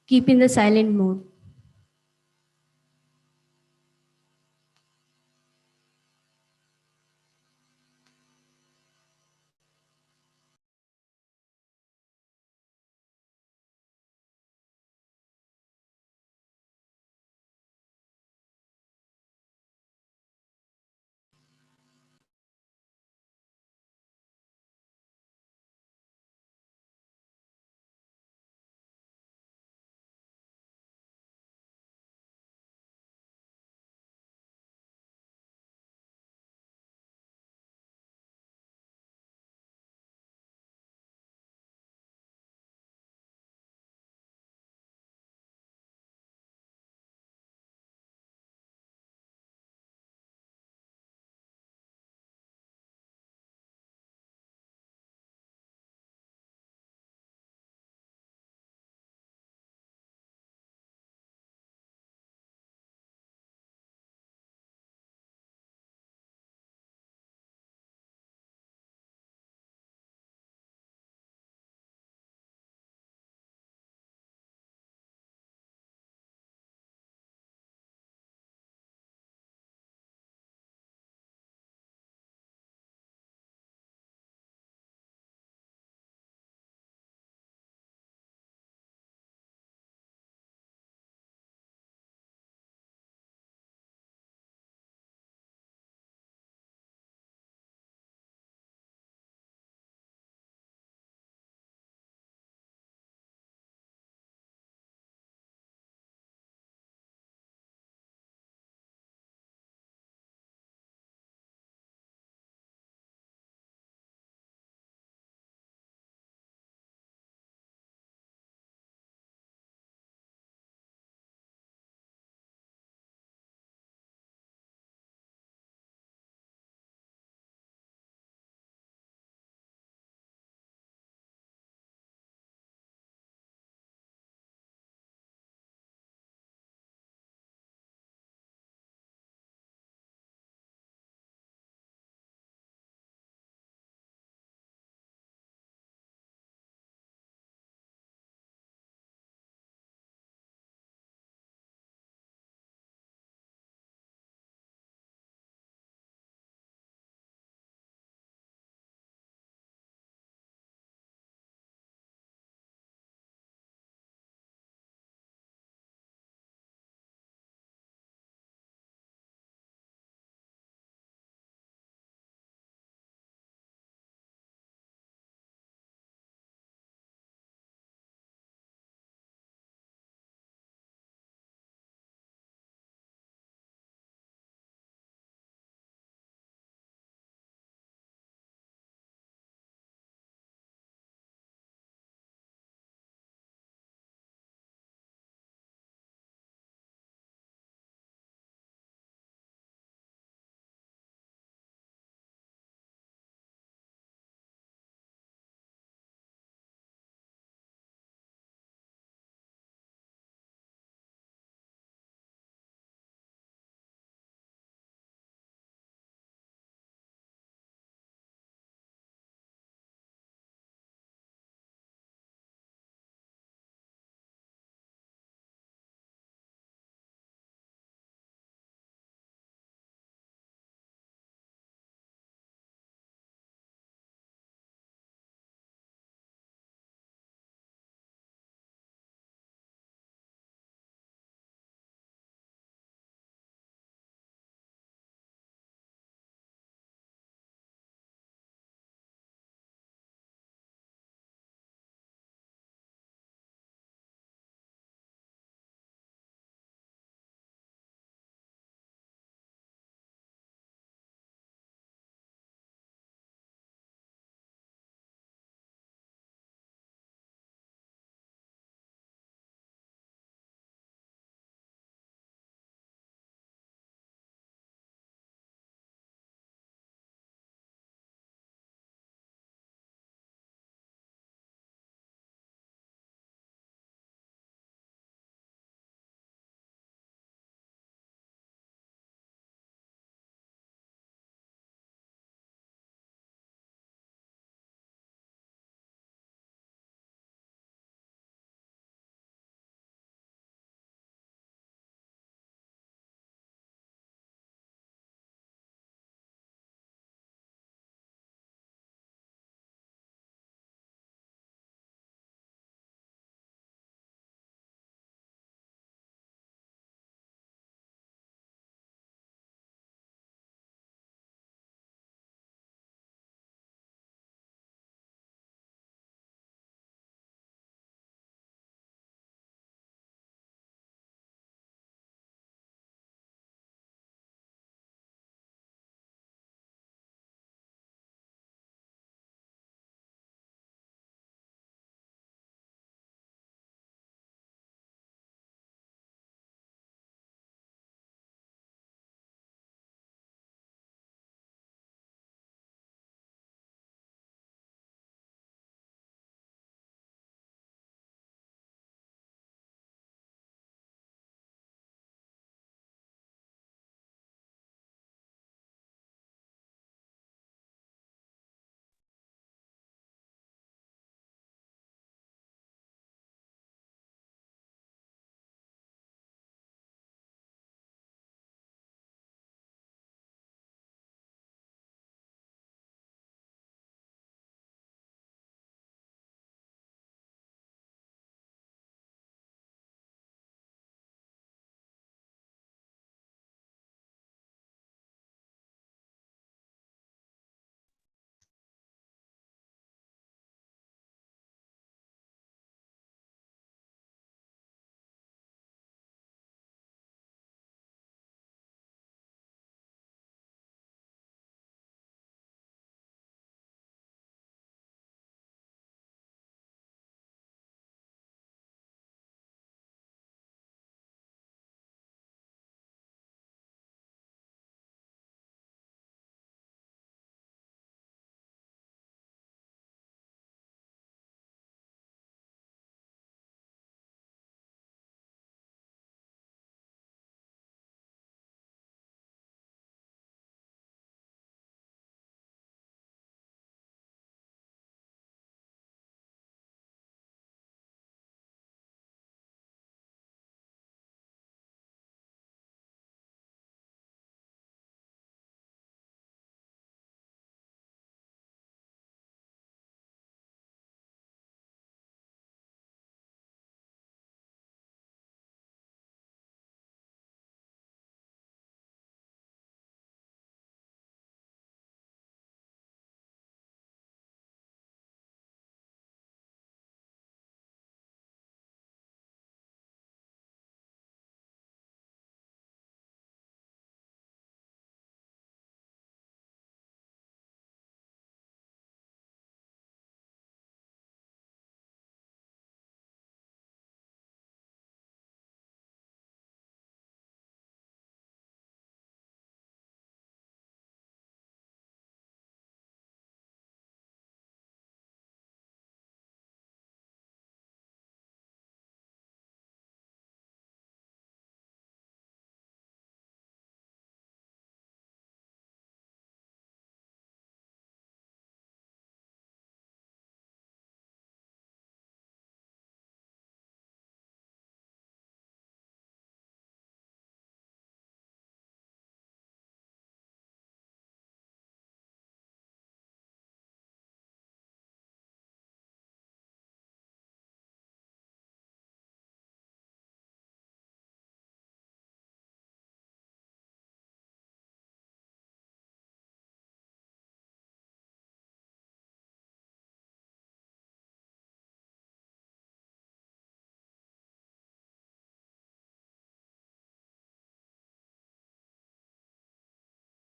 keep in the silent mode.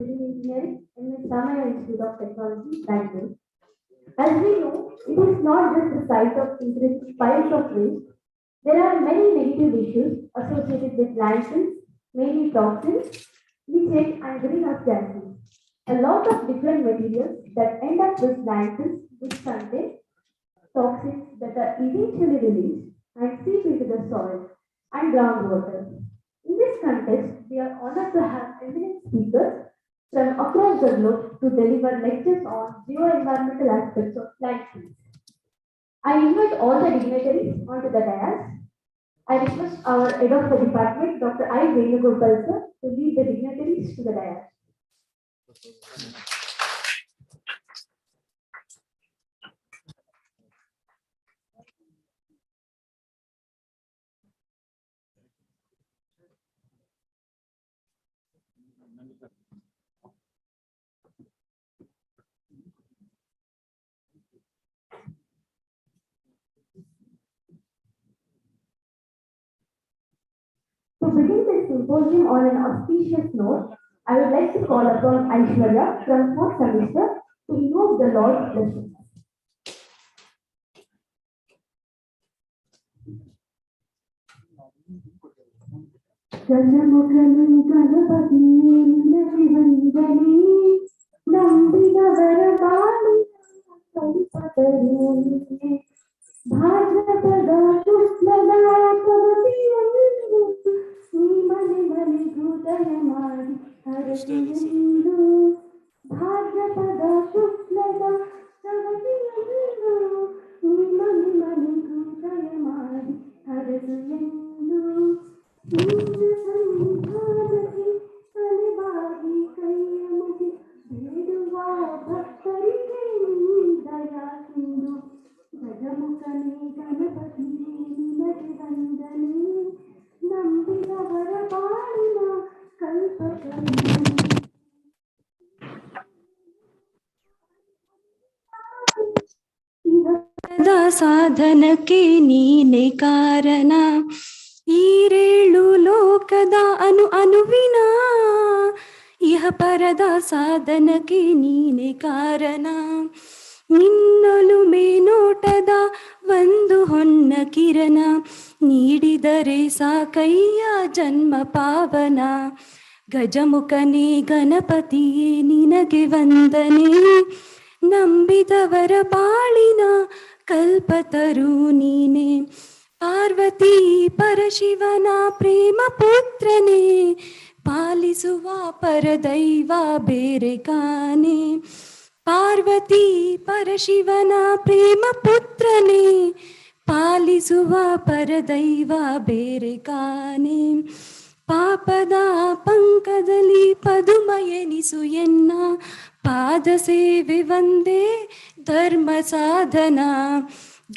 Engineering in the Ramaiah Institute of Technology, Landfill. As we know, it is not just a site of increasing piles of waste. There are many negative issues associated with landfills, mainly toxins, leachate, and greenhouse gases. A lot of different materials that end up with landfills which contain toxins that are eventually released and seep into the soil and groundwater. In this context, we are honored to have eminent speakers from across the globe to deliver lectures on geoenvironmental aspects of landfills. I invite all the dignitaries onto the dais. I request our head of the department, Dr. I. Venugopal sir, to lead the dignitaries to the dais. To begin this symposium on an auspicious note, I would like to call upon Aishwarya from 4th semester to invoke the Lord's blessings. ಗಜಮುಖನು Ganapati ನಿನಗಿವಂದನೆ ನಂಬಿದವರ ಬಾಳಿನ ಕಲ್ಪತರು ಭಾದ್ರಪದ ಶುಕ್ಲದ ಕವತಿಯನ್ನು ನೀ ಮನೆ ಮನೆಗೂ ದಯ ಮಾಡಿ ಹರಸಿಎಂದು ಭಾದ್ರಪದ ಶುಕ್ಲದ ಕವತಿಯನ್ನು ನೀ ಮನೆ ಮನೆಗೂ ದಯ ಮಾಡಿ ಹರಸು ಎಂದು ಇಂದ್ರ ಸಂಧಾನಕ್ಕೆ ತಲೆಬಾಗಿ ಕೈಯ ಮುಗಿ ಬೇಡುವ ಭಕ್ತರಿಗೆ ನೀ ದಯಾ ಸಿಂಧು ಗಜಮುಖನೇ ಗಣಪತಿ ನಿನಗೆ ವಂದನೆ ನಂಬಿದವರ ಬಾಳಿನ ಕಲ್ಪತರು ಸಾಧನಕ್ಕೆ ನೀನೆ ಕಾರಣ ಈರೇಳು ಲೋಕದ ಅನುವಿನ ಇಹ ಪರದ ಸಾಧನಕ್ಕೆ ನೀನೆ ಕಾರಣ ನಿನ್ನಲು ಮೇನೋಟದ ಒಂದು ಹೊನ್ನ ಕಿರಣ ನೀಡಿದರೆ ಸಾಕಯ್ಯ ಜನ್ಮ ಪಾವನ ಗಜಮುಖನೇ ಗಣಪತಿಯೇ ನಿನಗೆ ವಂದನೆ ನಂಬಿದವರ ಬಾಳಿನ ಕಲ್ಪತರು ನೀನೆ ಪಾರ್ವತಿ ಪರಶಿವನ ಪ್ರೇಮ ಪುತ್ರನೇ ಪಾಲಿಸುವ ಪರದೈವ ಬೇರೆ ಕಾನೆ ಪಾರ್ವತಿ ಪರಶಿವನ ಪ್ರೇಮ ಪುತ್ರನೇ ಪಾಲಿಸುವ ಪರದೈವ ಬೇರೆ ಕಾನೆ ಪಾಪದ ಪಂಕದಲ್ಲಿ ಪದುಮಯನಿಸು ಎನ್ನ ಪಾದ ಸೇವೆ ಒಂದೇ ಧರ್ಮ ಸಾಧನ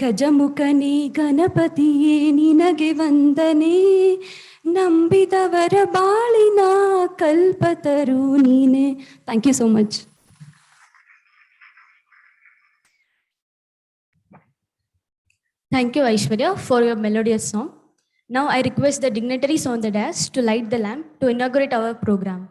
ಗಜಮುಖನೇ ಗಣಪತಿಯೇ ನಿನಗೆ ವಂದನೆ ನಂಬಿದವರ ಬಾಳಿನ ಕಲ್ಪತರು ನೀನೆ. Thank you so much. Thank you, Aishwarya, for your melodious song. Now I request the dignitaries on the dais to light the lamp to inaugurate our program.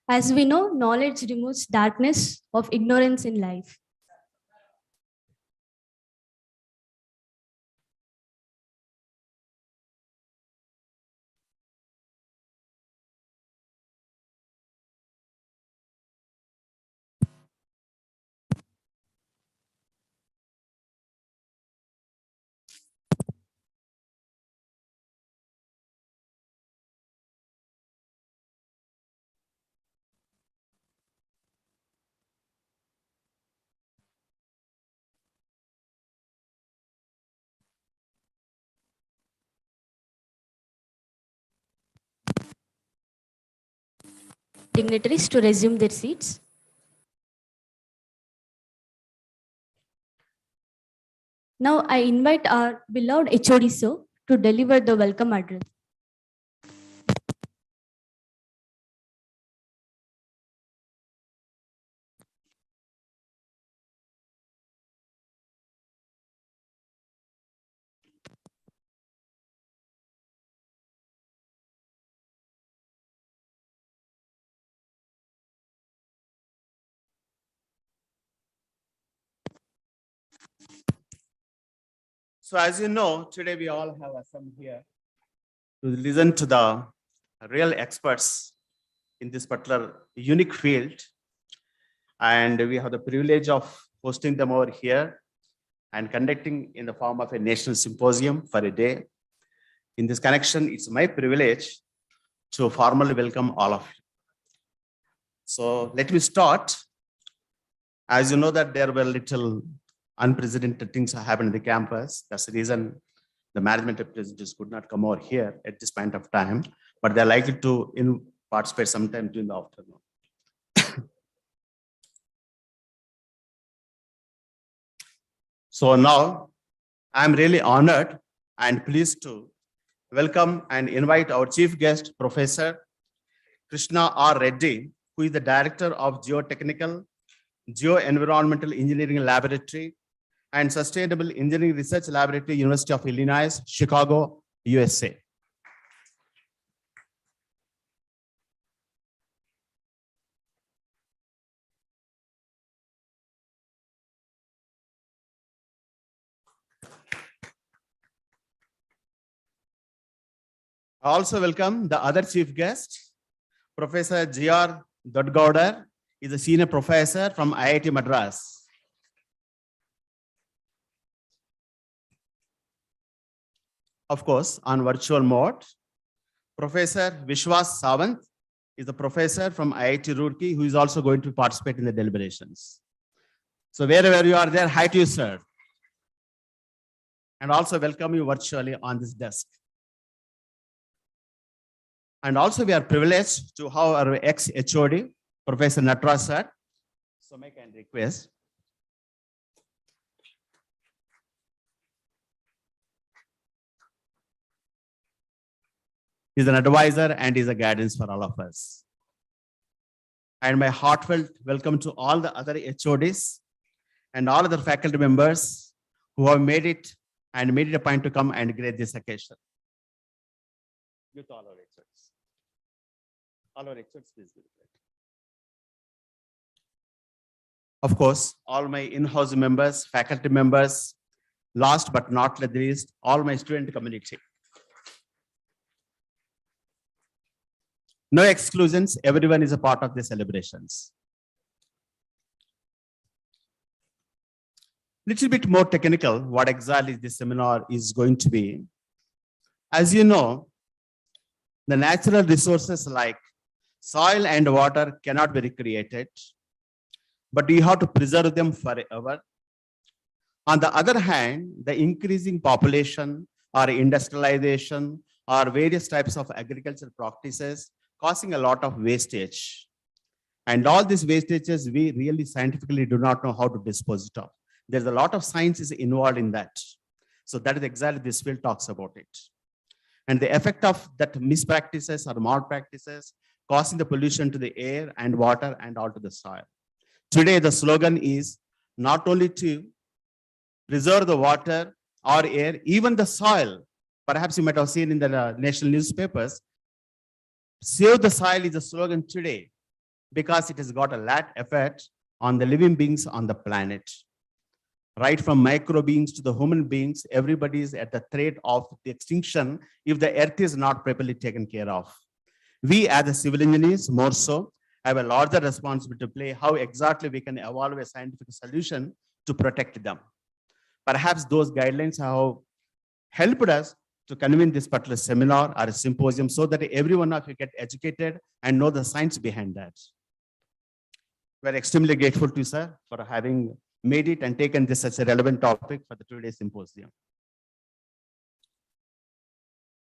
As we know, knowledge removes darkness of ignorance in life. Dignitaries to resume their seats. Now I invite our beloved HOD sir to deliver the welcome address. So as you know, today we all have assembled here to listen to the real experts in this particular unique field. And we have the privilege of hosting them over here and conducting in the form of a national symposium for a day. In this connection, it's my privilege to formally welcome all of you. So let me start. As you know that there were little unprecedented things that happened in the campus. That's the reason the management representatives could not come over here at this point of time, but they're likely to participate sometime during the afternoon. So now I'm really honored and pleased to welcome and invite our chief guest, Professor Krishna R Reddy, who is the Director of Geotechnical, Geoenvironmental Engineering Laboratory and Sustainable Engineering Research Laboratory, University of Illinois, Chicago, USA. I also welcome the other chief guest, Professor G R Dodagoudar, is a senior professor from IIT Madras. Of course, on virtual mode, Professor Vishwas Sawant is a professor from IIT Roorkee who is also going to participate in the deliberations. So wherever you are there, hi to you, sir. And also welcome you virtually on this desk. And also we are privileged to have our ex-HOD, Professor Natarajan sir. So may I request. He's an advisor and is a guidance for all of us. And my heartfelt welcome to all the other HODs and all other faculty members who have made it a point to come and grace this occasion. With all our HODs. All our HODs, please be great. Of course, all my in-house members, faculty members, last but not least, all my student community. No exclusions, everyone is a part of the celebrations. Little bit more technical, what exactly this seminar is going to be. As you know, the natural resources like soil and water cannot be recreated, but you have to preserve them forever. On the other hand, the increasing population or industrialization or various types of agricultural practices causing a lot of wastage. And all these wastages, we really scientifically do not know how to dispose it of. There's a lot of science is involved in that. So that is exactly this field talks about it. And the effect of that mispractices or malpractices causing the pollution to the air and water and all to the soil. Today, the slogan is not only to preserve the water or air, even the soil. Perhaps you might have seen in the national newspapers, save the soil is a slogan today because it has got a large effect on the living beings on the planet. Right from micro beings to the human beings, everybody is at the threat of the extinction if the earth is not properly taken care of. We as the civil engineers, more so, have a larger responsibility to play how exactly we can evolve a scientific solution to protect them. Perhaps those guidelines have helped us to convene this particular seminar or a symposium so that every one of you get educated and know the science behind that. We're extremely grateful to you, sir, for having made it and taken this such a relevant topic for the today's symposium.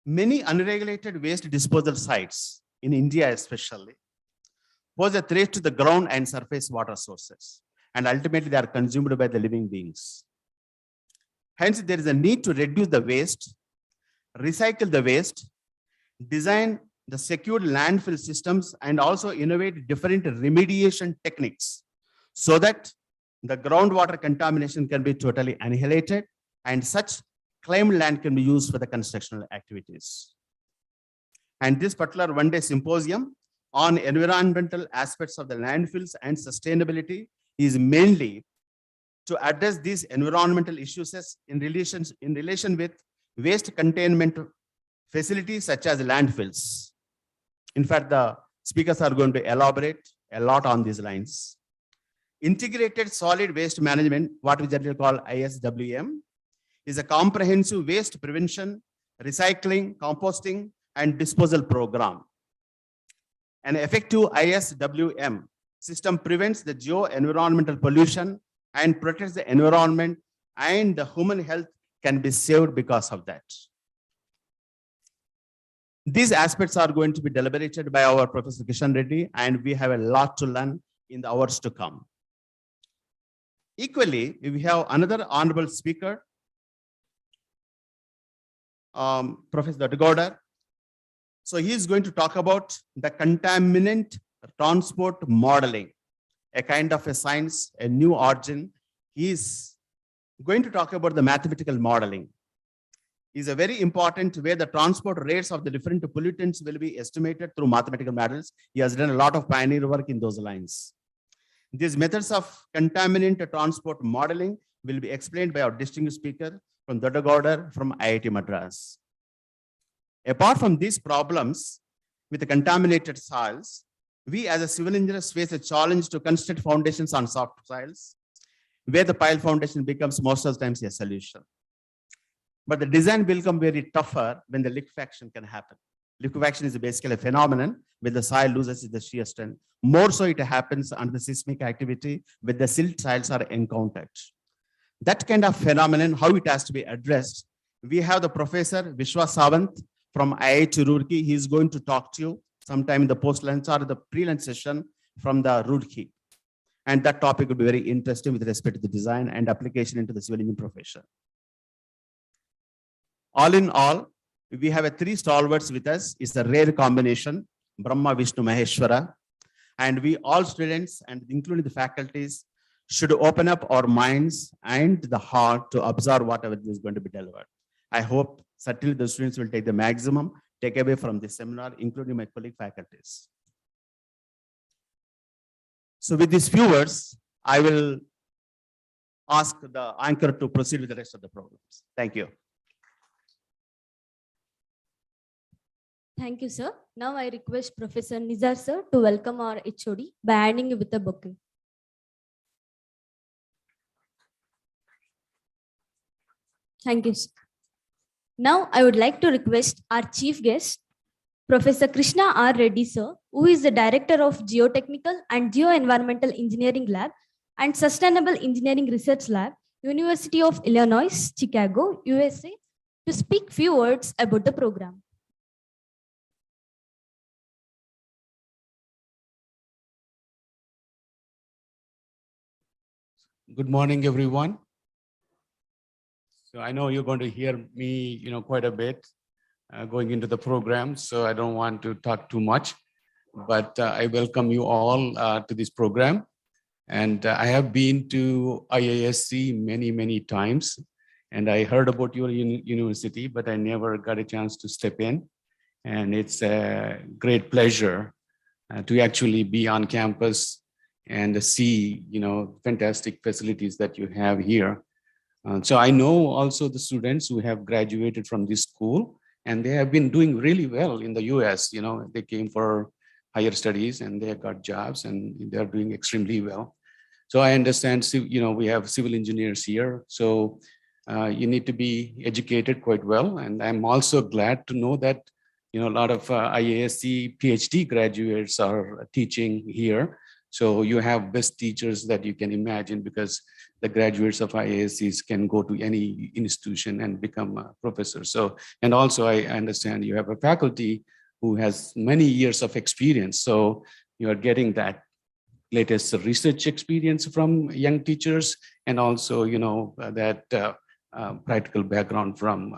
Many unregulated waste disposal sites in India especially pose a threat to the ground and surface water sources, and ultimately they are consumed by the living beings. Hence, there is a need to reduce the waste, recycle the waste, design the secured landfill systems, and also innovate different remediation techniques so that the groundwater contamination can be totally annihilated and such claimed land can be used for the constructional activities. And this particular one-day symposium on environmental aspects of the landfills and sustainability is mainly to address these environmental issues in relation with waste containment facilities such as landfills. In fact, the speakers are going to elaborate a lot on these lines. Integrated solid waste management, what we generally call ISWM, is a comprehensive waste prevention, recycling, composting, and disposal program. An effective ISWM system prevents the geo-environmental pollution and protects the environment, and the human health can be saved because of that. These aspects are going to be deliberated by our Professor Krishna R Reddy, and we have a lot to learn in the hours to come. Equally, we have another honorable speaker, Professor Dodagoudar. So he is going to talk about the contaminant transport modeling, a kind of a science, a new origin. He is going to talk about the mathematical modeling. Is a very important way the transport rates of the different pollutants will be estimated through mathematical models. He has done a lot of pioneer work in those lines. These methods of contaminant transport modeling will be explained by our distinguished speaker from Dodagoudar from IIT Madras. Apart from these problems with the contaminated soils, we as a civil engineers face a challenge to construct foundations on soft soils, where the pile foundation becomes most of the times a solution. But the design will become very tougher when the liquefaction can happen. Liquefaction is basically a phenomenon where the soil loses the shear strength. More so it happens under the seismic activity when the silt soils are encountered. That kind of phenomenon, how it has to be addressed, we have the Professor Vishwas Sawant from IIT Roorkee. He is going to talk to you sometime in the post-lunch or the pre-lunch session from the Roorkee. And that topic will be very interesting with respect to the design and application into the civil engineering profession. All in all, we have three stalwarts with us. It's a rare combination, Brahma, Vishnu, Maheshwara. And we all students, and including the faculties, should open up our minds and the heart to absorb whatever is going to be delivered. I hope certainly the students will take the maximum takeaway from this seminar, including my colleague faculties. So with these few words, I will ask the anchor to proceed with the rest of the programs. Thank you. Thank you, sir. Now I request Professor Nizar, sir, to welcome our HOD by handing you with a bouquet. Thank you, sir. Now I would like to request our chief guest, Professor Krishna R Reddy, sir, who is the Director of Geotechnical and Geoenvironmental Engineering Lab and Sustainable Engineering Research Lab, University of Illinois, Chicago, USA, to speak few words about the program. Good morning, everyone. So I know you're going to hear me, quite a bit going into the program, so I don't want to talk too much, but I welcome you all to this program. And I have been to IISc many, many times, and I heard about your university, but I never got a chance to step in. And it's a great pleasure to actually be on campus and see, fantastic facilities that you have here. So I know also the students who have graduated from this school, and they have been doing really well in the US. They came for higher studies and they have got jobs and they're doing extremely well. So I understand, we have civil engineers here. So you need to be educated quite well. And I'm also glad to know that, a lot of IISc PhD graduates are teaching here. So you have best teachers that you can imagine, because the graduates of IIScs can go to any institution and become a professor. So, and also I understand you have a faculty who has many years of experience. So you are getting that latest research experience from young teachers, and also, that practical background from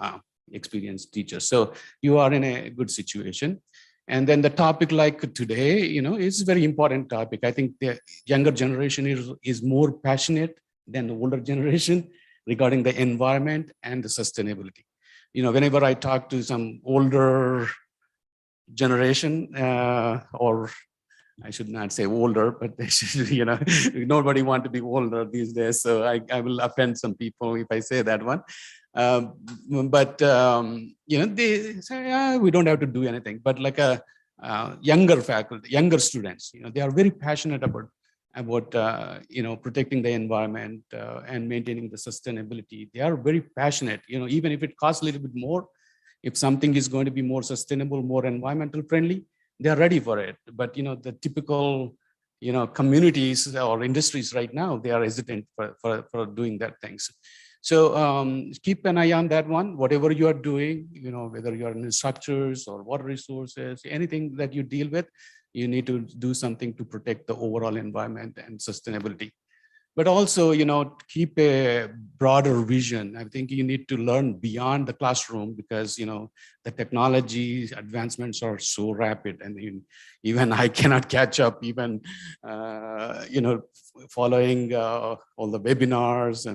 experienced teachers. So you are in a good situation. And then the topic like today, is a very important topic. I think the younger generation is more passionate than the older generation regarding the environment and the sustainability. Whenever I talk to some older generation or I should not say older, but they should, nobody want to be older these days. So I will offend some people if I say that one. They say, we don't have to do anything. But like a younger faculty, younger students, they are very passionate about protecting the environment and maintaining the sustainability. They are very passionate, even if it costs a little bit more, if something is going to be more sustainable, more environmental friendly, they are ready for it. But, the typical, communities or industries right now, they are hesitant for doing that things. So keep an eye on that one, whatever you are doing, whether you are in structures or water resources, anything that you deal with, you need to do something to protect the overall environment and sustainability. But also, keep a broader vision. I think you need to learn beyond the classroom because, the technology advancements are so rapid. And even I cannot catch up, even, following all the webinars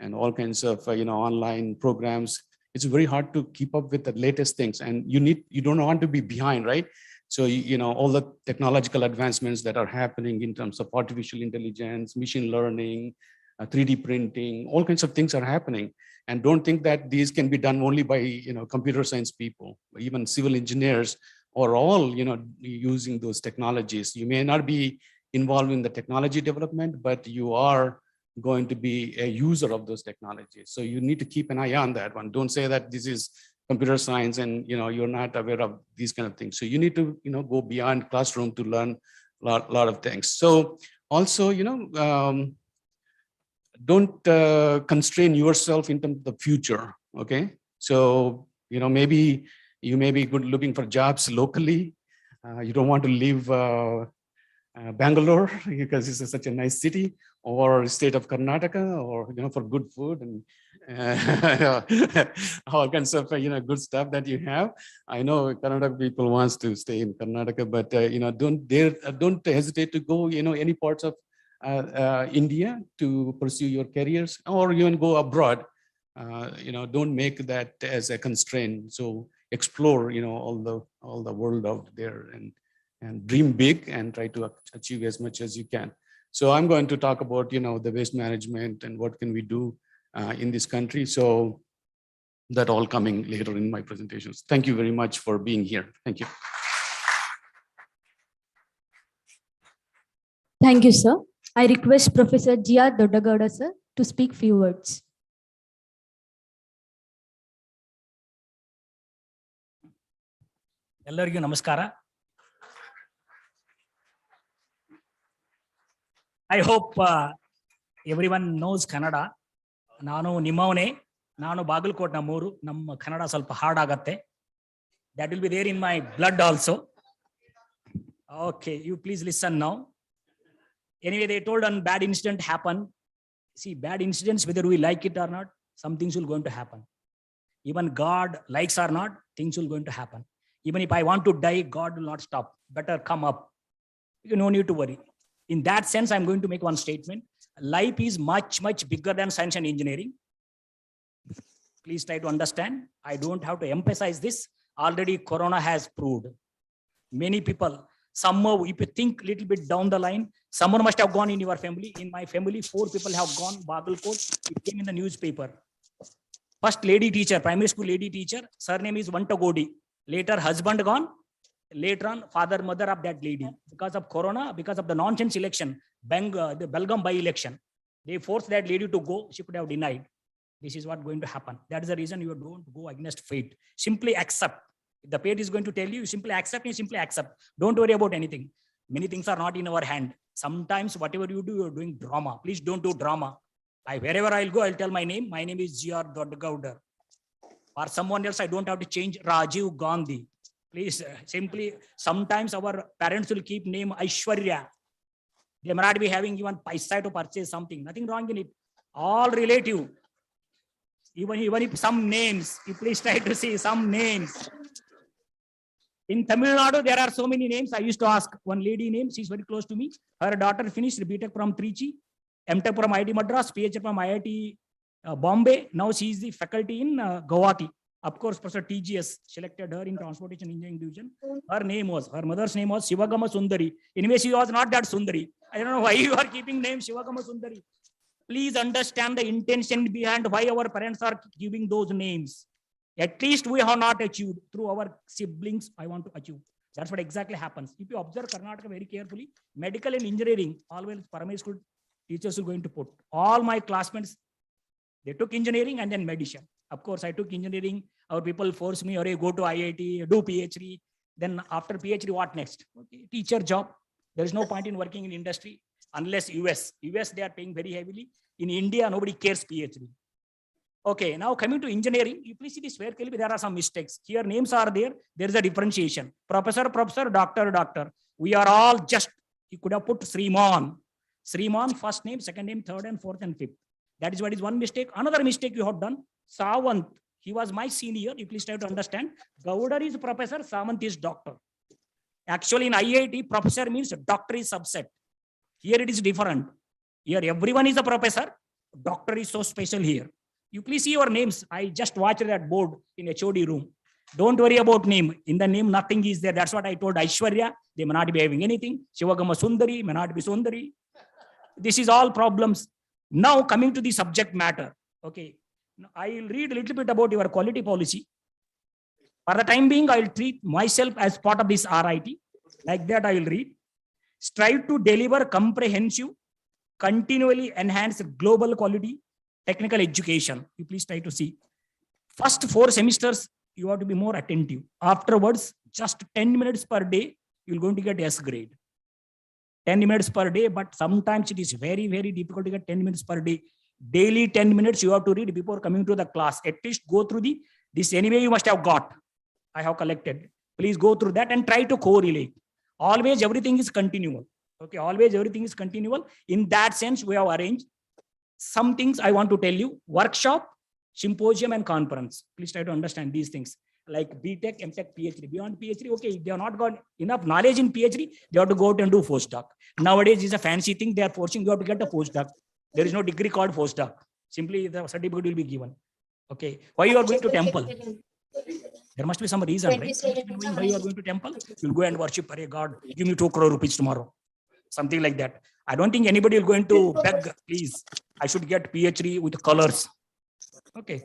and all kinds of, online programs. It's very hard to keep up with the latest things. And you don't want to be behind, right? So, all the technological advancements that are happening in terms of artificial intelligence, machine learning, 3D printing, all kinds of things are happening. And don't think that these can be done only by, computer science people. Even civil engineers are all, using those technologies. You may not be involved in the technology development, but you are going to be a user of those technologies. So you need to keep an eye on that one. Don't say that this is computer science and you're not aware of these kind of things. So you need to go beyond classroom to learn a lot of things. So also don't constrain yourself in terms of the future. Okay, so maybe you may be good looking for jobs locally. You don't want to leave Bangalore because it's such a nice city, or state of Karnataka, or for good food and all kinds of good stuff that you have. I know Karnataka people wants to stay in Karnataka, but don't hesitate to go any parts of India to pursue your careers, or even go abroad. Don't make that as a constraint. So explore all the world out there and dream big and try to achieve as much as you can. So I'm going to talk about the waste management and what can we do in this country. So that all coming later in my presentations. Thank you very much for being here. Thank you. Thank you, sir. I request Professor G R Dodagoudar, sir, to speak few words. ಎಲ್ಲರಿಗೂ ನಮಸ್ಕಾರ. I hope everyone knows Kannada. ನಾನು ನಿಮ್ಮವನೇ, ನಾನು ಬಾಗಲಕೋಟ್ ನಮ್ಮೂರು, ನಮ್ಮ ಕನ್ನಡ ಸ್ವಲ್ಪ hard ಆಗತ್ತೆ. That will be there in my blood also. Okay, you please listen now. Anyway, they told one bad incident happened. See, bad incidents, whether we like it or not, some things will going to happen. Even God likes or not, things will going to happen. Even if I want to die, God will not stop. Better come up. You no need to worry. In that sense, I'm going to make one statement. Life is much, much bigger than science and engineering. Please try to understand. I don't have to emphasize this. Already Corona has proved. Many people, somehow, if you think a little bit down the line, someone must have gone in your family. In my family, 4 people have gone, Bagalkot. It came in the newspaper. First lady teacher, primary school lady teacher, surname is Vantagodi. Later husband gone. Later on, father, mother of that lady. Because of Corona, because of the nonsense election, the Belgaum by-election, they forced that lady to go. She could have denied. This is what going to happen. That is the reason you don't go against fate. Simply accept. If the fate is going to tell you, simply accept, you simply accept. Don't worry about anything. Many things are not in our hand. Sometimes whatever you do, you're doing drama. Please don't do drama. Wherever I'll go, I'll tell my name. My name is G R Dodagoudar. For someone else, I don't have to change Rajiv Gandhi. Please, simply, sometimes our parents will keep name Aishwarya. They may not be having even paisa to purchase something. Nothing wrong in it. All relative. Even if some names, you please try to see some names. In Tamil Nadu, there are so many names. I used to ask one lady name. She's very close to me. Her daughter finished BTech from Trichy, MTech from IIT Madras, PhD from IIT Bombay. Now she is the faculty in Guwahati. Of course, Professor TGS selected her in Transportation Engineering Division. Her mother's name was Shivagama Sundari. Anyway, she was not that Sundari. I don't know why you are keeping name Shivagama Sundari. Please understand the intention behind why our parents are giving those names. At least we have not achieved through our siblings. I want to achieve. That's what exactly happens. If you observe Karnataka very carefully, medical and engineering, always primary school teachers are going to put. All my classmates, they took engineering and then medicine. Of course, I took engineering. Our people forced me, go to IIT, do PhD. Then after PhD, what next? Okay, teacher job. There is no point in working in industry unless US. US, they are paying very heavily. In India, nobody cares PhD. Okay, now coming to engineering, you please see this where there are some mistakes. Here names are there. There is a differentiation. Professor, doctor, doctor. We are all just, you could have put Sriman. Sriman, first name, second name, third and fourth and fifth. That is what is one mistake. Another mistake you have done. Sawant, he was my senior. You please try to understand. Goudar is professor, Sawant is doctor. Actually in IIT, professor means doctor is subset. Here it is different. Here everyone is a professor. Doctor is so special here. You please see your names. I just watched that board in HOD room. Don't worry about name. In the name, nothing is there. That's what I told Aishwarya. They may not be having anything. Shivagama Sundari may not be Sundari. This is all problems. Now coming to the subject matter. Okay. I will read a little bit about your quality policy. For the time being, I will treat myself as part of this RIT. Like that, I will read. Strive to deliver comprehensive, continually enhance global quality, technical education. You please try to see. First 4 semesters, you have to be more attentive. Afterwards, just 10 minutes per day, you're going to get S grade. 10 minutes per day, but sometimes it is very, very difficult to get 10 minutes per day. Daily 10 minutes you have to read before coming to the class. At least go through this anyway you must have got. I have collected. Please go through that and try to correlate. Always everything is continual. Okay, always everything is continual. In that sense, we have arranged some things I want to tell you. Workshop, symposium and conference. Please try to understand these things. Like BTech, MTech, PhD. Beyond PhD, okay, if they have not got enough knowledge in PhD, they have to go out and do postdoc. Nowadays, it's a fancy thing. They are forcing you have to get a postdoc. There is no degree called postdoc. Simply the certificate will be given. Okay. Why you are going to temple? There must be some reason, right? Why you are going to temple? You'll go and worship, Hare God, give me 2 crore rupees tomorrow. Something like that. I don't think anybody will going to beg, please, I should get PhD with colors. Okay.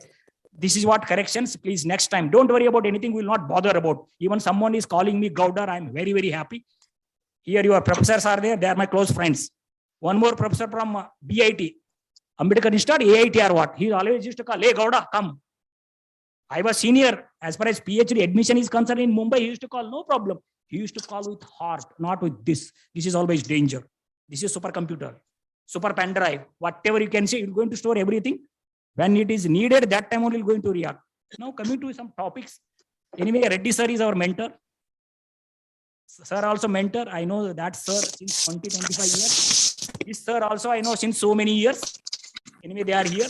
This is what corrections, please, next time. Don't worry about anything we will not bother about. Even someone is calling me Goudar, I'm very, very happy. Here your professors are there. They are my close friends. One more professor from BIT, Ambedkar Institute, AIT or what? He always used to call, hey Gouda, come. I was senior. As far as PhD admission is concerned in Mumbai, he used to call, no problem. He used to call with heart, not with this. This is always danger. This is supercomputer, super pen drive, whatever you can say, you're going to store everything. When it is needed, that time only going to react. Now coming to some topics. Anyway, Reddy sir is our mentor. Sir also mentor. I know that sir since 20-25 years. This sir also I know since so many years. Anyway, they are here.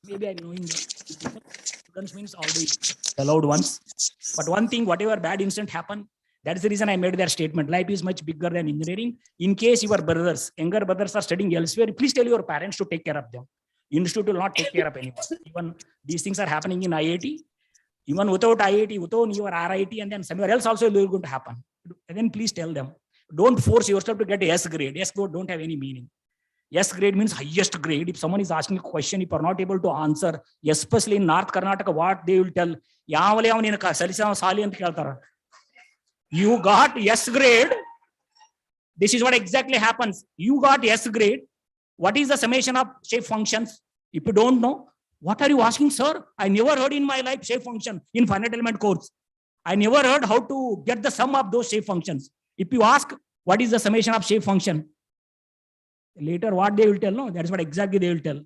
Maybe I'm knowing them. Students means always the loved ones. But one thing, whatever bad incident happened, that is the reason I made that statement. Life is much bigger than engineering. In case your brothers, younger brothers are studying elsewhere, please tell your parents to take care of them. Institute will not take care of anyone. Even these things are happening in IIT. Even without IIT, without your RIT, and then somewhere else also is going to happen. And then please tell them. Don't force yourself to get a S grade. S grade don't have any meaning. S grade means highest grade. If someone is asking a question, if you are not able to answer, especially in North Karnataka, what they will tell, you got S grade. This is what exactly happens. You got S grade. What is the summation of shape functions? If you don't know, what are you asking, sir? I never heard in my life shape function in finite element course. I never heard how to get the sum of those shape functions. If you ask, what is the summation of shape function? Later, what they will tell, no, that's what exactly they will tell.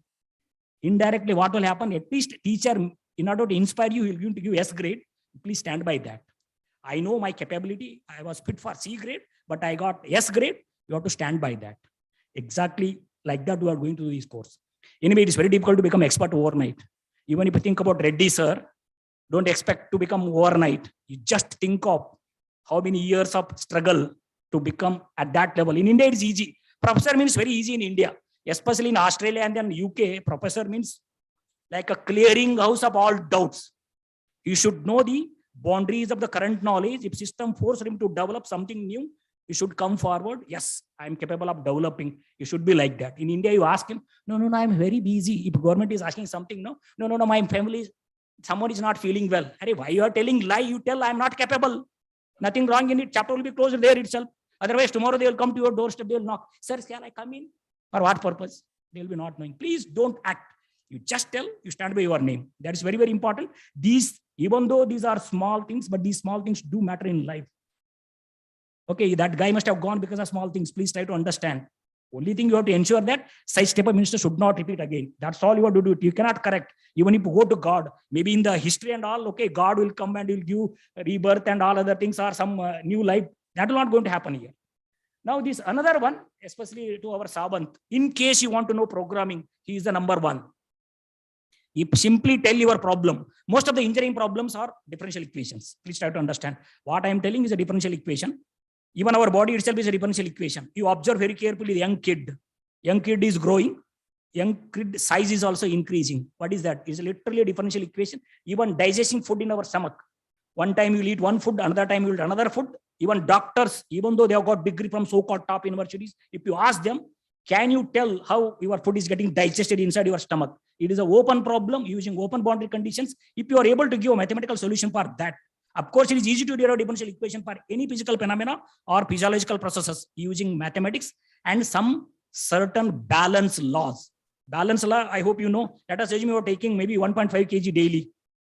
Indirectly, what will happen? At least teacher, in order to inspire you, he will give you S grade. Please stand by that. I know my capability. I was fit for C grade, but I got S grade. You have to stand by that. Exactly like that, we are going to do this course. Anyway, it is very difficult to become expert overnight. Even if you think about Reddy sir, don't expect to become overnight. You just think of how many years of struggle to become at that level. In India, it's easy. Professor means very easy in India, especially in Australia and then UK. Professor means like a clearing house of all doubts. He should know the boundaries of the current knowledge. If system forces him to develop something new, he should come forward. Yes, I am capable of developing. You should be like that. In India, you ask him, no, I am very busy. If government is asking something, no, my family, someone is not feeling well. Hey, why you are telling lie? You tell I am not capable. Nothing wrong in it. Chapter will be closed there itself. Otherwise, tomorrow they will come to your doorstep. They will knock. Sir, can I come in? For what purpose? They will be not knowing. Please don't act. You just tell, you stand by your name. That is very, very important. These, even though these are small things, but these small things do matter in life. Okay, that guy must have gone because of small things. Please try to understand. Only thing you have to ensure that such step of minister should not repeat again. That's all you have to do. You cannot correct. Even if you go to God, maybe in the history and all, okay, God will come and will give rebirth and all other things or some new life. That will not going to happen here. Now this another one, especially to our Sawant, in case you want to know programming, he is the number one. You simply tell your problem. Most of the engineering problems are differential equations. Please try to understand. What I am telling is a differential equation. Even our body itself is a differential equation. You observe very carefully the young kid. Young kid is growing. Young kid size is also increasing. What is that? It's literally a differential equation. Even digesting food in our stomach. One time you will eat one food, another time you will eat another food. Even doctors, even though they have got degree from so-called top universities, if you ask them, can you tell how your food is getting digested inside your stomach? It is an open problem using open boundary conditions. If you are able to give a mathematical solution for that, of course, it is easy to derive differential equation for any physical phenomena or physiological processes using mathematics and some certain balance laws. Balance law, I hope you know. Let us assume you are taking maybe 1.5 kg daily.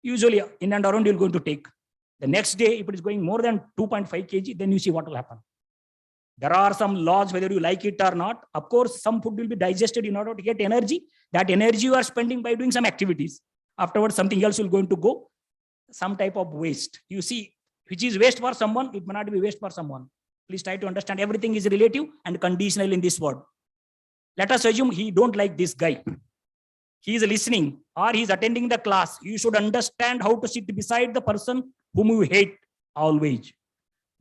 Usually in and around you're going to take. The next day, if it is going more than 2.5 kg, then you see what will happen. There are some laws, whether you like it or not. Of course, some food will be digested in order to get energy. That energy you are spending by doing some activities. Afterwards, something else will going to go. Some type of waste. You see, which is waste for someone, it may not be waste for someone. Please try to understand everything is relative and conditional in this word. Let us assume he don't like this guy. He is listening or he is attending the class. You should understand how to sit beside the person whom you hate always.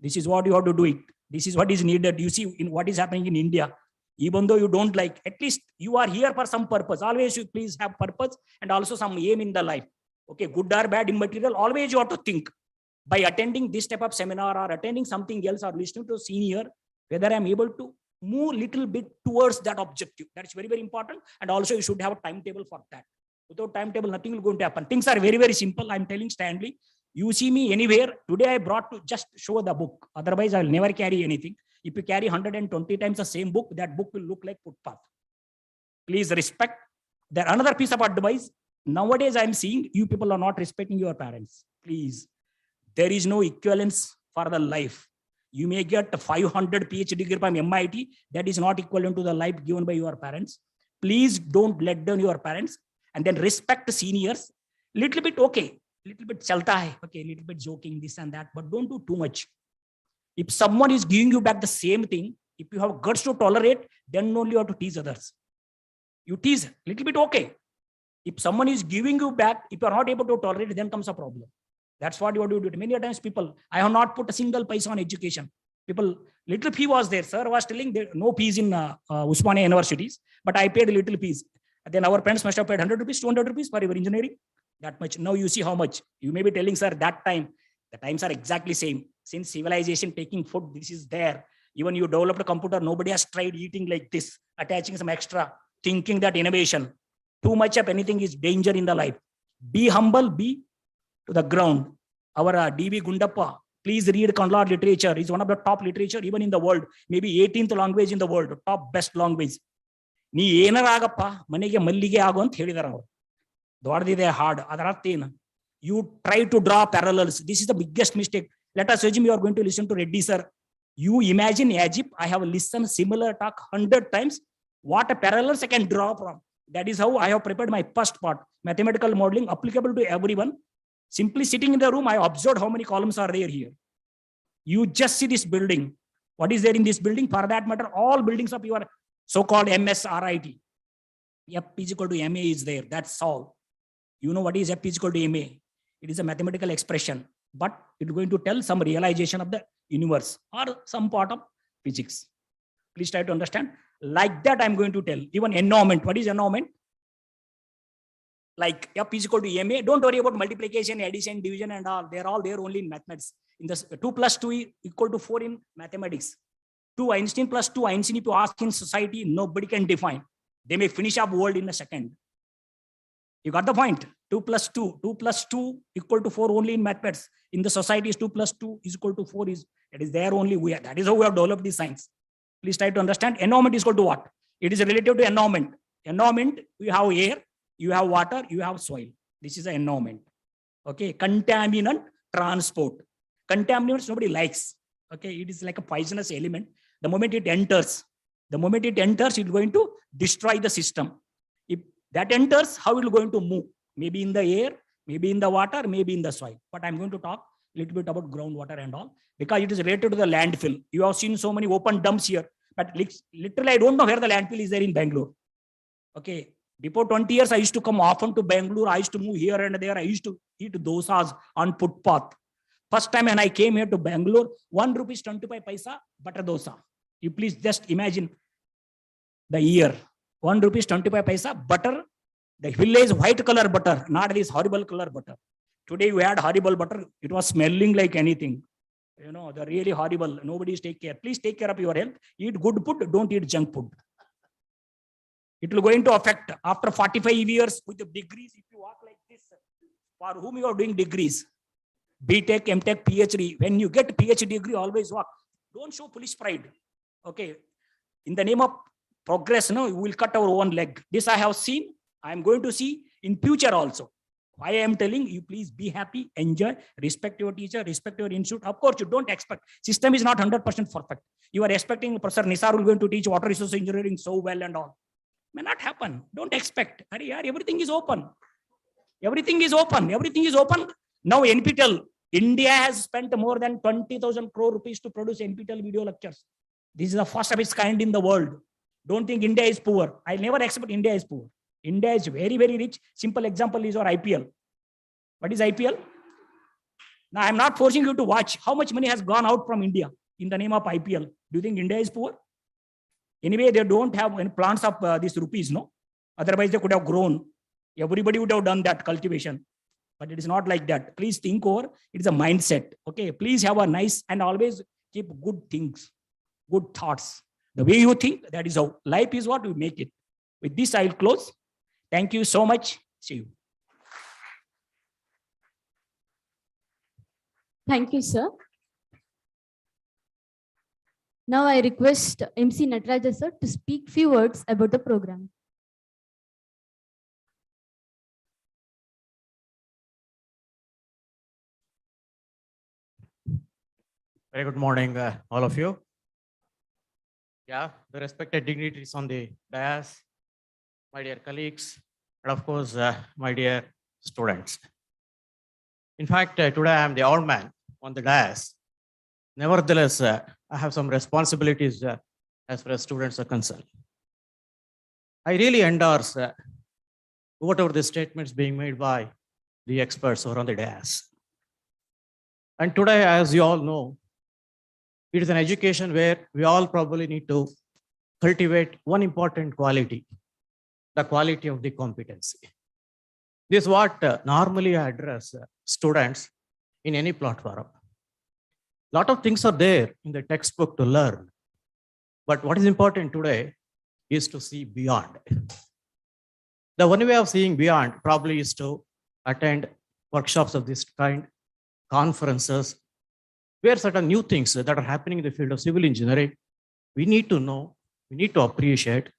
This is what you have to do it. This is what is needed. You see in what is happening in India. Even though you don't like, at least you are here for some purpose. Always you please have purpose and also some aim in the life. Okay, good or bad, immaterial, always you have to think. By attending this type of seminar or attending something else or listening to a senior, whether I'm able to move little bit towards that objective. That's very, very important. And also you should have a timetable for that. Without timetable, nothing will going to happen. Things are very, very simple. I'm telling Stanley, you see me anywhere. Today I brought to just show the book. Otherwise, I will never carry anything. If you carry 120 times the same book, that book will look like footpath. Please respect. There another piece of advice. Nowadays, I'm seeing you people are not respecting your parents. Please. There is no equivalence for the life. You may get a 500 PhD degree from MIT. That is not equivalent to the life given by your parents. Please don't let down your parents and then respect seniors. Little bit okay. Little bit chalta hai. Okay, little bit joking, this and that, but don't do too much. If someone is giving you back the same thing, if you have guts to tolerate, then only you have to tease others. You tease, little bit okay. If someone is giving you back, if you are not able to tolerate, then comes a problem. That's what you have to do. Many times people, I have not put a single paisa on education. People, little fee was there. Sir was telling there no fees in Usmania universities, but I paid a little fees. Then our parents must have paid 100 rupees, 200 rupees for your engineering. That much. Now you see how much. You may be telling, sir, that time, the times are exactly same. Since civilization taking food, this is there. Even you developed a computer, nobody has tried eating like this, attaching some extra, thinking that innovation. Too much of anything is danger in the life. Be humble, be to the ground. Our D.B. Gundappa, please read Kannada literature. It's one of the top literature even in the world. Maybe 18th language in the world, top best language. Nee ಏನರಾಗಪ್ಪ ಮನೆಗೆ ಮಲ್ಲಿಗೆ ಆಗು ಅಂತ ಹೇಳಿದಾರೆ ಅವರು. ದೊಡ್ಡದಿದೆ hard ಅದರ ಅರ್ಥ ಏನು? You try to draw parallels. This is the biggest mistake. Let us assume you are going to listen to Reddy sir. You imagine Egypt. I have listened similar talk 100 times. What a parallels I can draw from. That is how I have prepared my first part. Mathematical modeling applicable to everyone. Simply sitting in the room, I observed how many columns are there here. You just see this building. What is there in this building? For that matter, all buildings of your so-called MSRIT. F is equal to MA is there. That's all. You know what is F is equal to MA? It is a mathematical expression, but it is going to tell some realization of the universe or some part of physics. Please try to understand. Like that, I'm going to tell. Even endowment. What is endowment? like F is equal to MA. Don't worry about multiplication, addition, division, and all. They're all there only in mathematics. In the 2 plus 2 equal to 4 in mathematics. 2 Einstein plus 2 Einstein, if you ask in society, nobody can define. They may finish up world in a second. You got the point? 2 plus 2. 2 plus 2 equal to 4 only in mathematics. In the society is 2 plus 2 is equal to 4. It is there only. That is how we have developed this science. Please try to understand. Environment is equal to what? It is relative to environment. Environment, you have air, you have water, you have soil. This is an environment. Okay. Contaminant transport. Contaminants nobody likes. Okay. It is like a poisonous element. The moment it enters, it's going to destroy the system. If that enters, how it will going to move? Maybe in the air, maybe in the water, maybe in the soil. But I'm going to talk a little bit about groundwater and all, because it is related to the landfill. You have seen so many open dumps here, but literally I don't know where the landfill is there in Bangalore. Okay. Before 20 years, I used to come often to Bangalore. I used to move here and there. I used to eat dosas on footpath. First time when I came here to Bangalore, 1 rupees 25 paisa butter dosa. You please just imagine the year. 1 rupees 25 paisa butter. The village white color butter, not this horrible color butter. Today we had horrible butter. It was smelling like anything. You know, they're really horrible. Nobody's take care. Please take care of your health. Eat good food. Don't eat junk food. It will going to affect after 45 years with the degrees. If you walk like this, for whom you are doing degrees, BTech, MTech, PhD. When you get PhD degree, always walk. Don't show foolish pride. Okay. In the name of progress, no, we will cut our own leg. This I have seen. I am going to see in future also. Why I am telling you, please be happy, enjoy, respect your teacher, respect your institute. Of course, you don't expect. System is not 100% perfect. You are expecting Professor Nisar will going to teach water resource engineering so well and all. May not happen. Don't expect. Everything is open. Everything is open. Everything is open. Now NPTEL, India has spent more than 20,000 crore rupees to produce NPTEL video lectures. This is the first of its kind in the world. Don't think India is poor. I never expect India is poor. India is very, very rich. Simple example is our IPL. What is IPL? Now, I'm not forcing you to watch. How much money has gone out from India in the name of IPL? Do you think India is poor? Anyway, they don't have any plants of these rupees, no? Otherwise, they could have grown. Everybody would have done that cultivation. But it is not like that. Please think over. It is a mindset. Okay. Please have a nice and always keep good things, good thoughts. The way you think, that is how life is what we make it. With this, I will close. Thank you so much. See you. Thank you, sir. Now I request MC Nataraja sir to speak few words about the program. Very good morning, all of you. Yeah, the respected dignitaries on the dais, my dear colleagues, and of course, my dear students. In fact, today I am the old man on the dais. Nevertheless, I have some responsibilities as far as students are concerned. I really endorse whatever the statements being made by the experts who are on the dais. And today, as you all know, it is an education where we all probably need to cultivate one important quality, the quality of the competency. This is what normally I address students in any platform. A lot of things are there in the textbook to learn. But what is important today is to see beyond. The one way of seeing beyond probably is to attend workshops of this kind, conferences, where certain new things that are happening in the field of civil engineering, we need to know, we need to appreciate,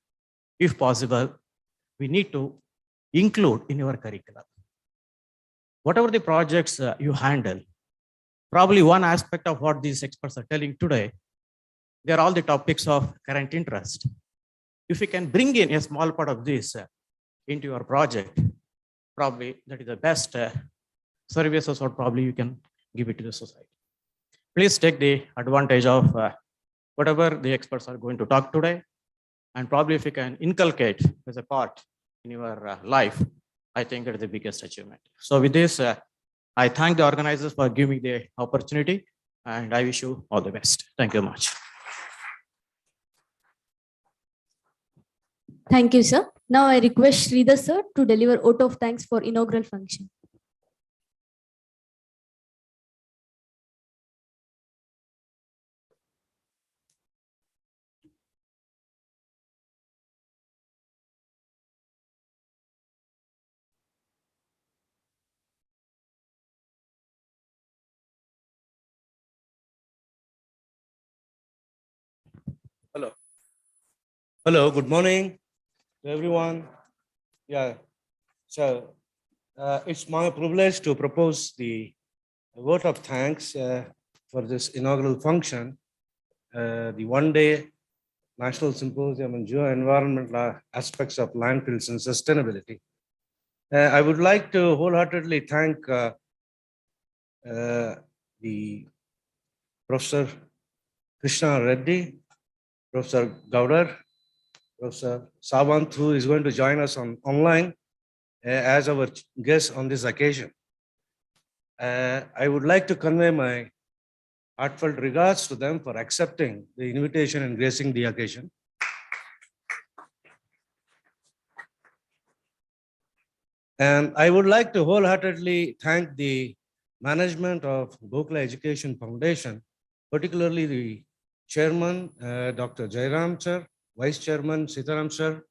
if possible, we need to include in your curriculum. Whatever the projects you handle, probably one aspect of what these experts are telling today, they are all the topics of current interest. If you can bring in a small part of this into your project, probably that is the best services or probably you can give it to the society. Please take the advantage of whatever the experts are going to talk today. And probably if you can inculcate as a part in your life, I think that is the biggest achievement. So with this, I thank the organizers for giving me the opportunity and I wish you all the best. Thank you much. Thank you, sir. Now I request Sridhar sir to deliver vote of thanks for inaugural function. Hello. Hello, good morning to everyone. Yeah, so it's my privilege to propose the vote of thanks for this inaugural function, the one-day National Symposium on Geoenvironmental Aspects of Landfills and Sustainability. I would like to wholeheartedly thank the Professor Krishna R Reddy, Professor Goudar, Professor Sawant, who is going to join us online as our guest on this occasion. I would like to convey my heartfelt regards to them for accepting the invitation and gracing the occasion. And I would like to wholeheartedly thank the management of Gokula Education Foundation, particularly the chairman, Dr. Jairam sir, vice chairman Sitaram sir,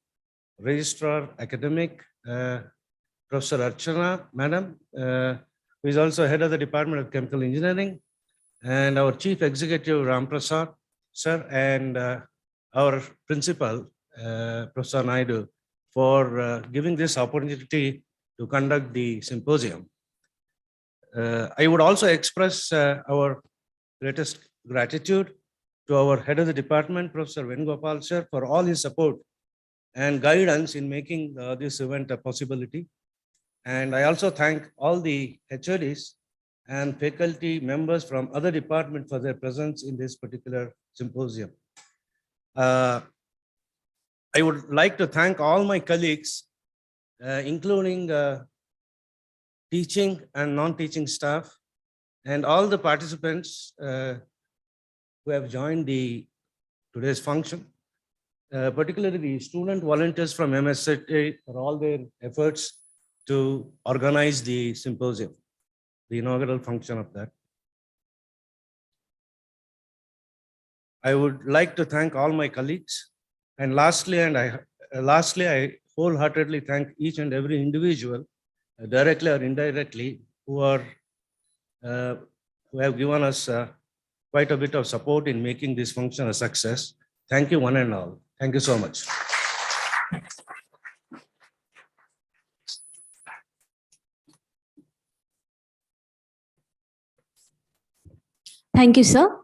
registrar academic, Professor Archana madam, who is also head of the Department of Chemical Engineering, and our chief executive Ram Prasad sir, and our principal Professor Naidu, for giving this opportunity to conduct the symposium. I would also express our greatest gratitude to our head of the department, Professor Venugopal sir, for all his support and guidance in making this event a possibility. And I also thank all the HODs and faculty members from other departments for their presence in this particular symposium. I would like to thank all my colleagues, including teaching and non-teaching staff, and all the participants who have joined today's function, particularly the student volunteers from MSCT for all their efforts to organize the symposium, the inaugural function of that. I would like to thank all my colleagues. And lastly, I wholeheartedly thank each and every individual, directly or indirectly, who have given us quite a bit of support in making this function a success. Thank you, one and all. Thank you so much. Thank you, sir.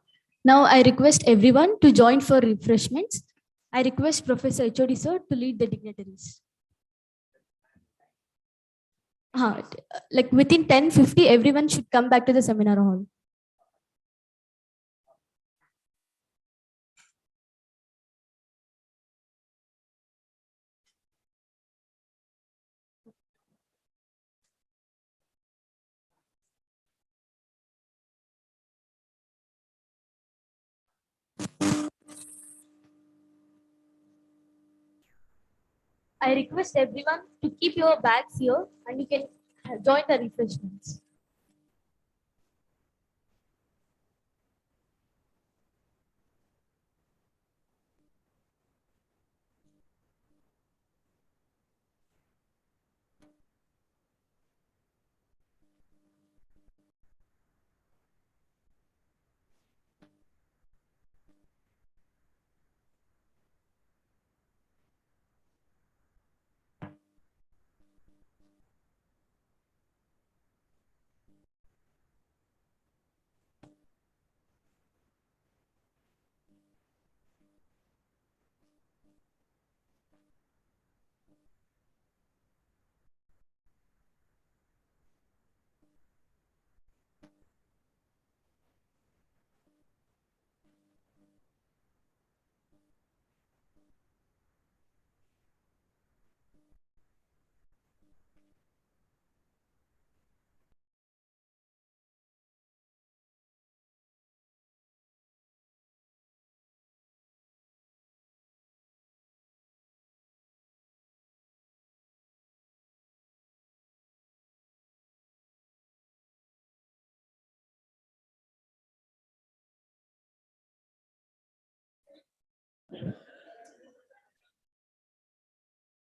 Now I request everyone to join for refreshments. I request Professor HOD sir to lead the dignitaries. Like within 10:50, everyone should come back to the seminar hall. I request everyone to keep your bags here and you can join the refreshments.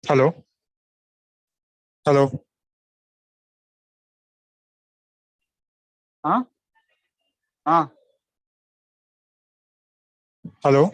Hello. Hello. Huh? Hello. Hello.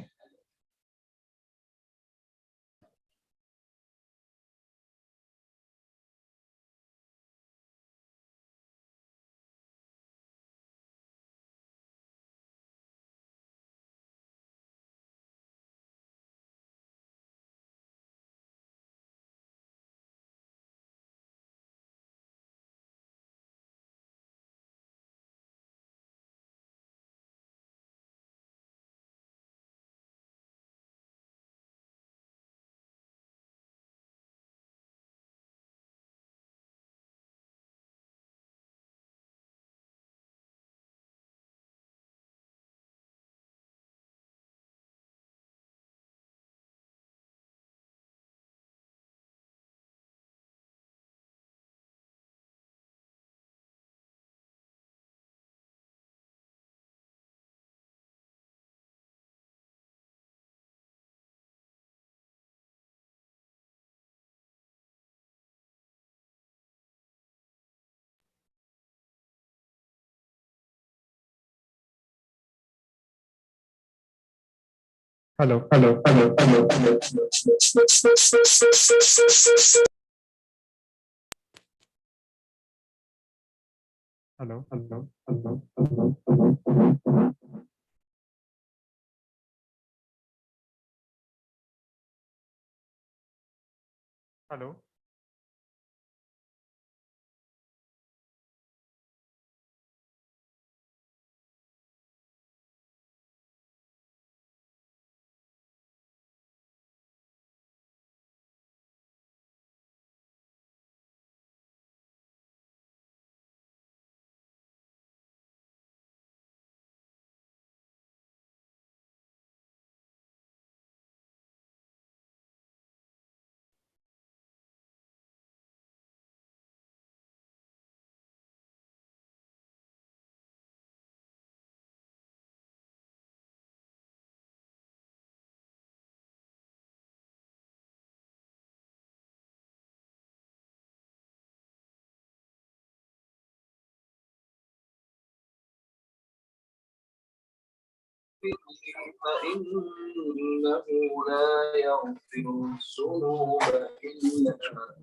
Hello. Hello. Hello. Hello. Hello. Hello. Hello. Hello. Hello. Hello. فإنه لا يغفر الذنوب إلا أنت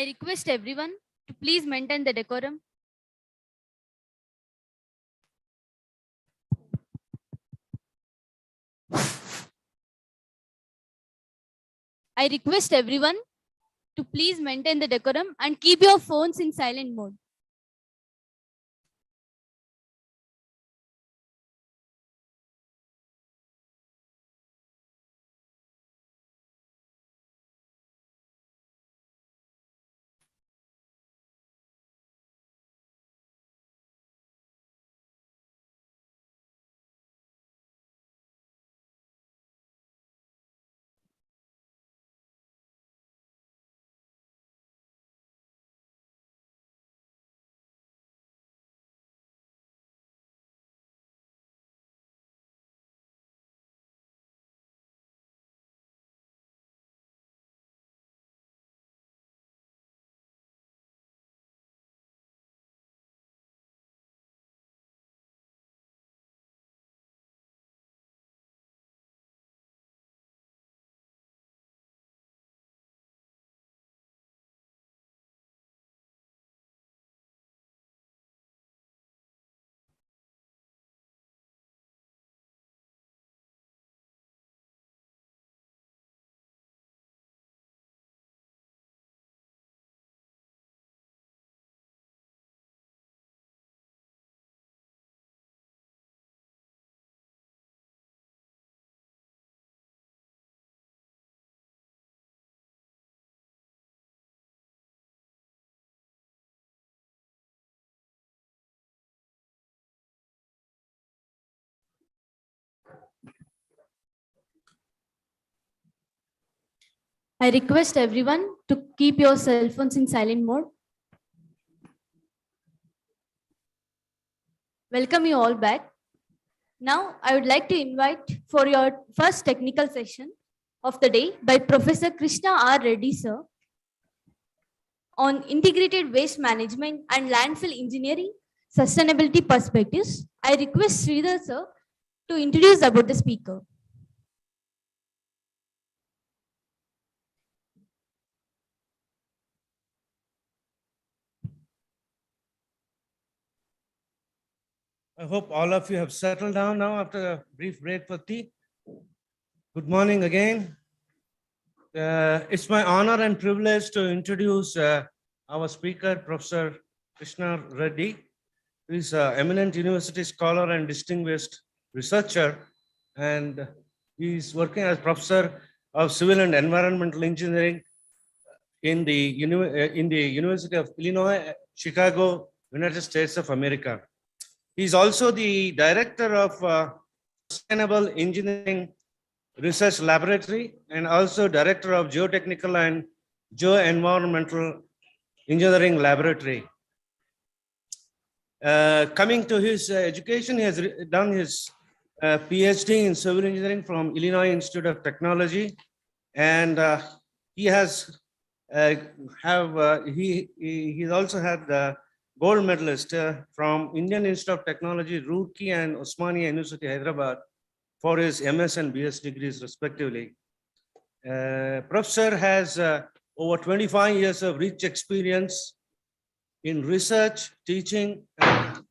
I request everyone to please maintain the decorum. I request everyone to please maintain the decorum and keep your phones in silent mode. I request everyone to keep your cell phones in silent mode. Welcome you all back. Now, I would like to invite for your first technical session of the day by Professor Krishna R Reddy, sir, on integrated waste management and landfill engineering sustainability perspectives. I request Sridhar, sir, to introduce about the speaker. I hope all of you have settled down now after a brief break for tea. Good morning again. It's my honor and privilege to introduce our speaker, Professor Krishna R Reddy, who is an eminent university scholar and distinguished researcher, and he is working as professor of civil and environmental engineering in the University of Illinois, Chicago, United States of America. He is also the director of Sustainable Engineering Research Laboratory and also director of Geotechnical and Geoenvironmental Engineering Laboratory. Coming to his education, he has done his PhD in civil engineering from Illinois Institute of Technology, and he has he's also had the gold medalist from Indian Institute of Technology, Roorkee, and Osmania University, Hyderabad, for his MS and BS degrees, respectively. Professor has over 25 years of rich experience in research, teaching, and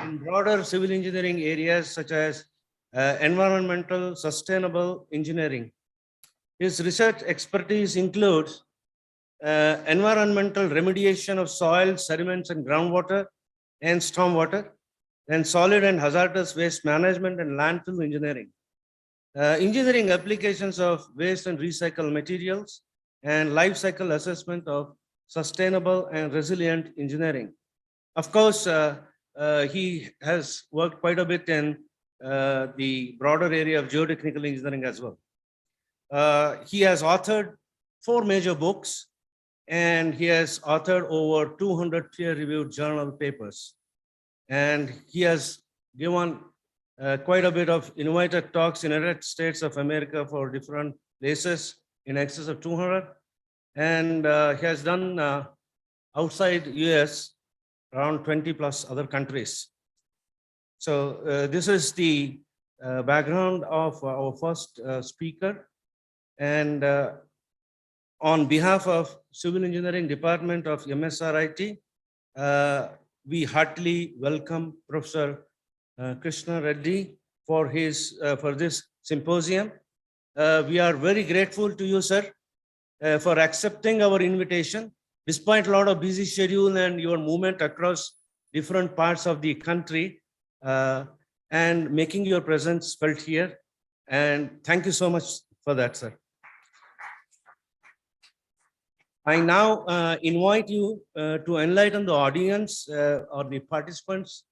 in broader civil engineering areas such as environmental, sustainable engineering. His research expertise includes environmental remediation of soil, sediments, and groundwater and stormwater, and solid and hazardous waste management and landfill engineering. Engineering applications of waste and recycled materials, and life cycle assessment of sustainable and resilient engineering. Of course, he has worked quite a bit in the broader area of geotechnical engineering as well. He has authored 4 major books, and he has authored over 200 peer-reviewed journal papers. And he has given quite a bit of invited talks in the United States of America for different places in excess of 200. And he has done outside US around 20 plus other countries. So this is the background of our first speaker. And on behalf of Civil Engineering Department of MSRIT, we heartily welcome Professor Krishna Reddy for this symposium. We are very grateful to you, sir, for accepting our invitation, despite a lot of busy schedule and your movement across different parts of the country, and making your presence felt here. And thank you so much for that, sir. I now invite you to enlighten the audience or the participants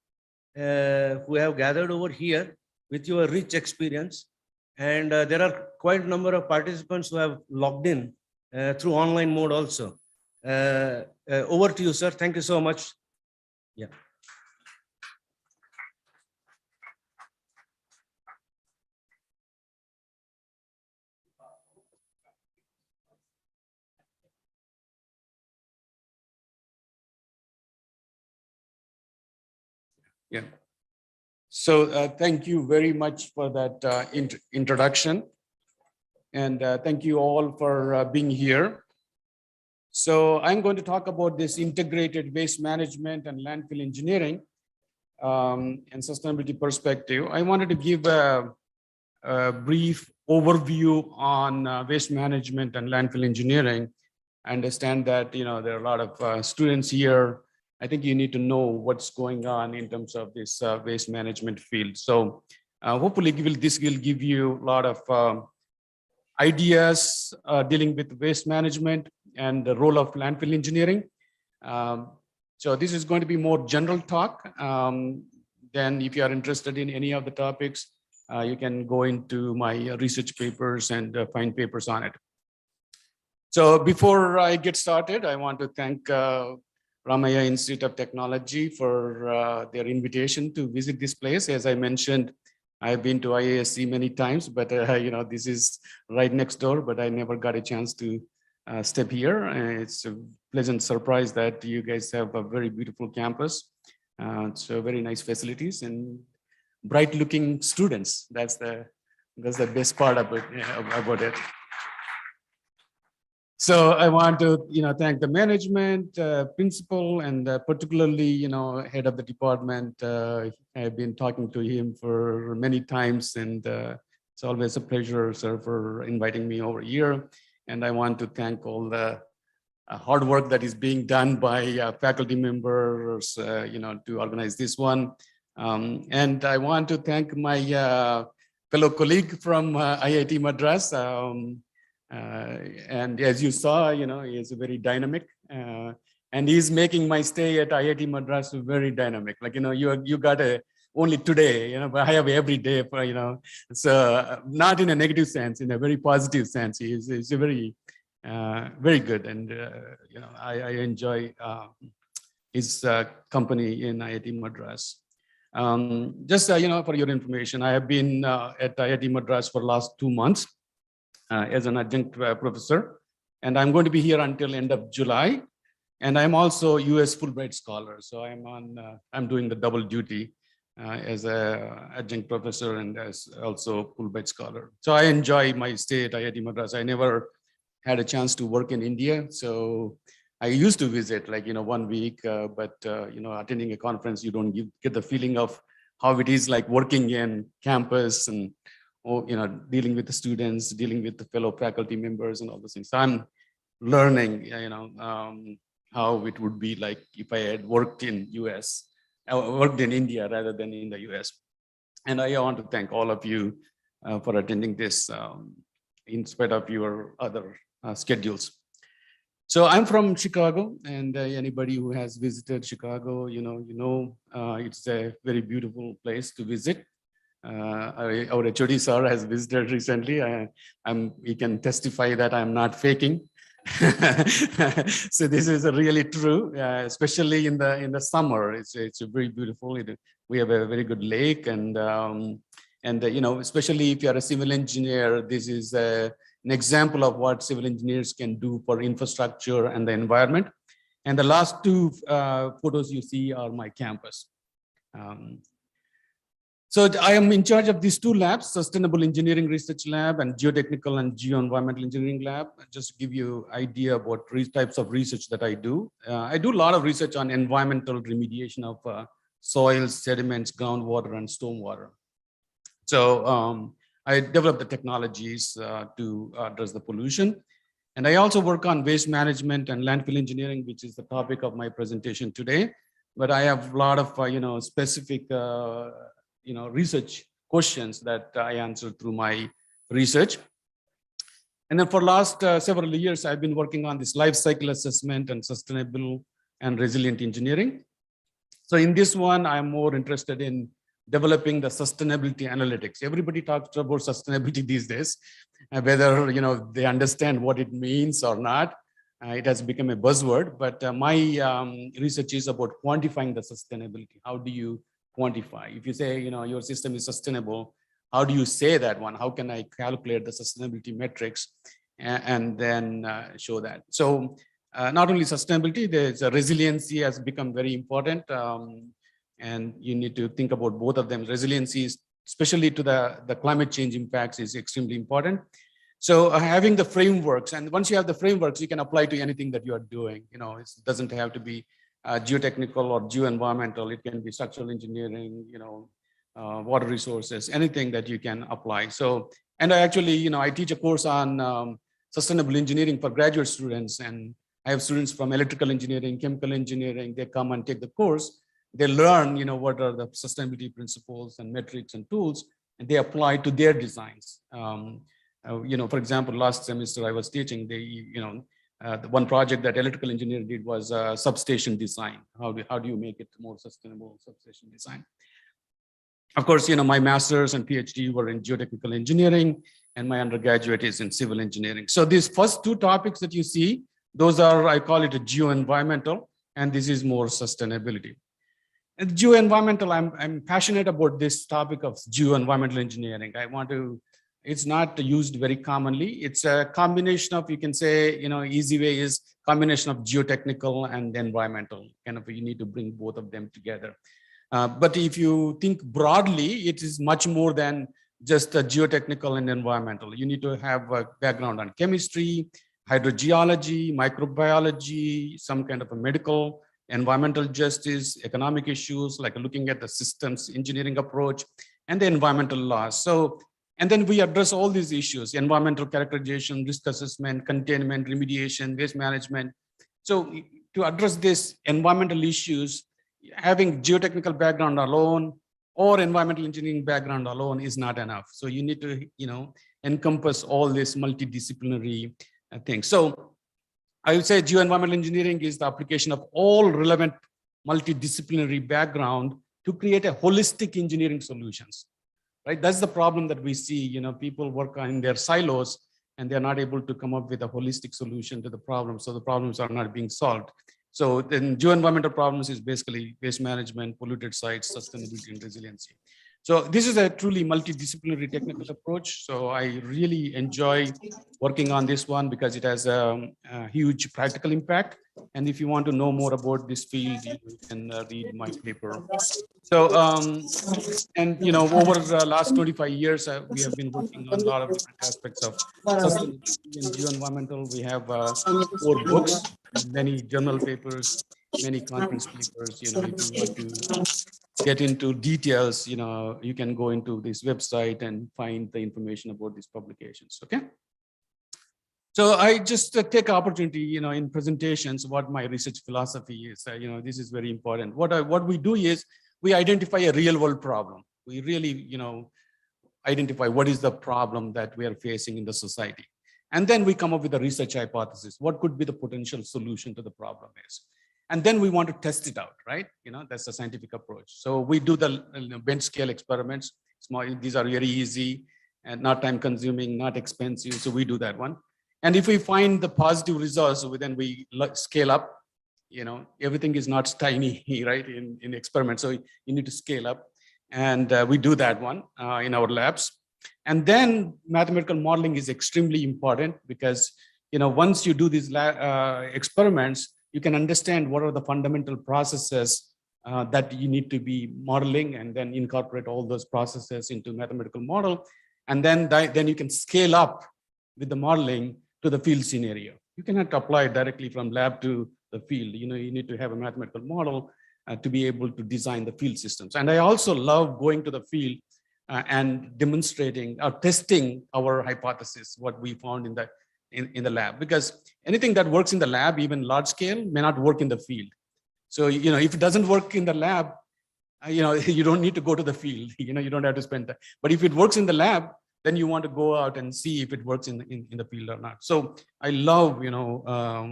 who have gathered over here with your rich experience. And there are quite a number of participants who have logged in through online mode also. Over to you, sir. Thank you so much. Yeah. Yeah. So thank you very much for that introduction. And thank you all for being here. So I'm going to talk about this integrated waste management and landfill engineering and sustainability perspective. I wanted to give a brief overview on waste management and landfill engineering. I understand that there are a lot of students here. I think you need to know what's going on in terms of this waste management field. So hopefully this will give you a lot of ideas dealing with waste management and the role of landfill engineering. So this is going to be more general talk. Then if you are interested in any of the topics, you can go into my research papers and find papers on it. So before I get started, I want to thank Ramaiah Institute of Technology for their invitation to visit this place. As I mentioned, I've been to IISc many times, but this is right next door, but I never got a chance to step here. It's a pleasant surprise that you guys have a very beautiful campus. So very nice facilities and bright looking students. That's the best part about it. So I want to, thank the management, principal, and particularly, head of the department. I've been talking to him for many times, and it's always a pleasure, sir, for inviting me over here. And I want to thank all the hard work that is being done by faculty members, to organize this one. And I want to thank my fellow colleague from IIT Madras. And as you saw, he is very dynamic, and he's making my stay at IIT Madras very dynamic. Like, you got only today, but I have every day for, so not in a negative sense, in a very positive sense. He's a very, very good. And, I enjoy his company in IIT Madras. Just, for your information, I have been at IIT Madras for the last 2 months. As an adjunct professor, and I'm going to be here until end of July. And I'm also US Fulbright scholar, so I'm doing the double duty as a adjunct professor and as also Fulbright scholar. So I enjoy my stay at IIT Madras. I never had a chance to work in India, so I used to visit 1 week, but attending a conference, you don't get the feeling of how it is like working in campus and dealing with the students, dealing with the fellow faculty members and all those things. So I'm learning, how it would be like if I had worked in worked in India rather than in the US. And I want to thank all of you for attending this in spite of your other schedules. So I'm from Chicago, and anybody who has visited Chicago, it's a very beautiful place to visit. Our HOD sir has visited recently. He can testify that I'm not faking. So this is really true, especially in the summer. It's very beautiful. We have a very good lake, and especially if you are a civil engineer, this is an example of what civil engineers can do for infrastructure and the environment. And the last two photos you see are my campus. So I am in charge of these two labs, Sustainable Engineering Research Lab and Geotechnical and Geoenvironmental Engineering Lab. Just to give you idea about types of research that I do. I do a lot of research on environmental remediation of soils, sediments, groundwater, and stormwater. So I developed the technologies to address the pollution. And I also work on waste management and landfill engineering, which is the topic of my presentation today. But I have a lot of specific research questions that I answer through my research. And then for last several years, I've been working on this life cycle assessment and sustainable and resilient engineering. So in this one, I'm more interested in developing the sustainability analytics. Everybody talks about sustainability these days, whether they understand what it means or not. It has become a buzzword, but my research is about quantifying the sustainability. How do you quantify? If you say your system is sustainable, how do you say that one? How can I calculate the sustainability metrics and then show that? So not only sustainability, there's resiliency has become very important. And you need to think about both of them. Resiliency, especially to the climate change impacts, is extremely important. So having the frameworks, and once you have the frameworks, you can apply to anything that you are doing. It doesn't have to be geotechnical or geoenvironmental. It can be structural engineering, water resources, anything that you can apply. So, and I actually, I teach a course on sustainable engineering for graduate students, and I have students from electrical engineering, chemical engineering. They come and take the course. They learn, what are the sustainability principles and metrics and tools, and they apply to their designs. For example, last semester I was teaching, the one project that electrical engineer did was substation design. How do you make it more sustainable substation design? Of course, my master's and PhD were in geotechnical engineering, and my undergraduate is in civil engineering. So these first two topics that you see, those are, I call it a geoenvironmental, and this is more sustainability. And geoenvironmental, I'm passionate about this topic of geoenvironmental engineering. It's not used very commonly. It's a combination of, you can say, easy way is combination of geotechnical and environmental. You need to bring both of them together. But if you think broadly, it is much more than just geotechnical and environmental. You need to have a background on chemistry, hydrogeology, microbiology, some kind of a medical, environmental justice, economic issues, like looking at the systems engineering approach, and the environmental laws. So, and then we address all these issues: environmental characterization, risk assessment, containment, remediation, waste management. So to address these environmental issues, having geotechnical background alone or environmental engineering background alone is not enough. So you need to, encompass all this multidisciplinary things. So I would say geoenvironmental engineering is the application of all relevant multidisciplinary background to create a holistic engineering solutions, right? That's the problem that we see. People work in their silos and they're not able to come up with a holistic solution to the problem. So the problems are not being solved. So then geoenvironmental problems is basically waste management, polluted sites, sustainability, and resiliency. So this is a truly multidisciplinary technical approach. So I really enjoy working on this one because it has a huge practical impact. And if you want to know more about this field, you can read my paper. So, and over the last 25 years, we have been working on a lot of different aspects of sustainability and geoenvironmental. We have 4 books, many journal papers, many conference papers. If you want to get into details, you can go into this website and find the information about these publications. Okay. So I just take opportunity, in presentations, what my research philosophy is. This is very important. What we do is we identify a real world problem. We really, identify what is the problem that we are facing in the society. And then we come up with a research hypothesis. What could be the potential solution to the problem is? And then we want to test it out, right? That's the scientific approach. So we do the bench scale experiments. These are very easy and not time consuming, not expensive. So we do that one. And if we find the positive results, then we scale up. Everything is not tiny, right? In experiments. So you need to scale up. And we do that one in our labs. And then mathematical modeling is extremely important because, once you do these experiments, you can understand what are the fundamental processes that you need to be modeling and then incorporate all those processes into mathematical model. And then you can scale up with the modeling to the field scenario. You cannot apply it directly from lab to the field. You need to have a mathematical model to be able to design the field systems. And I also love going to the field and demonstrating or testing our hypothesis, what we found in the lab, because anything that works in the lab, even large scale, may not work in the field. So, if it doesn't work in the lab, you don't need to go to the field. You don't have to spend that. But if it works in the lab, then you want to go out and see if it works in the field or not. So I love,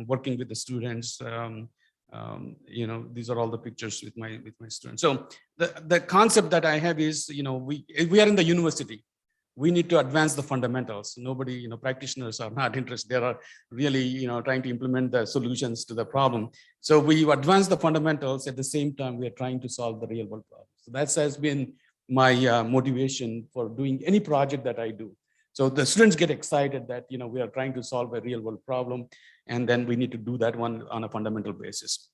working with the students. These are all the pictures with my students. So the concept that I have is, we are in the university. We need to advance the fundamentals. Nobody, practitioners are not interested. They are really, trying to implement the solutions to the problem. So we advance the fundamentals at the same time we are trying to solve the real world problem. So that has been my motivation for doing any project that I do. So the students get excited that, we are trying to solve a real world problem, and then we need to do that one on a fundamental basis.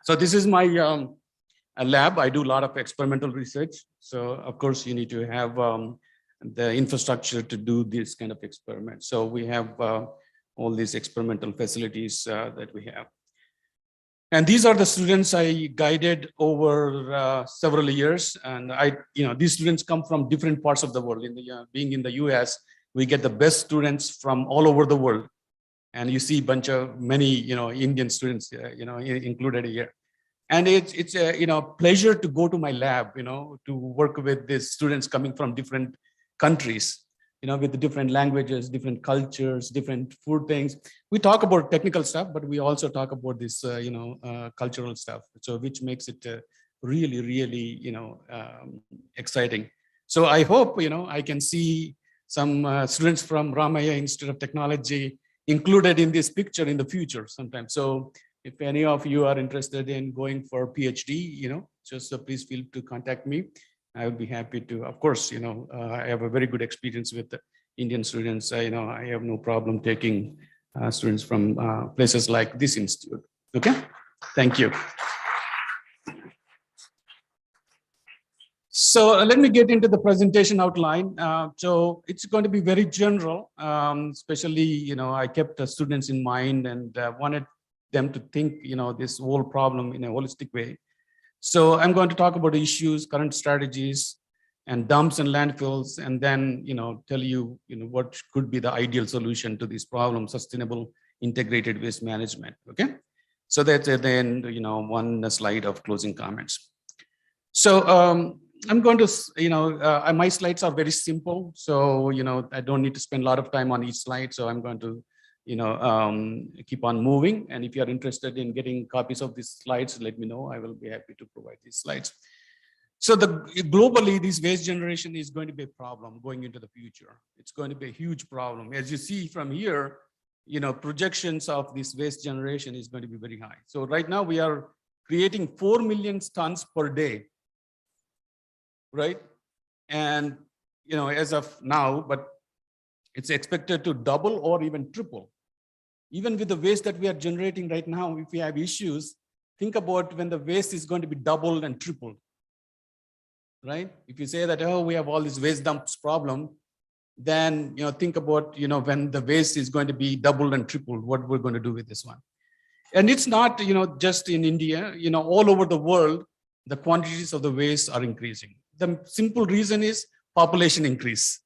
So this is my a lab. I do a lot of experimental research. So of course you need to have the infrastructure to do this kind of experiments. So we have all these experimental facilities that we have. And these are the students I guided over several years. And these students come from different parts of the world. Being in the US, we get the best students from all over the world. And you see many Indian students included here. And it's a pleasure to go to my lab, to work with these students coming from different countries, with the different languages, different cultures, different food things. We talk about technical stuff, but we also talk about this, cultural stuff. So which makes it really, really, exciting. So I hope, I can see some students from Ramaiah Institute of Technology included in this picture in the future sometime. So if any of you are interested in going for PhD, just please feel to contact me. I would be happy to. Of course, I have a very good experience with the Indian students. I have no problem taking students from places like this institute. Okay, thank you. So let me get into the presentation outline. So it's going to be very general, especially, I kept the students in mind and wanted them to think, this whole problem in a holistic way. So I'm going to talk about issues, current strategies, and dumps and landfills, and then, tell you, what could be the ideal solution to this problem, sustainable integrated waste management. Okay. So that's at the end, one slide of closing comments. So I'm going to, my slides are very simple. So, I don't need to spend a lot of time on each slide. So I'm going to, keep on moving. And if you are interested in getting copies of these slides, let me know. I will be happy to provide these slides. So globally, this waste generation is going to be a problem going into the future. It's going to be a huge problem. As you see from here, projections of this waste generation is going to be very high. So right now we are creating 4 million tons per day, right? And, as of now, but it's expected to double or even triple. Even with the waste that we are generating right now, if we have issues, think about when the waste is going to be doubled and tripled, right? If you say that, oh, we have all this waste dumps problem, then, think about, when the waste is going to be doubled and tripled, what we're going to do with this one. And it's not, just in India, all over the world, the quantities of the waste are increasing. The simple reason is population increase.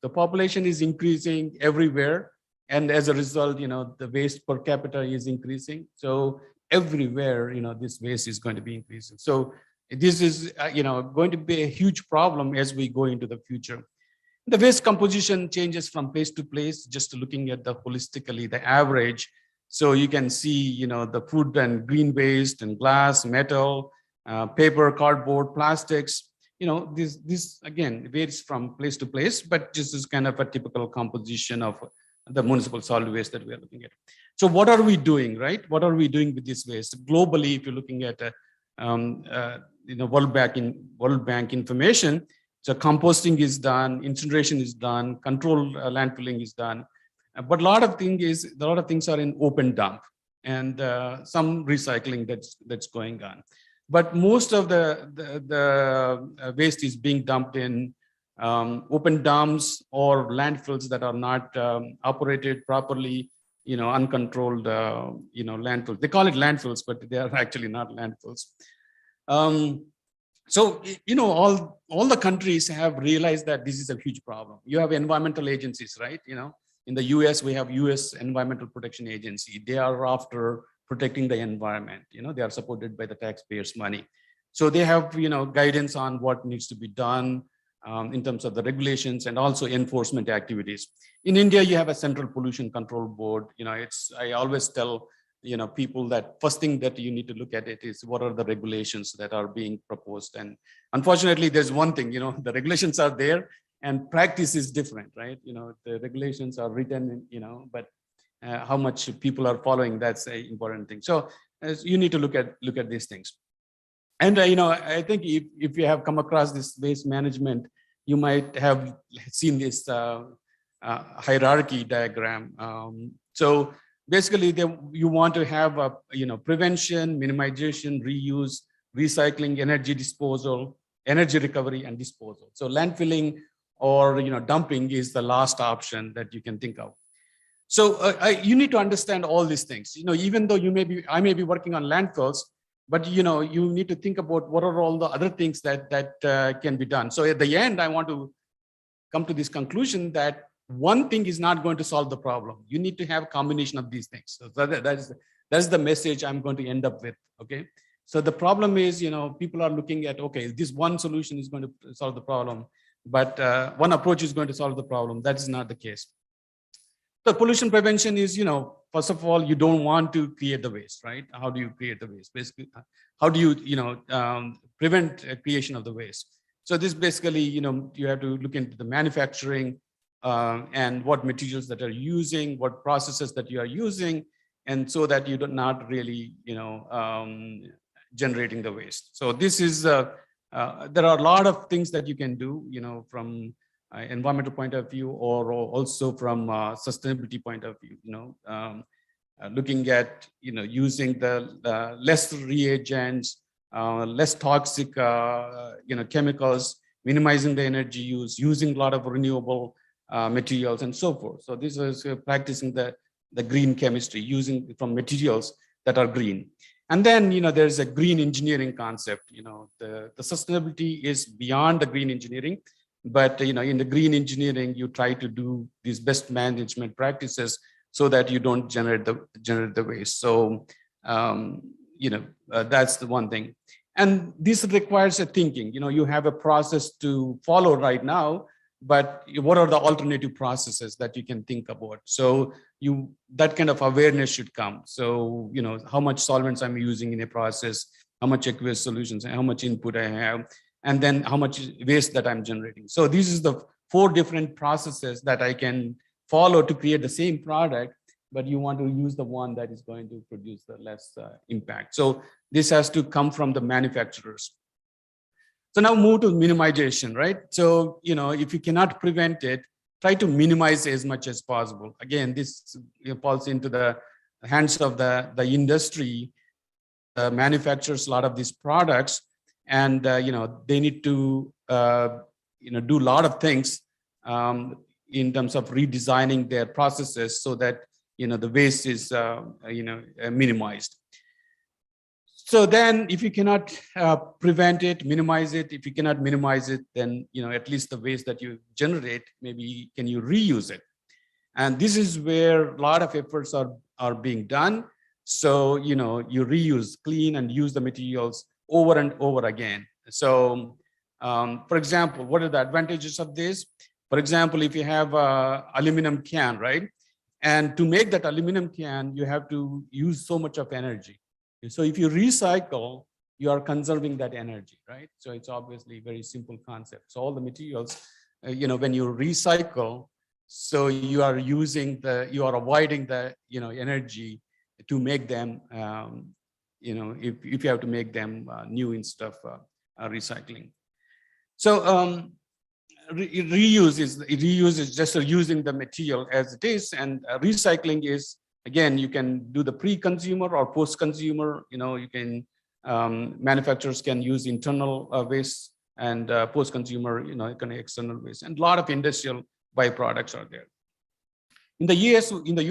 The population is increasing everywhere. And as a result, the waste per capita is increasing. So everywhere, this waste is going to be increasing. So this is, going to be a huge problem as we go into the future. The waste composition changes from place to place, just looking at the holistically, the average. So you can see, the food and green waste and glass, metal, paper, cardboard, plastics. This again varies from place to place, but this is kind of a typical composition of the municipal solid waste that we are looking at. So what are we doing, right? What are we doing with this waste? Globally, if you're looking at World Bank information, so composting is done, incineration is done, controlled landfilling is done, but a lot of things are in open dump and some recycling that's going on. but most of the waste is being dumped in open dumps or landfills that are not operated properly, uncontrolled, landfills. They call it landfills, but they are actually not landfills. So, all the countries have realized that this is a huge problem. You have environmental agencies, right? In the US, we have US Environmental Protection Agency. They are after protecting the environment. They are supported by the taxpayers' money. So they have, guidance on what needs to be done in terms of the regulations and also enforcement activities. In India, you have a Central Pollution Control Board. I always tell people that first thing that you need to look at it is what are the regulations that are being proposed. And unfortunately, there's one thing, the regulations are there and practice is different, right? The regulations are written, but how much people are following, that's an important thing. So you need to look at these things. And I think if you have come across this waste management, you might have seen this hierarchy diagram. So basically, you want to have prevention, minimization, reuse, recycling, energy disposal, energy recovery, and disposal. So landfilling or dumping is the last option that you can think of. So you need to understand all these things. Even though I may be working on landfills, but you need to think about what are all the other things that can be done. So at the end, I want to come to this conclusion that one thing is not going to solve the problem. You need to have a combination of these things. So that's the message I'm going to end up with. Okay. So the problem is, people are looking at, okay, this one solution is going to solve the problem, but one approach is going to solve the problem. That is not the case. So pollution prevention is, first of all, you don't want to create the waste, right? How do you create the waste? Basically, how do you, prevent creation of the waste? So this basically, you have to look into the manufacturing and what materials that are using, what processes that you are using, and so that you do not really, generating the waste. So this is, there are a lot of things that you can do, from environmental point of view, or also from sustainability point of view, looking at, using the less reagents, less toxic, chemicals, minimizing the energy use, using a lot of renewable materials and so forth. So this is practicing the green chemistry, using from materials that are green. And then, there's a green engineering concept. The sustainability is beyond the green engineering. But in the green engineering, you try to do these best management practices so that you don't generate the waste. So that's the one thing. And this requires a thinking. You have a process to follow right now, but what are the alternative processes that you can think about? So that kind of awareness should come. So how much solvents I'm using in a process, how much aqueous solutions, and how much input I have, and then how much waste that I'm generating. So this is the 4 different processes that I can follow to create the same product, but you want to use the one that is going to produce the less impact. So this has to come from the manufacturers. So now move to minimization, right? So, if you cannot prevent it, try to minimize as much as possible. Again, this falls into the hands of the industry, manufactures a lot of these products. And they need to do a lot of things in terms of redesigning their processes so that the waste is minimized. So then, if you cannot prevent it, minimize it. If you cannot minimize it, then at least the waste that you generate, maybe can you reuse it? And this is where a lot of efforts are being done. So you reuse, clean, and use the materials over and over again. So, for example, what are the advantages of this? For example, if you have an aluminum can, right? And to make that aluminum can, you have to use so much of energy. So if you recycle, you are conserving that energy, right? So it's obviously a very simple concept. So all the materials, when you recycle, so you are avoiding the, energy to make them, if you have to make them new instead of recycling. So reuse is just using the material as it is, and recycling is, again, you can do the pre-consumer or post-consumer. You can Manufacturers can use internal waste, and post-consumer, kind of external waste, and a lot of industrial byproducts are there. In the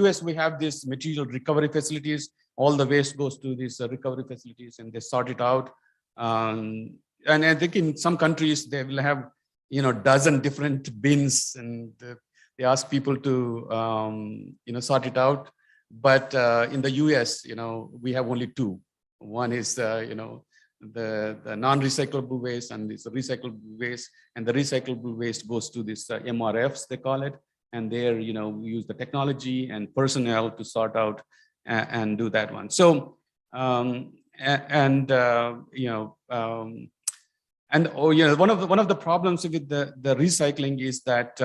US, we have these material recovery facilities. All the waste goes to these recovery facilities, and they sort it out. And I think in some countries they will have, dozen different bins, and they ask people to, sort it out. But in the US, we have only two. One is, the non-recyclable waste, and it's the recyclable waste, and the recyclable waste goes to this MRFs, they call it. And there, we use the technology and personnel to sort out and do that one. So, one of the problems with the recycling is that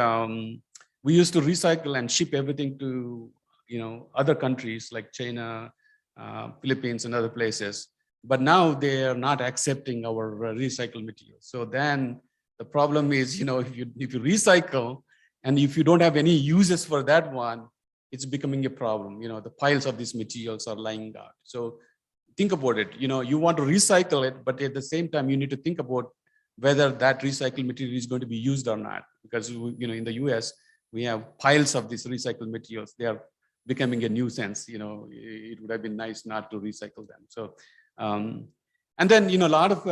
we used to recycle and ship everything to, other countries like China, Philippines, and other places. But now they are not accepting our recycled material. So then the problem is, if you recycle, and if you don't have any uses for that one, it's becoming a problem. The piles of these materials are lying out. So think about it. You want to recycle it, but at the same time, you need to think about whether that recycled material is going to be used or not. Because in the US, we have piles of these recycled materials. They are becoming a nuisance. It would have been nice not to recycle them. So, and then a lot of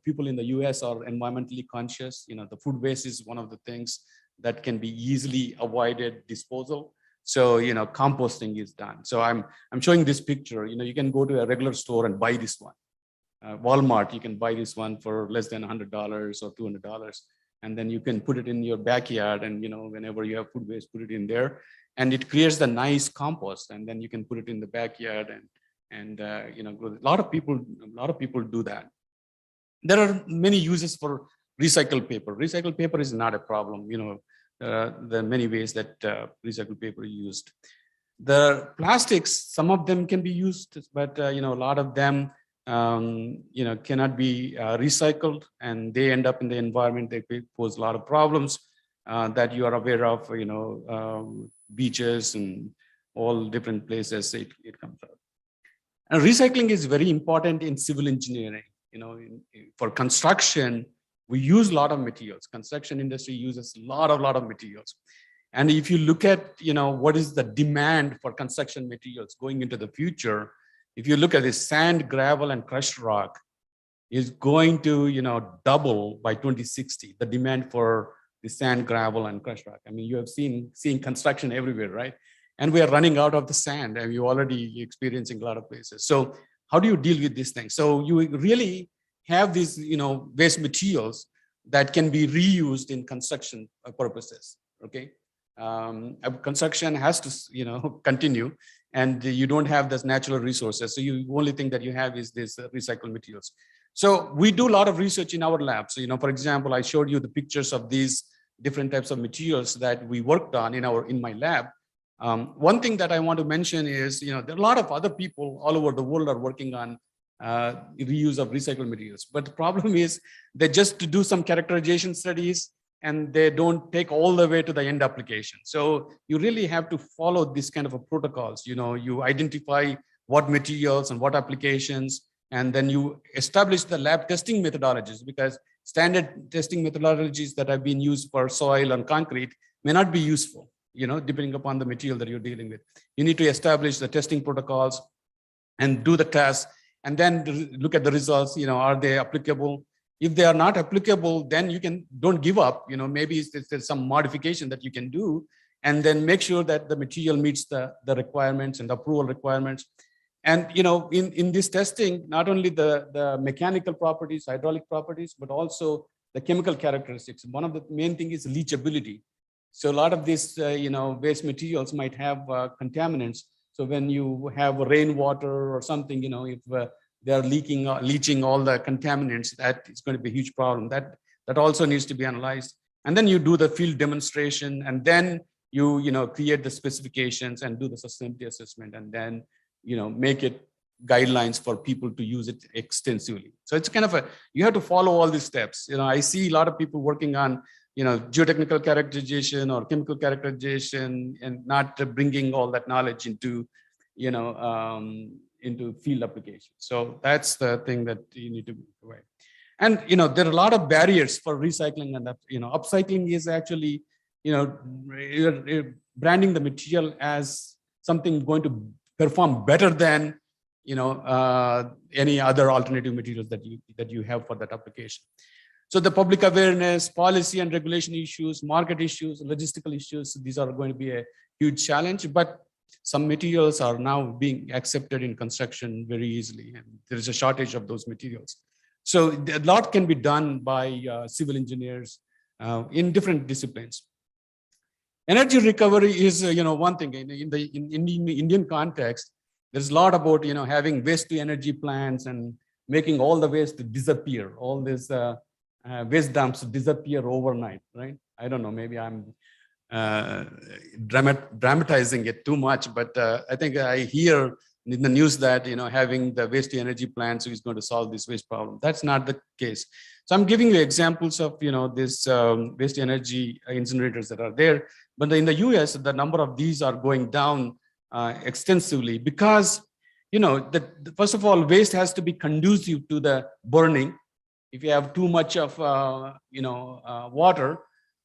people in the US are environmentally conscious. The food waste is one of the things that can be easily avoided disposal. So, composting is done. So I'm showing this picture. You can go to a regular store and buy this one. Walmart, you can buy this one for less than $100 or $200. And then you can put it in your backyard, and whenever you have food waste, put it in there, and it creates the nice compost. And then you can put it in the backyard and grow. A lot of people do that. There are many uses for recycled paper. Recycled paper is not a problem. There are many ways that recycled paper is used. The plastics, some of them can be used, but a lot of them cannot be recycled, and they end up in the environment. They pose a lot of problems that you are aware of. Beaches and all different places it comes out. And recycling is very important in civil engineering. For construction, we use a lot of materials. Construction industry uses a lot of materials. And if you look at, what is the demand for construction materials going into the future, if you look at this sand, gravel, and crushed rock is going to, double by 2060, the demand for the sand, gravel, and crushed rock. I mean, you have seen construction everywhere, right? And we are running out of the sand, and you're already experiencing a lot of places. So how do you deal with these things? So you really have these, waste materials that can be reused in construction purposes. Okay, construction has to, continue, and you don't have this natural resources. So the only thing that you have is this recycled materials. So we do a lot of research in our lab. So, for example, I showed you the pictures of these different types of materials that we worked on in my lab. One thing that I want to mention is, there are a lot of other people all over the world are working on reuse of recycled materials. But the problem is they just do some characterization studies, and they don't take all the way to the end application. So you really have to follow this kind of a protocols. You identify what materials and what applications, and then you establish the lab testing methodologies, because standard testing methodologies that have been used for soil and concrete may not be useful, depending upon the material that you're dealing with. You need to establish the testing protocols and do the tests, and then look at the results. Are they applicable? If they are not applicable, then don't give up. Maybe there's some modification that you can do, and then make sure that the material meets the requirements and the approval requirements. And in this testing, not only the mechanical properties, hydraulic properties, but also the chemical characteristics. One of the main thing is leachability. So a lot of these waste materials might have contaminants. So when you have rainwater or something, if they are leaching all the contaminants, that is going to be a huge problem. That also needs to be analyzed. And then you do the field demonstration, and then you create the specifications and do the sustainability assessment, and then make it guidelines for people to use it extensively. So it's kind of you have to follow all these steps. I see a lot of people working on geotechnical characterization or chemical characterization, and not bringing all that knowledge into into field application. So that's the thing that you need to provide. And there are a lot of barriers for recycling, and upcycling is actually you're branding the material as something going to perform better than any other alternative materials that you have for that application. So the public awareness, policy and regulation issues, market issues, logistical issues, these are going to be a huge challenge, but some materials are now being accepted in construction very easily, and there is a shortage of those materials. So a lot can be done by civil engineers in different disciplines. Energy recovery is one thing. In the Indian context, there's a lot about having waste to energy plants and making all the waste disappear, all these waste dumps disappear overnight, right? I don't know, maybe I'm dramatizing it too much, but I think I hear in the news that having the waste to energy plants is going to solve this waste problem. That's not the case. So I'm giving you examples of this waste to energy incinerators that are there, but in the US the number of these are going down extensively because first of all, waste has to be conducive to the burning. If you have too much of water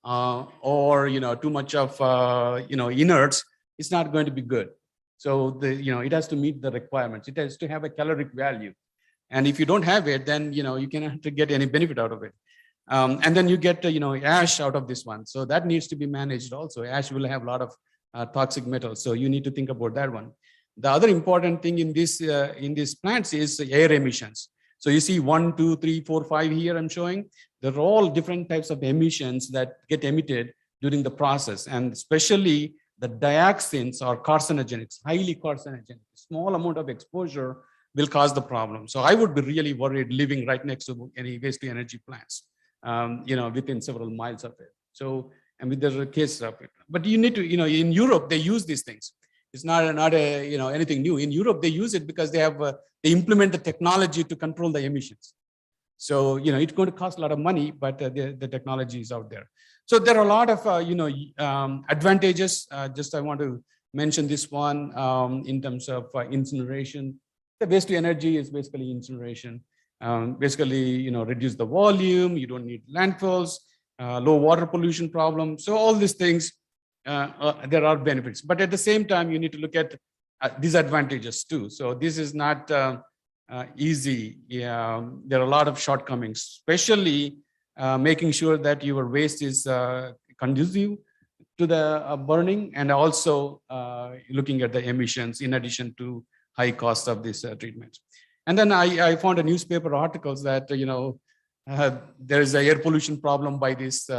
or too much of inerts, it's not going to be good. So it has to meet the requirements. It has to have a caloric value, and if you don't have it, then you cannot get any benefit out of it. And then you get ash out of this one, so that needs to be managed also. Ash will have a lot of toxic metals, so you need to think about that one. The other important thing in these plants is air emissions. So you see 1, 2, 3, 4, 5 here I'm showing. They're all different types of emissions that get emitted during the process, and especially the dioxins are carcinogenic, highly carcinogenic. Small amount of exposure will cause the problem. So I would be really worried living right next to any waste to energy plants, within several miles of it. So, there's a case of it. But you need to, in Europe, they use these things. It's not anything new. In Europe, they use it because they implement the technology to control the emissions. So, it's going to cost a lot of money, but the technology is out there. So there are a lot of, advantages. Just I want to mention this one in terms of incineration. The waste to energy is basically incineration. Basically, reduce the volume. You don't need landfills, low water pollution problem. So all these things, there are benefits. But at the same time, you need to look at disadvantages too. So this is not easy. Yeah, there are a lot of shortcomings, especially making sure that your waste is conducive to the burning, and also looking at the emissions in addition to high cost of this treatment. And then I found a newspaper articles that there is an air pollution problem by these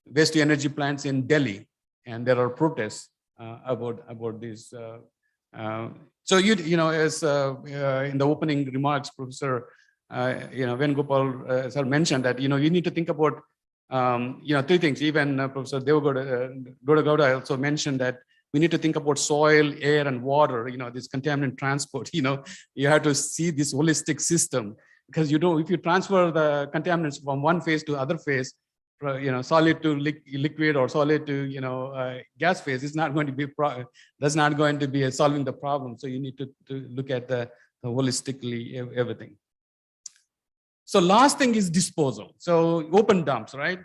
waste to energy plants in Delhi, and there are protests about this. So as in the opening remarks, Professor Venugopal sir mentioned that you need to think about three things. Even Professor Dodagoudar also mentioned that we need to think about soil, air, and water. This contaminant transport. You have to see this holistic system, because if you transfer the contaminants from one phase to other phase, solid to liquid or solid to gas phase, is not going to be that's not going to be solving the problem. So you need to look at the holistically everything. So last thing is disposal. So open dumps, right?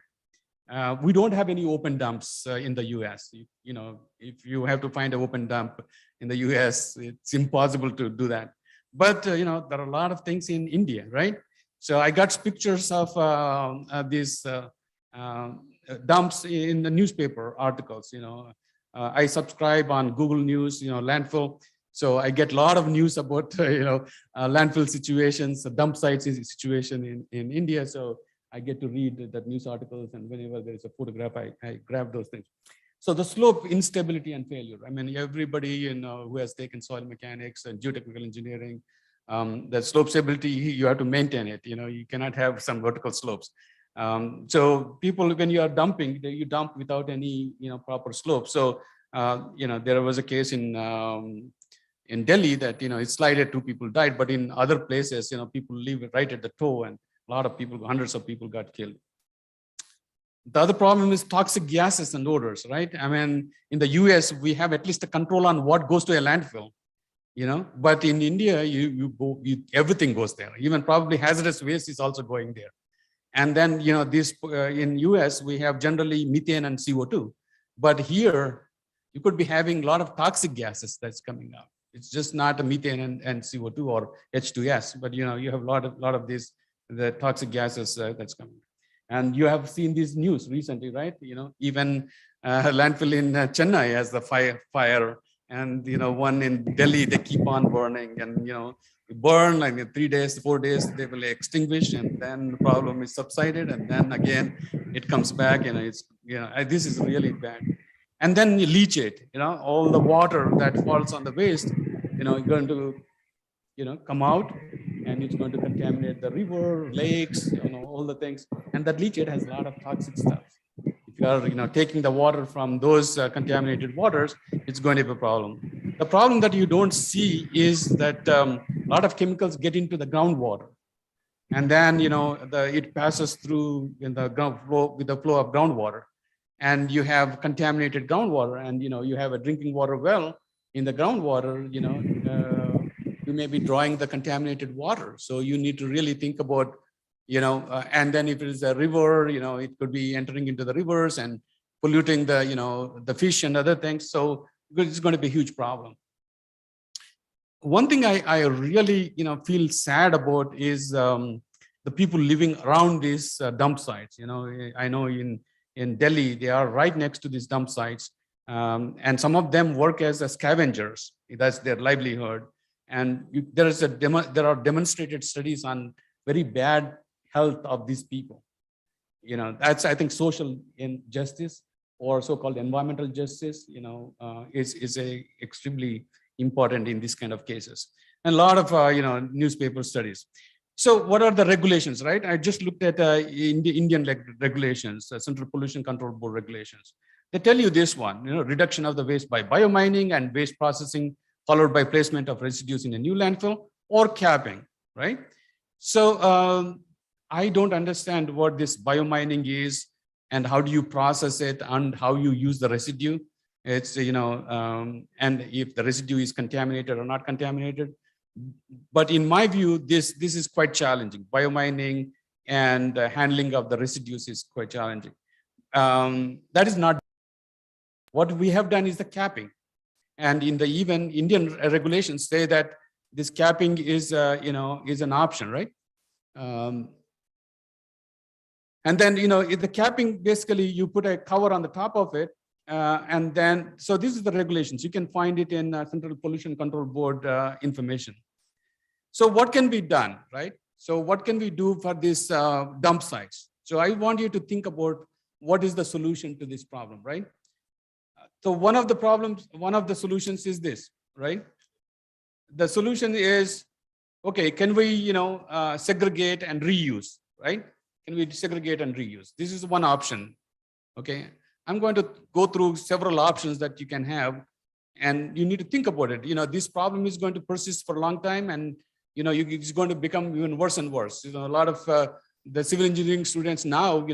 We don't have any open dumps in the US. If you have to find an open dump in the US, it's impossible to do that. But there are a lot of things in India, right? So I got pictures of these dumps in the newspaper articles. I subscribe on Google News, landfill. So I get a lot of news about landfill situations, dump sites situation in India. So I get to read the news articles, and whenever there is a photograph, I grab those things. So the slope instability and failure. I mean, everybody who has taken soil mechanics and geotechnical engineering, the slope stability, you have to maintain it. You cannot have some vertical slopes. So people, when you are dumping, you dump without any proper slope. So there was a case in Delhi that it slided, 2 people died, but in other places people live right at the toe, and a lot of people, hundreds of people got killed. The other problem is toxic gases and odors, right? I mean, in the US, we have at least a control on what goes to a landfill. But in India, everything goes there. Even probably hazardous waste is also going there. And then, in US, we have generally methane and CO2. But here, you could be having a lot of toxic gases that's coming out. It's just not a methane and CO2 or H2S, but you have a lot of these, the toxic gases that's coming. And you have seen this news recently, right? Even landfill in Chennai has the fire, and one in Delhi, they keep on burning, and burn like in 3 days, 4 days, they will extinguish, and then the problem is subsided, and then again it comes back. This is really bad. And then you leach it. All the water that falls on the waste, going to come out, and it's going to contaminate the river, lakes, all the things. And that leachate has a lot of toxic stuff. If you are taking the water from those contaminated waters, it's going to be a problem. The problem that you don't see is that a lot of chemicals get into the groundwater, and then it passes through in the ground flow with the flow of groundwater, and you have contaminated groundwater, and you have a drinking water well in the groundwater. You may be drawing the contaminated water, so you need to really think about and then if it is a river, it could be entering into the rivers and polluting the fish and other things. So it's going to be a huge problem. One thing I really feel sad about is the people living around these dump sites. I know in Delhi, they are right next to these dump sites, and some of them work as scavengers. That's their livelihood. And there are demonstrated studies on very bad health of these people. That's, I think, social injustice or so-called environmental justice, is extremely important in this kind of cases. And a lot of, newspaper studies. So what are the regulations, right? I just looked at Indian regulations, Central Pollution Control Board regulations. They tell you this one, reduction of the waste by biomining and waste processing, followed by placement of residues in a new landfill or capping, right? So I don't understand what this biomining is and how do you process it and how you use the residue. It's, and if the residue is contaminated or not contaminated. But in my view, this is quite challenging. Biomining and handling of the residues is quite challenging. That is not, what we have done is the capping. And even Indian regulations say that this capping is, is an option, right? And then, the capping, basically you put a cover on the top of it. And then, so this is the regulations. You can find it in Central Pollution Control Board information. So what can be done, right? So what can we do for these dump sites? So I want you to think about what is the solution to this problem, right? So one of the solutions is this, right? The solution is, okay, can we, segregate and reuse, right? Can we segregate and reuse? This is one option, okay? I'm going to go through several options that you can have, and you need to think about it. This problem is going to persist for a long time, and, it's going to become even worse and worse. A lot of the civil engineering students now,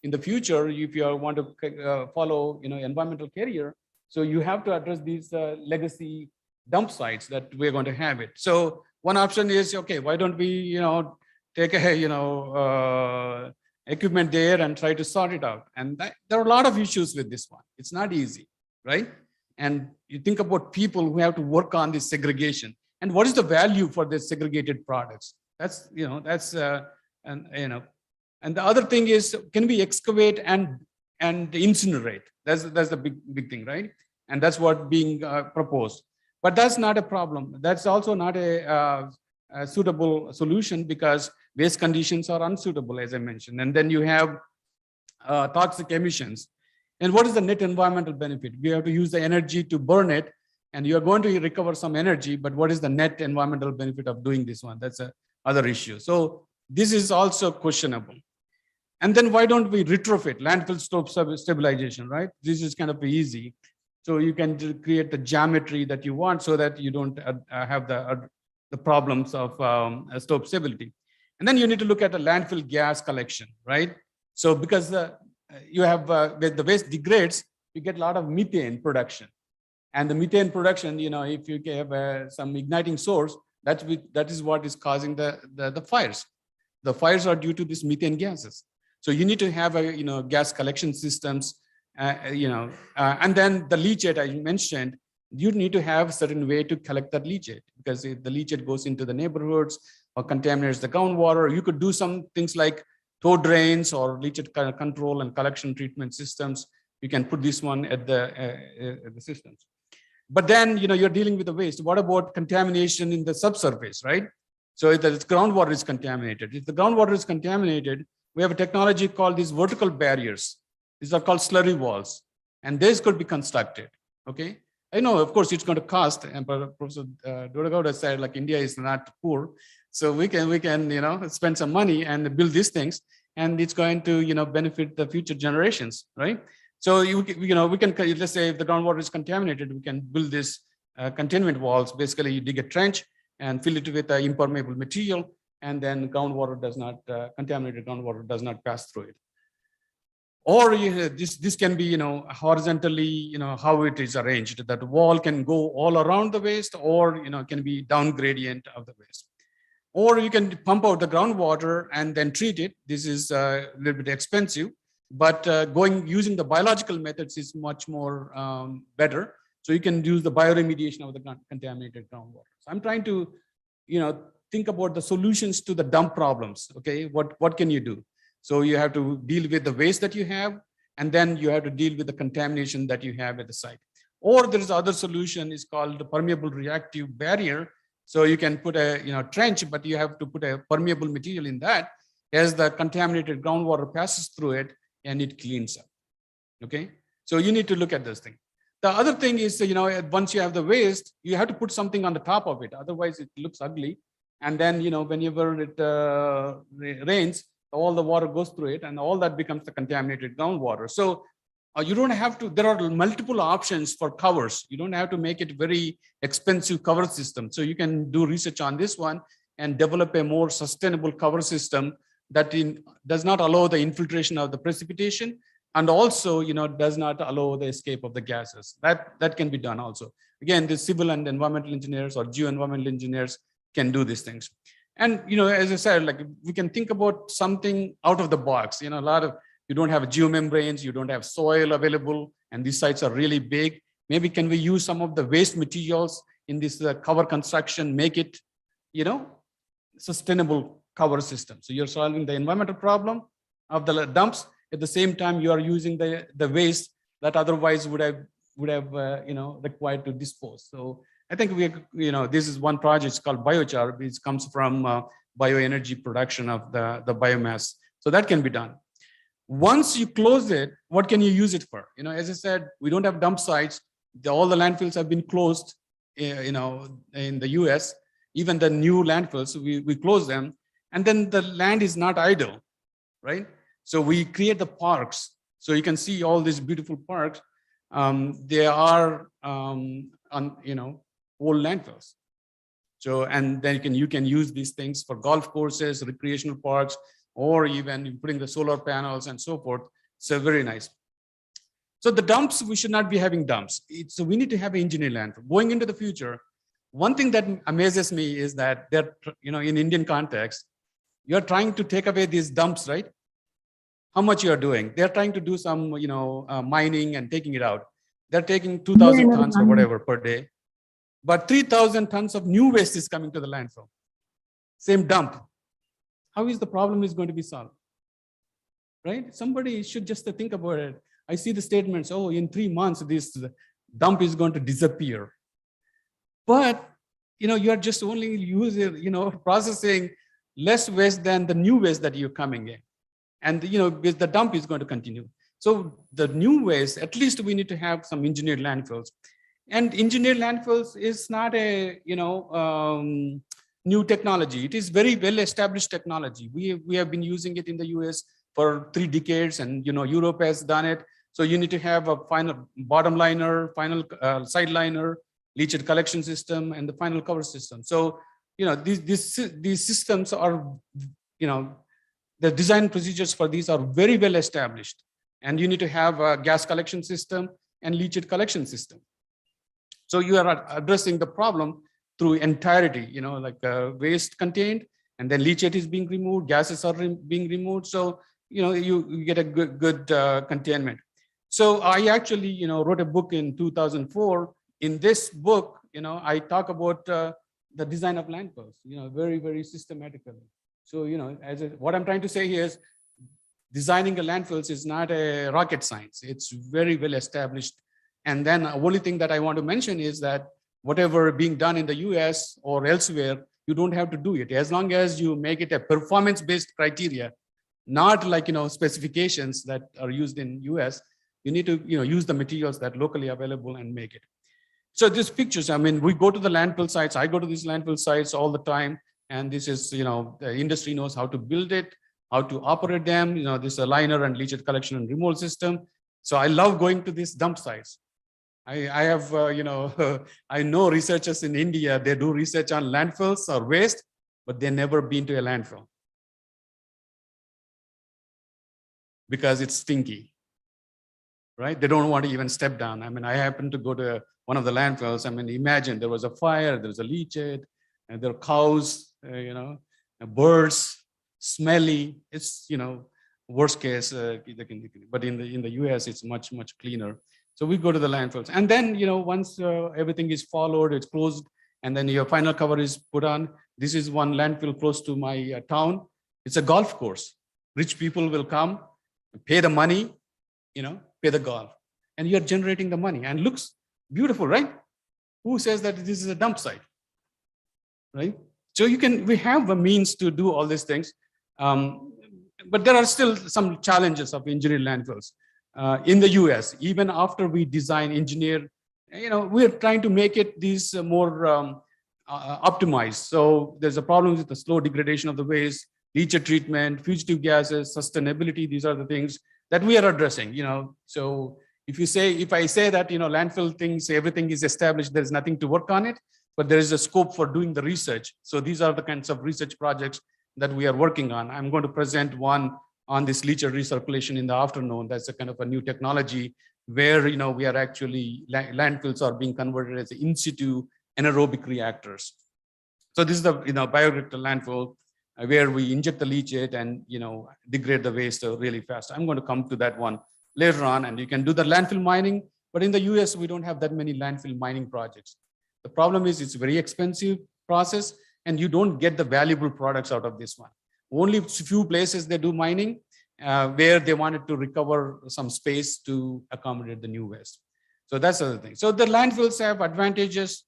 in the future, if you want to follow, environmental career, so you have to address these legacy dump sites that we're going to have it. So one option is, okay, why don't we, take a, equipment there and try to sort it out. And there are a lot of issues with this one. It's not easy, right? And you think about people who have to work on this segregation, and what is the value for the segregated products? That's, and the other thing is, can we excavate and incinerate? That's the big thing, right? And that's what being proposed. But that's not a problem. That's also not a suitable solution, because waste conditions are unsuitable, as I mentioned. And then you have toxic emissions. And what is the net environmental benefit? We have to use the energy to burn it, and you are going to recover some energy, but what is the net environmental benefit of doing this one? That's another issue. So this is also questionable. And then why don't we retrofit landfill slope stabilization, right? This is kind of easy. So you can create the geometry that you want so that you don't have the problems of slope stability. And then you need to look at the landfill gas collection, right? So because you have, when the waste degrades, you get a lot of methane production. And the methane production, if you have some igniting source, that is what is causing the fires. The fires are due to these methane gases. So you need to have gas collection systems, and then the leachate I mentioned, you need to have a certain way to collect that leachate, because if the leachate goes into the neighborhoods or contaminates the groundwater, you could do some things like tow drains or leachate control and collection treatment systems. You can put this one at the systems. But then, you're dealing with the waste. What about contamination in the subsurface, right? So if the groundwater is contaminated, if the groundwater is contaminated, we have a technology called these vertical barriers. These are called slurry walls, and these could be constructed. Okay, I know, of course, it's going to cost. And Professor Dodagoudar said, like, India is not poor, so we can spend some money and build these things, and it's going to benefit the future generations, right? So we can, let's say if the groundwater is contaminated, we can build this containment walls. Basically, you dig a trench and fill it with impermeable material, and then groundwater does not contaminated groundwater does not pass through it. Or this can be horizontally, how it is arranged. That wall can go all around the waste, or can be down gradient of the waste. Or you can pump out the groundwater and then treat it. This is a little bit expensive, but using the biological methods is much more better. So you can use the bioremediation of the contaminated groundwater. So I'm trying to, think about the solutions to the dump problems. Okay, what can you do? So you have to deal with the waste that you have, and then you have to deal with the contamination that you have at the site. Or there is other solution is called the permeable reactive barrier. So you can put a trench, but you have to put a permeable material in that as the contaminated groundwater passes through it and it cleans up. Okay, so you need to look at this thing. The other thing is, once you have the waste, you have to put something on the top of it. Otherwise, it looks ugly. And then, whenever it rains, all the water goes through it, and all that becomes the contaminated groundwater. So you don't have to, there are multiple options for covers. You don't have to make it very expensive cover system. So you can do research on this one and develop a more sustainable cover system that does not allow the infiltration of the precipitation, and also, does not allow the escape of the gases. That can be done also. Again, the civil and environmental engineers or geoenvironmental engineers can do these things. And, as I said, like, we can think about something out of the box. A lot of, you don't have geomembranes, you don't have soil available, and these sites are really big. Maybe can we use some of the waste materials in this cover construction, make it, sustainable cover system. So you're solving the environmental problem of the dumps. At the same time, you are using the waste that otherwise would have required to dispose. So I think this is one project. It's called biochar, which comes from bioenergy production of the biomass. So that can be done. Once you close it, what can you use it for? As I said, we don't have dump sites. All the landfills have been closed. In the US, even the new landfills, we close them, and then the land is not idle, right? So we create the parks. So you can see all these beautiful parks. They are old landfills. So, and then you can use these things for golf courses, recreational parks, or even putting the solar panels and so forth. So very nice. So the dumps, we should not be having dumps. So we need to have an engineered landfill. Going into the future, one thing that amazes me is that they're, in Indian context, you're trying to take away these dumps, right? How much you are doing? They're trying to do some, mining and taking it out. They're taking 2,000 tons or whatever per day. But 3,000 tons of new waste is coming to the landfill. Same dump. How is the problem is going to be solved? Right? Somebody should just think about it. I see the statements, oh, in 3 months, this dump is going to disappear. But, you are just only using, processing less waste than the new waste that you're coming in. And, the dump is going to continue. So the new waste, at least we need to have some engineered landfills. And engineered landfills is not a, new technology. It is very well-established technology. We have been using it in the US for 3 decades, and, Europe has done it. So you need to have a final bottom liner, final side liner, leachate collection system, and the final cover system. So, these systems are, the design procedures for these are very well established. And you need to have a gas collection system and leachate collection system. So you are addressing the problem through entirety, like waste contained, and then leachate is being removed, gases are being removed. So, you get a good containment. So I actually, wrote a book in 2004. In this book, I talk about the design of landfills, very, very systematically. So, what I'm trying to say here is designing a landfills is not a rocket science. It's very well established. And then the only thing that I want to mention is that whatever being done in the US or elsewhere, you don't have to do it. As long as you make it a performance-based criteria, not like, specifications that are used in US, you need to, use the materials that are locally available and make it. So these pictures, I mean, we go to the landfill sites. I go to these landfill sites all the time. And this is, the industry knows how to build it, how to operate them. This is a liner and leachate collection and removal system. So I love going to these dump sites. I have, I know researchers in India, they do research on landfills or waste, but they've never been to a landfill because it's stinky, right? They don't want to even step down. I mean, I happened to go to one of the landfills. I mean, imagine there was a fire, there was a leachate, and there are cows, birds, smelly. It's, worst case, but in the US, it's much, much cleaner. So we go to the landfills. And then, once everything is followed, it's closed, and then your final cover is put on. This is one landfill close to my town. It's a golf course. Rich people will come, pay the money, pay the golf. And you're generating the money and looks beautiful, right? Who says that this is a dump site, right? So we have a means to do all these things. But there are still some challenges of engineered landfills. In the US, even after we design, engineer, we're trying to make it these more optimized. So there's a problem with the slow degradation of the waste, leachate treatment, fugitive gases, sustainability. These are the things that we are addressing. So if I say that landfill things, everything is established, there's nothing to work on it, but there is a scope for doing the research. So these are the kinds of research projects that we are working on. I'm going to present one on this leachate recirculation in the afternoon. That's a kind of a new technology where we are actually landfills are being converted as in situ anaerobic reactors. So this is the bioreactor landfill where we inject the leachate and degrade the waste really fast. I'm going to come to that one later on, and you can do the landfill mining. But in the US, we don't have that many landfill mining projects. The problem is it's a very expensive process, and you don't get the valuable products out of this one. Only few places they do mining where they wanted to recover some space to accommodate the new waste. So that's the other thing. So the landfills have advantages.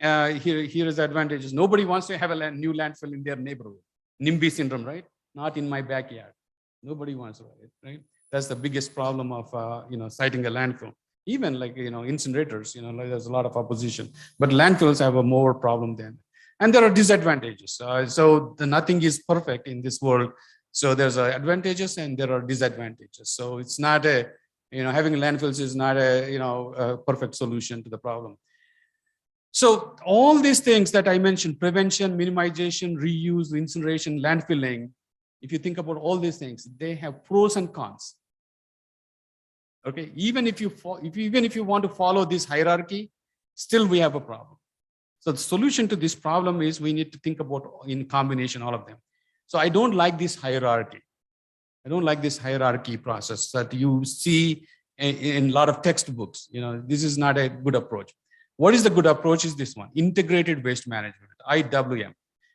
Here is the advantages. Nobody wants to have a new landfill in their neighborhood. NIMBY syndrome, right? Not in my backyard. Nobody wants to, right? That's the biggest problem of siting a landfill. Even like incinerators, like there's a lot of opposition. But landfills have a more problem than. And there are disadvantages. So nothing is perfect in this world. So there's advantages and there are disadvantages. So it's not having landfills is not a perfect solution to the problem. So all these things that I mentioned, prevention, minimization, reuse, incineration, landfilling, if you think about all these things, they have pros and cons. Okay, even if you want to follow this hierarchy, still we have a problem. So the solution to this problem is we need to think about in combination all of them. So I don't like this hierarchy. I don't like this hierarchy process that you see in a lot of textbooks. This is not a good approach. What is the good approach is this one, integrated waste management, IWM.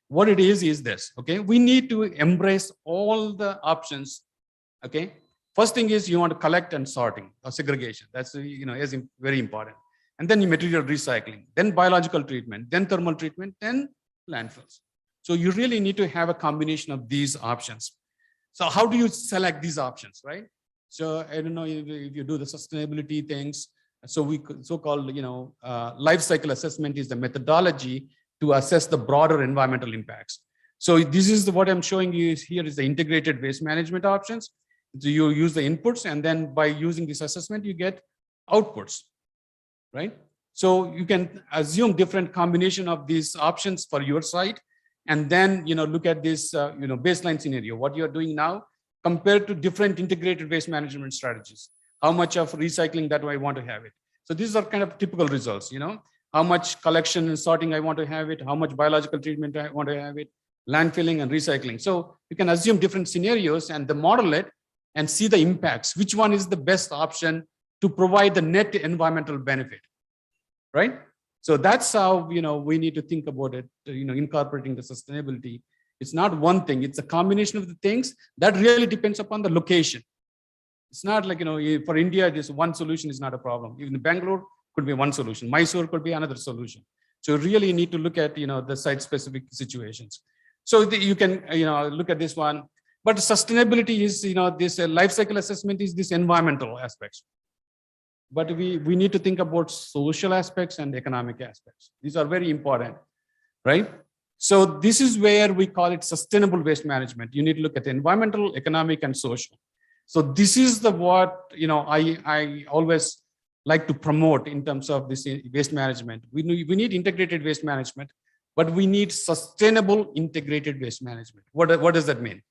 What it is this, okay? We need to embrace all the options, okay? First thing is you want to collect and sorting or segregation. That's, is very important. And then material recycling, then biological treatment, then thermal treatment, then landfills. So you really need to have a combination of these options. So how do you select these options, right? So I don't know if you do the sustainability things. So so-called, life cycle assessment is the methodology to assess the broader environmental impacts. So this is what I'm showing you here is the integrated waste management options. So you use the inputs, and then by using this assessment, you get outputs, right? So you can assume different combination of these options for your site, and then look at this baseline scenario, what you're doing now compared to different integrated waste management strategies. How much of recycling that I want to have it. So these are kind of typical results, how much collection and sorting I want to have it, how much biological treatment I want to have it, landfilling and recycling. So you can assume different scenarios and then model it and see the impacts. Which one is the best option to provide the net environmental benefit, right? So that's how, we need to think about it, incorporating the sustainability. It's not one thing, it's a combination of the things that really depends upon the location. It's not like, for India, just one solution is not a problem. Even Bangalore could be one solution. Mysore could be another solution. So you really need to look at, the site-specific situations. So you can, look at this one. But sustainability is, this life cycle assessment is this environmental aspects. But we need to think about social aspects and economic aspects. These are very important, right? So this is where we call it sustainable waste management. You need to look at the environmental, economic, and social. So this is what I always like to promote in terms of this waste management. We need integrated waste management, but we need sustainable integrated waste management. What does that mean?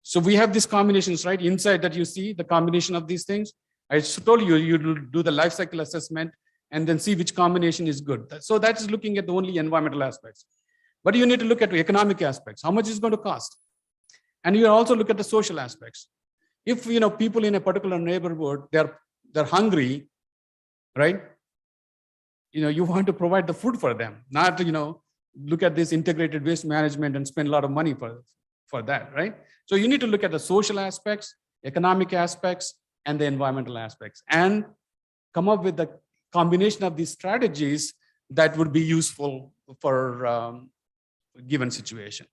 So we have these combinations, right? Inside that you see the combination of these things. I told you, you do the life cycle assessment and then see which combination is good. So that is looking at the only environmental aspects. But you need to look at the economic aspects. How much is going to cost? And you also look at the social aspects. If people in a particular neighborhood, they're hungry, right? You want to provide the food for them, not look at this integrated waste management and spend a lot of money for that, right? So you need to look at the social aspects, economic aspects, and the environmental aspects, and come up with the combination of these strategies that would be useful for a given situation.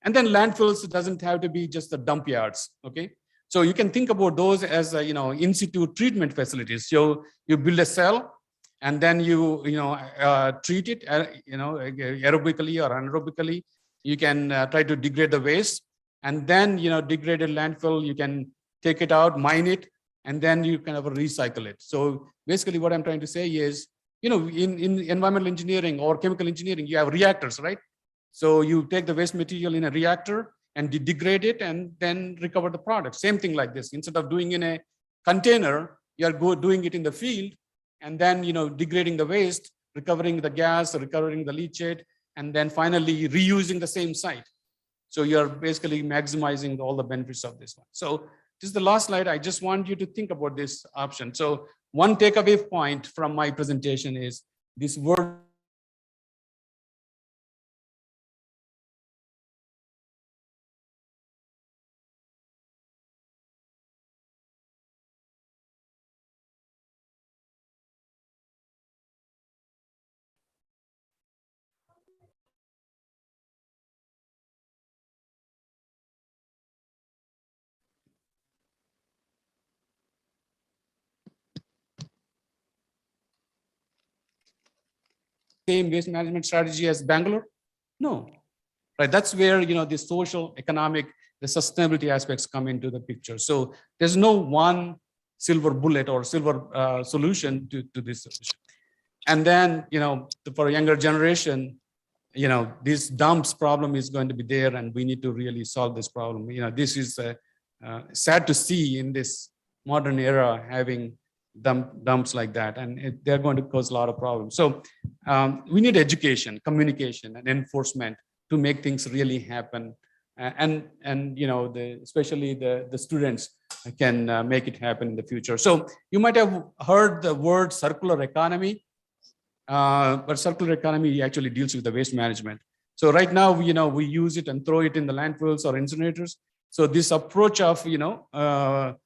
And then landfills doesn't have to be just the dump yards, okay? So you can think about those as in situ treatment facilities. So you build a cell, and then you treat it aerobically or anaerobically. You can try to degrade the waste, and then degraded landfill, you can take it out, mine it, and then you kind of recycle it. So basically what I'm trying to say is, in environmental engineering or chemical engineering, you have reactors, right? So you take the waste material in a reactor and degrade it and then recover the product. Same thing like this. Instead of doing in a container, you're doing it in the field, and then degrading the waste, recovering the gas, recovering the leachate, and then finally reusing the same site. So you're basically maximizing all the benefits of this one. So this is the last slide. I just want you to think about this option. So one takeaway point from my presentation is this word same waste management strategy as Bangalore? No, right? That's where the social, economic, the sustainability aspects come into the picture. So there's no one silver bullet or silver solution to this solution. And then for a younger generation, this dumps problem is going to be there, and we need to really solve this problem. This is sad to see in this modern era having dumps like that, and they're going to cause a lot of problems. So we need education, communication, and enforcement to make things really happen. And especially the students can make it happen in the future. So you might have heard the word circular economy, but circular economy actually deals with the waste management. So right now, we use it and throw it in the landfills or incinerators. So this approach of reusing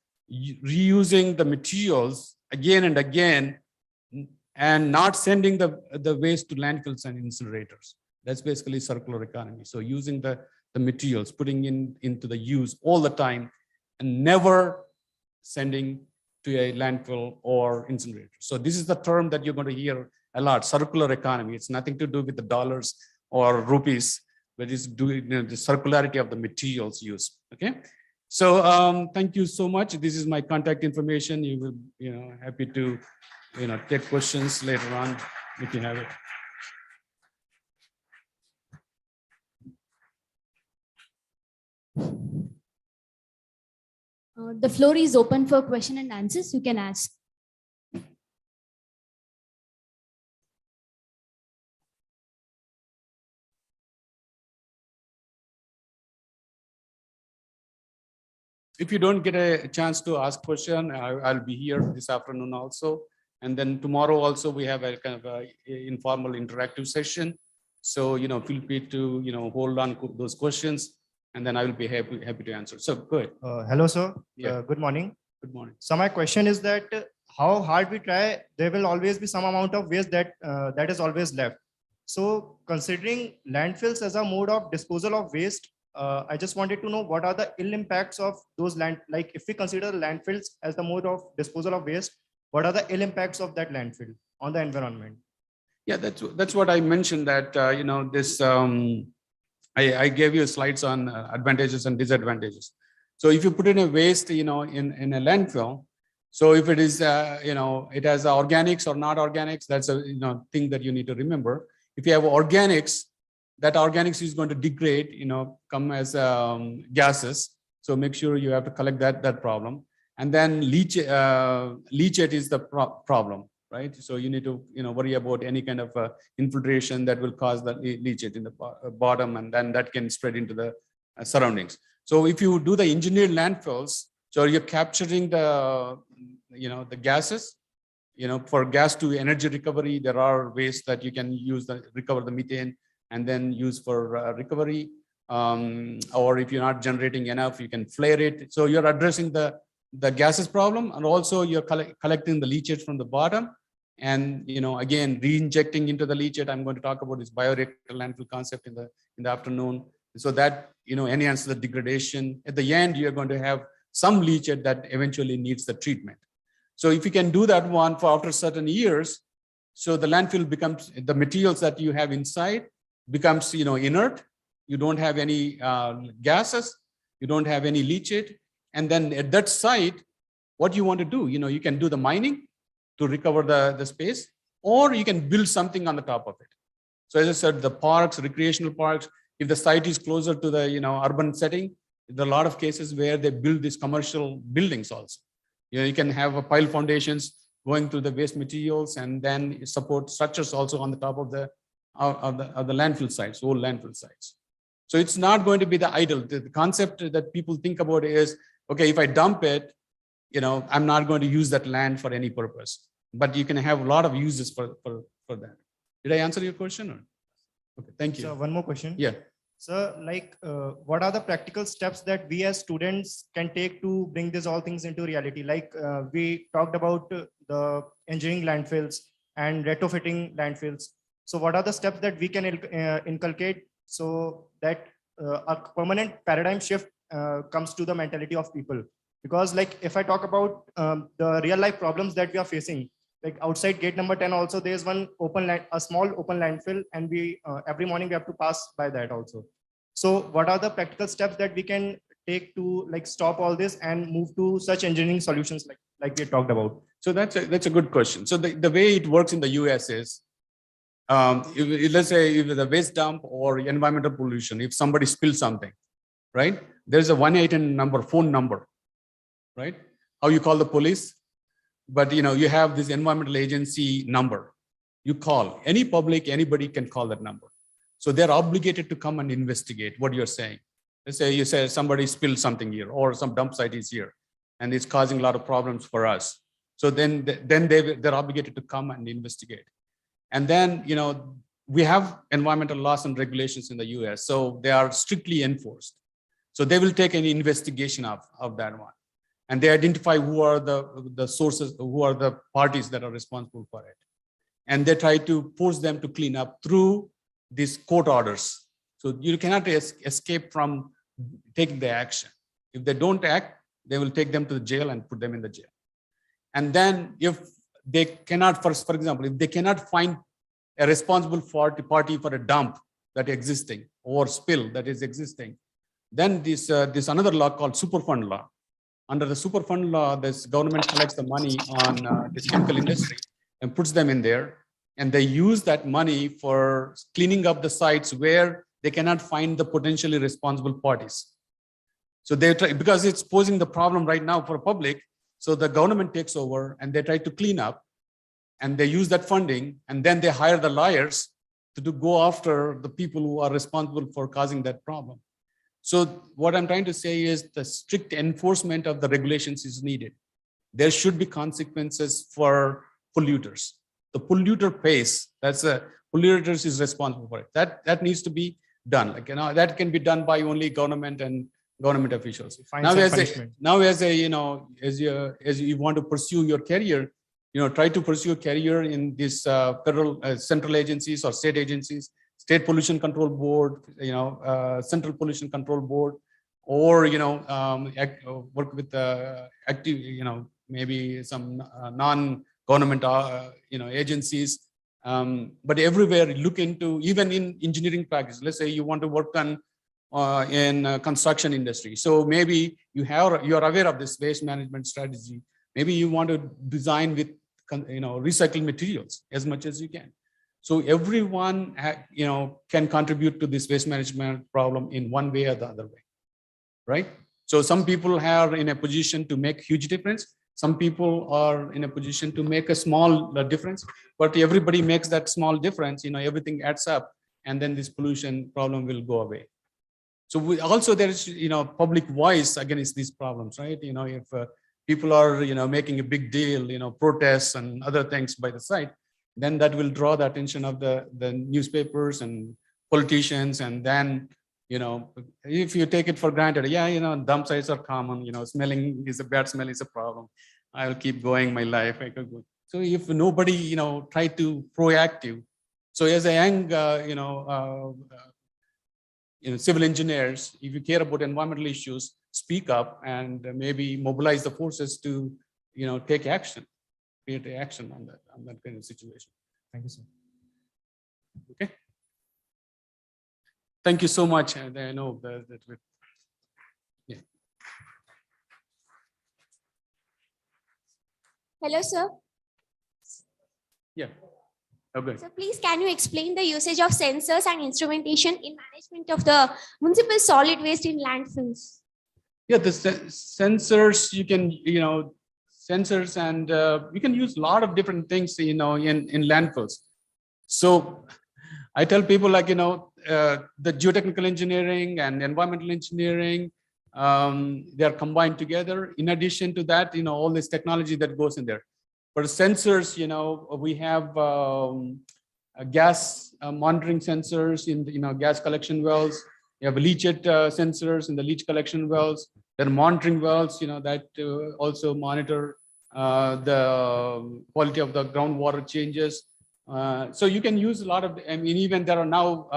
the materials again and again, and not sending the waste to landfills and incinerators. That's basically circular economy. So using the materials, putting into the use all the time, and never sending to a landfill or incinerator. So this is the term that you're going to hear a lot, circular economy. It's nothing to do with the dollars or rupees, but it's doing the circularity of the materials used. Okay. So thank you so much. This is my contact information. You will, happy to, take questions later on if you have it. The floor is open for question and answers. You can ask. if you don't get a chance to ask question, I'll be here this afternoon also. And then tomorrow also we have a kind of a informal interactive session. So, feel free to, hold on to those questions, and then I will be happy to answer. So go ahead. Hello, sir. Yeah. Good morning. Good morning. So my question is that how hard we try, there will always be some amount of waste that is always left. So considering landfills as a mode of disposal of waste, I just wanted to know what are the ill impacts of those like if we consider landfills as the mode of disposal of waste, what are the ill impacts of that landfill on the environment? Yeah, that's what I mentioned, that, this, I gave you slides on advantages and disadvantages. So if you put in a waste, in a landfill, so if it is, it has organics or not organics, that's a thing that you need to remember. If you have organics, that organics is going to degrade, come as gases. So make sure you have to collect that problem. And then leachate is the problem, right? So you need to worry about any kind of infiltration that will cause the leachate in the bottom, and then that can spread into the surroundings. So if you do the engineered landfills, so you're capturing the the gases. For gas to energy recovery, there are ways that you can use recover the methane and then use for recovery. Or if you're not generating enough, you can flare it. So you're addressing the gases problem, and also you're collecting the leachate from the bottom, and again re-injecting into the leachate. I'm going to talk about this bioreactor landfill concept in the afternoon, so that enhance the degradation. At the end, you're going to have some leachate that eventually needs the treatment. So if you can do that one for after certain years, so the landfill becomes, the materials that you have inside becomes inert. You don't have any gases, you don't have any leachate. And then at that site, what you want to do, you can do the mining to recover the space, or you can build something on the top of it. So as I said, the parks, recreational parks, if the site is closer to the urban setting, there are a lot of cases where they build these commercial buildings also. You can have a pile foundations going through the waste materials, and then support structures also on the top of the landfill sites, old landfill sites. So it's not going to be the idle. The concept that people think about is, okay, if I dump it, I'm not going to use that land for any purpose. But you can have a lot of uses for that. Did I answer your question? Or? Okay, thank you. So one more question. Yeah. So like, what are the practical steps that we as students can take to bring these all things into reality? Like we talked about the engineering landfills and retrofitting landfills. So what are the steps that we can inculcate so that a permanent paradigm shift comes to the mentality of people? Because like if I talk about the real life problems that we are facing, like outside gate number 10 also there's one a small open landfill, and we every morning we have to pass by that also. So what are the practical steps that we can take to like stop all this and move to such engineering solutions like we talked about? So that's a good question. So the way it works in the US is, let's say if the waste dump or environmental pollution, if somebody spills something, right? There's a 1-800 phone number, right? How you call the police? But you have this environmental agency number. You call any public, anybody can call that number. So they're obligated to come and investigate what you're saying. Let's say you say somebody spilled something here, or some dump site is here, and it's causing a lot of problems for us. So then they're obligated to come and investigate. And then we have environmental laws and regulations in the US, so they are strictly enforced. So they will take an investigation of that one. And they identify who are the sources, who are the parties that are responsible for it. And they try to force them to clean up through these court orders. So you cannot escape from taking the action. If they don't act, they will take them to the jail and put them in the jail. And then if they cannot, for example, if they cannot find a responsible party for a dump that is existing or spill that is existing, then this another law called Superfund Law. Under the Superfund Law, this government collects the money on this chemical industry and puts them in there. And they use that money for cleaning up the sites where they cannot find the potentially responsible parties. So they try, because it's posing the problem right now for public. So the government takes over and they try to clean up, and they use that funding, and then they hire the lawyers to go after the people who are responsible for causing that problem. So what I'm trying to say is the strict enforcement of the regulations is needed. There should be consequences for polluters. The polluter pays. That's a polluters is responsible for it. That needs to be done. Like, that can be done by only government and government officials. Fines and punishment. As you want to pursue your career, try to pursue a career in these federal central agencies or state agencies, State Pollution Control Board, Central Pollution Control Board, or work with active, maybe some non-government agencies. But everywhere, look into, even in engineering practice. Let's say you want to work on in construction industry. So maybe you're aware of this waste management strategy. Maybe you want to design with recycled materials as much as you can. So everyone can contribute to this waste management problem in one way or the other way, right? So some people are in a position to make huge difference. Some people are in a position to make a small difference, but everybody makes that small difference. Everything adds up, and then this pollution problem will go away. So there is public voice against these problems, right? If people are making a big deal, protests and other things by the side, then that will draw the attention of the newspapers and politicians. And then if you take it for granted, dump sites are common, smelling is a bad smell is a problem, I will keep going my life. I could go. So if nobody try to proactive, so as a young civil engineers, if you care about environmental issues, speak up and maybe mobilize the forces to take action, create action on that kind of situation. Thank you, sir. Okay. Thank you so much. And I know that yeah. Hello, sir. Yeah. Okay. So please, can you explain the usage of sensors and instrumentation in management of the municipal solid waste in landfills? Yeah, the sensors, you can, sensors, and you can use a lot of different things, in landfills. So I tell people, like, the geotechnical engineering and environmental engineering, they are combined together. In addition to that, all this technology that goes in there. For sensors, we have gas monitoring sensors in the, gas collection wells. You have leachate sensors in the leach collection wells. There are monitoring wells, that also monitor the quality of the groundwater changes. So you can use a lot of, even there are now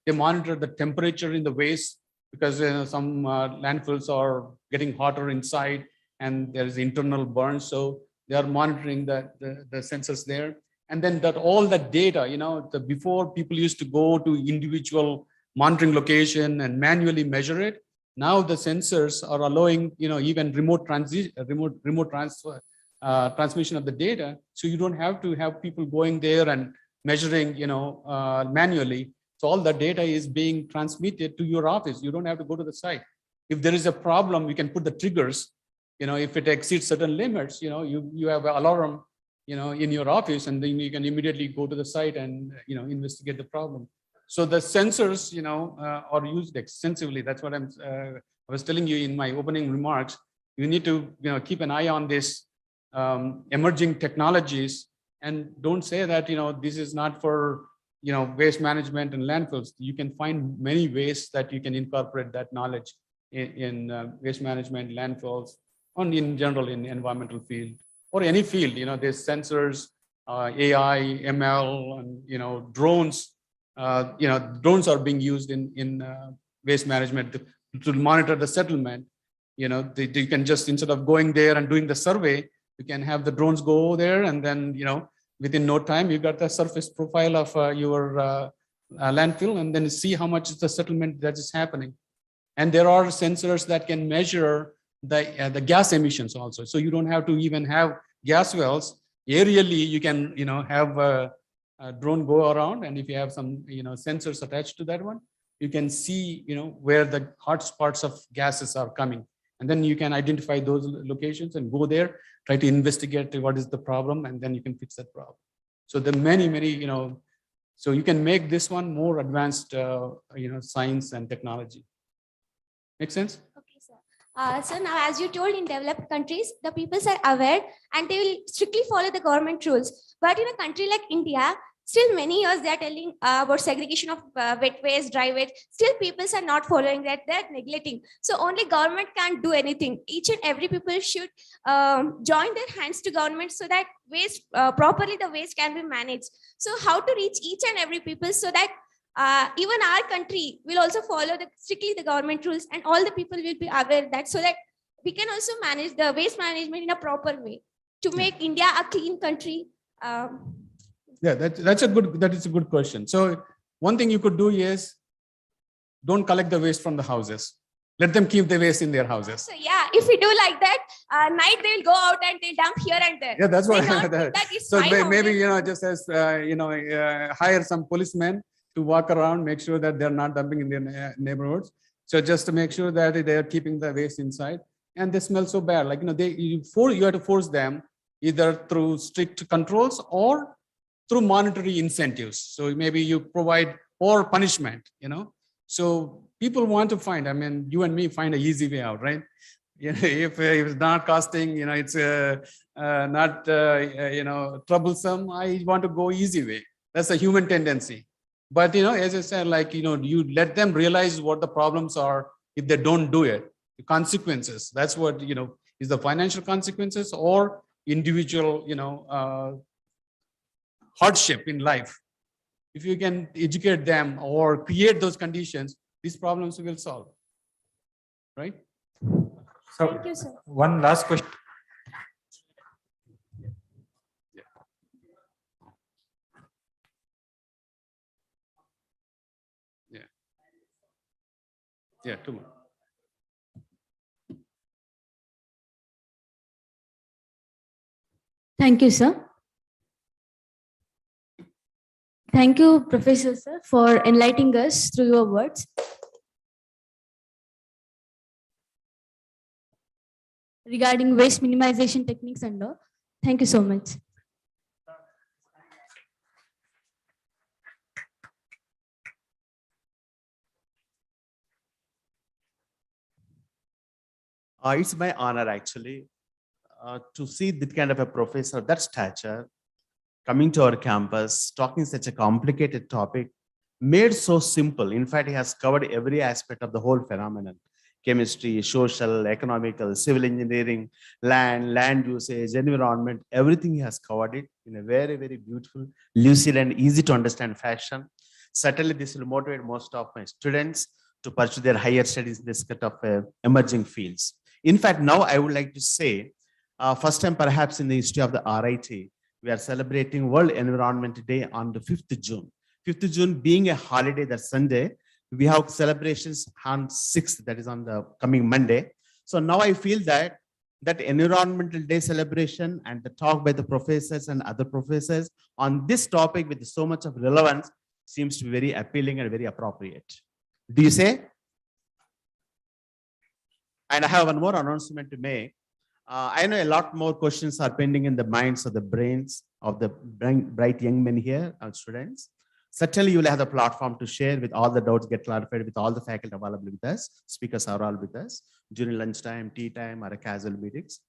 they monitor the temperature in the waste, because some landfills are getting hotter inside and there is internal burn. So they are monitoring the sensors there. And then all that data, before people used to go to individual monitoring location and manually measure it. Now the sensors are allowing, even remote transmission of the data. So you don't have to have people going there and measuring, manually. So all the data is being transmitted to your office. You don't have to go to the site. If there is a problem, you can put the triggers. If it exceeds certain limits, you have an alarm, in your office, and then you can immediately go to the site and, investigate the problem. So the sensors, are used extensively. That's what I was telling you in my opening remarks. You need to, keep an eye on this emerging technologies, and don't say that, this is not for, waste management and landfills. You can find many ways that you can incorporate that knowledge in waste management, landfills, and in general in environmental field or any field. There's sensors, AI, ML, and drones. Drones are being used in waste management to monitor the settlement. You can just, instead of going there and doing the survey, you can have the drones go there, and then within no time you got the surface profile of your landfill, and then see how much is the settlement that is happening. And there are sensors that can measure the gas emissions also. So you don't have to even have gas wells. Aerially, you can have a drone go around, and if you have some sensors attached to that one, you can see where the hot spots of gases are coming, and then you can identify those locations and go there, try to investigate what is the problem, and then you can fix that problem. So there are many so you can make this one more advanced science and technology. Make sense? Okay, sir. So now, as you told, in developed countries, the people are aware and they will strictly follow the government rules. But in a country like India, still many years they are telling about segregation of wet waste, dry waste. Still, people are not following that; they're neglecting. So only government can't do anything. Each and every people should join their hands to government so that waste properly the waste can be managed. So how to reach each and every people so that even our country will also follow strictly the government rules, and all the people will be aware that, so that we can also manage the waste management in a proper way to make India a clean country. Yeah, that is a good question. So one thing you could do is don't collect the waste from the houses. Let them keep the waste in their houses. So yeah, if we do like that, night they will go out and they'll dump here and there. Yeah, that's what. They don't think that it's So fine maybe only. just as hire some policemen to walk around, make sure that they're not dumping in their neighborhoods. So just to make sure that they are keeping the waste inside, and they smell so bad. Like you have to force them either through strict controls or through monetary incentives. So maybe you provide or punishment. So people want to find. I mean, you and me find an easy way out, right? If it's not costing, it's not troublesome. I want to go easy way. That's a human tendency. But as I said, you let them realize what the problems are if they don't do it. The consequences. That's what is the financial consequences or individual hardship in life. If you can educate them or create those conditions, these problems will solve. Right? So Thank you, sir. one last question. Yeah, two more. Thank you, sir. Thank you, Professor, sir, for enlightening us through your words. Regarding waste minimization techniques and all. Thank you so much. It's my honor actually to see that kind of a professor, that stature, coming to our campus, talking such a complicated topic, made so simple. In fact, he has covered every aspect of the whole phenomenon: chemistry, social, economical, civil engineering, land usage, environment, everything he has covered it in a very, very beautiful, lucid and easy to understand fashion. Certainly, this will motivate most of my students to pursue their higher studies in this kind of emerging fields. In fact, now I would like to say, first time perhaps in the history of the RIT, we are celebrating World Environment Day on the 5th June. 5th June being a holiday, that Sunday, we have celebrations on 6th, that is on the coming Monday. So now I feel that Environmental Day celebration and the talk by the professors and other professors on this topic with so much of relevance seems to be very appealing and very appropriate. Do you say? And I have one more announcement to make. I know a lot more questions are pending in the minds of the brains of the bright young men here, our students. Certainly, you will have the platform to share with all the doubts, get clarified with all the faculty available with us. Speakers are all with us during lunchtime, tea time, or a casual meetings.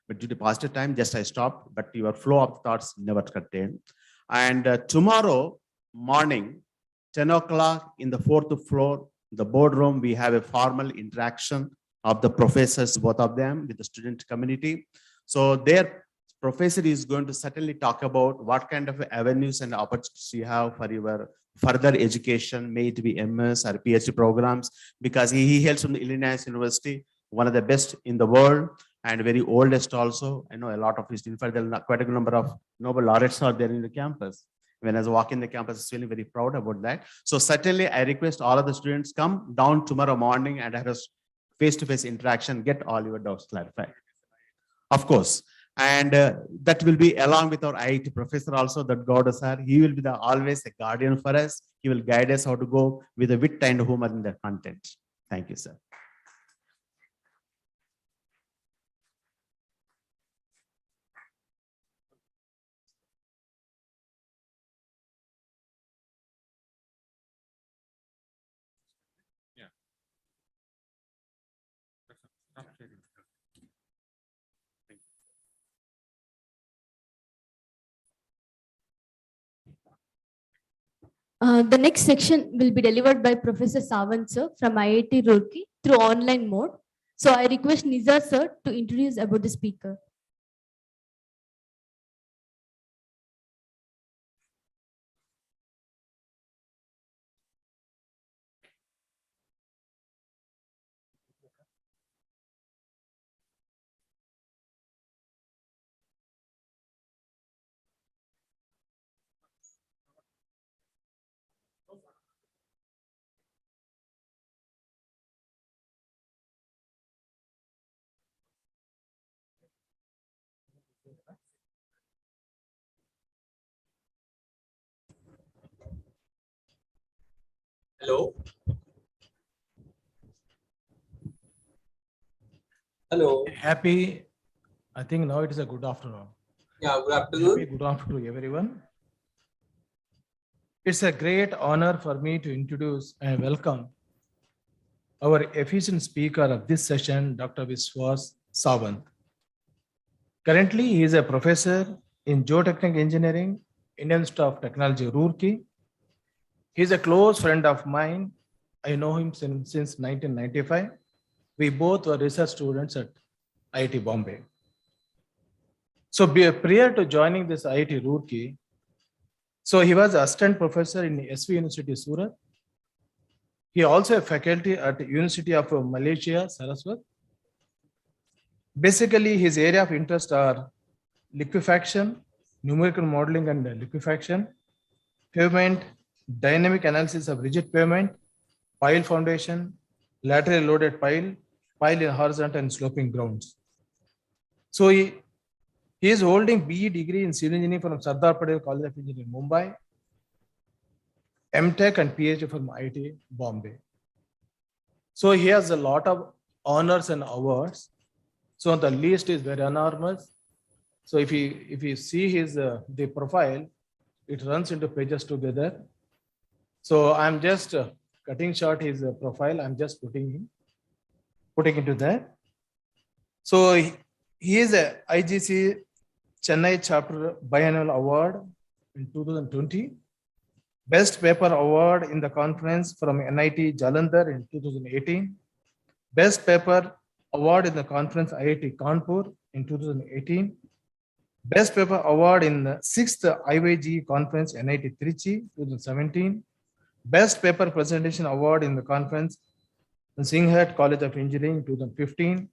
But due to positive time, just I stopped, but your flow of thoughts never curtailed. And tomorrow morning, 10 o'clock in the 4th floor, the boardroom, we have a formal interaction of the professors, both of them, with the student community. So their professor is going to certainly talk about what kind of avenues and opportunities you have for your further education, may it be MS or PhD programs, because he hails from the Illinois University, one of the best in the world and very oldest also. I know a lot of his, in fact, there are quite a number of Nobel laureates are there in the campus. When I was walking the campus, I was feeling very proud about that. So certainly I request all of the students come down tomorrow morning and have a face-to-face interaction, get all your doubts clarified. Of course. And that will be along with our IIT professor also, that Dodagoudar sir. He will be always a guardian for us. He will guide us how to go with a wit and humor in the content. Thank you, sir. The next section will be delivered by Professor Sawant sir from IIT Roorkee through online mode. So I request Nizar sir to introduce about the speaker. Hello. Hello. Happy, I think now it is a good afternoon. Yeah, good afternoon. Good afternoon, everyone. It's a great honor for me to introduce and welcome our efficient speaker of this session, Dr. Vishwas Sawant. Currently, he is a professor in geotechnical engineering, Indian Institute of Technology, Roorkee. He is a close friend of mine. I know him since 1995. We both were research students at IIT Bombay. So prior to joining this IIT Roorkee, so he was assistant professor in SV University, Surat. He also a faculty at University of Malaysia, Saraswat. Basically, his area of interest are liquefaction, numerical modeling and liquefaction, pavement, dynamic analysis of rigid pavement, pile foundation, laterally loaded pile in horizontal and sloping grounds. So he is holding BE degree in civil engineering from Sardar Patel College of Engineering, Mumbai, MTech and PhD from IIT Bombay. So he has a lot of honors and awards. So the list is very enormous. So if you see his the profile, it runs into pages together. So I'm just cutting short his profile. I'm just putting into that. So he is a IGC Chennai Chapter Biennial Award in 2020. Best Paper Award in the conference from NIT Jalandhar in 2018. Best Paper Award in the conference IIT Kanpur in 2018. Best Paper Award in the 6th IYG conference NIT Trichy 2017. Best Paper Presentation Award in the conference in Singhat College of Engineering 2015.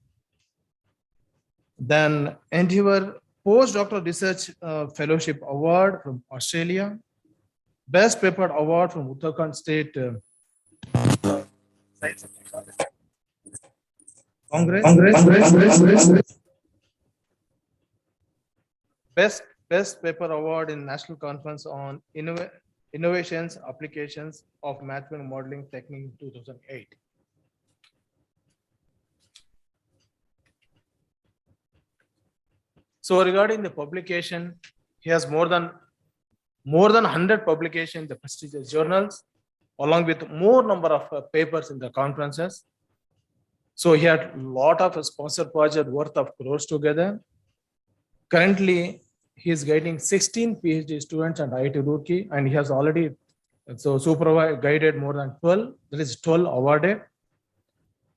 Then Endeavour Postdoctoral Research Fellowship Award from Australia. Best Paper Award from Uttarakhand State Congress. Best Paper Award in National Conference on Innovations, Applications of Mathematical Modeling Technique in 2008. So regarding the publication, he has more than 100 publications in the prestigious journals, along with more number of papers in the conferences. So he had a lot of sponsored project worth of crores together. Currently, he is guiding 16 PhD students at IIT Roorkee, and he has already supervised, guided more than 12. There is 12 awarded.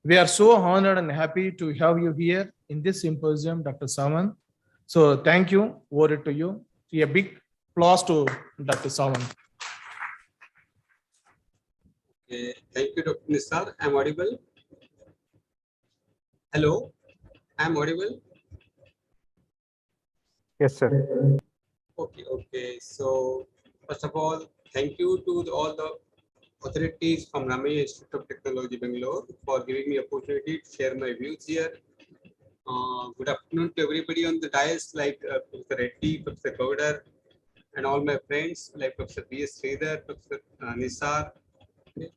We are so honored and happy to have you here in this symposium, Dr. Sawant. So thank you. Over to you. A big applause to Dr. Sawant. Okay. Thank you, Dr. Nisar. I'm audible. Hello, I'm audible. Yes, sir. Okay. So first of all, thank you to all the authorities from Ramaiah Institute of Technology, Bangalore, for giving me opportunity to share my views here. Good afternoon to everybody on the dais, like Professor Reddy, Professor Goudar, and all my friends like Professor B.S. Sridhar, Professor Nisar. Okay.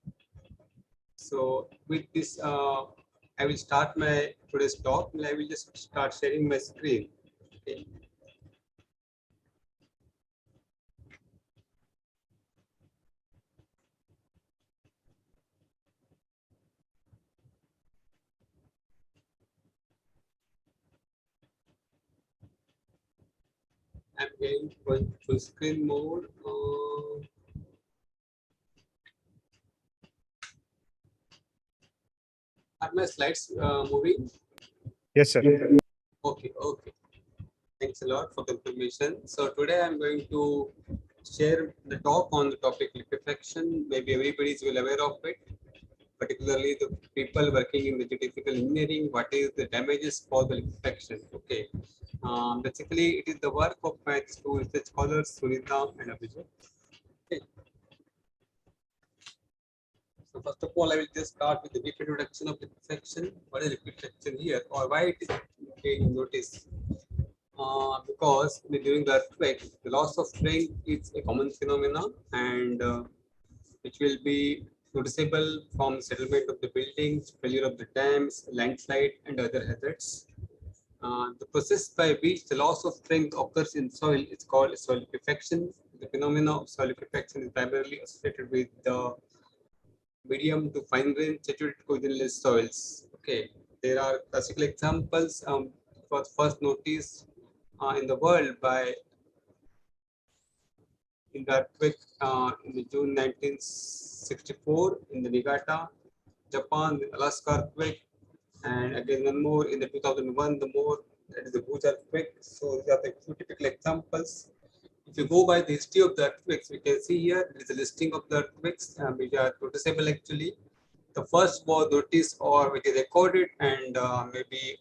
So with this, I will start my today's talk. I will just start sharing my screen. Okay. I'm going for full screen mode. Are my slides moving? Yes, sir. Okay, okay. Thanks a lot for the information. So today I'm going to share the talk on the topic liquefaction. Maybe everybody is well aware of it, particularly the people working in the geotechnical engineering. What is the damages for the liquefaction? Okay. Basically, it is the work of my two research scholars, Sunita and Abhijit. Okay. So first of all, I will just start with the brief introduction of liquefaction. What is liquefaction here, or why it is being noticed? Because during the earthquake, the loss of strength is a common phenomenon, and which will be noticeable from settlement of the buildings, failure of the dams, landslide, and other hazards. The process by which the loss of strength occurs in soil is called soil liquefaction. The phenomenon of soil liquefaction is primarily associated with the medium to fine grained saturated coagulated soils. Okay, there are classical examples for first noticed in the world by in the earthquake in the June 1964 in the Niigata, Japan, the Alaska earthquake, and again one more in the 2001, the more that is the Bhuj earthquake. So these are the two typical examples. If you go by the history of the earthquakes, we can see here there is a listing of the earthquakes which are noticeable actually. The first was noticed or which is recorded and maybe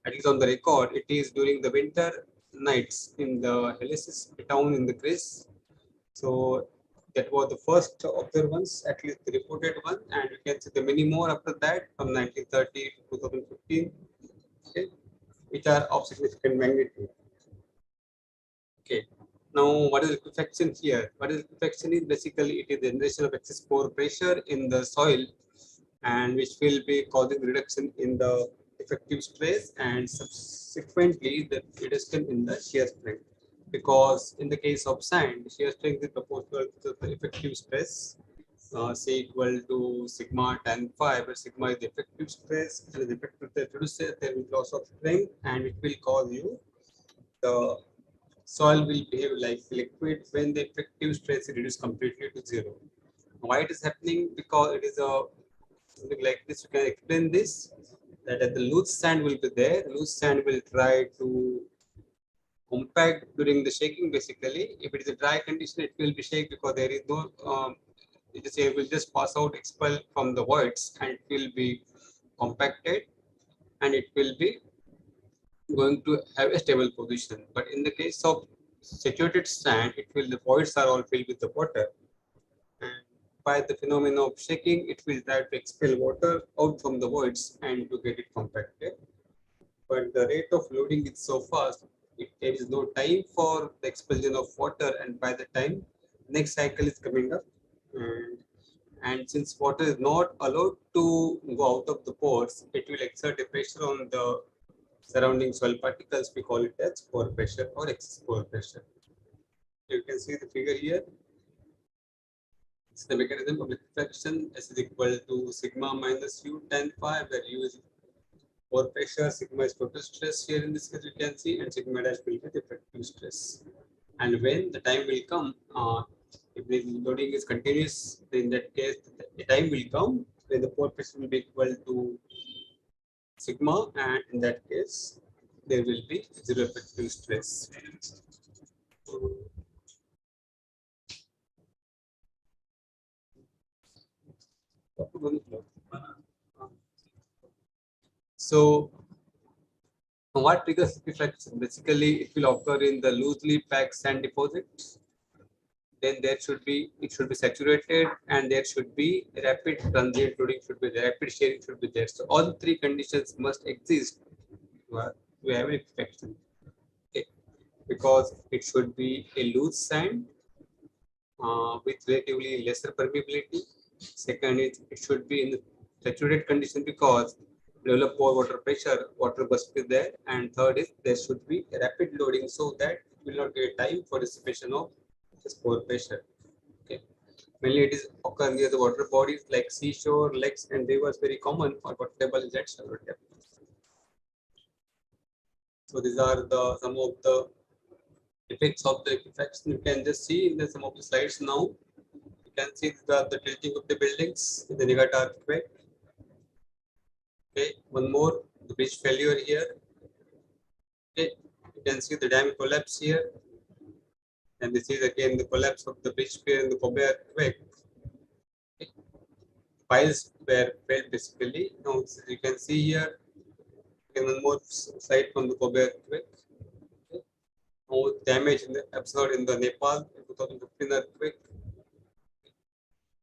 at least on the record, it is during the winter nights in the Helices town in the Greece. So that was the first observance, at least the reported one, and you can see the many more after that from 1930 to 2015, okay, which are of significant magnitude. Okay. Now, what is liquefaction here? What is liquefaction is basically it is the generation of excess pore pressure in the soil, and which will be causing reduction in the effective stress and subsequently the reduction in the shear strength. Because in the case of sand, shear strength is proportional to the effective stress, say equal to sigma tan phi, where sigma is the effective stress and the effective stress reduces, there will be loss of strength and it will cause you the soil will behave like liquid when the effective stress is reduced completely to zero. Why it is happening? Because it is a something like this. You can explain this that the loose sand will be there. Loose sand will try to compact during the shaking. Basically, if it is a dry condition, it will be shake because there is no. It will just pass out, expel from the voids, and it will be compacted, and it will be going to have a stable position. But in the case of saturated sand, it will the voids are all filled with the water, and by the phenomenon of shaking, it will try to expel water out from the voids and to get it compacted. But the rate of loading is so fast, there is no time for the expulsion of water, and by the time next cycle is coming up, and since water is not allowed to go out of the pores, it will exert a pressure on the surrounding soil particles. We call it as pore pressure or excess pore pressure. You can see the figure here. It's the mechanism of liquefaction. S is equal to sigma minus u tan phi, where u is pore pressure, sigma is total stress here in this case you can see, and sigma dash will be the effective stress. And when the time will come, if the loading is continuous, then in that case the time will come when the pore pressure will be equal to sigma, and in that case there will be zero effective stress. So what triggers liquefaction? Basically, it will occur in the loosely packed sand deposits. Then it should be saturated, and there should be rapid transient loading should be there, rapid sharing should be there. So all three conditions must exist to have liquefaction. Okay. Because it should be a loose sand with relatively lesser permeability. Second is it should be in the saturated condition because level of pore water pressure, water must be there. And third is there should be rapid loading so that you will not get time for dissipation of this pore pressure. Okay. Mainly it is occur near the water bodies like seashore, lakes, and rivers, very common for water table is at shallow depth. So these are the some of the effects of the liquefaction. You can just see in the, some of the slides now. You can see the tilting of the buildings in the Niigata earthquake. Okay, one more, the bridge failure here. Okay, you can see the dam collapse here. And this is again the collapse of the bridge pier in the Kobe earthquake. Okay. Piles were failed basically. Now you can see here, again one more slide from the Kobe earthquake. Okay. Now damage observed in the Nepal in 2015 earthquake.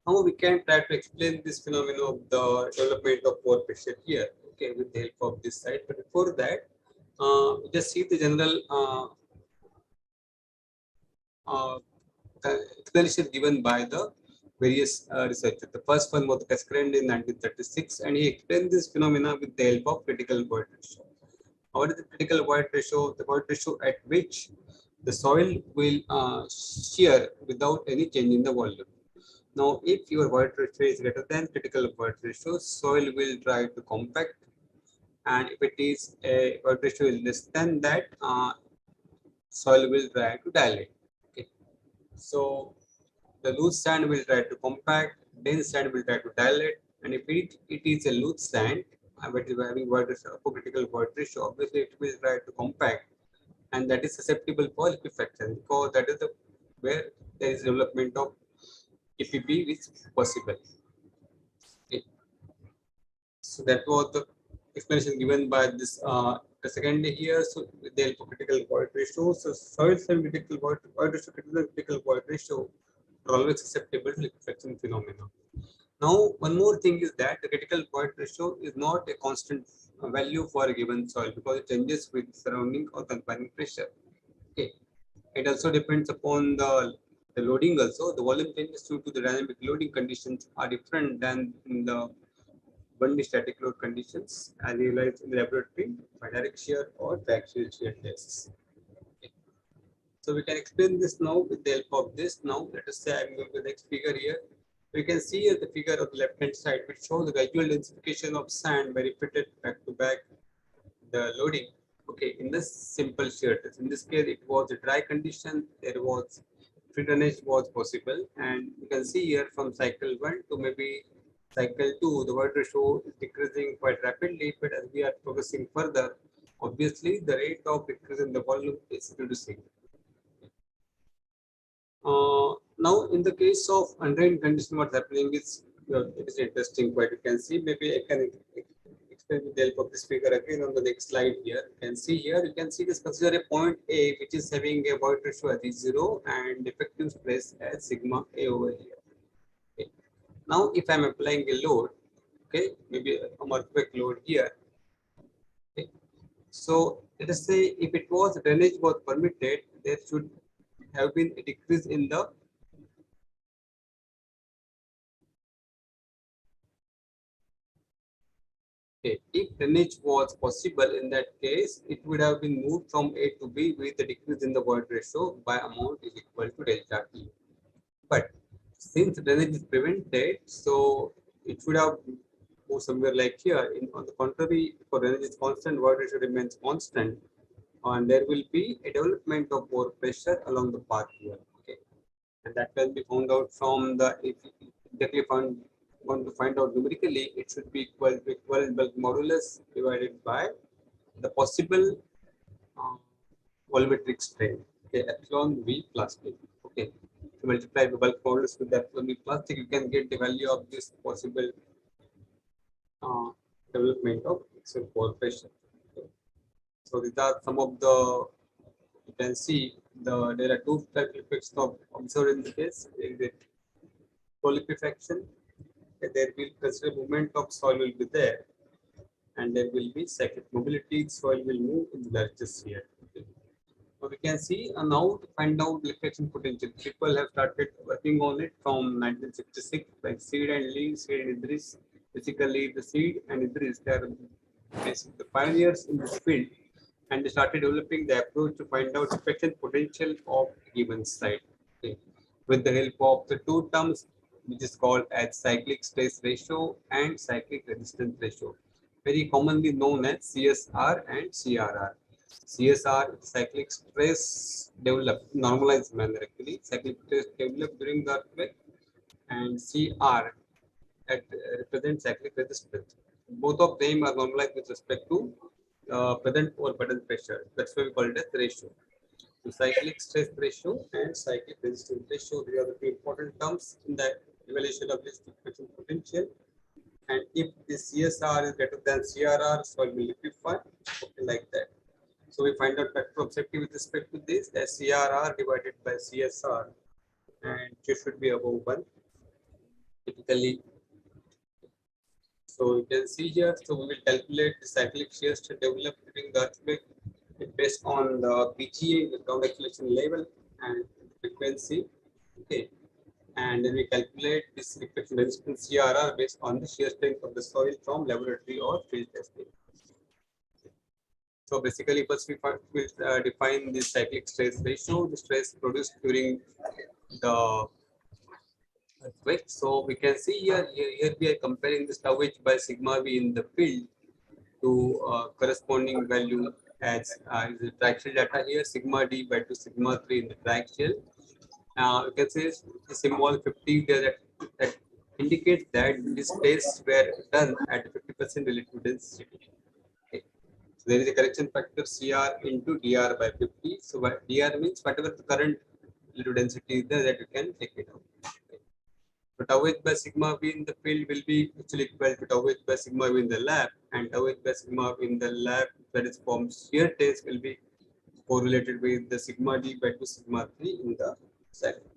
Now we can try to explain this phenomenon of the development of pore pressure here, okay, with the help of this slide. But before that, just see the general explanation given by the various researchers. The first one was Cascrand in 1936, and he explained this phenomena with the help of critical void ratio. What is the critical void ratio? The void ratio at which the soil will shear without any change in the volume. Now, if your void ratio is greater than critical void ratio, soil will try to compact, and if it is a void ratio is less than that, soil will try to dilate. Okay. So the loose sand will try to compact, dense sand will try to dilate, and if it is a loose sand, but is having void ratio, critical void ratio, obviously it will try to compact, and that is susceptible for liquefaction because that is the where there is development of EPP is possible. Okay. So that was the explanation given by this the second here. So with the help of critical void ratio, so soils and critical void ratio, critical void ratio are always susceptible to liquefaction phenomena. Now, one more thing is that the critical void ratio is not a constant value for a given soil because it changes with surrounding or confining pressure. Okay. It also depends upon the loading also. The volume changes due to the dynamic loading conditions are different than in the one static load conditions as realized in the laboratory by direct shear or triaxial shear tests. Okay. So we can explain this now with the help of this. Now let us say I'm going to the next figure here. We can see here the figure of the left hand side which shows the gradual densification of sand by repeated back to back the loading. Okay, in this simple shear test, in this case it was a dry condition, there was free drainage was possible, and you can see here from cycle 1 to maybe cycle 2, the void ratio is decreasing quite rapidly, but as we are progressing further, obviously the rate of decrease in the volume is reducing. Now, in the case of undrained condition, what's happening is it is interesting. Quite you can see. Maybe I can explain with the help of this figure again on the next slide. Here you can see here. You can see this. Consider a point A which is having a void ratio as 0 and effective stress as sigma A over here. Okay. Now, if I am applying a load, okay, maybe a earthquake load here. Okay. So let us say if it was drainage was permitted, there should have been a decrease in the if drainage was possible in that case, it would have been moved from A to B with a decrease in the void ratio by amount is equal to delta T. But since drainage is prevented, so it would have moved somewhere like here. On the contrary, for drainage is constant, void ratio remains constant, and there will be a development of pore pressure along the path here. Okay, and that can be found out from the if exactly want to find out numerically, it should be equal to equivalent bulk modulus divided by the possible volumetric strain. Okay, epsilon V plastic. Okay, to multiply the bulk modulus with the epsilon V plastic, you can get the value of this possible development of axial pore pressure. Okay. So these are some of the you can see there are two type effects of observed in the case. Is it proliferation? There will considerable movement of soil will be there, and there will be cyclic mobility. Soil will move in the larger sphere. Okay. So we can see now to find out liquefaction potential. People have started working on it from 1966, like seed and leaf, seed and idris. Basically, the seed and idris they are basically the pioneers in this field, and they started developing the approach to find out liquefaction potential of a given site. Okay. With the help of the two terms, which is called as cyclic stress ratio and cyclic resistance ratio, very commonly known as CSR and CRR. CSR, cyclic stress developed normalized manner actually, cyclic stress developed during the earthquake, and CR that represents cyclic resistance. both of them are normalized with respect to present overburden pressure. That's why we call it as ratio. So cyclic stress ratio and cyclic resistance ratio, they are the two important terms in the evaluation of this friction potential. And if the CSR is greater than CRR, soil will liquefy, something like that. So we find out factor of safety with respect to this as CRR divided by CSR, and it should be above 1 typically. So you can see here, so we will calculate the cyclic shear stress developed during the earthquake based on the PGA, the ground acceleration level and frequency. Okay. And then we calculate this reflection resistance CRR based on the shear strength of the soil from laboratory or field testing. So basically, first we define the cyclic stress ratio, the stress produced during the earthquake. So we can see here we are comparing this tau h by sigma v in the field to corresponding value as the triaxial data here, sigma d by 2 sigma 3 in the triaxial. You can see the symbol 50 there that indicates that these tests were done at 50% relative density. Okay. So there is a correction factor CR into DR by 50. So DR means whatever the current relative density is there, that you can take it out. Okay. So tau h by sigma v in the field will be actually equal to tau h by sigma v in the lab, and tau h by sigma v in the lab that is from shear test will be correlated with the sigma d by 2 sigma 3 in the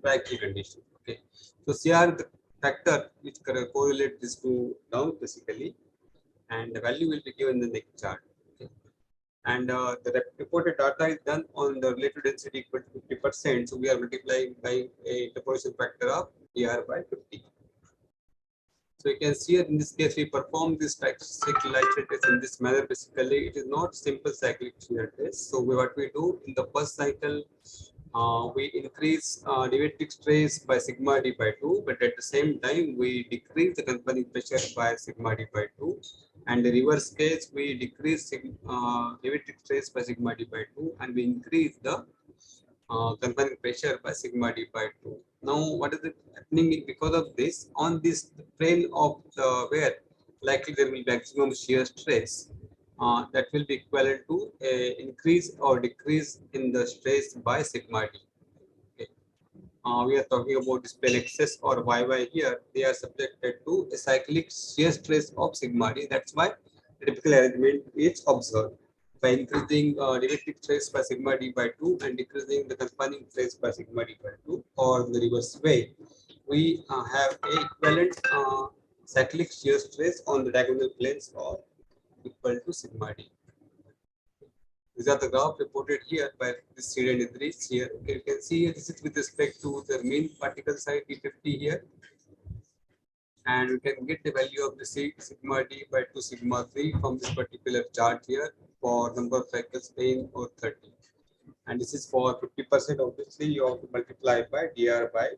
triaxial condition. Okay, so CR the factor which correlate these two down basically, and the value will be given in the next chart. Okay. And the reported data is done on the relative density equal to 50%. So we are multiplying by a deposition factor of DR by 50. So you can see in this case we perform this cyclic test in this manner. Basically, it is not simple cyclic shear test. So what we do in the first cycle, we increase negative stress by sigma d by 2, but at the same time we decrease the confining pressure by sigma d by 2. And the reverse case, we decrease negative stress by sigma d by 2, and we increase the confining pressure by sigma d by 2. Now, what is happening because of this? On this plane of the where likely there will be maximum shear stress, that will be equivalent to a increase or decrease in the stress by sigma d. Okay. We are talking about this plane excess or YY here. They are subjected to a cyclic shear stress of sigma d. That's why the typical arrangement is observed by increasing negative stress by sigma d by 2 and decreasing the confining stress by sigma d by 2, or in the reverse way. We have a equivalent cyclic shear stress on the diagonal planes or equal to sigma d. These are the graph reported here by this seed and Idris here. Okay, you can see here, this is with respect to the mean particle size P50 here. And we can get the value of the sigma d by 2 sigma 3 from this particular chart here for number of cycles 10 or 30. And this is for 50%, obviously you have to multiply by dr by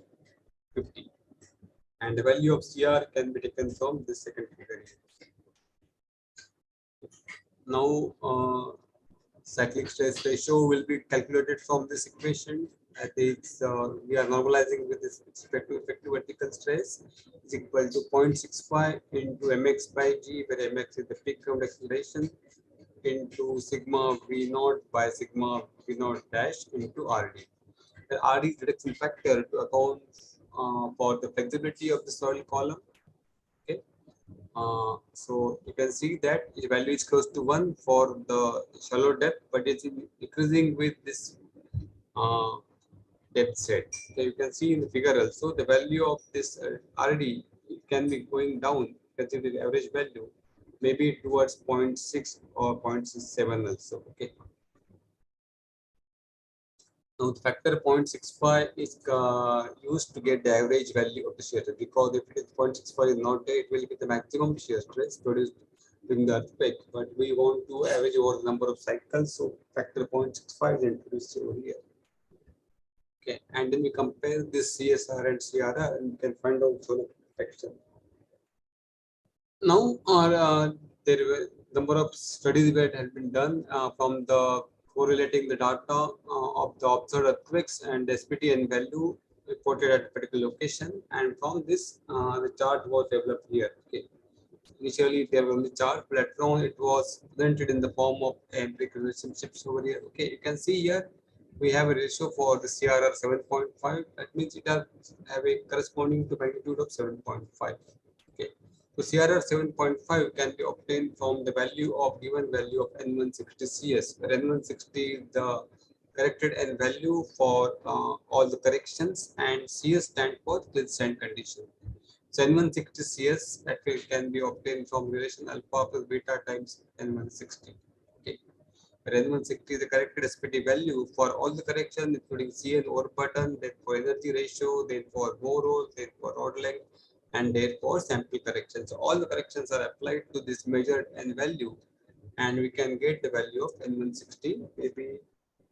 50. And the value of CR can be taken from this second figure here. Now, cyclic stress ratio will be calculated from this equation. We are normalizing with this respect to effective vertical stress is equal to 0.65 into mx by g, where mx is the peak ground acceleration, into sigma v naught by sigma v naught dash into rd. The rd is reduction factor to account for the flexibility of the soil column. Okay. So you can see that the value is close to 1 for the shallow depth, but it's increasing with this depth set. So you can see in the figure also the value of this RD can be going down, consider the average value, maybe towards 0.6 or 0.67 also. Okay. Now the factor 0.65 is used to get the average value of the shear stress, because if it is 0.65 is not there, it will be the maximum shear stress produced during the earthquake. But we want to average over the number of cycles, so factor 0.65 is introduced over here. Okay, and then we compare this CSR and CRR, and we can find out solar protection. Now, there were number of studies that have been done from the correlating the data of the observed earthquakes and the SPT and value reported at a particular location, and from this the chart was developed here. Okay, initially they were on the chart, but later on it was presented in the form of empirical relationships over here. Okay, you can see here we have a ratio for the CRR 7.5. That means it has have a corresponding to magnitude of 7.5. Okay, so CRR 7.5 can be obtained from the value of given value of N160 CS, where N160 is the corrected N value for all the corrections, and CS stand for clean sand condition. So N160 CS that can be obtained from relation alpha plus beta times N160. Okay. Where N160 is the corrected SPD value for all the corrections, including CN overburden, then for energy ratio, then for bore hole, then for rod length, and then for sample corrections. So all the corrections are applied to this measured N value, and we can get the value of N160. Maybe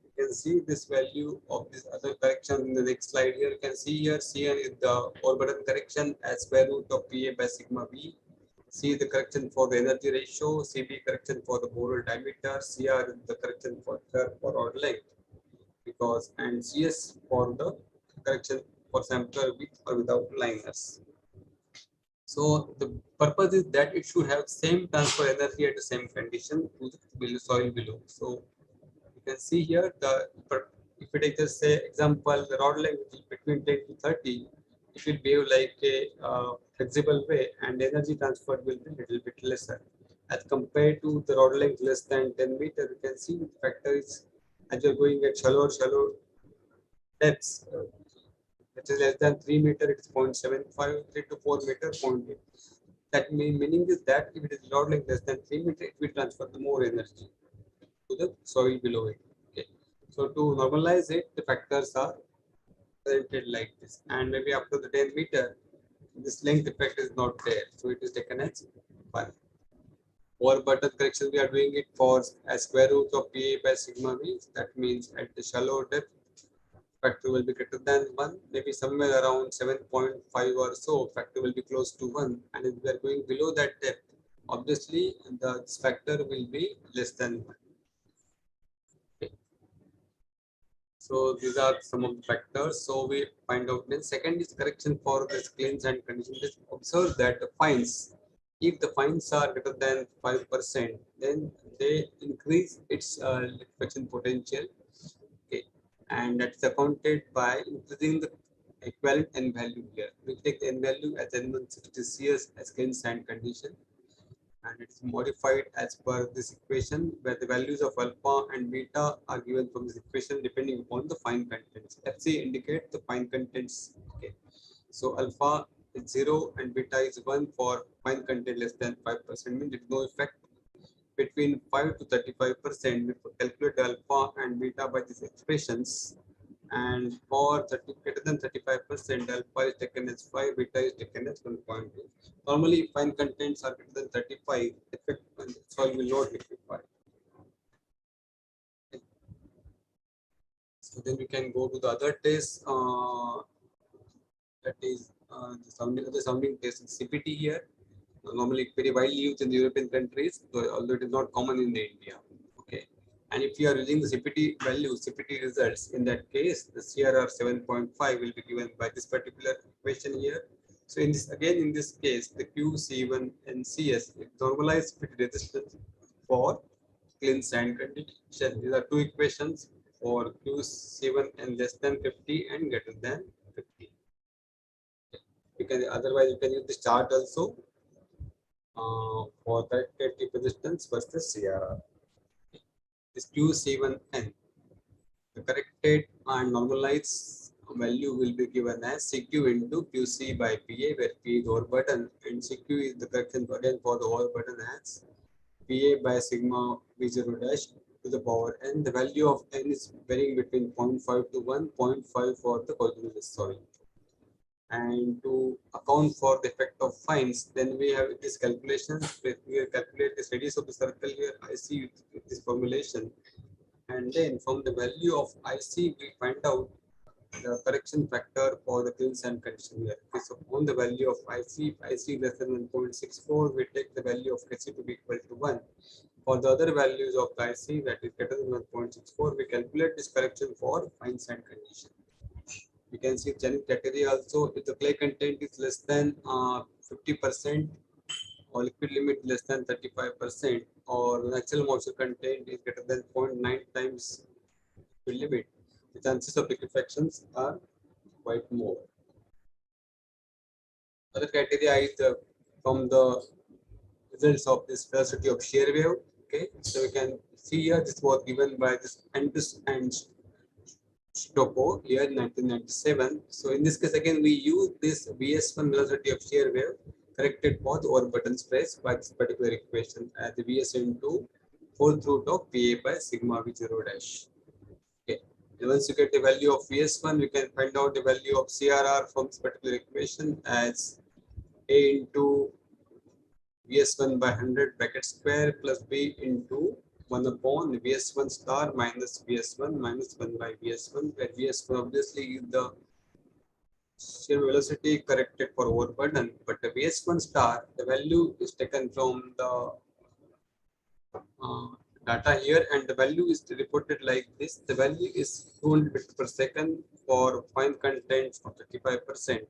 you can see this value of this other correction in the next slide here. You can see here Cn is the overburden correction as square root of Pa by sigma b. C is the correction for the energy ratio, Cb correction for the borer diameter, Cr is the correction for rod length, because and Cs for the correction for sampler with or without liners. So the purpose is that it should have same transfer energy at the same condition to the soil below. So you can see here if we take just say example, the rod length between 10 to 30, it will behave like a flexible way, and energy transfer will be a little bit lesser as compared to the rod length less than 10 meters. You can see the factor is as you're going at shallow depths, which is less than 3 meter, it's 0.75, 3 to 4 meter, 0.8. That meaning is that if it is rod length less than 3 meter, it will transfer the more energy to the soil below it. Okay. So to normalize it, the factors are presented like this, and maybe after the 10 meter, this length effect is not there, so it is taken as 1. Overburden correction, we are doing it for as square root of Pa by sigma v. That means at the shallow depth, factor will be greater than 1, maybe somewhere around 7.5 or so, factor will be close to 1, and if we are going below that depth, obviously the factor will be less than 1. So these are some of the factors. So we find out. Then second is correction for this clean sand condition. Just observe that the fines, if the fines are greater than 5%, then they increase its liquefaction potential. Okay, and that's accounted by increasing the equivalent N value here. We take the N value as N160 CS as clean sand condition, and it's modified as per this equation, where the values of alpha and beta are given from this equation depending upon the fine contents. FC indicate the fine contents. Okay, so alpha is 0 and beta is 1 for fine content less than 5%, means there is no effect. Between 5 to 35%, we calculate alpha and beta by these expressions, and for greater than 35%, alpha is taken as 5, beta is taken as 1.2. Normally, if fine contents are greater than 35, effect on the soil will not liquefy. Okay. So then we can go to the other test, that is the sounding test, CPT here. Normally very widely used in the European countries, although it is not common in India. Okay, and if you are using the CPT value, CPT results, in that case, the CRR 7.5 will be given by this particular equation here. So in this, again, in this case, the Q, C1, and CS is normalized fit resistance for clean sand condition. These are two equations for Q, C1 and less than 50 and greater than 50. You can, otherwise you can use this chart also for corrected tip resistance versus CRR. This QC1N, the corrected and normalized value will be given as CQ into QC by PA, where P is overburden and CQ is the correction burden for the overburden as PA by sigma V0 dash to the power n. The value of n is varying between 0.5 to 1, 0.5 for the continuous soil. And to account for the effect of fines, then we have this calculation. We will calculate the radius of the circle here, IC, with this formulation, and then from the value of IC we find out the correction factor for the clean sand condition here. Okay, so on the value of IC, if IC less than 1.64, we take the value of IC to be equal to 1. For the other values of the IC that is greater than 1.64, we calculate this correction for fine sand condition. You can see genetic criteria also. If the clay content is less than 50%, or liquid limit less than 35%, or the natural moisture content is greater than 0.9 times liquid limit, the chances of liquefactions are quite more. Other criteria is from the results of this velocity of shear wave. Okay, so we can see here this was given by this Andrus and Stocko here in 1997. So in this case again we use this Vs1 velocity of shear wave corrected for the overburden stress by this particular equation as the Vs into 4th root of Pa by sigma V0 dash. Okay. And once you get the value of Vs1, we can find out the value of CRR from this particular equation as A into Vs1 by 100 bracket square plus B into 1 upon Vs1 star minus Vs1 minus 1 by Vs1, where Vs1 obviously is the shear velocity corrected for overburden, but the Vs1 star, the value is taken from the data here, and the value is reported like this. The value is 200 bits per second for fine contents of 35%.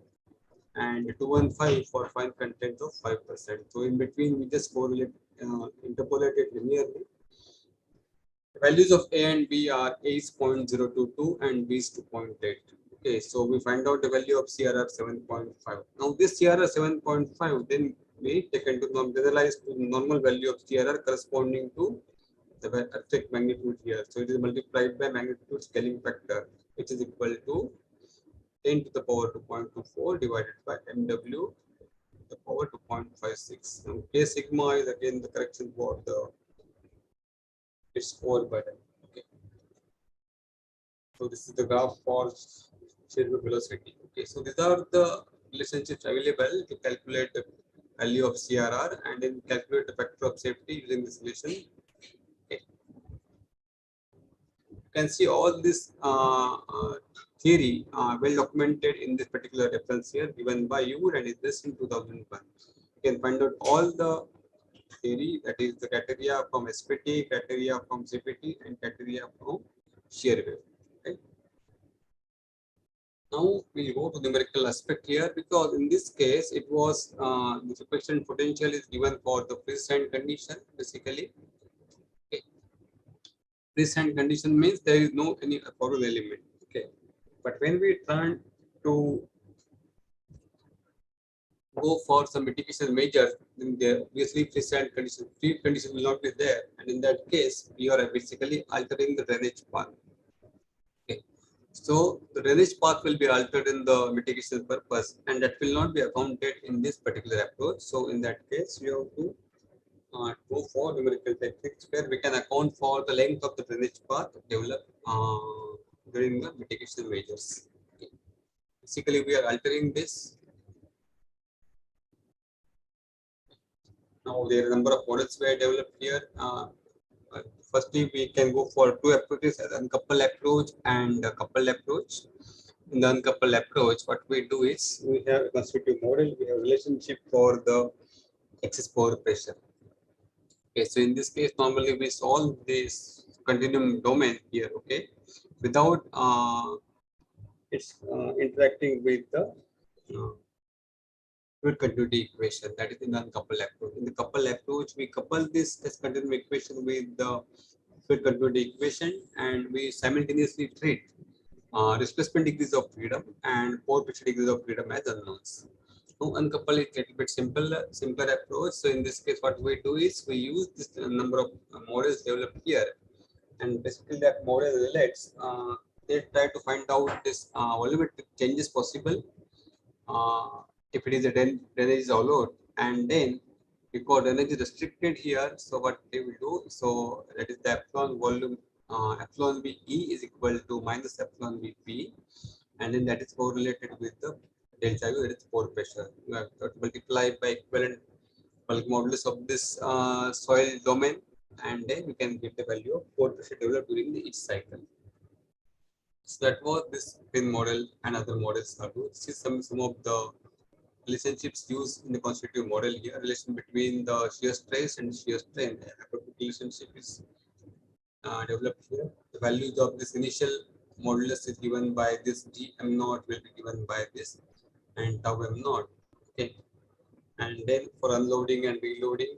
And 215 for fine content of 5%. So in between, we just correlate, interpolate it linearly. The values of A and B are A is 0.022 and B is 2.8. Okay, so we find out the value of CRR 7.5. Now this CRR 7.5, then we take into generalized to normal value of CRR corresponding to the earthquake magnitude here. So it is multiplied by magnitude scaling factor, which is equal to 10 to the power 2.24 divided by mw to the power 2.56. Now K sigma is again the correction for the its overburden. Okay. So this is the graph for shear wave velocity. Okay. So these are the relationships available to calculate the value of CRR and then calculate the factor of safety using this relation. Okay. You can see all this theory well documented in this particular reference here given by you and is this in 2001. You can find out all the theory, that is the criteria from SPT, criteria from CPT and criteria from shear wave. Okay. Now we'll go to numerical aspect here, because in this case it was the superficial potential is given for the freestyle condition basically. Okay. Freestyle condition means there is no any forward element. Okay. But when we turn to go for some mitigation measures, then there obviously freestyle condition, free condition will not be there, and in that case we are basically altering the drainage path. Okay. So the drainage path will be altered in the mitigation purpose, and that will not be accounted in this particular approach. So in that case, we have to go for numerical techniques where we can account for the length of the drainage path developed during the mitigation measures. Okay. Basically, we are altering this. Now there are a number of models were developed here. Firstly, we can go for two approaches, as uncoupled approach and a coupled approach. In the uncoupled approach, what we do is we have a constitutive model, we have a relationship for the excess pore pressure. Okay, so in this case, normally we solve this continuum domain here, okay, without interacting with the fluid continuity equation, that is in the uncoupled approach. In the coupled approach, we couple this continuum equation with the fluid continuity equation, and we simultaneously treat displacement degrees of freedom and pore pressure degrees of freedom as unknowns. Now, uncouple is a little bit simpler approach. So in this case, what we do is we use this number of models developed here, and basically that model relates. They try to find out this volumetric changes possible if it is a drainage is allowed, and then because drainage is restricted here, so what they will do, so that is the epsilon volume epsilon V E is equal to minus epsilon V P, and then that is correlated with the delta U, that is pore pressure. You have to multiply by equivalent bulk modulus of this soil domain, and then you can get the value of pore pressure developed during each cycle. So that was this pin model and other models are to see some of the relationships used in the constitutive model here. Relation between the shear stress and shear strain. Appropriate relationship is developed here. The values of this initial modulus is given by this G M naught will be given by this and tau M naught. Okay. And then for unloading and reloading,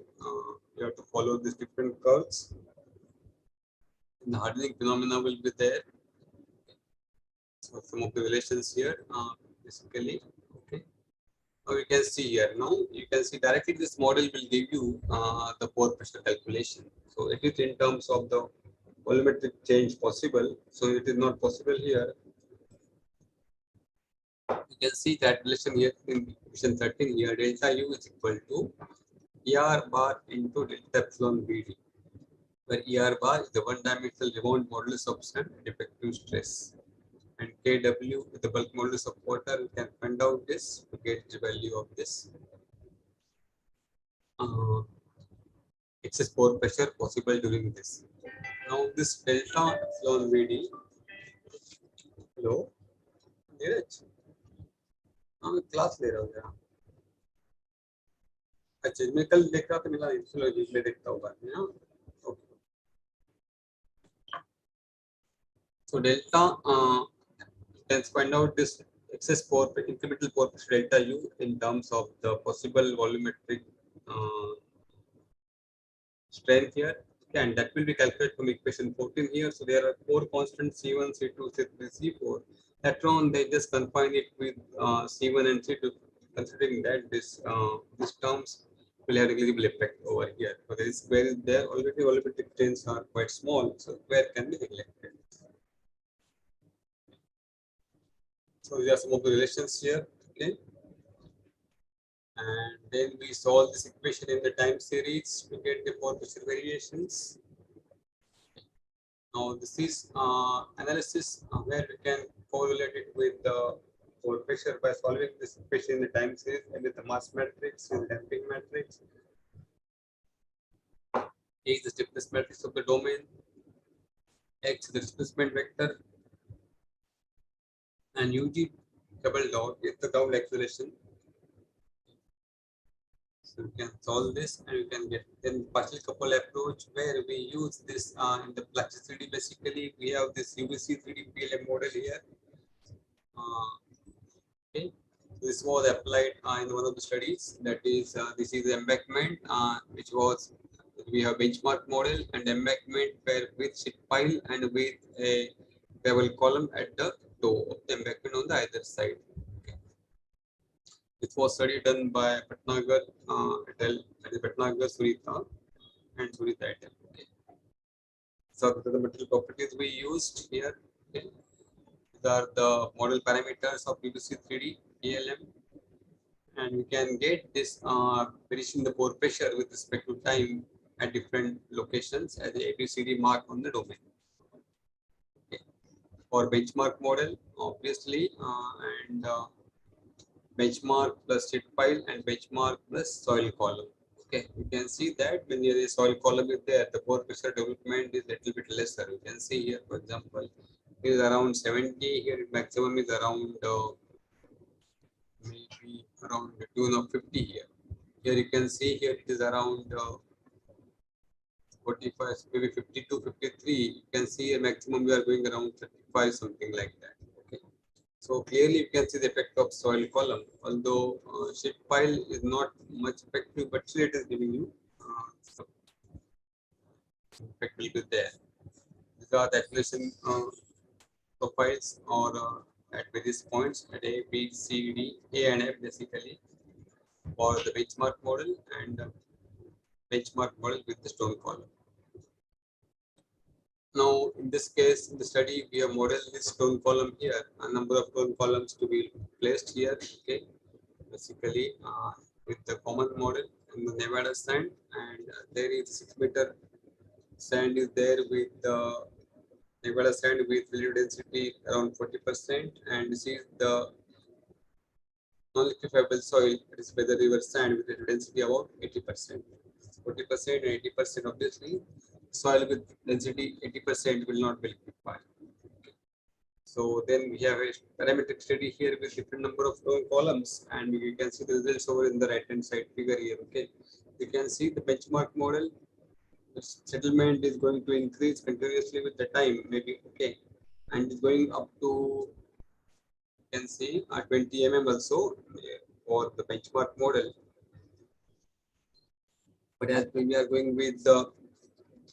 you have to follow these different curves. And the hardening phenomena will be there. So some of the relations here, basically, okay. Now you can see here. Now you can see directly this model will give you the pore pressure calculation. So it is in terms of the volumetric change possible. So it is not possible here. You can see that relation here in equation 13 here, delta U is equal to ER bar into delta epsilon BD, where ER bar is the one-dimensional rebound modulus of sun and effective stress. And Kw with the bulk modulus of water, we can find out this to get the value of this excess pore pressure possible during this. Now this delta epsilon VD, hello, Neeraj, मैं class ले रहा हूँ यार। अच्छा मैं कल देख रहा था, मेरा इंसुलॉजी में देखता हूँ बाद में। Okay. So delta, let's find out this excess pore, incremental pore pressure delta U in terms of the possible volumetric strength here. Okay, and that will be calculated from equation 14 here. So there are 4 constants C1, C2, C3, C4. Later on, they just confine it with C1 and C2, considering that these terms will have negligible effect over here. So there is where there already volumetric strains are quite small, so where can be neglected. So these are some of the relations here. Okay. And then we solve this equation in the time series to get the pore pressure variations. Now this is analysis where we can correlate it with the pore pressure by solving this equation in the time series and with the mass matrix and damping matrix. A is the stiffness matrix of the domain, X is the displacement vector, and UG double dot is the ground acceleration. So we can solve this and we can get then partial couple approach where we use this in the plasticity. Basically, we have this UVC 3D PLM model here. Okay, so this was applied in one of the studies. That is, this is the embankment, which was we have benchmark model and embankment where with sheet pile and with a gravel column at the toe of the embankment on the either side. It was study done by Patnagar et al. That is Patnagar, Surita, and Surita et al. Okay. So the material properties we used here. Okay. These are the model parameters of PVC 3D ELM, and we can get this variation in the pore pressure with respect to time at different locations as the ABCD mark on the domain. Okay. For benchmark model, obviously, and benchmark plus sheet pile and benchmark plus soil column. Okay, you can see that when the soil column is there, the pore pressure development is a little bit lesser. You can see here, for example, it is around 70. Here, maximum is around maybe around the tune of 50 here. Here you can see here it is around 45, maybe 52, 53. You can see a maximum we are going around 35, something like that. So clearly you can see the effect of soil column, although sheet pile is not much effective, but still it is giving you some effect will be there. These are the acceleration profiles or at various points at A, B, C, D, A and F basically for the benchmark model and benchmark model with the stone column. Now, in this case, in the study, we have modeled this stone column here, a number of stone columns to be placed here, okay, basically with the common model in the Nevada sand, and there is 6 meter sand is there with the Nevada sand with relative density around 40%, and this is the non-liquefiable soil, it is weather river sand with relative density about 80%. 40% and 80% obviously. Soil with density 80% will not be liquefied. Okay. So then we have a parametric study here with different number of columns, and you can see the results over in the right hand side figure here. Okay, you can see the benchmark model. The settlement is going to increase continuously with the time, maybe okay, and it's going up to you can see 20 mm also for the benchmark model. But as we are going with the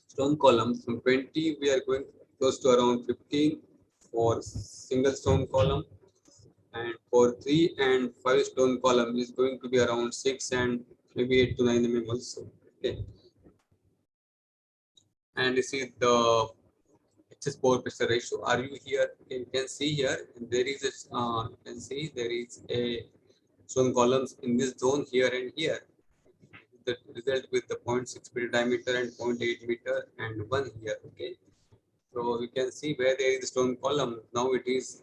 stone columns, from 20, we are going close to around 15 for single stone column. And for 3 and 5 stone column is going to be around 6 and maybe 8 to 9 mm also. Okay. And this is the excess pore pressure ratio. Are you here? You can see here there is a you can see there is a stone columns in this zone here and here. The result with the 0.6 meter diameter and 0.8 meter and 1 here. Okay. So you can see where there is a stone column. Now it is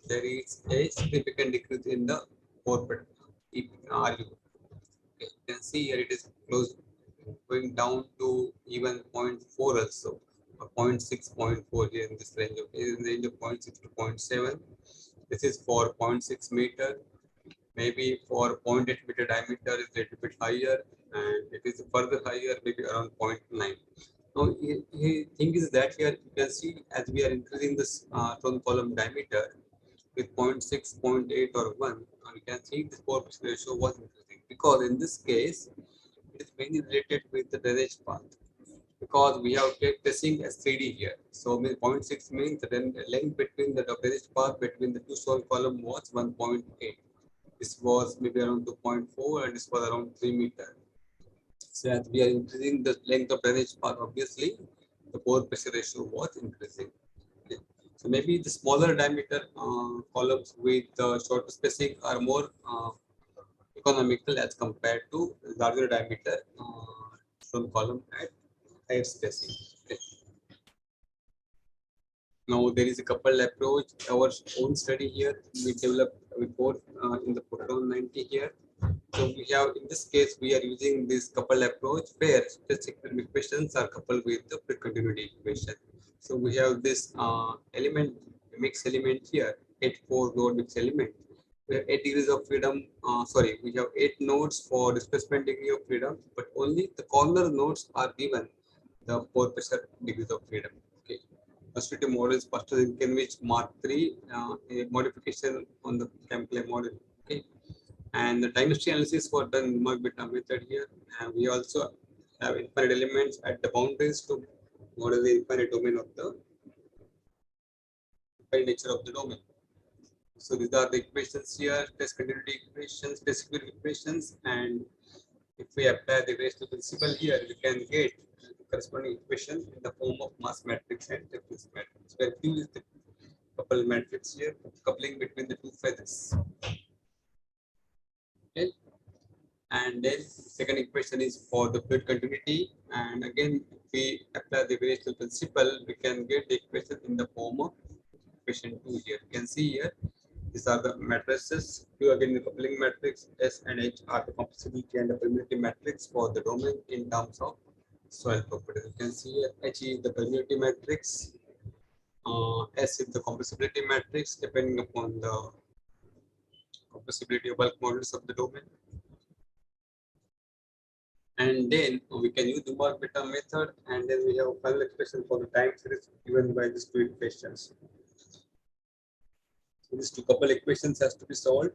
there is a significant decrease in the pore pressure. Okay. You can see here it is close going down to even 0.4 also, or 0.6, 0.4 here in this range. Okay, in the range of 0.6 to 0.7. This is for 0.6 meter. Maybe for 0.8 meter diameter is a little bit higher, and it is further higher, maybe around 0.9. Now, the thing is that here you can see as we are increasing this stone column diameter with 0.6, 0.8 or 1, you can see this pore pressure ratio was increasing, because in this case it is mainly related with the drainage path, because we have testing as 3D here. So 0.6 means that then the length between the drainage path between the two stone column was 1.8. This was maybe around 2.4 and this was around 3 meter. So as we are increasing the length of drainage path, obviously the pore pressure ratio was increasing. Okay. So maybe the smaller diameter columns with shorter spacing are more economical as compared to larger diameter stone column at higher spacing. Okay. Now there is a coupled approach. Our own study here we developed a report in the Proton 90 here. So we have in this case we are using this coupled approach where stress equilibrium equations are coupled with the fluid continuity equation. So we have this element mix element here, 8-4 node mix element. We have 8 degrees of freedom. We have 8 nodes for displacement degree of freedom, but only the corner nodes are given the pore pressure degrees of freedom. Okay. Constitutive model is first in Kenwich Mark III, a modification on the Kempley model. Okay. And the dynasty analysis was done in Mark beta method here. And we also have infinite elements at the boundaries to model the infinite domain of the infinite nature of the domain. So these are the equations here, test continuity equations, test equilibrium equations, and if we apply the rational principle here, we can get the corresponding equation in the form of mass matrix and difference matrix. Where Q is the coupled matrix here, coupling between the two feathers. Okay. And then second equation is for the fluid continuity, and again if we apply the variational principle, we can get the equation in the form of equation 2 here. You can see here these are the matrices. Q again the coupling matrix, S and H are the compressibility and the permeability matrix for the domain in terms of soil properties. You can see here H is the permeability matrix, S is the compressibility matrix depending upon the compressibility of bulk modulus of the domain. And then we can use the Mark beta method, and then we have a final expression for the time series given by these two equations. So these two couple equations has to be solved,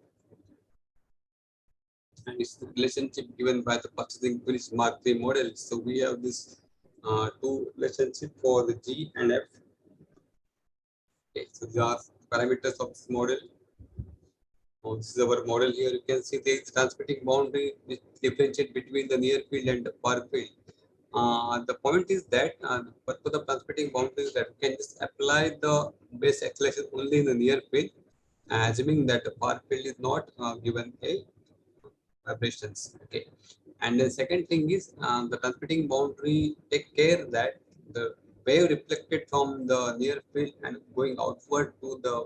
and it's the relationship given by the purchasing Finnish Mark III model. So we have this two relationship for the G and F. Okay, so these are parameters of this model. This is our model here. You can see there is transmitting boundary which differentiate between the near field and the far field. The point is that for the transmitting boundary is that we can just apply the base acceleration only in the near field, assuming that the far field is not given a vibrations. Okay, and the second thing is the transmitting boundary take care that the wave reflected from the near field and going outward to the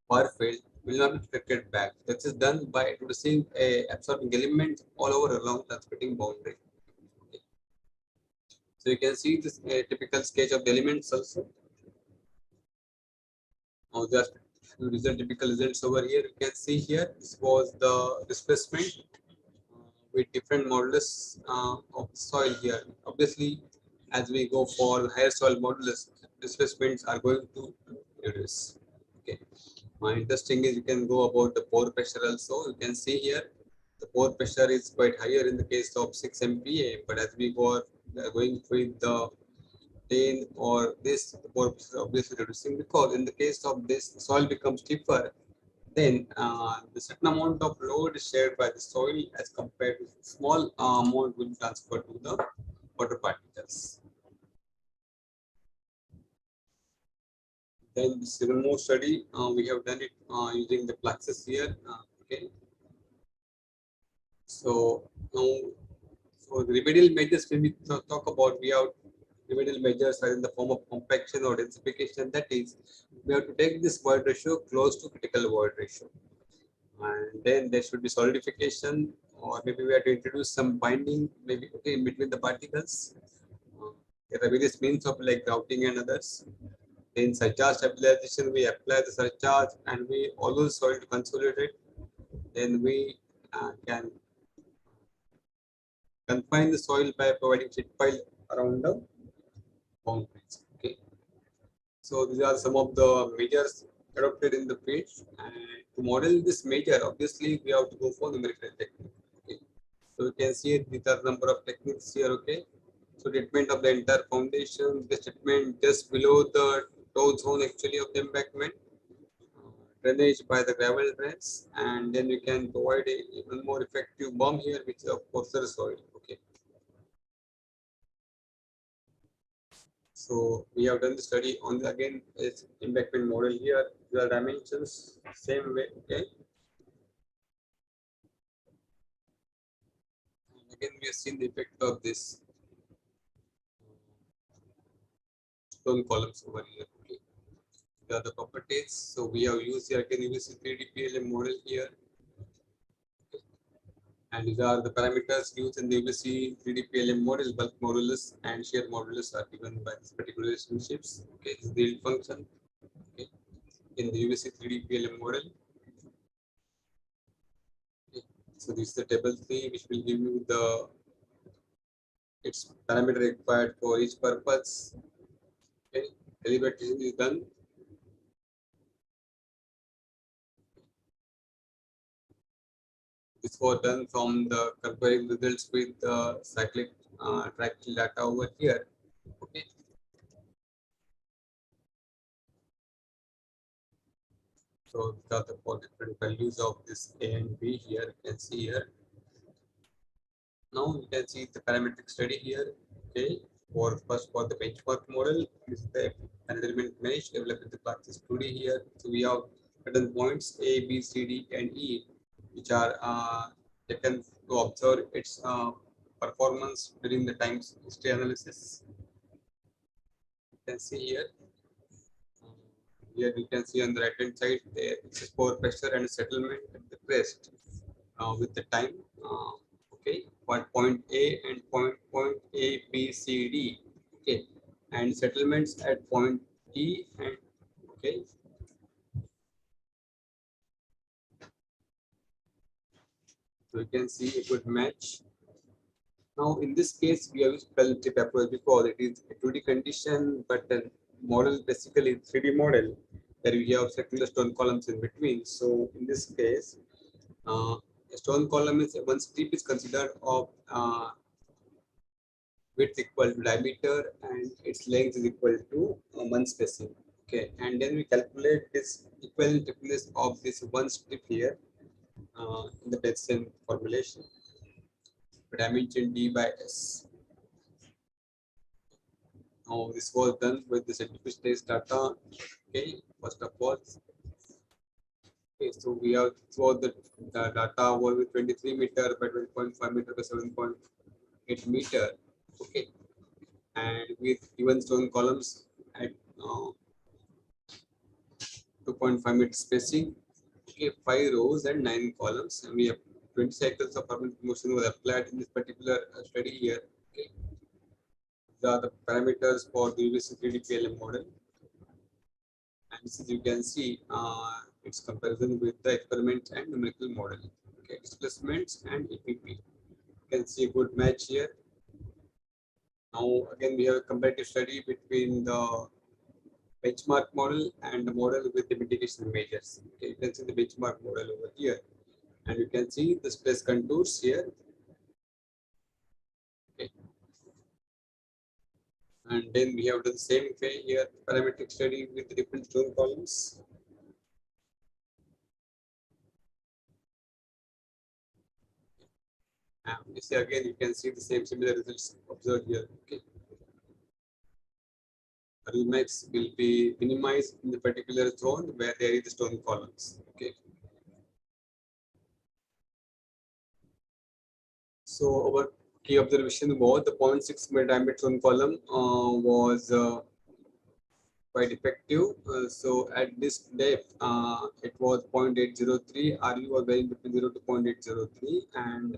far field will not be reflected back. This is done by introducing a absorbing element all over along transmitting boundary. Okay. So you can see this typical sketch of the elements also. Now just typical results over here. You can see here this was the displacement with different modulus of soil here. Obviously, as we go for the higher soil modulus, displacements are going to reduce. Okay. Interesting is you can go about the pore pressure also. You can see here the the pore pressure is quite higher in the case of 6 MPa, but as we go going with the 10 or this, the pore pressure is obviously reducing, because in the case of this, the soil becomes stiffer, then the certain amount of load is shared by the soil as compared to small amount will transfer to the water particles. Then this even more study, we have done it using the fluxes here. Okay. So now, so the remedial measures, when we talk about, we have remedial measures are in the form of compaction or densification. That is, we have to take this void ratio close to critical void ratio, and then there should be solidification, or maybe we have to introduce some binding, maybe okay, in between the particles. There are various means of like grouting and others. In surcharge stabilization, we apply the surcharge and we allow the soil to consolidate. Then we can confine the soil by providing sheet pile around the boundaries. Okay. So these are some of the measures adopted in the field. And to model this measure, obviously we have to go for numerical technique. Okay. So you can see these are number of techniques here. Okay. So treatment of the entire foundation, the treatment just below the toe zone actually of the embankment, drainage by the gravel drains, and then we can provide a even more effective bomb here, which is of coarser soil. Okay. So we have done the study on the again it's embankment model here. The dimensions same way. Okay. And again, we have seen the effect of this stone columns over here. Okay. The other properties. So we have used here again UVC 3D PLM model here. Okay. And these are the parameters used in the UVC 3D PLM model. Bulk modulus and shear modulus are given by these particular relationships. Okay, this is the yield function. Okay. In the UVC 3D PLM model. Okay. So this is the table 3, which will give you the its parameter required for each purpose. Okay. Deliberation is done. This was done from the comparing results with the cyclic tracking data over here. Okay. So these are the 4 different values of this A and B here. You can see here. Now you can see the parametric study here. Okay. For first for the benchmark model, this is the element mesh developed with the classes 2D here. So we have certain points A, B, C, D, and E, which are taken to observe its performance during the time history analysis. You can see here. Here you can see on the right hand side there it's pore pressure and settlement at the crest with the time. Okay, point A and point A, B, C, D. Okay, and settlements at point E and okay. So you can see a good match. Now in this case we have used pellet tip approach because it is a 2D condition, but the model basically 3D model where we have circular stone columns in between. So in this case, a stone column is one strip is considered of width equal to diameter and its length is equal to one spacing. Okay, and then we calculate this equivalent thickness of this one strip here in the Bayesian formulation. Dimension D by S. Now this was done with the scientific test data. Okay, first of all. Okay, so we have throughout the data was with 23 meter by 12.5 meter by 7.8 meter. Okay, and with given stone columns at 2.5 meter spacing. Okay, 5 rows and 9 columns, and we have 20 cycles of permanent motion was applied in this particular study here. Okay, these are the parameters for the UVC 3D PLM model, and this is you can see its comparison with the experiment and numerical model. Okay, displacements and EPP. You can see a good match here. Now again we have a comparative study between the benchmark model and the model with the mitigation measures. Okay, you can see the benchmark model over here, And you can see the stress contours here. Okay. And then we have done the same way here, parametric study with different stone columns. And you see again, you can see the same similar results observed here. Okay. Max will be minimized in the particular zone where there is the stone columns. Okay. So our key observation was the 0.6 meter diameter stone column was quite effective. So at this depth, it was 0.803. RU was varying between 0 to 0.803, and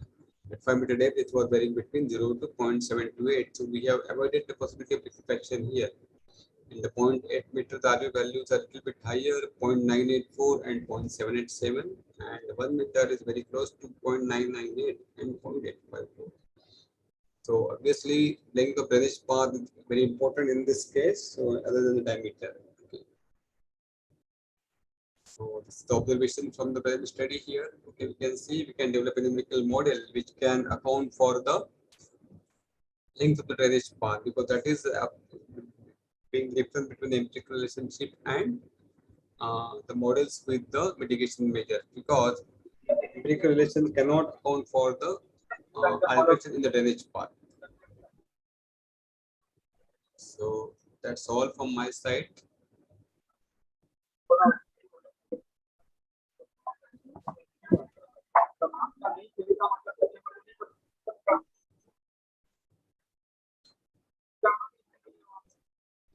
at 5 meter depth, it was varying between 0 to 0.728. So we have avoided the possibility of liquefaction here. In the 0.8 meter, the RU values are a little bit higher, 0.984 and 0.787, and 1 meter is very close to 0.998 and 0.854. So obviously, length of drainage path is very important in this case, so other than the diameter. Okay. So this is the observation from the previous study here. Okay, we can see we can develop a numerical model which can account for the length of the drainage path, because that is being difference between the empirical relationship and the models with the mitigation measure, because empirical relation cannot account for the alteration in the drainage path. So that's all from my side.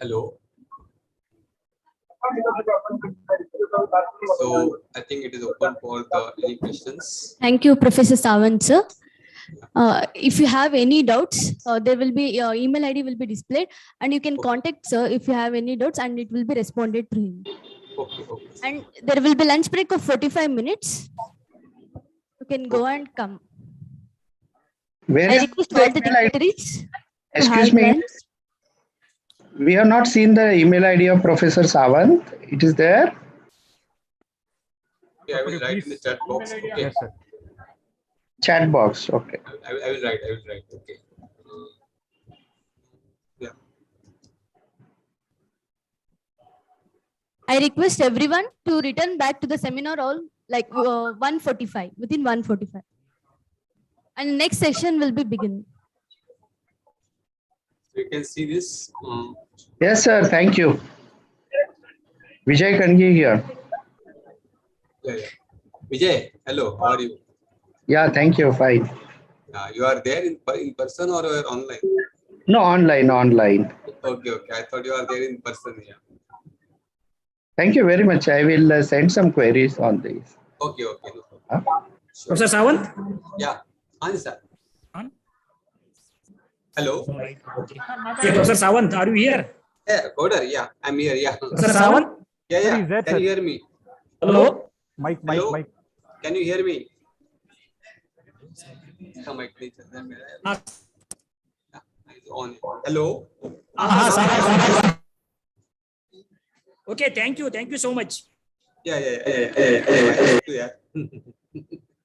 Hello. So I think it is open for the any questions. Thank you, Professor Sawant, sir. If you have any doubts, there will be email ID will be displayed, and you can contact sir if you have any doubts, and it will be responded to him. Okay, okay. And there will be lunch break of 45 minutes. You can go and come. Where I is request the all the email ID? dignitaries to Excuse have me. lunch. We have not seen the email ID of Professor Sawant. It is there. Okay, I will write in the chat box. Okay. Yes, sir. Chat box. Okay. I will write. I will write. Okay. Yeah. I request everyone to return back to the seminar hall like 1:45, within 1:45. And next session will be beginning. So you can see this. Yes, sir. Thank you. Vijay Kangi here. Yeah, yeah. Vijay, hello. How are you? Yeah, thank you. Fine. You are there in person or you are online? No, online. Online. Okay, okay. I thought you are there in person. Yeah. Thank you very much. I will send some queries on this. Okay, okay. No problem. Sure. Professor Sawant? Yeah. Answer. On? Hello. Right. Okay. Yeah, Professor Sawant, are you here? Yeah, Odor. Yeah, I'm here. Yeah. Professor Sawant? Yeah, Where yeah. is that, Can you sir? hear me? Hello? Mike. Hello? Can you hear me? Mic please. Ah, It's on. Hello. okay, thank you. Thank you so much. Yeah. Yeah.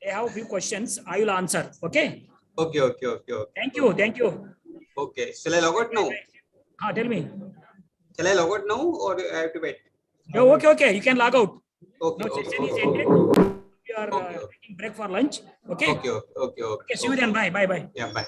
I have a few questions. I will answer. Okay. Okay. Thank you. Thank you. Okay. Shall I log out now? Tell me. Shall I log out now or I have to wait? Oh, okay. You can log out. Okay. Now, session is Okay. ended. We are taking break for lunch. Okay. Okay. See you then. Bye. Yeah. Bye.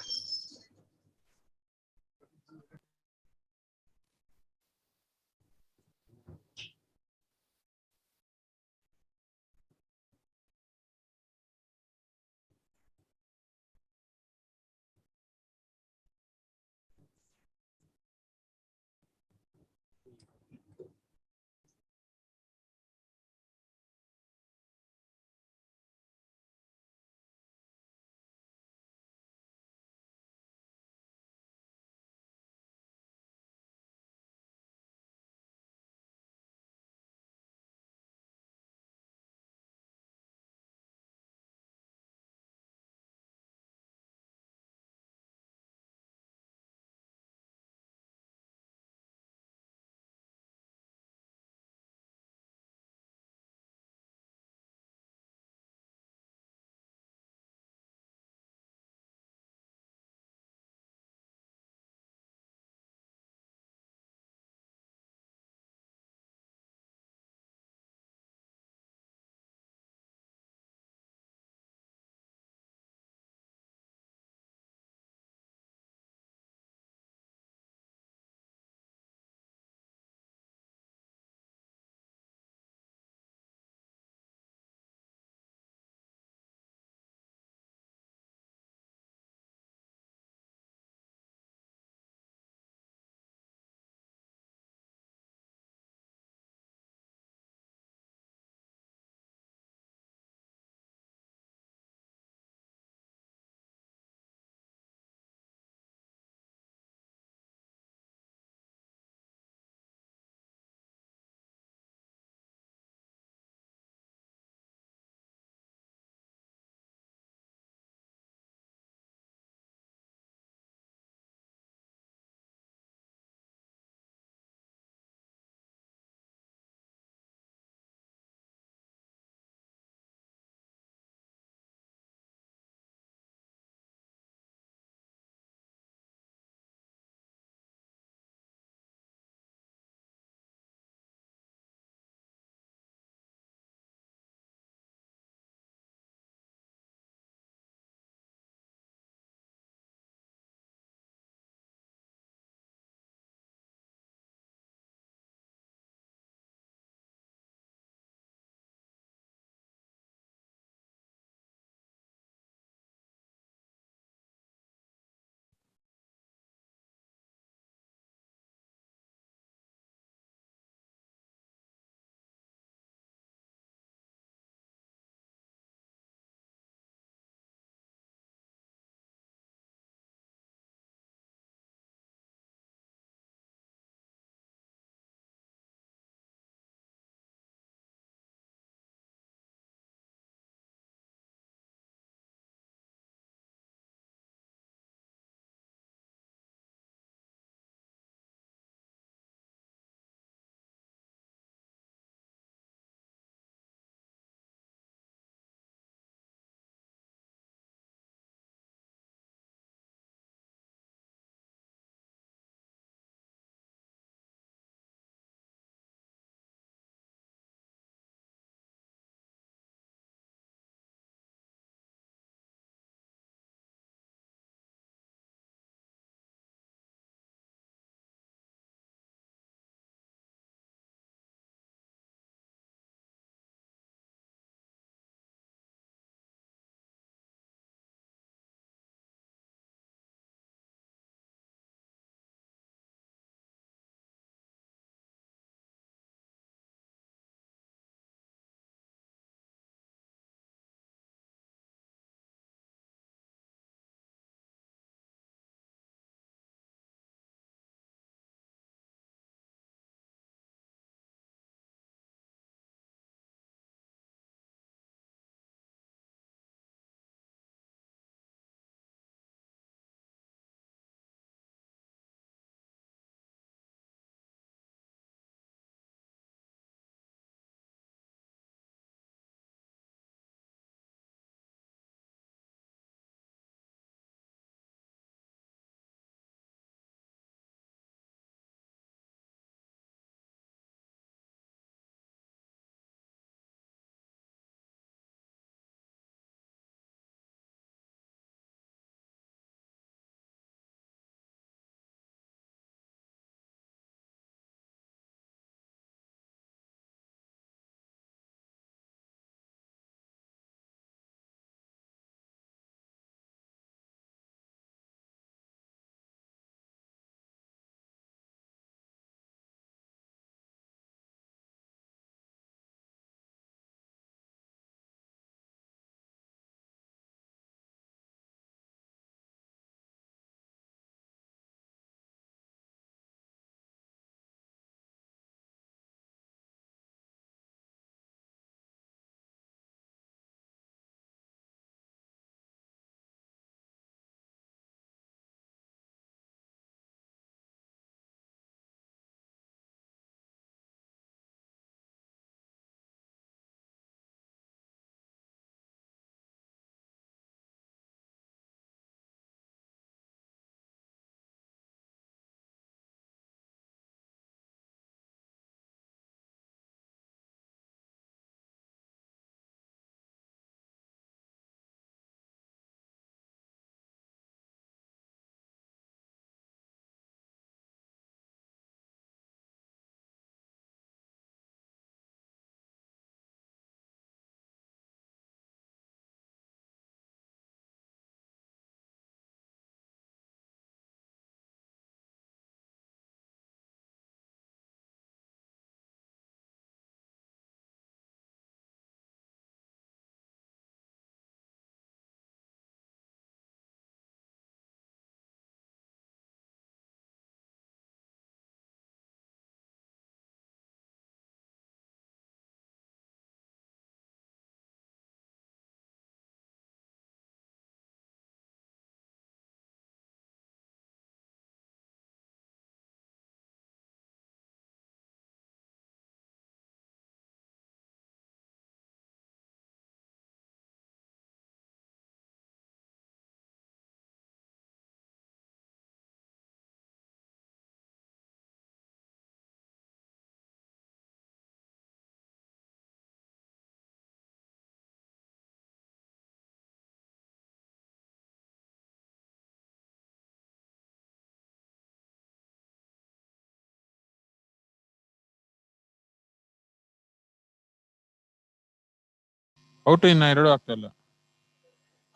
Out ಇನ್ನ 2 ಆಗ್ತಾ ಇಲ್ಲ.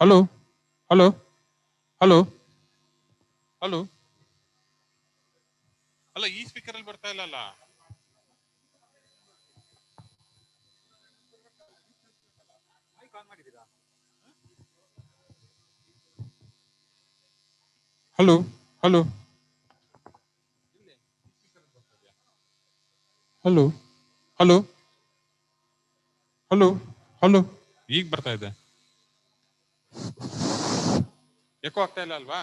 Hello hello hello hello ಅಲ್ಲ, ಈ speaker ಅಲ್ಲಿ ಬರ್ತಾ ಇಲ್ಲ. Hello hello hello hello hello hello ಈಗ ಬರ್ತಾ ಇದೆ. ಎಕೋ ಆಗ್ತಾ ಇಲ್ಲ ಅಲ್ವಾ?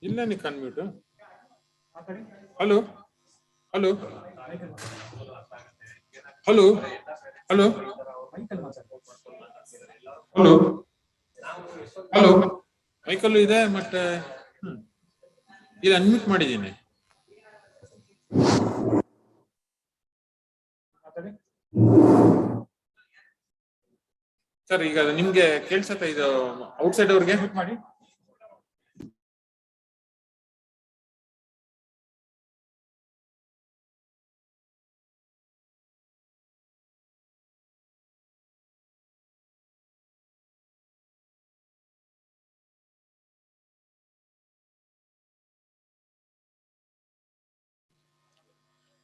ಇಲ್ಲ ನೀ ಕನ್ಮ್ಯೂಟ್. Hello hello hello hello hello hello ಮೈಕಲ್ಲು ಇದೆ, ಮತ್ತೆ ಇದು ಅನ್ಮ್ಯೂಟ್ ಮಾಡಿದ್ದೀನಿ. ಸರ್ ಈಗ ನಿಮ್ಗೆ ಕೇಳ್ಸತ್ತ? ಇದು ಔಟ್ಸೈಡ್ ಅವ್ರಿಗೆ ಮಾಡಿ.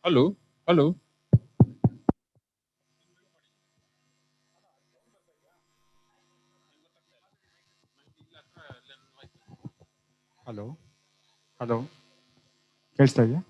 ಹಲೋ ಹಲೋ ಹಲೋ ಹಲೋ ಕೇಳಿಸ್ತಾ ಇದೆಯಾ?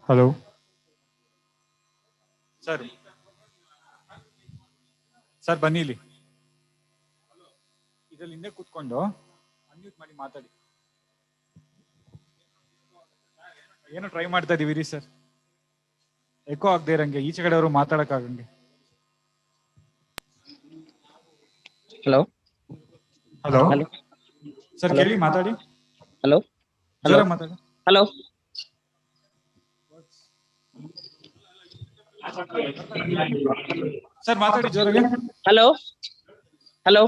ಹಲೋ ಸರ್, ಸರ್ ಬನ್ನಿ ಇಲ್ಲಿ. ಇದ್ರಲ್ಲಿ ಹಿಂದೆ ಕೂತ್ಕೊಂಡು ಅನ್ಮ್ಯೂಟ್ ಮಾಡಿ ಮಾತಾಡಿ. ಏನು ಟ್ರೈ ಮಾಡ್ತಾ ಇದೀವಿ ಸರ್, ಎಕೋ ಆಗದೆ ಇರಂಗೆ, ಈಚೆ ಕಡೆ ಅವರು ಮಾತಾಡಕ್ ಆಗಂಗೆ. ಹಲೋ ಹಲೋ ಹಲೋ ಸರ್, ಕೇಳಿ ಮಾತಾಡಿ. ಹಲೋ ಹಲೋ ಜೋರಾಗಿ ಮಾತಾಡಿ. ಹಲೋ ಸರ್ ಮಾತಾಡಿ ಜೋರಾಗಿ. ಹಲೋ ಹಲೋ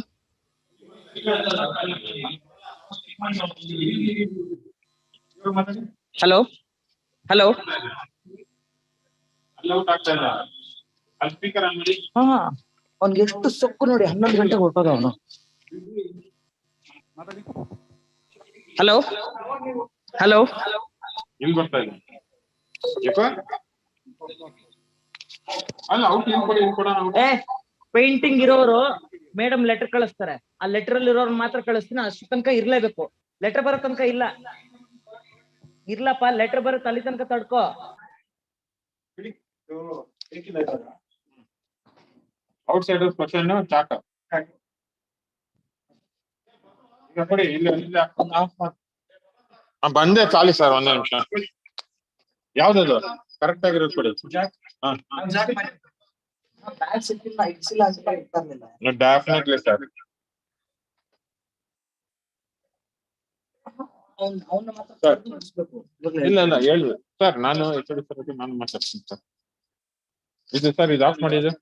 ಹಲೋ ಹಲೋ ಹಾ, ಅವ್ನಿಗೆ ಎಷ್ಟು ಸೊಕ್ಕು ನೋಡಿ, 11 ಗಂಟೆಗೆ ಹೊರಟೋದ ಅವನು. ಹಲೋ ಹಲೋ ಇಲ್ಲಿ ಬರ್ತಾ ಇಲ್ಲ. ಪೇಂಟಿಂಗ್ ಇರೋರು ಮೇಡಮ್ ಲೆಟರ್ ಕಳಿಸ್ತಾರೆ, ಆ ಲೆಟರ್ ಅಲ್ಲಿ ಇರೋರು ಮಾತ್ರ ಕಳಿಸ್ತೀನಿ. ಅಷ್ಟು ತನಕ ಇರ್ಲೇಬೇಕು. ಲೆಟರ್ ಬರೋ ತನಕ ಇಲ್ಲ ಇರ್ಲಪ್ಪ, ಲೆಟರ್ ಬರುತ್ತೆ ಅಲ್ಲಿ ತನಕ ತಡ್ಕೋ. ಔಟ್ಸೈಡರ್ ಕ್ವಶನ್ ಚಾಕ ಈಗ ಕೊಡಿ ಇಲ್ಲಿ ಇಲ್ಲಿ ಬಂದೆ ಚಾಲಿ ಸರ್ ಒಂದೇ ನಿಮಿಷ ಯಾವ್ದದು ಕರೆಕ್ಟ್ ಆಗಿರೋದು ಕೊಡಿ ಡೆಫಿನೆಟ್ಲಿ ಸರ್ ಇಲ್ಲ ಇಲ್ಲ ಹೇಳಿ ಸರ್ ನಾನು ಸರ್ ನಾನು ಮಾತಾಡ್ತೀನಿ ಸರ್ ಇದು ಸರ್ ಇದು ಆಫ್ ಮಾಡಿದ್ದು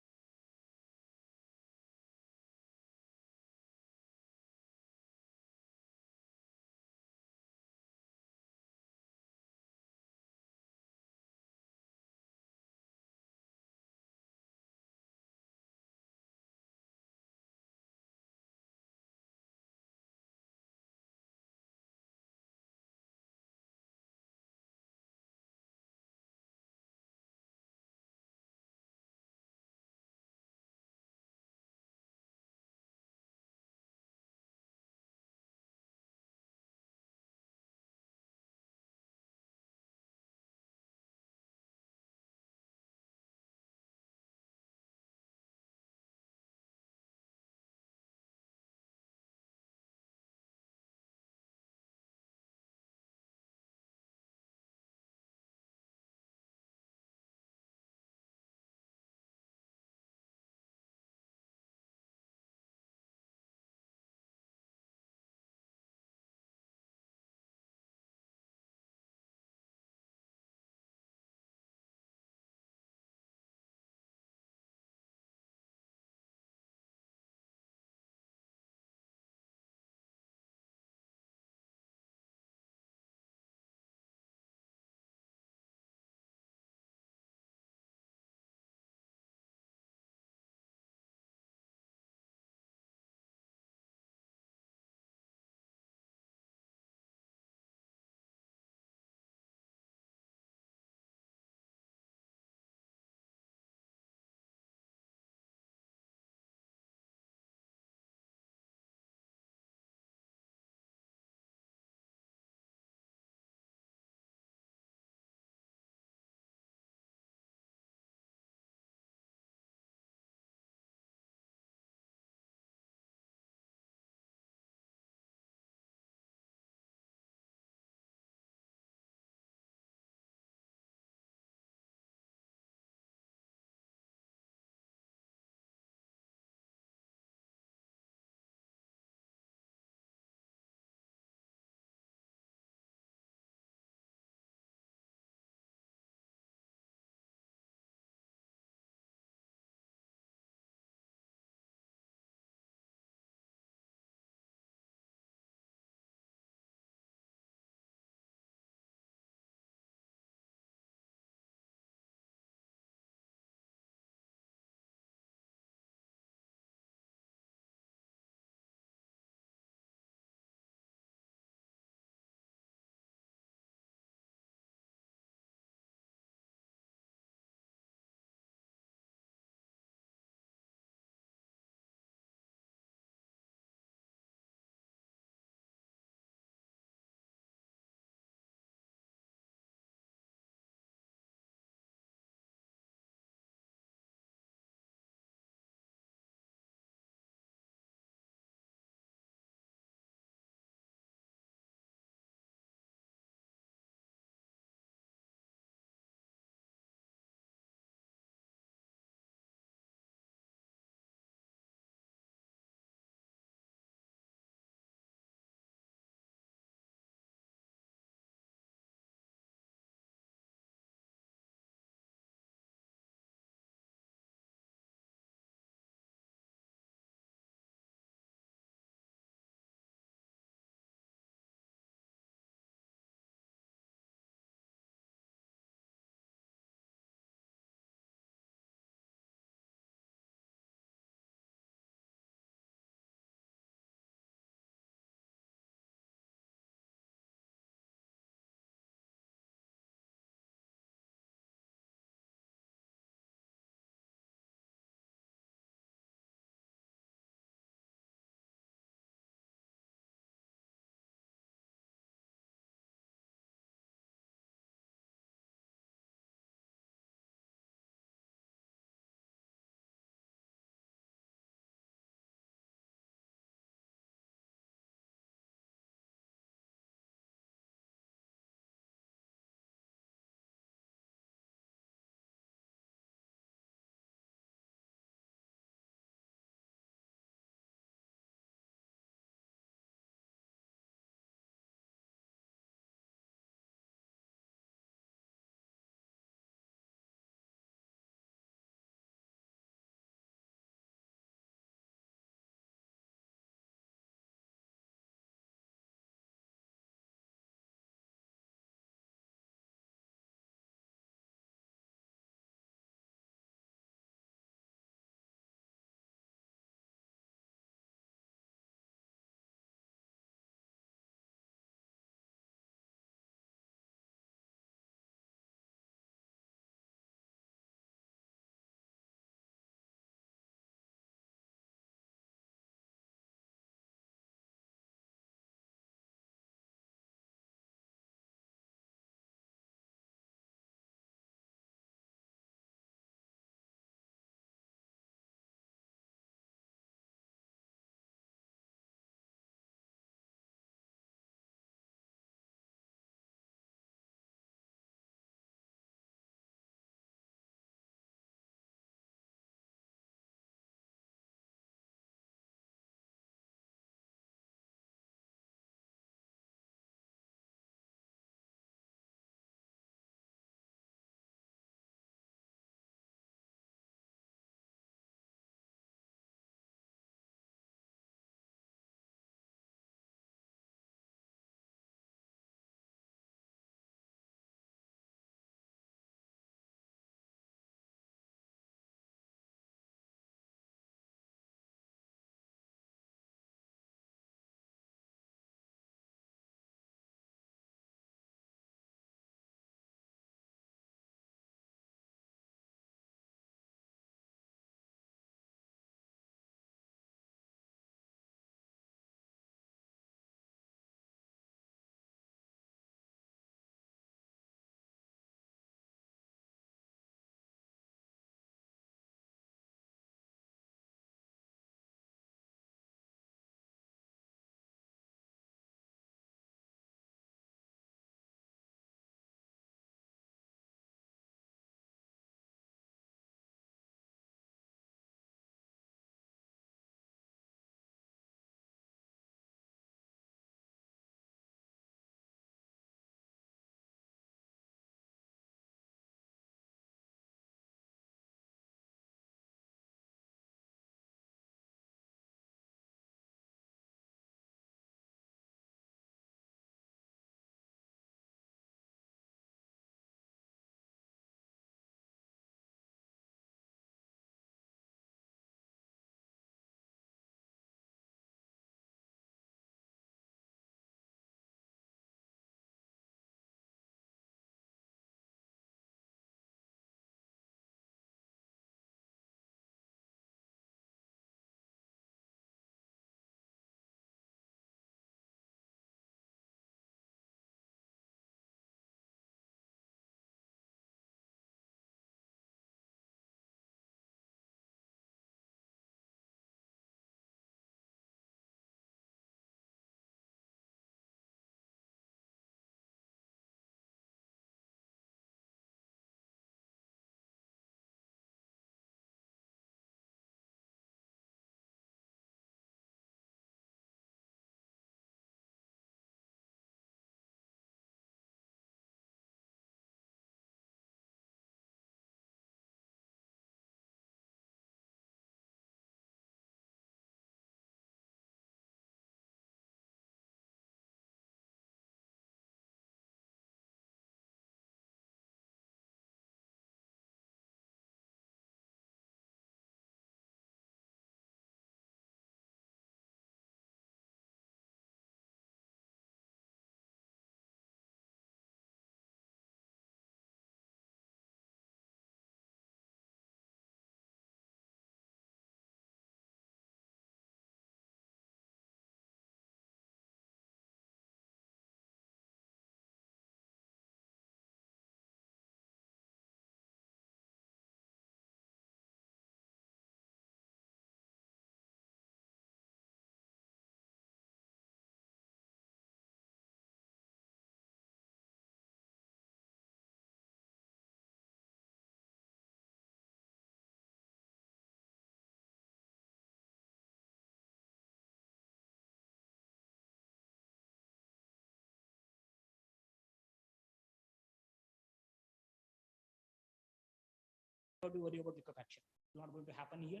have to worry about liquefaction. It's not going to happen here,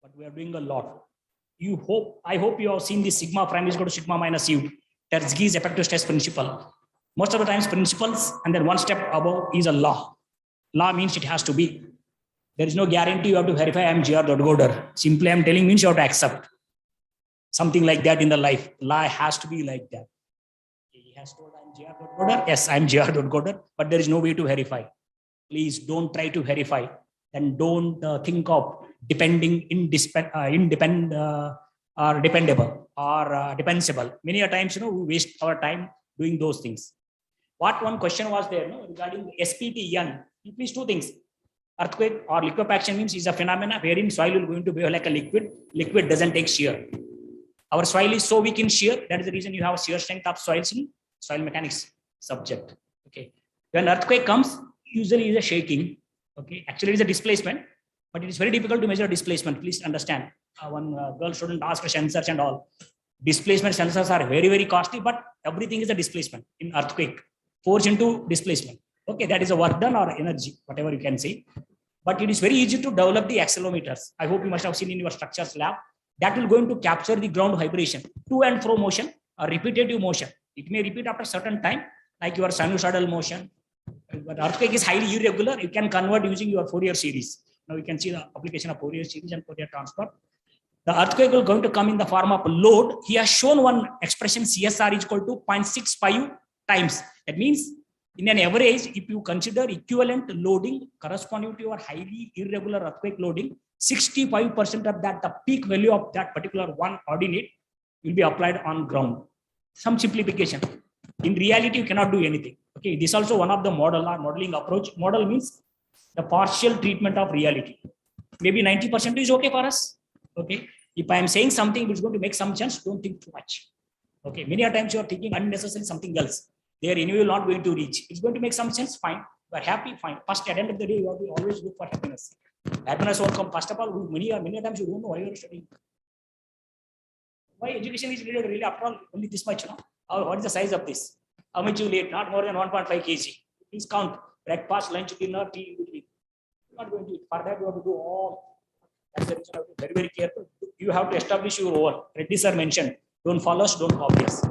but we are doing a lot. I hope you have seen the sigma prime is equal to sigma minus u. That's G's effective stress principle. Most of the times principles and then one step above is a law. Law means it has to be. There is no guarantee you have to verify I'm G R Dodagoudar. Simply I'm telling means you have to accept. Something like that in the life. Law has to be like that. He has told I'm G R Dodagoudar. Yes, I'm G R Dodagoudar, but there is no way to verify. Please don't try to verify and don't think of depending or dependable or dependable. Many a times, we waste our time doing those things. What one question was there regarding SPTN? Please two things. Earthquake or liquefaction means is a phenomena wherein soil is going to behave like a liquid. Liquid doesn't take shear. Our soil is so weak in shear. That is the reason you have shear strength of soils in soil mechanics subject. Okay. When earthquake comes, usually is a shaking. Okay. Actually, it's a displacement, but it is very difficult to measure displacement. Please understand. One girl student asked for sensors and all. Displacement sensors are very, very costly, but everything is a displacement in earthquake. Force into displacement. Okay, that is a work done or energy, whatever you can say. But it is very easy to develop the accelerometers. I hope you must have seen in your structures lab. That will going to capture the ground vibration, to and fro motion or repetitive motion. It may repeat after a certain time, like your sinusoidal motion. But earthquake is highly irregular. You can convert using your Fourier series. Now you can see the application of Fourier series and Fourier transform. The earthquake will going to come in the form of load. He has shown one expression CSR is equal to 0.65 times. That means in an average, if you consider equivalent loading corresponding to your highly irregular earthquake loading, 65% of that, the peak value of that particular one ordinate will be applied on ground. Some simplification. In reality, you cannot do anything. Okay, this is also one of the modeling approach. Model means the partial treatment of reality. Maybe 90% is okay for us. Okay, if I am saying something which is going to make some sense, don't think too much. Okay, many a times you are thinking unnecessarily something else. There anyway not going to reach. It's going to make some sense, fine. You are happy, fine. First, at the end of the day, you have to always look for happiness. Happiness won't come. First of all, many times you don't know why you are studying. Why education is needed really after all only this much, what is the size of this? How much you eat? Not more than 1.5 kg. Please count. Breakfast, lunch, dinner, tea, in between. You're not going to eat. For that, you have to do all. That's the reason you have to be very, very careful. You have to establish your own. Reddy sir mentioned, don't follow us, don't copy us.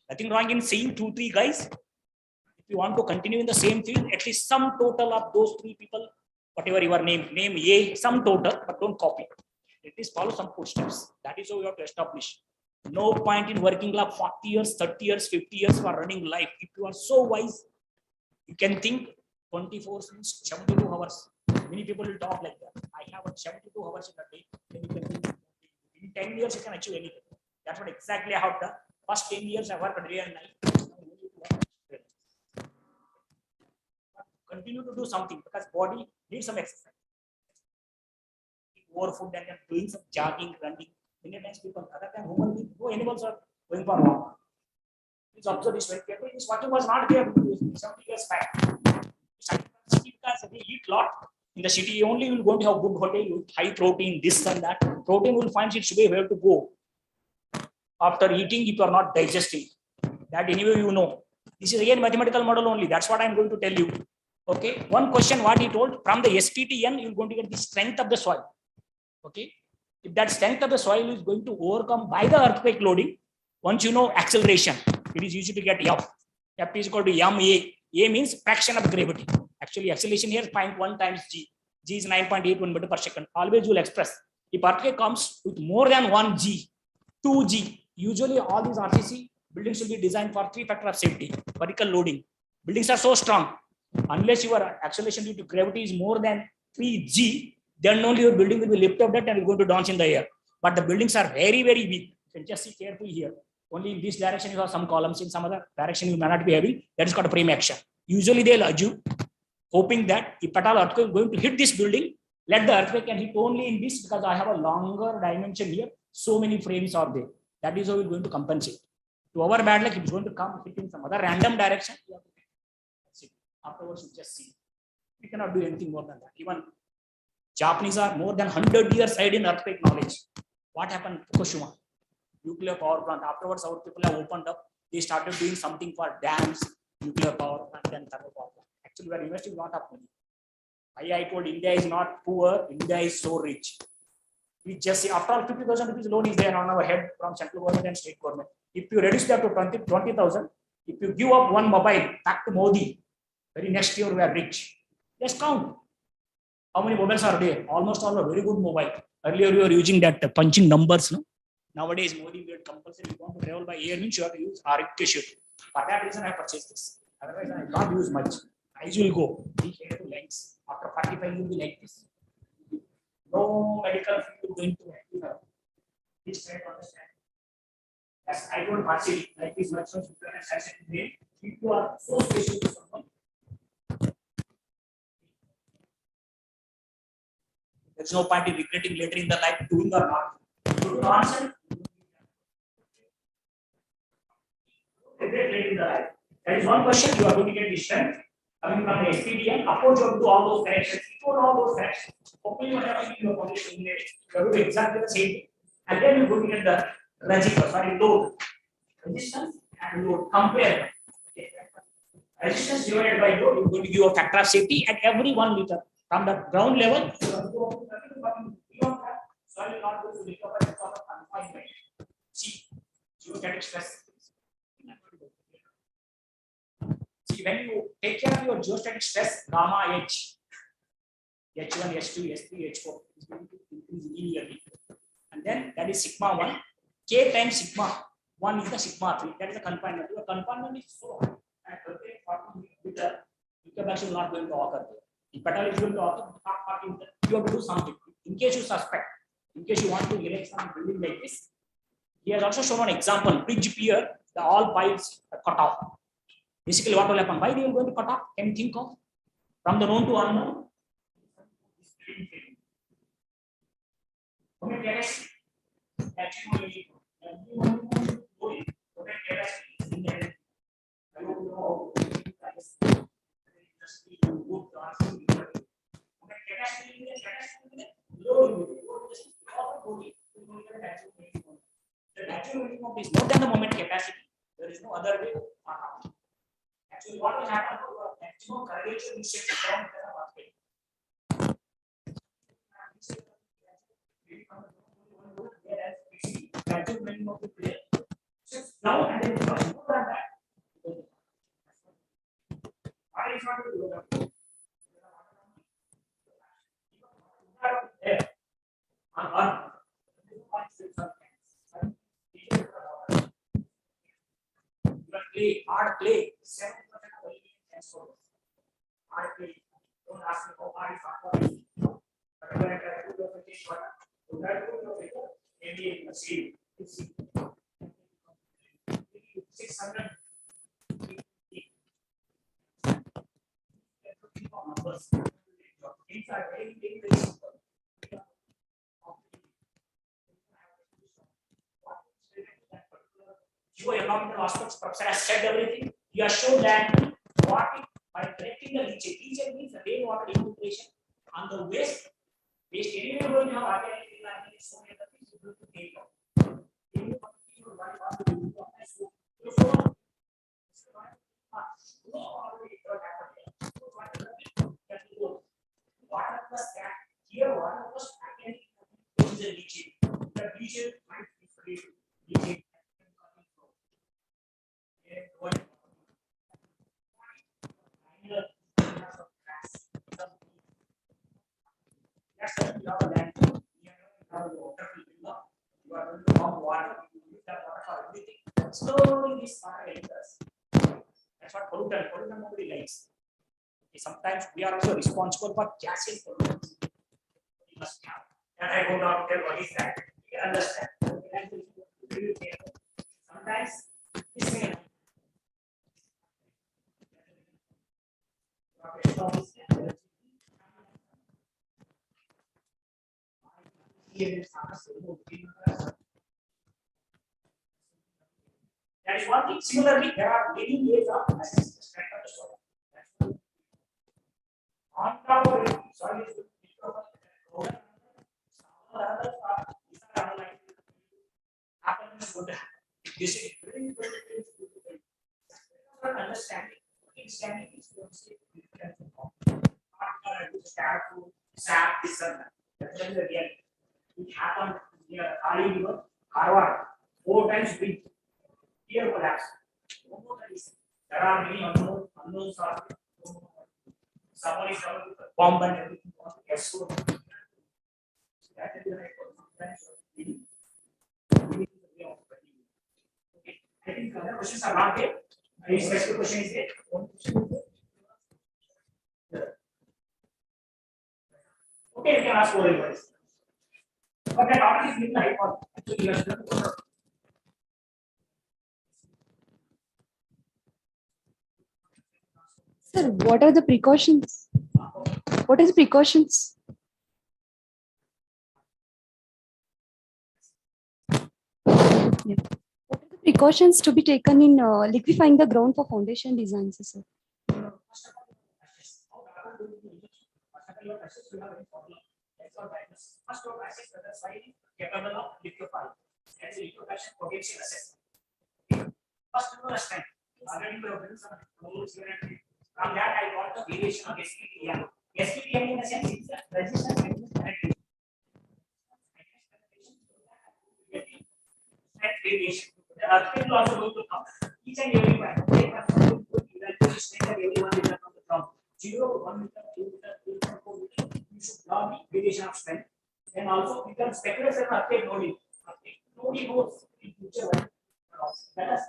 Nothing wrong in seeing 2-3 guys. If you want to continue in the same field, at least some total of those 3 people, whatever your name A, some total, but don't copy. At least follow some footsteps. That is how you have to establish. No point in working like 40 years, 30 years, 50 years for running life. If you are so wise, you can think 24 means 72 hours. Many people will talk like that. I have 72 hours in a day. Then you can think in 10 years you can achieve anything. That's what exactly I have done. First 10 years I worked day and night. Continue to do something because body needs some exercise. Overfood and doing some jogging, running. Many times people, other than human beings, no animals are going for walk. Please observe this very carefully. This water was not there 70 years back. Because they eat lot. In the city, only you will going to have good hotel, high protein, this and that. Protein will find its way where to go. After eating, if you are not digesting. That anyway you know. This is again mathematical model only. That's what I'm going to tell you. Okay. One question what he told, from the SPTN, you're going to get the strength of the soil. Okay. If that strength of the soil is going to overcome by the earthquake loading, once you know acceleration, it is easy to get F. F is equal to ma. A means fraction of gravity. Actually, acceleration here is 0.1 times G. G is 9.81 meter per second. Always you will express. If earthquake comes with more than 1 G, 2 G, usually all these RCC buildings will be designed for 3 factor of safety, vertical loading. Buildings are so strong. Unless your acceleration due to gravity is more than 3 G, then only your building will be lifted up that and will go to dance in the air. But the buildings are very, very weak. You can just see carefully here. Only in this direction you have some columns, in some other direction you may not be having. That is called a frame action. Usually they'll assume, hoping that if at all earthquake is going to hit this building, let the earthquake can hit only in this because I have a longer dimension here. So many frames are there. That is how we're going to compensate. To our bad luck, if it's going to come hit in some other random direction, you have to see. Afterwards, you just see. We cannot do anything more than that. Even Japanese are more than 100 years ahead in earthquake knowledge. What happened? Fukushima, nuclear power plant. Afterwards, our people have opened up. They started doing something for dams, nuclear power plant, and thermal power plant. Actually, we are investing a lot of money. I told India is not poor, India is so rich. We just see after all 50,000 rupees loan is there on our head from central government and state government. If you reduce that to 20,000, if you give up one mobile back to Modi, very next year we are rich. Just count. How many mobiles are there? Almost all are very good mobile. Earlier we were using that punching numbers. No? Nowadays Modi made compulsory. You want to travel by air means you have to use RFK. For that reason I purchased this. Otherwise I can't use much. Eyes will go. Be here to lengths. After 45 you will be like this. No medical field going to help. Please try to understand. Yes, I don't partially like this much. If you are so special to someone, there's no point in regretting later in the life doing or not. You do answer. Regret later in the life. That is one question you are going to get the strength. Coming from the SPDM, approach you do all those corrections, before all those corrections, hopefully what happens in your publishing unit, you are doing exactly the same thing. And then you're going to get the load, resistance and load, compare. Resistance divided by load, you're going to give a factor of safety at every 1 meter. From the ground level, soil will not go to recover because of confinement. See, geostatic stress. See, when you take care of your geostatic stress, gamma H, H1, H2, H3, H4 is going to increase linearly. And then that is sigma 1, K times sigma 1 is the sigma 3. That is the confinement. Your confinement is so high. And the decompression is not going to occur. If at all is going to occur, you have to do something. In case you suspect, in case you want to erect some building like this, he has also shown an example. Bridge pier, the all pipes are cut off. Basically, what will happen? Why they are going to cut off? Can you think of? From the known to unknown? The natural minimum is more than the moment capacity. There is no other way. Actually, what will happen? Maximum correlation is shifted down to the basket. Natural minimum of the shifts down and then more than that. Why is not to do that? Clay, hard clay, 7% of hard clay. Don't ask me how hard is hard. But when I try to do the fish water, to try to do the figure, maybe in the same. 600 numbers. Things are very, very, very simple. Geoenvironmental aspects, Professor has said everything. He has shown that what if, by correcting the leachate, leachate means the rainwater infiltration on the waste anyway going to have organic so many other things you have to take out. Water plus that here, water plus organic is the leachate. The leachate might be free. Leachate. Slowly this water enters. That's what pollutant nobody likes. Sometimes we are also responsible for gaseous pollutants. You must have. And I go down and tell what is that. You can understand. Sometimes this may that is one thing. Similarly, there are many ways of assessing the strength of the soil. On top of it, soil is this is very understanding is cat food, sap, this and that. That's the reality. It happened near Kali River, Harvard, 4 times big. Here collapse. There are many unknowns are someone is coming with a bomb and everything. Yes, so that is the right okay. I think other questions are not there. Any specific question is there? One question is there? Okay, you can ask for it. But that topic is in the hypothesis. Sir, what are the precautions? What is precautions? Yeah. What are the precautions to be taken in liquefying the ground for foundation designs, sir? From that, I got the variation of SPPM. SPPM in the sense is the resistance against penetration. Variation. The earthquake will also going to come. Each and every one. Everyone is from the top. 0, 1 meter, 2 meter, 3 meter, 4 meter. You should log the variation of strength. And also you can speculate on earthquake loading. Nobody knows in future. Let us.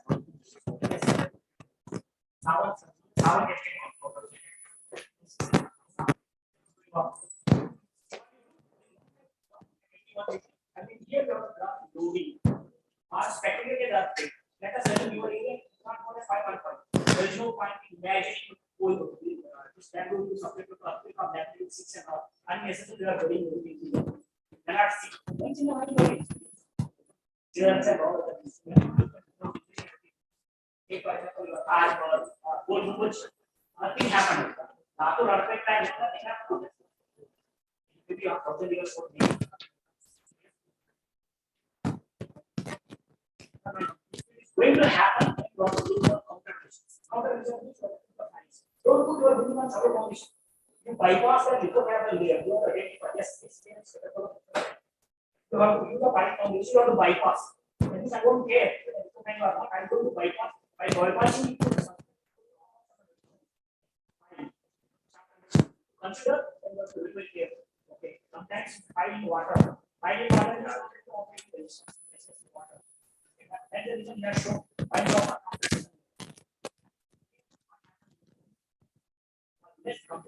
Speculated earthquake. Let us assume your area is not more than 5.5. There is no point in imagining going to stand to subject to earthquake of that 6 and all. Unnecessarily, they are doing everything. Then at 6 points in the mind. Take for example, your car or gold which nothing happened. After earthquake time, nothing happened. Maybe 1,000 years old. Going to happen, you have to do the countermeasures. Countermeasures don't put your building on several foundation. You bypass the lithotrapal layer. You have identified yes, experience. You have to use the pipe foundation. You have to bypass. That means I don't care. I'm going to bypass. By bypassing, consider you have to be very careful. Okay, sometimes hiding water. Hiding water is water. And the reason that show let's come.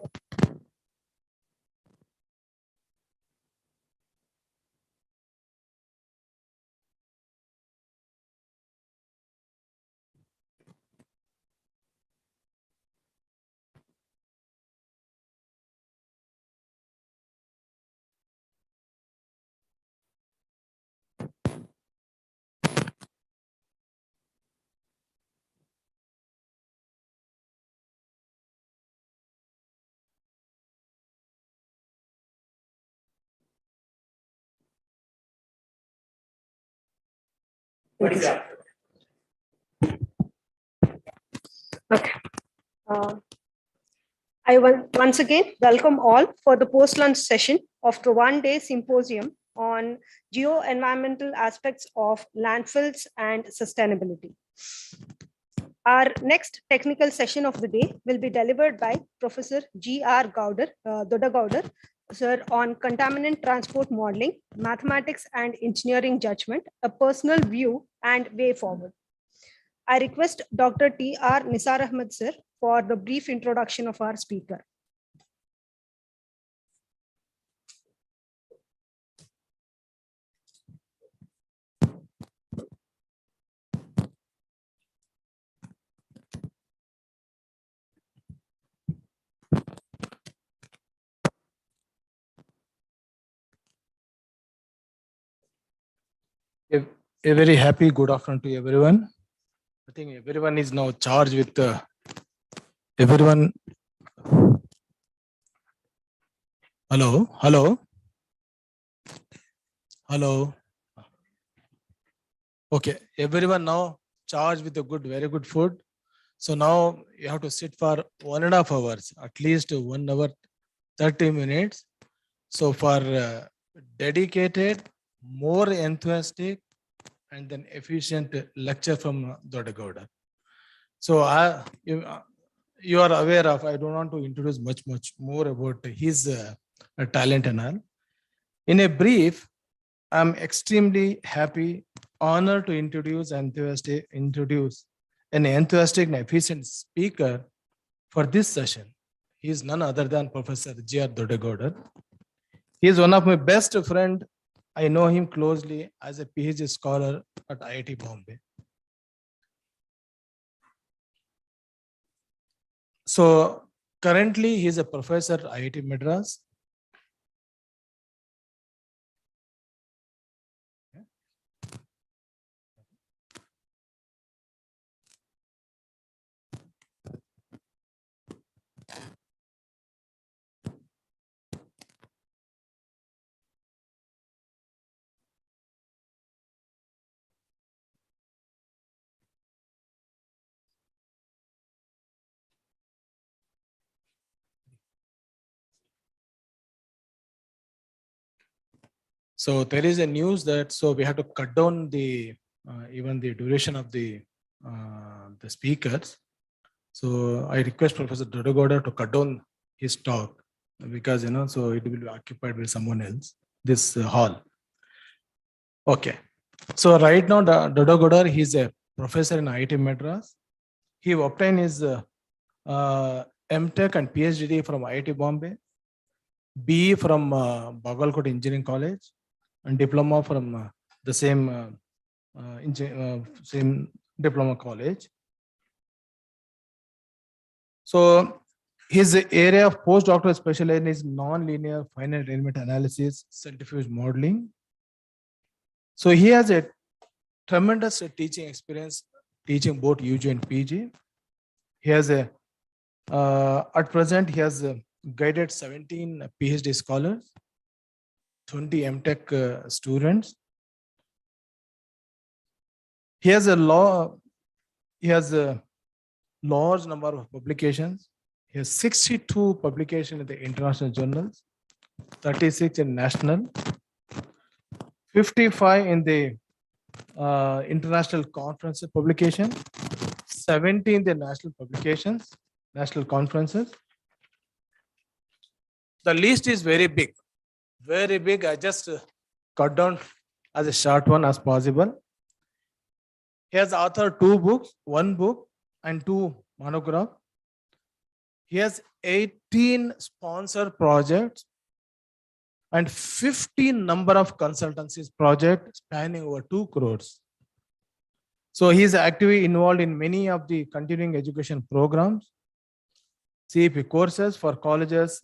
What is that? Okay. I will once again welcome all for the post-lunch session of the one-day symposium on geo-environmental aspects of landfills and sustainability. Our next technical session of the day will be delivered by Professor G R Dodagoudar, sir, on contaminant transport modeling, mathematics and engineering judgment, a personal view and way forward. I request Dr. T R Nisar Ahmed, sir, for the brief introduction of our speaker. A very happy good afternoon to everyone. I think everyone is now charged with everyone. Hello. Okay, everyone now charged with a very good food. So now you have to sit for 1.5 hours, at least 1 hour 30 minutes. So for dedicated, more enthusiastic, and then efficient lecture from Dodagoudar. So you are aware of, I don't want to introduce much more about his talent and all. In a brief, I'm extremely happy, honored to introduce an enthusiastic and efficient speaker for this session. He is none other than Professor G R Dodagoudar. He is one of my best friends. I know him closely as a PhD scholar at IIT Bombay. So currently he is a professor at IIT Madras. So there is a news that we have to cut down the even the duration of the speakers. So I request Professor Dodagoudar to cut down his talk because so it will be occupied by someone else. This hall. Okay. So right now Dodagoudar, he's a professor in IIT Madras. He obtained his MTech and PhD from IIT Bombay, BE from Bagalkot Engineering College, and diploma from the same diploma college. So his area of postdoctoral specialization is non-linear finite element analysis, centrifuge modeling. So he has a tremendous teaching experience, teaching both UG and PG. He has at present he has guided 17 PhD scholars, 20 MTech students. He has a large number of publications. He has 62 publications in the international journals, 36 in national, 55 in the international conference publication, 70 in the national publications, national conferences. The list is very big. Very big. I just cut down as a short one as possible. He has authored 2 books, 1 book and 2 monographs. He has 18 sponsored projects and 15 number of consultancies projects spanning over 2 crores. So he is actively involved in many of the continuing education programs, CEP courses for colleges,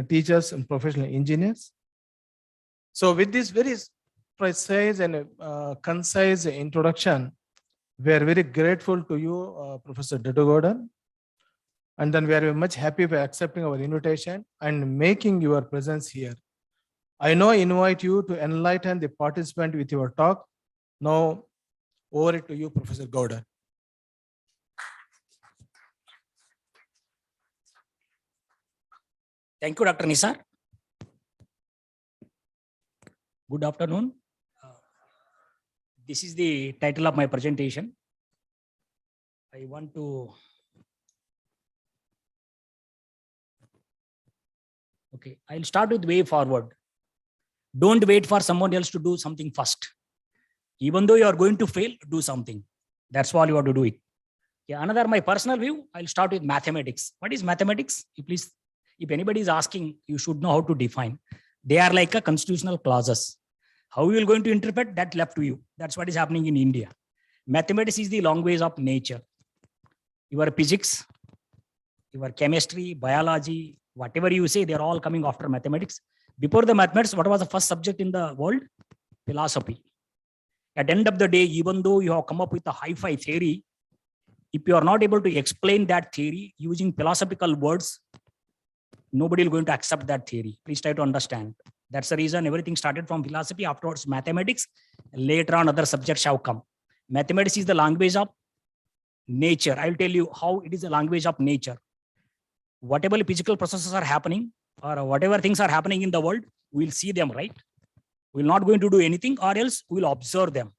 teachers and professional engineers. So with this very precise and concise introduction, we are very grateful to you, Professor Dodagoudar. And then we are very much happy for accepting our invitation and making your presence here. I now invite you to enlighten the participant with your talk. Now over to you, Professor Goudar. Thank you, Dr. Nisar. Good afternoon. This is the title of my presentation. I want to. Okay, I'll start with way forward. Don't wait for someone else to do something first. Even though you are going to fail, do something. That's all you have to do it. Yeah, another my personal view, I'll start with mathematics. What is mathematics? Please, if anybody is asking, you should know how to define. They are like a constitutional clauses. How you are going to interpret that left to you. That's what is happening in India. Mathematics is the language of nature. Your physics, your chemistry, biology, whatever you say, they're all coming after mathematics. Before the mathematics, what was the first subject in the world? Philosophy. At the end of the day, even though you have come up with a hi-fi theory, if you are not able to explain that theory using philosophical words, nobody is going to accept that theory. Please try to understand. That's the reason everything started from philosophy, afterwards mathematics, later on other subjects have come. Mathematics is the language of nature. I'll tell you how it is the language of nature. whatever physical processes are happening or whatever things are happening in the world, we'll see them, right? We're not going to do anything, or else we'll observe them.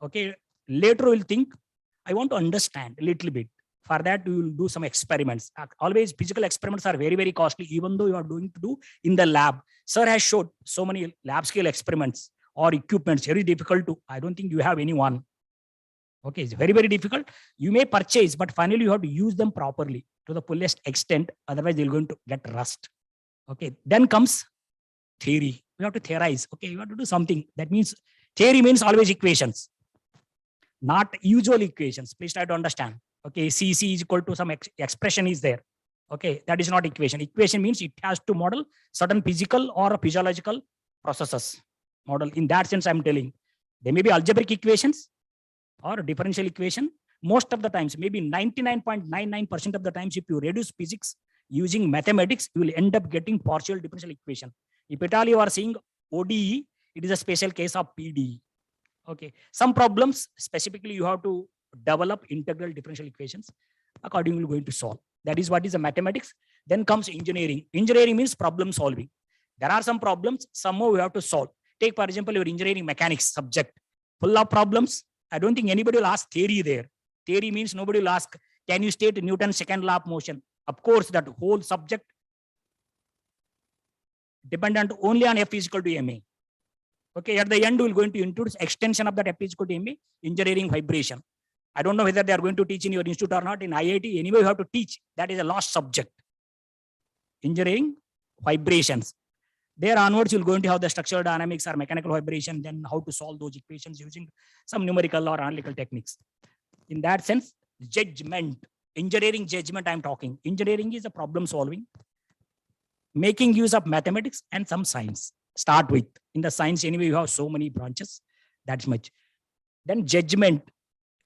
Okay. Later we'll think, I want to understand a little bit. For that, we will do some experiments. Always physical experiments are very, very costly, even though you are going to do in the lab. Sir has showed so many lab scale experiments or equipments, very difficult to, I don't think you have any one. Okay, it's very, very difficult. You may purchase, but finally you have to use them properly to the fullest extent. Otherwise, they're going to get rust. Okay, then comes theory. You have to theorize. Okay, you have to do something. That means theory means always equations, not usual equations. Please try to understand. Okay, CC is equal to some expression is there. Okay, that is not equation. Equation means it has to model certain physical or physiological processes. Model in that sense, I'm telling. There may be algebraic equations or differential equation. Most of the times, maybe 99.99% of the times, if you reduce physics using mathematics, you will end up getting partial differential equation. If at all you are seeing ODE, it is a special case of PDE. Okay, some problems specifically you have to develop integral differential equations. Accordingly, you're going to solve. That is what is the mathematics. Then comes engineering. Engineering means problem solving. There are some problems, somehow you have to solve. Take, for example, your engineering mechanics subject, full of problems. I don't think anybody will ask theory there. Theory means nobody will ask, can you state Newton's second law of motion? Of course, that whole subject dependent only on F is equal to ma. Okay, at the end, we're going to introduce extension of that F is equal to ma, engineering vibration. I don't know whether they are going to teach in your institute or not. In IIT, anyway, you have to teach. That is a lost subject. Engineering vibrations. There onwards, you're going to have the structural dynamics or mechanical vibration, then how to solve those equations using some numerical or analytical techniques. In that sense, judgment, engineering judgment, I'm talking. Engineering is a problem solving, making use of mathematics and some science. Start with. In the science, anyway, you have so many branches. That's much. Then judgment.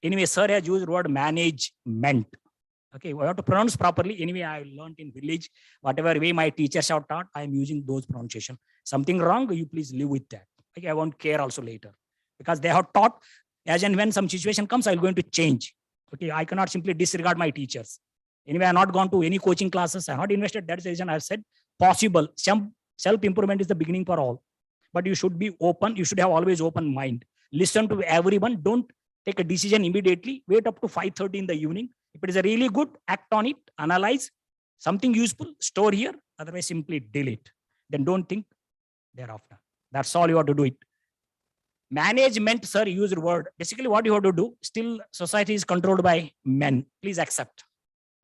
Anyway, sir has used the word management. Okay, we have to pronounce properly. Anyway, I learned in village, whatever way my teachers have taught, I am using those pronunciation. Something wrong, you please live with that. Okay, I won't care also later. Because they have taught, as and when some situation comes, I'm going to change. Okay, I cannot simply disregard my teachers. Anyway, I have not gone to any coaching classes. I have not invested. That's the reason I have said possible. Some self-improvement is the beginning for all. But you should be open. You should have always open mind. Listen to everyone. Don't take a decision immediately. Wait up to 5:30 in the evening. If it is a really good, act on it, analyze something useful, store here, otherwise simply delete. Then don't think thereafter. That's all you have to do it. Management, sir, used word. Basically what you have to do, still society is controlled by men. Please accept.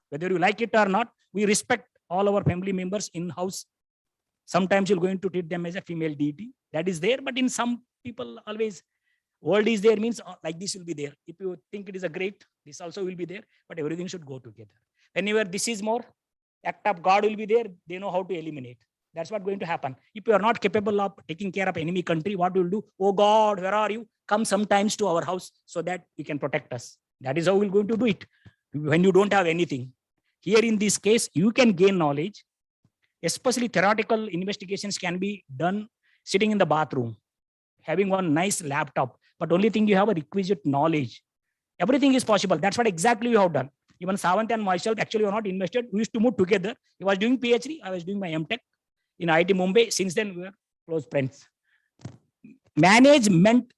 Whether you like it or not, we respect all our family members in-house. Sometimes you're going to treat them as a female deity. That is there, but in some people always, world is there means like this will be there. If you think it is a great, this also will be there, but everything should go together. Whenever this is more, act of God will be there. They know how to eliminate. That's what going to happen. If you are not capable of taking care of enemy country, what will do? Oh God, where are you? Come sometimes to our house so that you can protect us. That is how we're going to do it. When you don't have anything. Here in this case, you can gain knowledge. Especially theoretical investigations can be done sitting in the bathroom, having one nice laptop. But only thing you have a requisite knowledge. Everything is possible. That's what exactly you have done. Even Sawant and myself actually were not invested. We used to move together. He was doing PhD. I was doing my MTech in IIT Mumbai. Since then, we were close friends. Management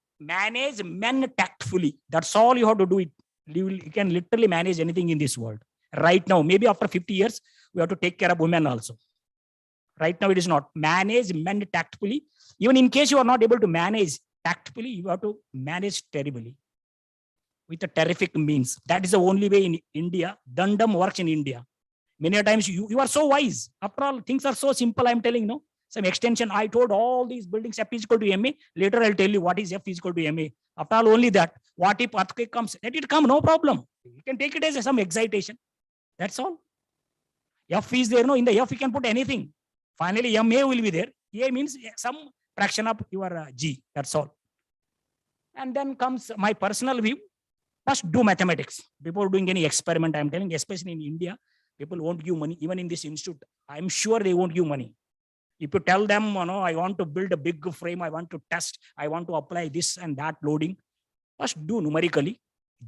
tactfully. That's all you have to do it. You can literally manage anything in this world. Right now, maybe after 50 years, we have to take care of women also. Right now, it is not. Management tactfully. Even in case you are not able to manage tactfully, you have to manage terribly. With a terrific means. That is the only way in India. Dandam works in India. Many times you are so wise. After all, things are so simple. I'm telling you, some extension. I told all these buildings F is equal to MA. Later I'll tell you what is F is equal to MA. After all, only that. What if earthquake comes? Let it come, no problem. You can take it as some excitation. That's all. F is there, in the F you can put anything. Finally, MA will be there. A means some fraction of your G. That's all. And then comes my personal view. First, do mathematics. Before doing any experiment, I'm telling, especially in India, people won't give money. Even in this institute, I'm sure they won't give money. If you tell them, I want to build a big frame, I want to test, I want to apply this and that loading, first do numerically,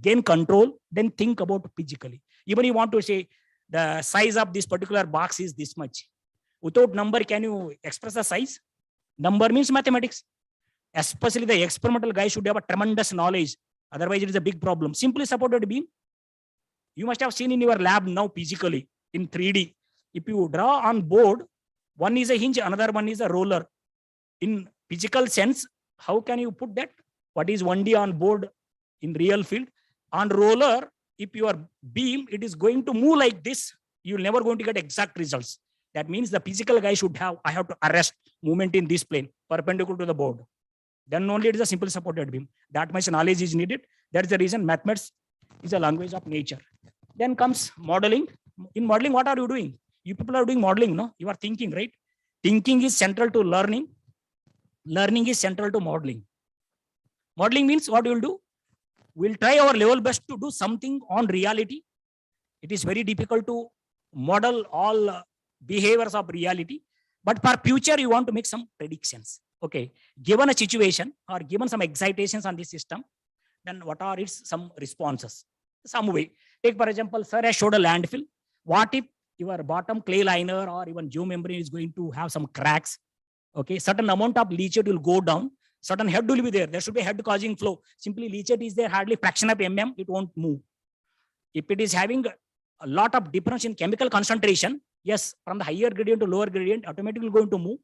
gain control, then think about physically. Even you want to say, the size of this particular box is this much. Without number, can you express the size? Number means mathematics. Especially the experimental guy should have a tremendous knowledge. Otherwise, it is a big problem. Simply supported beam. You must have seen in your lab now physically in 3D. If you draw on board, one is a hinge, another one is a roller. In physical sense, how can you put that? What is 1D on board in real field? On roller, if your beam, it is going to move like this, you'll never going to get exact results. That means the physical guy should have, I have to arrest movement in this plane, perpendicular to the board. Then only it is a simple supported beam. That much knowledge is needed. That's the reason mathematics is a language of nature. Then comes modeling. In modeling, what are you doing? You people are doing modeling, no? You are thinking, right? Thinking is central to learning. Learning is central to modeling. Modeling means what you will do? We'll try our level best to do something on reality. It is very difficult to model all behaviors of reality. But for future, you want to make some predictions. Okay, given a situation or given some excitations on the system, then what are its some responses? Some way. Take for example, sir has showed a landfill. What if your bottom clay liner or even geomembrane is going to have some cracks? Okay, certain amount of leachate will go down. Certain head will be there. There should be head causing flow. Simply leachate is there, hardly fraction of mm, it won't move. If it is having a lot of difference in chemical concentration, yes, from the higher gradient to lower gradient, automatically going to move.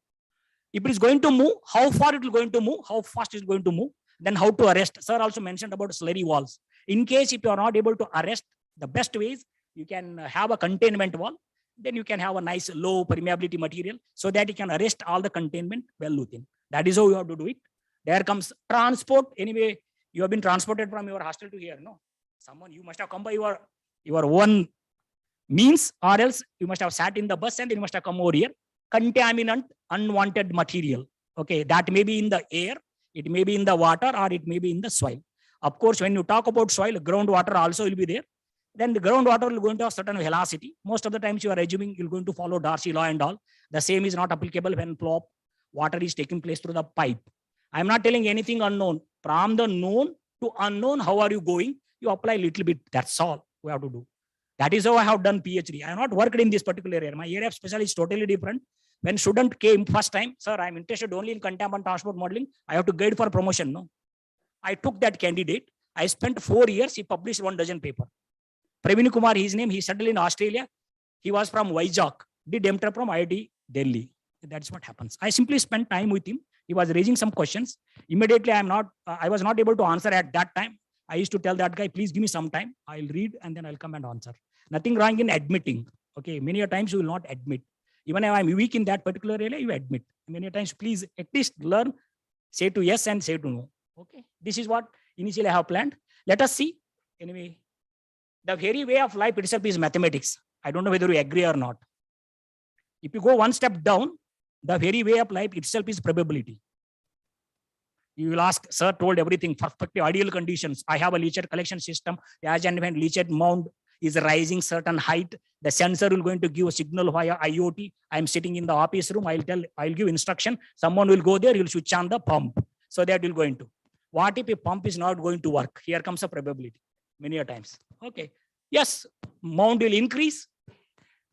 If it is going to move, how far it will going to move, how fast it is going to move, then how to arrest. Sir also mentioned about slurry walls. In case if you are not able to arrest, the best ways, you can have a containment wall. Then you can have a nice low permeability material so that you can arrest all the containment well within. That is how you have to do it. There comes transport. Anyway, you have been transported from your hostel to here, no? Someone, you must have come by your own means, or else you must have sat in the bus and then you must have come over here. Contaminant, unwanted material. Okay, that may be in the air, it may be in the water, or it may be in the soil. Of course, when you talk about soil, groundwater also will be there. Then the groundwater will go into a certain velocity. Most of the times you are assuming you're going to follow Darcy law and all. The same is not applicable when flow water is taking place through the pipe. I'm not telling anything unknown. From the known to unknown, how are you going? You apply a little bit. That's all we have to do. That is how I have done PhD. I have not worked in this particular area. My area of specialty is totally different. When student came first time, sir, I'm interested only in contaminant transport modeling. I have to guide for promotion. No, I took that candidate. I spent 4 years. He published 1 dozen paper. Praveen Kumar, his name. He settled in Australia. He was from Vizag. Did MTech from IIT Delhi. That's what happens. I simply spent time with him. He was raising some questions. Immediately, I was not able to answer at that time. I used to tell that guy, please give me some time. I'll read and then I'll come and answer. Nothing wrong in admitting. Okay, many a times you will not admit. Even if I'm weak in that particular area, you admit. Many a times, please at least learn, say to yes and say to no. Okay, this is what initially I have planned. Let us see. Anyway, the very way of life itself is mathematics. I don't know whether you agree or not. If you go one step down, the very way of life itself is probability. You will ask, sir told everything, perfectly ideal conditions. I have a leachate collection system. As and when leachate mound is rising certain height, the sensor will going to give a signal via IoT. I'm sitting in the office room. I'll give instruction. Someone will go there. He'll switch on the pump. So that will go into. What if a pump is not going to work? Here comes a probability. Many a times. Okay. Yes, mound will increase.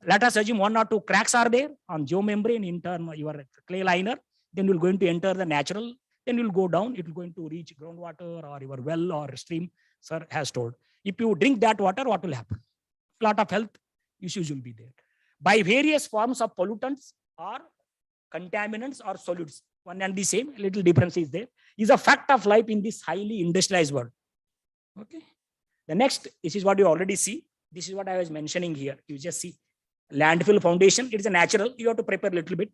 Let us assume 1 or 2 cracks are there on geomembrane in turn your clay liner. Then you're going to enter the natural. Then you'll go down. It will going to reach groundwater or your well or stream. Sir has told. If you drink that water, what will happen? A lot of health issues will be there. By various forms of pollutants or contaminants or solutes, one and the same, little difference is there, is a fact of life in this highly industrialized world. Okay. The next, this is what you already see. This is what I was mentioning here. You just see landfill foundation. It is a natural. You have to prepare a little bit.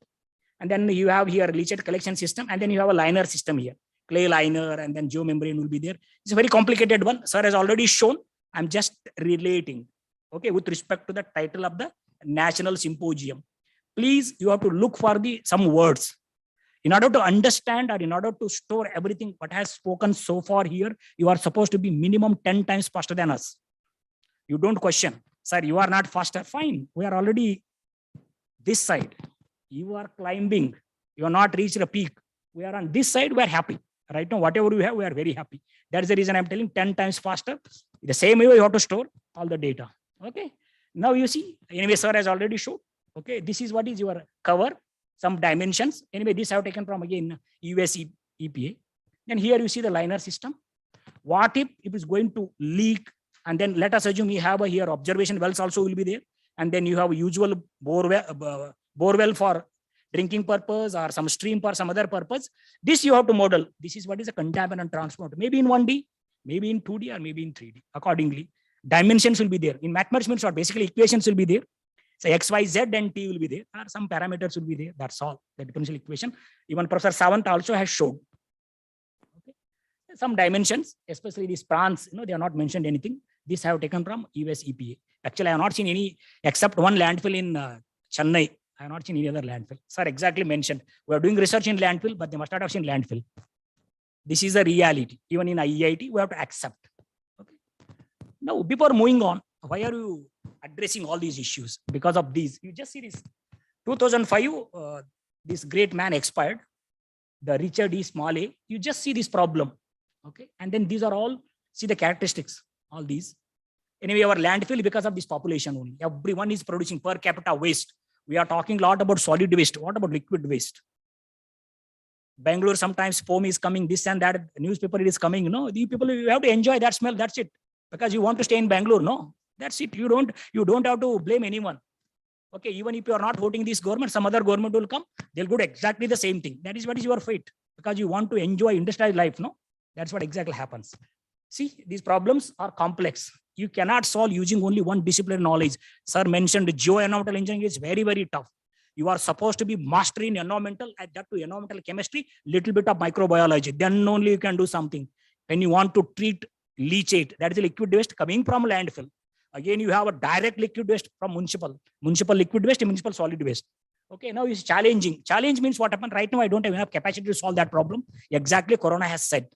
And then you have here a leachate collection system. And then you have a liner system here. Clay liner and then geomembrane will be there. It's a very complicated one. Sir has already shown. I'm just relating. Okay, with respect to the title of the National Symposium. Please, you have to look for some words. In order to understand or in order to store everything what has spoken so far here, you are supposed to be minimum 10 times faster than us. You don't question. Sir, you are not faster. Fine. We are already this side. You are climbing. You are not reached the peak. We are on this side. We are happy. Right now, whatever we have, we are very happy. That's the reason I'm telling 10 times faster. The same way you have to store all the data. Okay. Now you see, anyway, sir has already showed. Okay, this is what is your cover, some dimensions. Anyway, this I have taken from again US EPA. Then here you see the liner system. What if it is going to leak? And then let us assume you have a here observation wells also will be there. And then you have usual bore well for drinking purpose or some stream for some other purpose. This you have to model. This is what is a contaminant transport. Maybe in 1D, maybe in 2D, or maybe in 3D. Accordingly, dimensions will be there. In mathematics, basically equations will be there. So X, Y, Z and T will be there. Or some parameters will be there. That's all. The differential equation. Even Professor Sawant also has shown. Okay. Some dimensions, especially these plants, they are not mentioned anything. This I have taken from US EPA. Actually, I have not seen any except one landfill in Chennai. I have not seen any other landfill. Sir exactly mentioned. We are doing research in landfill, but they must not have seen landfill. This is the reality. Even in IIT, we have to accept. Okay. Now, before moving on, why are you addressing all these issues? Because of these. You just see this. 2005, this great man expired, the Richard E. Smalley. You just see this problem. Okay. And then these are all, see the characteristics, all these. Anyway, our landfill, because of this population only, everyone is producing per capita waste. We are talking a lot about solid waste. What about liquid waste? Bangalore, sometimes foam is coming, this and that, newspaper it is coming, the people, you have to enjoy that smell, that's it. Because you want to stay in Bangalore, no? That's it. You don't have to blame anyone. Okay, even if you are not voting this government, some other government will come, they'll do exactly the same thing. That is what is your fate. Because you want to enjoy industrial life, no? That's what exactly happens. See, these problems are complex. You cannot solve using only one discipline knowledge. Sir mentioned geoenvironmental engineering is very, very tough. You are supposed to be master in environmental, at that to environmental chemistry, little bit of microbiology. Then only you can do something. When you want to treat leachate, that is a liquid waste coming from landfill. Again, you have a direct liquid waste from municipal liquid waste, municipal solid waste. Okay, now it's challenging. Challenge means what happened right now, I don't have enough capacity to solve that problem. Exactly, Corona has said.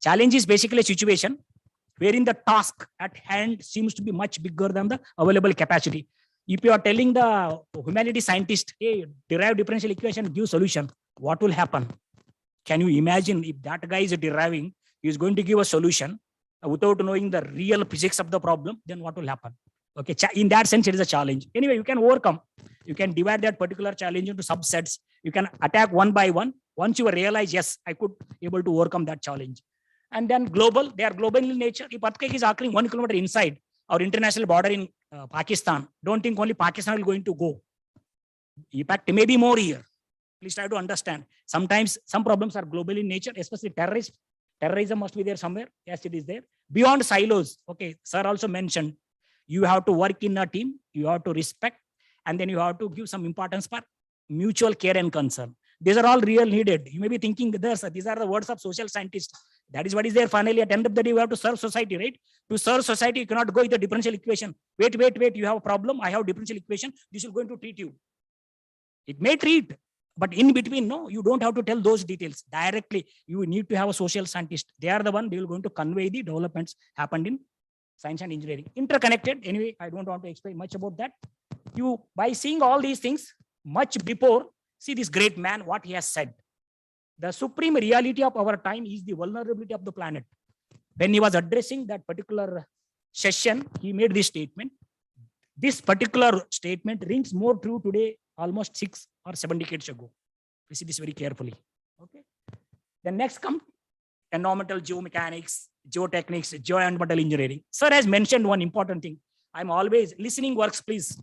Challenge is basically a situation wherein the task at hand seems to be much bigger than the available capacity. If you are telling the humanities scientist, hey, derive differential equation, give solution, what will happen? Can you imagine if that guy is deriving, he is going to give a solution without knowing the real physics of the problem, then what will happen? Okay, in that sense, it is a challenge. Anyway, you can overcome. You can divide that particular challenge into subsets. You can attack one by one. Once you realize, yes, I could able to overcome that challenge. And then global, they are global in nature. If earthquake is occurring 1 kilometer inside our international border in Pakistan, don't think only Pakistan will going to go. In fact, maybe more here. Please try to understand. Sometimes some problems are global in nature, especially terrorism. Terrorism must be there somewhere. Yes, it is there. Beyond silos. Okay, sir also mentioned, you have to work in a team, you have to respect, and then you have to give some importance for mutual care and concern. These are all real needed. You may be thinking these are the words of social scientists. That is what is there. Finally, at the end of the day, we have to serve society, right? To serve society, you cannot go with the differential equation. Wait, you have a problem. I have differential equation. This is going to treat you. It may treat, but in between, no, you don't have to tell those details directly. You need to have a social scientist. They are the one, they will going to convey the developments happened in science and engineering. Interconnected. Anyway, I don't want to explain much about that. You, by seeing all these things much before, see this great man, what he has said. The supreme reality of our time is the vulnerability of the planet. When he was addressing that particular session, he made this statement. This particular statement rings more true today, almost 6 or 7 decades ago. We see this very carefully. Okay. Then next comes environmental geomechanics, geotechnics, geoenvironmental engineering. Sir has mentioned one important thing. I'm always listening works, please.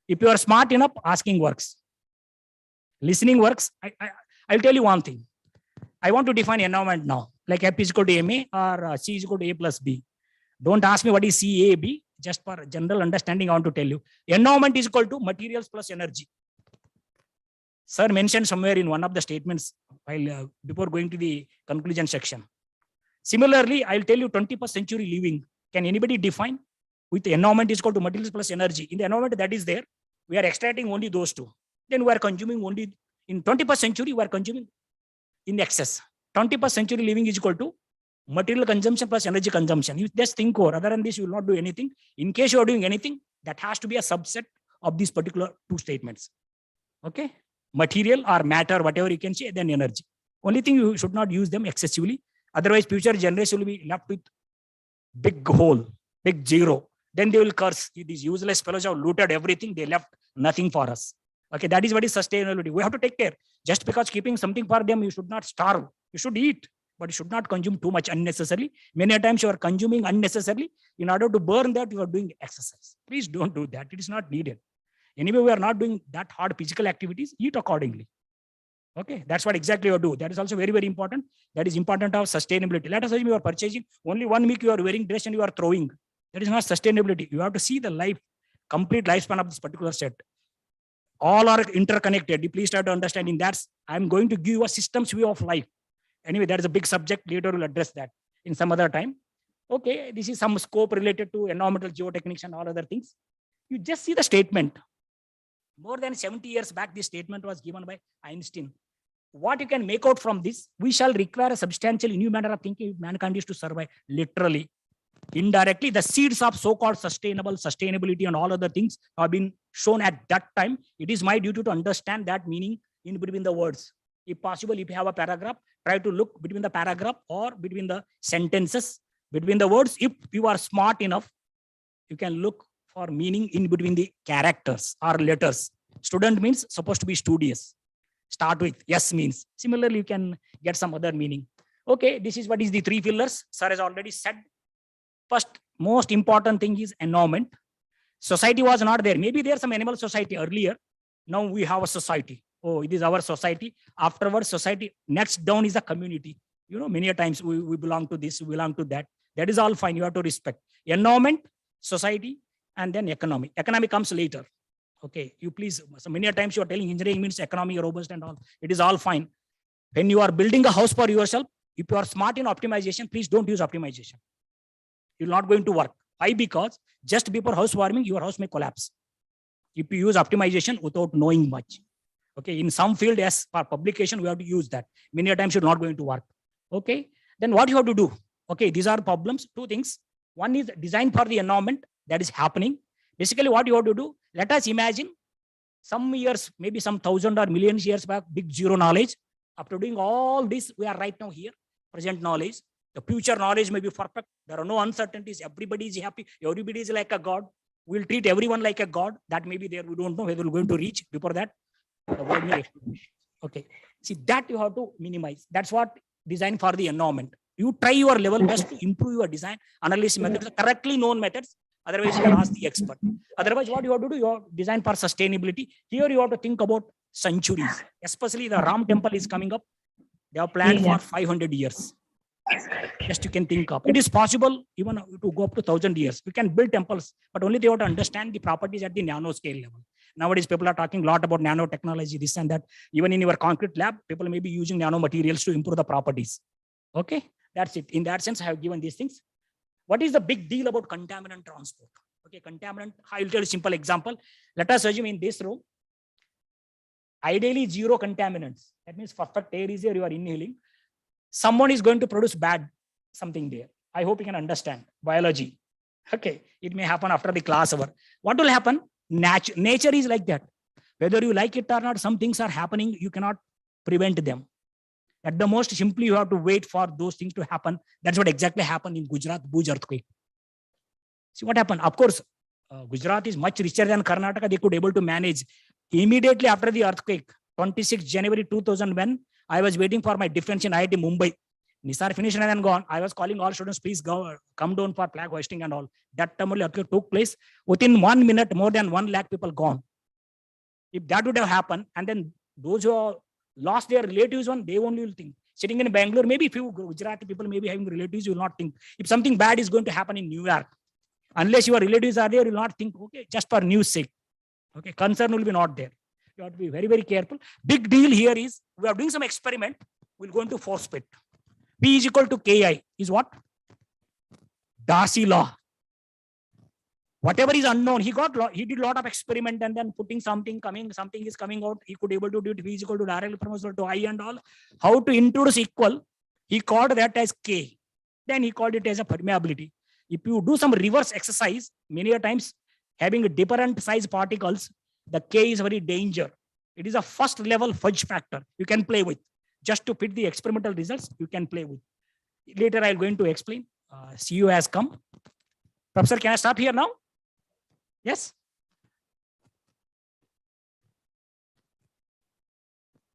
If you are smart enough, asking works. Listening works. I'll tell you one thing. I want to define environment now, like F is equal to MA or C is equal to A plus B. Don't ask me what is C, A, B. Just for general understanding, I want to tell you. Environment is equal to materials plus energy. Sir mentioned somewhere in one of the statements while before going to the conclusion section. Similarly, I'll tell you 21st century living. Can anybody define? With the environment is equal to materials plus energy. In the environment that is there, we are extracting only those two. Then we are consuming only, in 21st century, we are consuming in excess. 21st century living is equal to material consumption plus energy consumption. You just think over, other than this, you will not do anything. In case you are doing anything, that has to be a subset of these particular two statements. Okay. Material or matter, whatever you can say, then energy. Only thing, you should not use them excessively. Otherwise, future generation will be left with big hole, big zero. Then they will curse. These useless fellows have looted everything. They left nothing for us. Okay, that is what is sustainability. We have to take care. Just because keeping something for them, you should not starve. You should eat, but you should not consume too much unnecessarily. Many times you are consuming unnecessarily. In order to burn that, you are doing exercise. Please don't do that. It is not needed. Anyway, we are not doing that hard physical activities. Eat accordingly. Okay, that's what exactly you do. That is also very, very important. That is important of sustainability. Let us assume you are purchasing only 1 week, you are wearing dress and you are throwing. That is not sustainability. You have to see the life, complete lifespan of this particular set. All are interconnected. Please try to understand in that. I'm going to give you a systems view of life. Anyway, that is a big subject. Later we'll address that in some other time. Okay, this is some scope related to environmental geotechnics and all other things. You just see the statement. More than 70 years back, this statement was given by Einstein. What you can make out from this, we shall require a substantial new manner of thinking if mankind is to survive. Literally, indirectly, the seeds of so-called sustainability and all other things have been shown at that time. It is my duty to understand that meaning in between the words. If possible, if you have a paragraph, try to look between the paragraph or between the sentences, between the words. If you are smart enough, you can look for meaning in between the characters or letters. Student means supposed to be studious. Start with yes means. Similarly, you can get some other meaning. Okay, this is what is the 3 pillars. Sir has already said. First, most important thing is environment. Society was not there. Maybe there's some animal society earlier. Now we have a society. Oh, it is our society. Afterwards, society. Next down is a community. You know, many a times we belong to this, we belong to that. That is all fine. You have to respect. Environment, society, and then economy. Economy comes later. Okay, you please. So many a times you are telling engineering means economy, robust and all. It is all fine. When you are building a house for yourself, if you are smart in optimization, please don't use optimization. You're not going to work. Why? Because just before housewarming, your house may collapse. If you use optimization without knowing much. Okay, in some field, yes, for publication, we have to use that. Many times you're not going to work. Okay, then what you have to do? Okay, these are problems. 2 things. One is design for the environment that is happening. Basically, what you have to do, let us imagine some years, maybe some 1,000 or millions years back, big zero knowledge. After doing all this, we are right now here, present knowledge. The future knowledge may be perfect. There are no uncertainties. Everybody is happy. Everybody is like a god. We'll treat everyone like a god. That may be there. We don't know whether we're going to reach before that. The world may explode. Okay. See, that you have to minimize. That's what design for the environment. You try your level best to improve your design, analysis methods, correctly known methods. Otherwise, you can ask the expert. Otherwise, what you have to do, you have to design for sustainability. Here, you have to think about centuries. Especially the Ram temple is coming up. They have planned for 500 years. Just you can think of. It is possible even to go up to 1,000 years. We can build temples, but only they have to understand the properties at the nanoscale level. Nowadays, people are talking a lot about nanotechnology, this and that. Even in your concrete lab, people may be using nanomaterials to improve the properties. Okay, that's it. In that sense, I have given these things. What is the big deal about contaminant transport? Okay, contaminant, I will tell you a simple example. Let us assume in this room, ideally 0 contaminants. That means perfect air is here, you are inhaling. Someone is going to produce bad something there. I hope you can understand biology. Okay, it may happen after the class hour. What will happen? Nature is like that. Whether you like it or not, some things are happening. You cannot prevent them. At the most, simply you have to wait for those things to happen. That's what exactly happened in Gujarat, Bhuj earthquake. See what happened? Of course, Gujarat is much richer than Karnataka. They could able to manage. Immediately after the earthquake, 26 January 2000, when I was waiting for my defense in IIT Mumbai. Nisar finished and then gone. I was calling all students, please go, come down for flag hoisting and all. That time only earthquake took place. Within 1 minute, more than 1 lakh people gone. If that would have happened, and then those who lost their relatives, they only will think. Sitting in Bangalore, maybe few Gujarati people may be having relatives, you will not think. If something bad is going to happen in New York, unless your relatives are there, you will not think, okay, just for news sake. Okay, concern will be not there. You have to be very, very careful. Big deal here is, we are doing some experiment. We'll go into force pit. P is equal to Ki is what? Darcy law. Whatever is unknown, he did a lot of experiment and then putting something is coming out. He could able to do it. P is equal to directly proportional to I and all. How to introduce equal? He called that as K. Then he called it as a permeability. If you do some reverse exercise, many a times having different size particles, the K is very danger. It is a first level fudge factor you can play with. Just to fit the experimental results, you can play with. Later, I'm going to explain. CEO has come. Professor, can I start here now? Yes.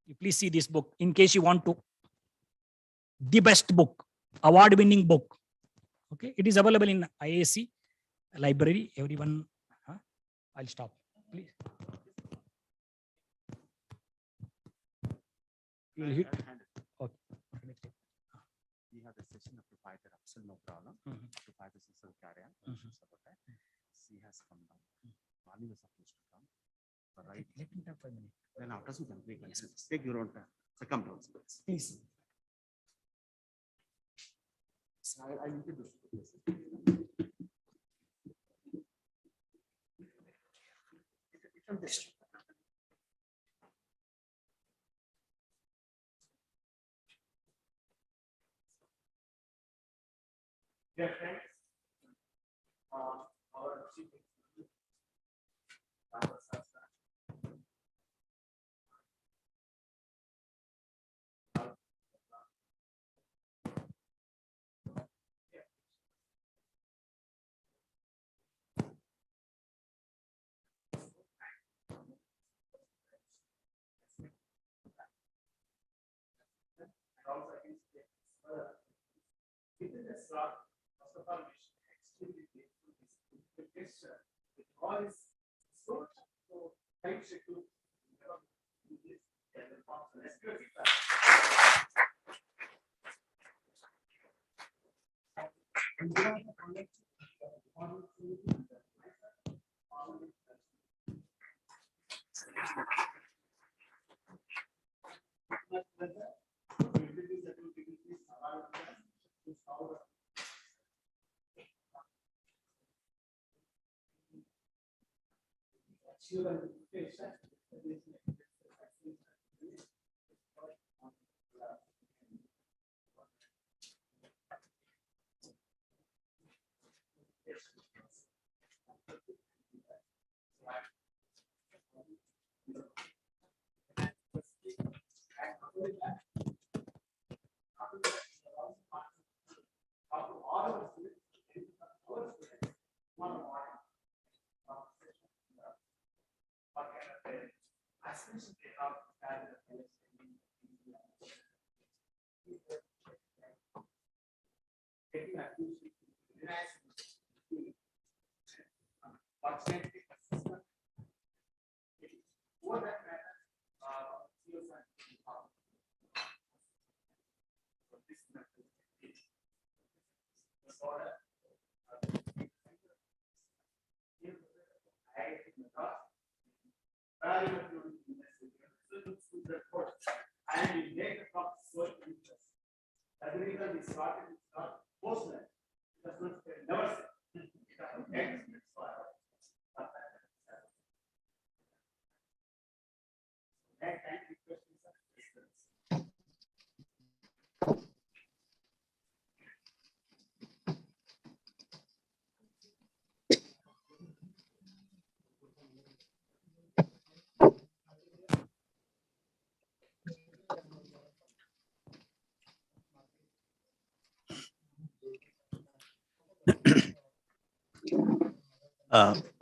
You please see this book in case you want to. The best book, award-winning book. Okay, it is available in IAC library. Everyone, I'll stop. Please. You'll hit. Okay. We have the session up to 5, absolutely no problem. Up to 5 is carry on. She has come down. Mali was supposed to come. Right. Let me talk for a minute. Then after you can take your own time. So come down, please. I need to do this. Dear friends, our chief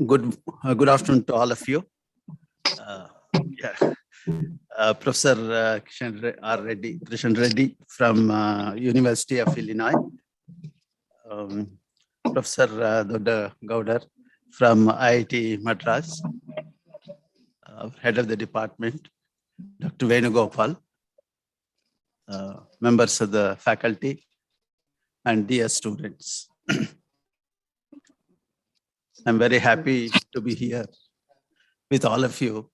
Good afternoon to all of you. Professor Krishna R Reddy from University of Illinois. Professor Dodagoudar from IIT Madras, head of the department. Dr. Venugopal, members of the faculty, and dear students. I'm very happy to be here with all of you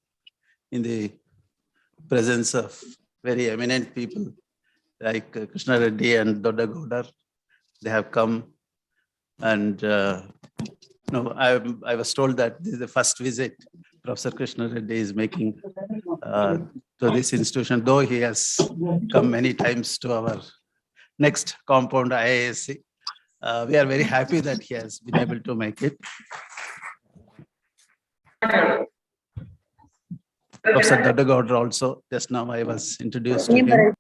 in the presence of very eminent people like Krishna Reddy and Dodagoudar. They have come, and I was told that this is the first visit Professor Krishna Reddy is making to this institution, though he has come many times to our next compound IISc. We are very happy that he has been able to make it. Professor Dodagoudar also, just now I was introduced to him.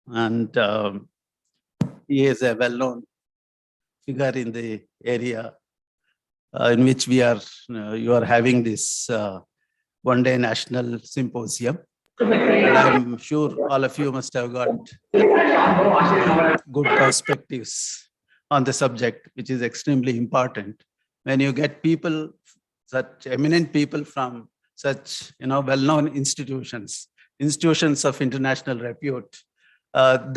And he is a well-known figure in the area in which you are having this one-day national symposium. And I'm sure all of you must have got good perspectives on the subject, which is extremely important. When you get people, such eminent people from such well-known institutions of international repute,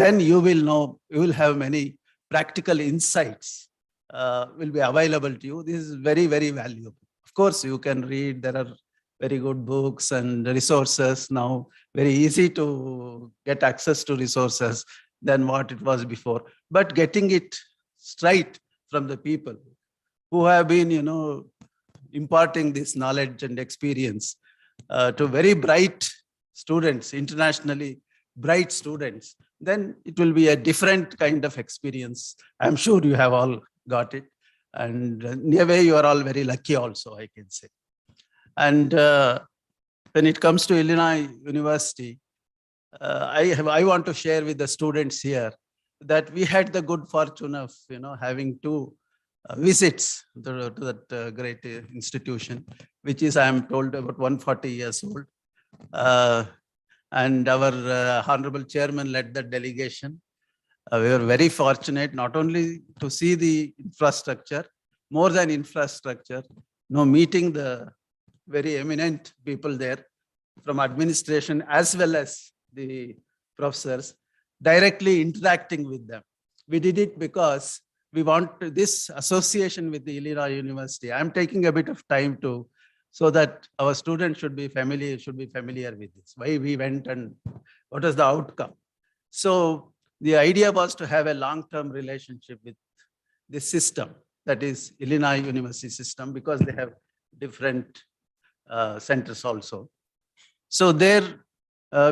then you will have many practical insights will be available to you. This is very, very valuable. Of course, you can read, there are very good books and resources now, very easy to get access to resources than what it was before. But getting it straight from the people who have been, imparting this knowledge and experience to very bright students, internationally bright students, then it will be a different kind of experience. I'm sure you have all got it. And in a way, you are all very lucky also, I can say. And when it comes to Illinois University, I want to share with the students here that we had the good fortune of having two visits to that great institution, which is, I am told, about 140 years old. And our honorable chairman led the delegation. We were very fortunate not only to see the infrastructure, more than infrastructure, meeting the very eminent people there from administration as well as the professors, directly interacting with them. We did it because we want this association with the Illinois University. I'm taking a bit of time so that our students should be familiar with this, why we went and what was the outcome. So the idea was to have a long-term relationship with this system, that is Illinois University system, because they have different centers also. So there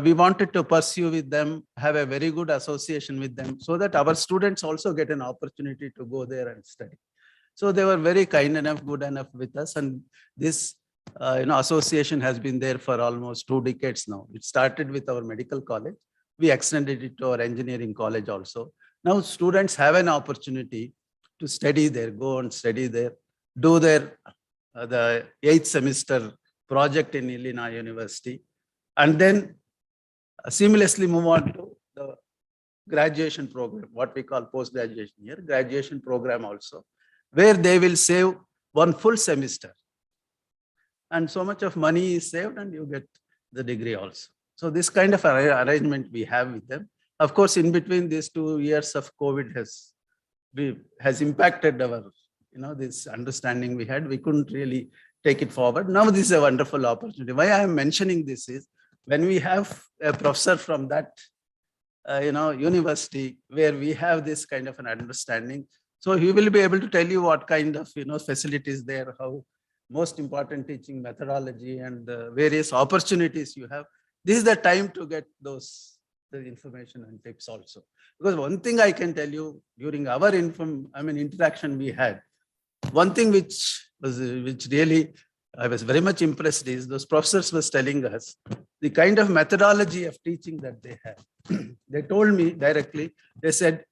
we wanted to pursue with them, have a very good association with them so that our students also get an opportunity to go there and study. So they were very kind enough, good enough with us. And this association has been there for almost 2 decades now. It started with our medical college. We extended it to our engineering college also. Now students have an opportunity to study there, go and study there, do their the 8th semester project in Illinois University, and then seamlessly move on to the graduation program, what we call post-graduation here, graduation program also, where they will save 1 full semester. And so much of money is saved and you get the degree also. So this kind of arrangement we have with them. Of course, in between these 2 years of COVID has impacted our, this understanding we had. We couldn't really take it forward. Now this is a wonderful opportunity. Why I am mentioning this is when we have a professor from that, university where we have this kind of an understanding. So he will be able to tell you what kind of, facilities there, how most important teaching methodology and the various opportunities you have. This is the time to get the information and tips also. Because one thing I can tell you during our interaction we had, one thing which really I was very much impressed is those professors was telling us the kind of methodology of teaching that they have. They told me directly, they said,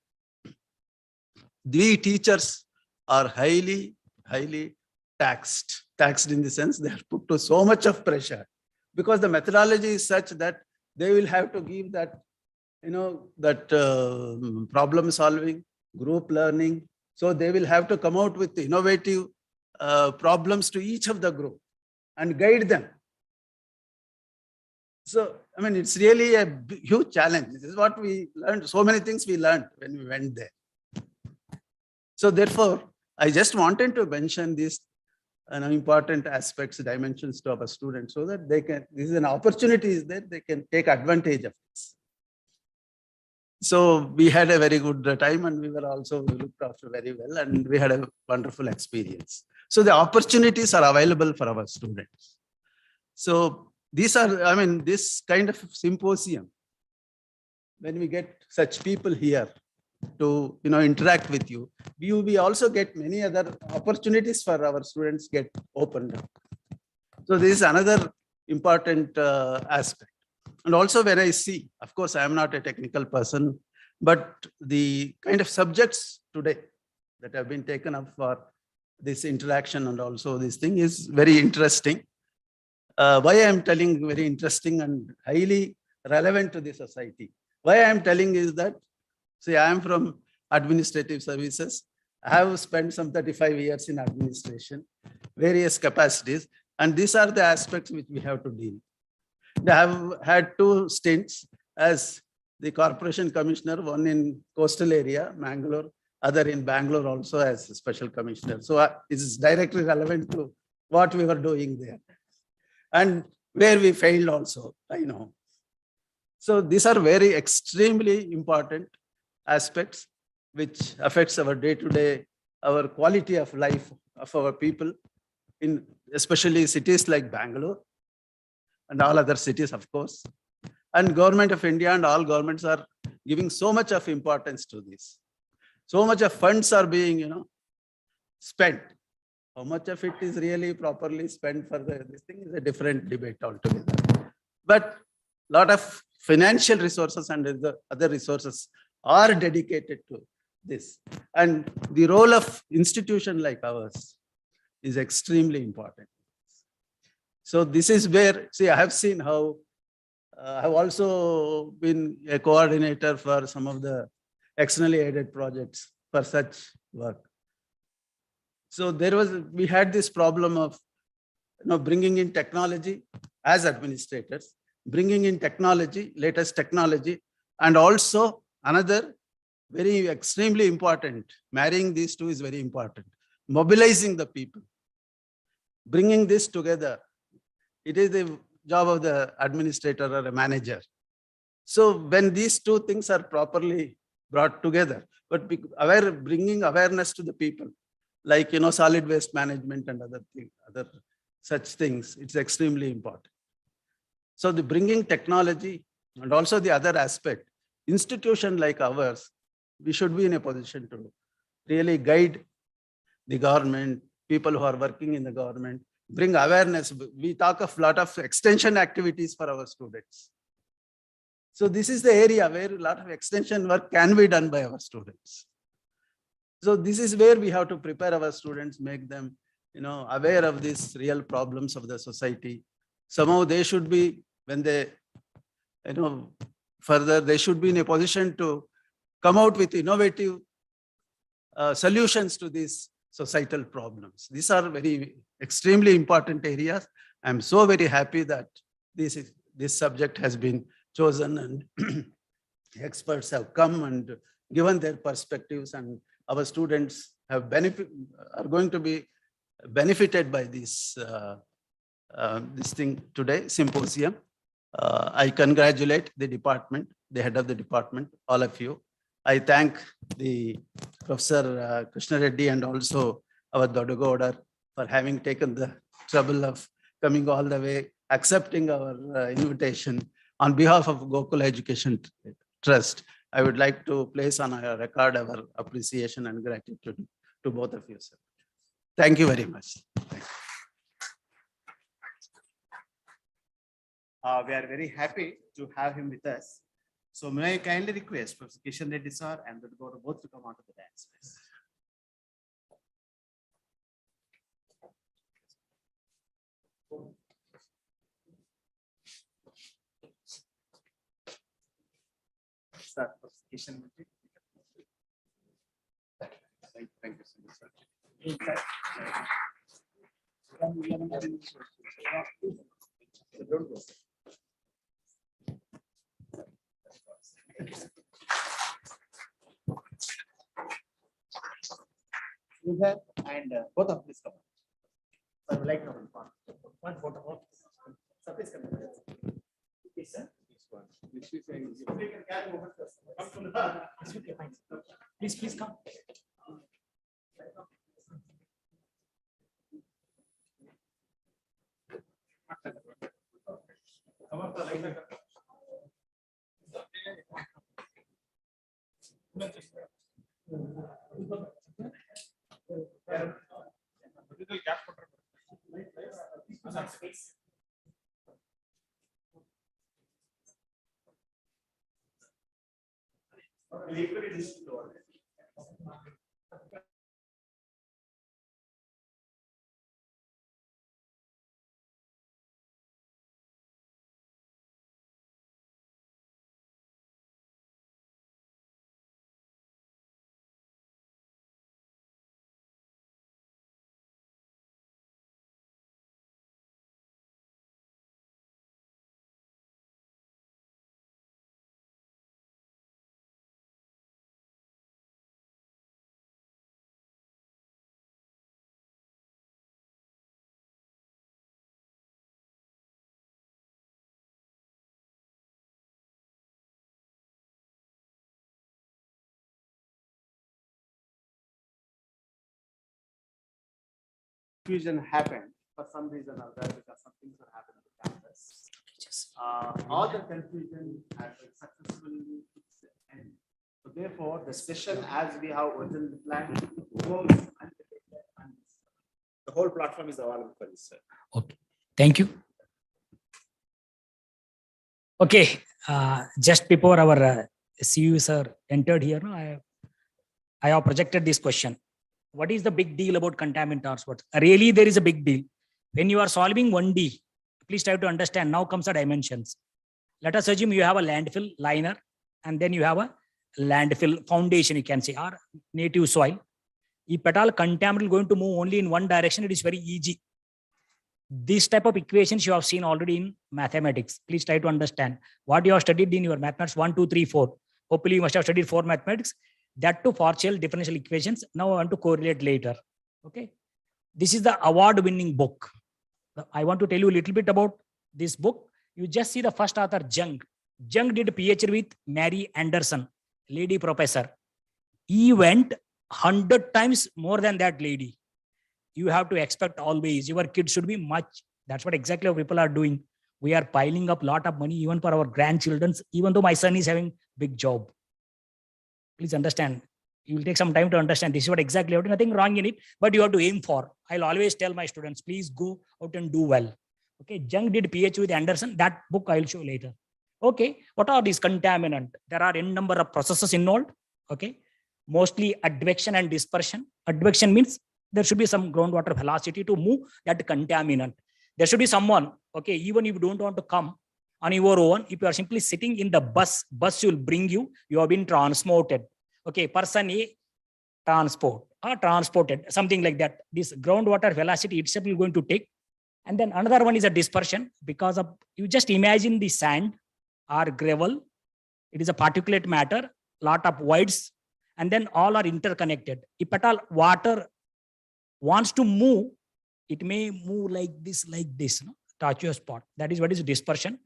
the teachers are highly taxed in the sense they are put to so much of pressure because the methodology is such that they will have to give that, problem solving, group learning. So they will have to come out with innovative problems to each of the group and guide them. So, it's really a huge challenge. This is what we learned. So many things we learned when we went there. So therefore, I just wanted to mention these important aspects, dimensions to our students so that they can, this is an opportunity is that they can take advantage of this. So we had a very good time and we looked after very well and we had a wonderful experience. So the opportunities are available for our students. So these are, this kind of symposium, when we get such people here to, interact with you, we also get many other opportunities for our students get opened up. So this is another important aspect. And also when I see, of course, I am not a technical person, but the kind of subjects today, that have been taken up for this interaction and also this thing is very interesting. Why I am telling very interesting and highly relevant to the society. Why I am telling is that, see, I am from administrative services. I have spent some 35 years in administration, various capacities, and these are the aspects which we have to deal. I have had 2 stints as the corporation commissioner, one in coastal area, Mangalore, other in Bangalore also as a special commissioner. So it is directly relevant to what we were doing there and where we failed also, I know. So these are very extremely important aspects which affects our day-to-day, our quality of life of our people in especially cities like Bangalore and all other cities, of course. And Government of India and all governments are giving so much of importance to this. So much of funds are being, spent. How much of it is really properly spent for this thing is a different debate altogether. But a lot of financial resources and the other resources are dedicated to this. And the role of institution like ours is extremely important. So this is where, see, I have seen how I have also been a coordinator for some of the externally aided projects for such work. So we had this problem of bringing in technology as administrators, bringing in technology, latest technology, and also another very extremely important, marrying these two is very important, mobilizing the people, bringing this together. It is the job of the administrator or a manager. So when these two things are properly brought together, but bringing awareness to the people, like solid waste management and other such things, it's extremely important. So the bringing technology and also the other aspect, institution like ours, we should be in a position to really guide the government, people who are working in the government, bring awareness. We talk of a lot of extension activities for our students. So this is the area where a lot of extension work can be done by our students. So this is where we have to prepare our students, make them aware of these real problems of the society. Somehow they should be, when they further, they should be in a position to come out with innovative solutions to these societal problems. These are very extremely important areas. I'm so very happy that this subject has been chosen and experts have come and given their perspectives, and our students are going to be benefited by this thing today, symposium. I congratulate the department, the head of the department, all of you. I thank the Professor Krishna Reddy and also our Dodagoudar for having taken the trouble of coming all the way, accepting our invitation. On behalf of Gokul Education Trust, I would like to place on our record our appreciation and gratitude to both of you, sir. Thank you very much. We are very happy to have him with us. So may I kindly request Professor Krishna Reddy sir and Dodagoudar both to come onto the dance, please. Sir, Professor Krishna Reddy. Thank you so much, sir. Don't go. You have and both of please come. I would like to have one photo. Sir, please come. Yes, sir. Please come. confusion happened for some reason or other because some things are happening on campus. All the confusion has been successfully put to the end. So therefore, the session as we have originally planned goes undetected and the whole platform is available for this, sir. Okay, thank you. Okay, just before our CU sir entered here, no, I have projected this question. What is the big deal about contaminant transport? Really, there is a big deal. When you are solving 1D, please try to understand, now comes the dimensions. Let us assume you have a landfill liner, and then you have a landfill foundation, you can say, or native soil. If at all contaminant going to move only in one direction, it is very easy. This type of equations you have seen already in mathematics. Please try to understand what you have studied in your mathematics 1, 2, 3, 4. Hopefully you must have studied 4 mathematics. That to partial differential equations. Now I want to correlate later. Okay. This is the award-winning book. I want to tell you a little bit about this book. You just see the first author, Jung. Jung did a PhD with Mary Anderson, lady professor. He went 100 times more than that lady. You have to expect always your kids should be much. That's what exactly what people are doing. We are piling up a lot of money even for our grandchildren, even though my son is having big job. Please understand. You will take some time to understand. This is what exactly, nothing wrong in it, but you have to aim for. I'll always tell my students, please go out and do well. Okay, Jung did PhD with Anderson. That book I'll show later. Okay, what are these contaminants? There are n number of processes involved. Okay, mostly advection and dispersion. Advection means there should be some groundwater velocity to move that contaminant. There should be someone, okay, even if you don't want to come on your own, if you are simply sitting in the bus will bring you, you have been transported. Okay, person A transport or transported, something like that. This groundwater velocity itself is going to take. And then another one is a dispersion because of, you just imagine the sand or gravel. It is a particulate matter, lot of voids, and then all are interconnected. If at all water wants to move, it may move like this, no? Touch your spot. That is what is dispersion.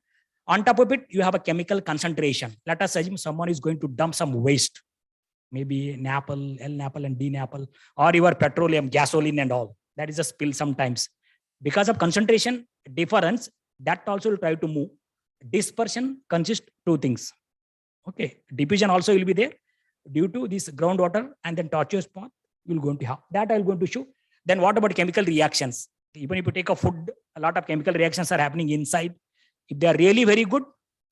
On top of it, you have a chemical concentration. Let us assume someone is going to dump some waste, maybe NAPL, L-NAPL and D-NAPL, or your petroleum, gasoline and all. That is a spill sometimes. Because of concentration difference, that also will try to move. Dispersion consists two things. Okay, diffusion also will be there due to this groundwater and then tortuous spot you will going to have. That I will going to show. Then what about chemical reactions? Even if you take a food, a lot of chemical reactions are happening inside. If they are really very good,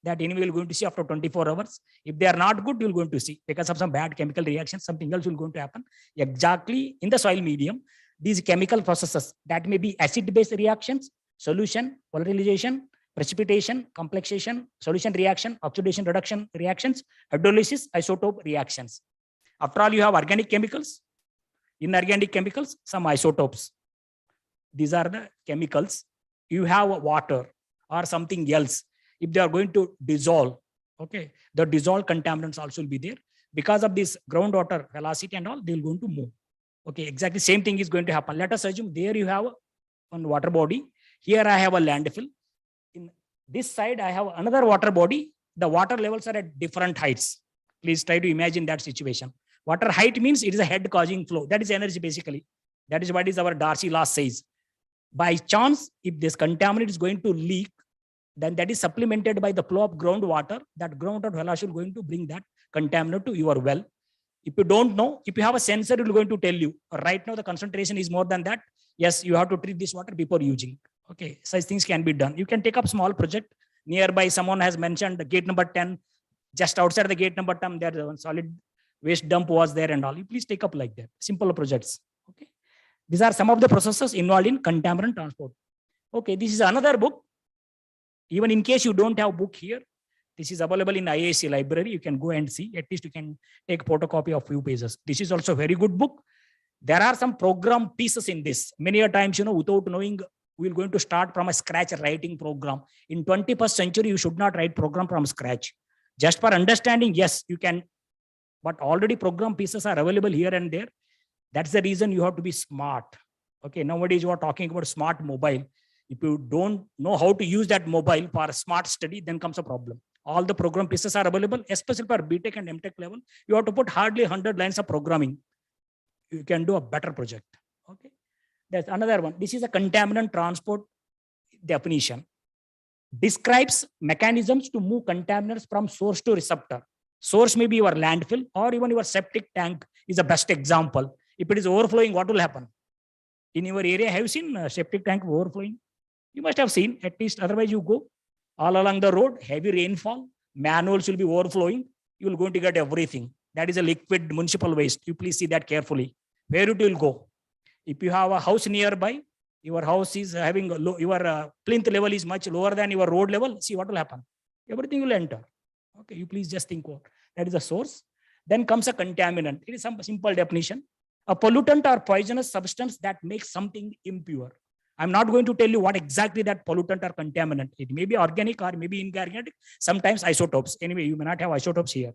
that anyway you're going to see after 24 hours. If they are not good, you're going to see because of some bad chemical reactions, something else will going to happen. Exactly in the soil medium, these chemical processes that may be acid-based reactions, solution, volatilization, precipitation, complexation, solution reaction, oxidation reduction reactions, hydrolysis, isotope reactions. After all, you have organic chemicals, inorganic chemicals, some isotopes. These are the chemicals. You have water or something else. If they are going to dissolve, okay, the dissolved contaminants also will be there. Because of this groundwater velocity and all, they will going to move. Okay, exactly same thing is going to happen. Let us assume there you have one water body. Here I have a landfill. In this side, I have another water body. The water levels are at different heights. Please try to imagine that situation. Water height means it is a head causing flow. That is energy basically. That is what is our Darcy law says. By chance, if this contaminant is going to leak, then that is supplemented by the flow of groundwater. That groundwater velocity is going to bring that contaminant to your well. If you don't know, if you have a sensor, it will going to tell you right now the concentration is more than that. Yes, you have to treat this water before using. Okay, such things can be done. You can take up small project nearby. Someone has mentioned the gate number 10, just outside the gate number 10, there one solid waste dump was there and all. You please take up like that, simple projects. Okay, these are some of the processes involved in contaminant transport. Okay, this is another book. Even in case you don't have book here, this is available in IAC library. You can go and see. At least you can take photocopy of few pages. This is also a very good book. There are some program pieces in this. Many a times, without knowing, we're going to start from a scratch writing program. In 21st century, you should not write program from scratch. Just for understanding, yes, you can. But already program pieces are available here and there. That's the reason you have to be smart. Okay, nowadays you are talking about smart mobile. If you don't know how to use that mobile for a smart study, then comes a problem. All the program pieces are available, especially for BTech and MTech level. You have to put hardly 100 lines of programming. You can do a better project. Okay. There's another one. This is a contaminant transport definition. Describes mechanisms to move contaminants from source to receptor. Source may be your landfill or even your septic tank is the best example. If it is overflowing, what will happen? In your area, have you seen septic tank overflowing? You must have seen, at least, otherwise you go all along the road, heavy rainfall, manholes will be overflowing, you will going to get everything. That is a liquid municipal waste. You please see that carefully. Where it will go? If you have a house nearby, your house is having your plinth level is much lower than your road level, see what will happen? Everything will enter. Okay, you please just think what that is a source. Then comes a contaminant. It is some simple definition. A pollutant or poisonous substance that makes something impure. I'm not going to tell you what exactly that pollutant or contaminant. It may be organic or maybe inorganic. Sometimes isotopes. Anyway, you may not have isotopes here.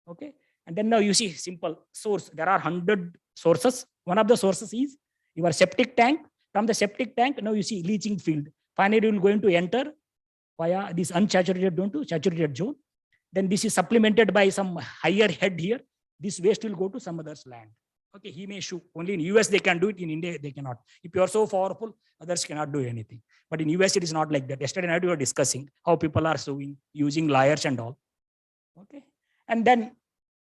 Okay. And then now you see simple source. There are 100 sources. One of the sources is your septic tank. From the septic tank, now you see leaching field. Finally, you will going to enter via this unsaturated zone to saturated zone. Then this is supplemented by some higher head here. This waste will go to some other's land. Okay, he may shoot. Only in US they can do it. In India they cannot. If you are so powerful, others cannot do anything. But in US it is not like that. Yesterday night we were discussing how people are suing using liars and all. Okay, and then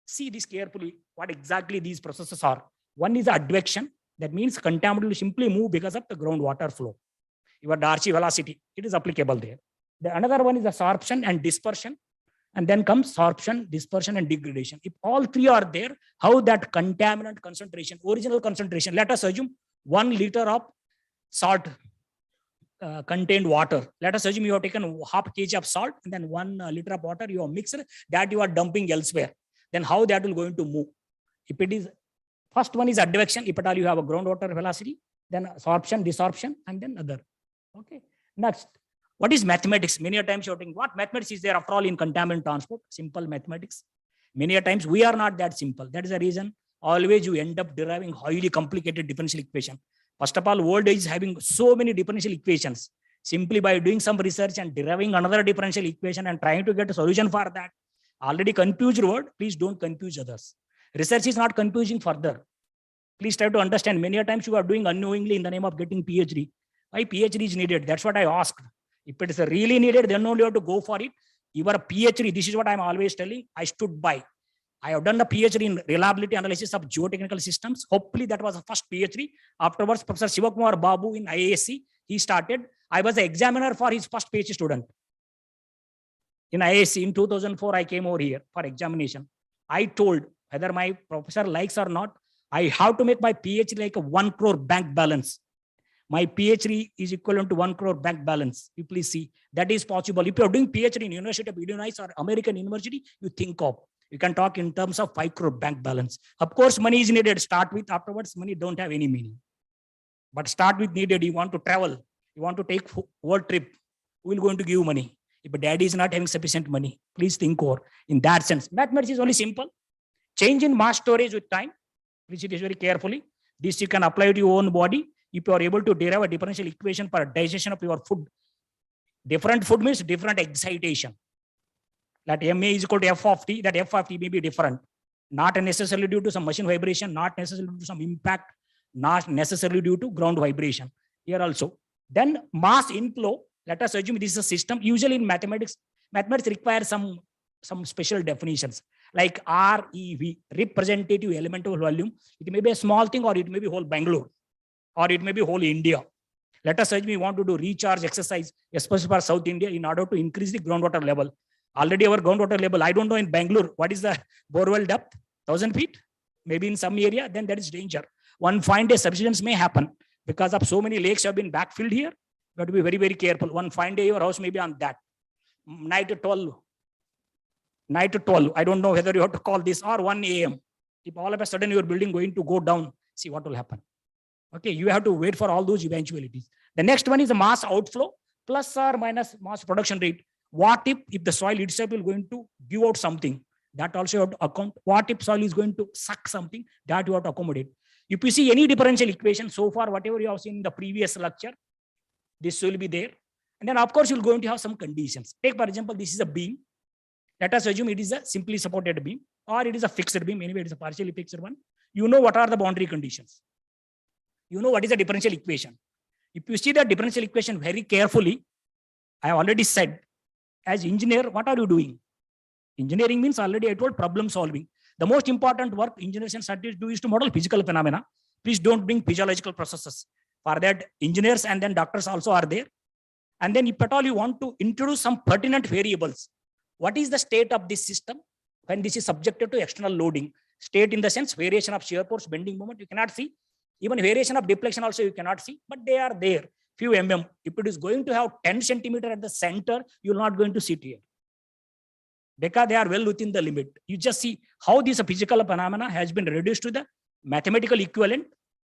see this carefully. What exactly these processes are? One is advection. That means contaminant will simply move because of the groundwater flow. Your Darcy velocity, it is applicable there. The another one is absorption and dispersion. And then comes sorption, dispersion, and degradation. If all three are there, how that contaminant concentration, original concentration, let us assume 1 liter of salt contained water. Let us assume you have taken half kg of salt and then 1 liter of water you have mixed that you are dumping elsewhere. Then how that will going to move? If it is, first one is advection. If at all you have a groundwater velocity, then sorption, desorption, and then other. Okay. Next. What is mathematics? Many a times you're thinking, what mathematics is there after all in contaminant transport? Simple mathematics. Many a times we are not that simple. That is the reason always you end up deriving highly complicated differential equation. First of all, world is having so many differential equations. Simply by doing some research and deriving another differential equation and trying to get a solution for that. Already confused word, please don't confuse others. Research is not confusing further. Please try to understand. Many a times you are doing unknowingly in the name of getting PhD. Why PhD is needed? That's what I asked. If it is really needed, then only you have to go for it. Your PhD, this is what I'm always telling. I stood by. I have done the PhD in reliability analysis of geotechnical systems. Hopefully that was the first PhD. Afterwards, Professor Sivakumar Babu in IASC, he started. I was the examiner for his first PhD student. In IASC in 2004, I came over here for examination. I told whether my professor likes or not, I have to make my PhD like a 1 crore bank balance. My PhD is equivalent to 1 crore bank balance. You please see that is possible. If you are doing PhD in University of Illinois or American University, you think of, you can talk in terms of 5 crore bank balance. Of course, money is needed. Start with, afterwards, money don't have any meaning. But start with needed. You want to travel. You want to take world trip. Who will going to give you money? If a daddy is not having sufficient money, please think over. In that sense, mathematics is only simple. Change in mass storage with time. Please see this very carefully. This you can apply to your own body. If you are able to derive a differential equation for digestion of your food. Different food means different excitation. That MA is equal to F of T, that F of T may be different. Not necessarily due to some machine vibration, not necessarily due to some impact, not necessarily due to ground vibration. Here also. Then mass inflow, let us assume this is a system. Usually in mathematics requires some special definitions. Like REV, representative elemental volume. It may be a small thing or it may be whole Bangalore. Or it may be whole India. Let us say we want to do recharge exercise, especially for South India, in order to increase the groundwater level. Already our groundwater level, I don't know in Bangalore, what is the borewell depth? 1,000 feet? Maybe in some area, then that is danger. One fine day subsidence may happen because of so many lakes have been backfilled here. You have to be very, very careful. One fine day, your house may be on that. Night to 12. I don't know whether you have to call this or 1 a.m. If all of a sudden your building going to go down, see what will happen. Okay, you have to wait for all those eventualities. The next one is the mass outflow plus or minus mass production rate. What if the soil itself is going to give out something? That also you have to account. What if soil is going to suck something? That you have to accommodate. If you see any differential equation so far, whatever you have seen in the previous lecture, this will be there. And then of course you're going to have some conditions. Take for example, this is a beam. Let us assume it is a simply supported beam or it is a fixed beam. Anyway, it is a partially fixed one. You know what are the boundary conditions. You know what is the differential equation. If you see the differential equation very carefully, I have already said, as engineer, what are you doing? Engineering means already I told problem solving. The most important work engineers and scientists do is to model physical phenomena. Please don't bring physiological processes. For that, engineers and then doctors also are there. And then if at all you want to introduce some pertinent variables, what is the state of this system when this is subjected to external loading? State in the sense variation of shear force, bending moment, you cannot see. Even variation of deflection also you cannot see, but they are there. Few mm. If it is going to have 10 centimeter at the center, you're not going to sit here, because they are well within the limit. You just see how this physical phenomena has been reduced to the mathematical equivalent.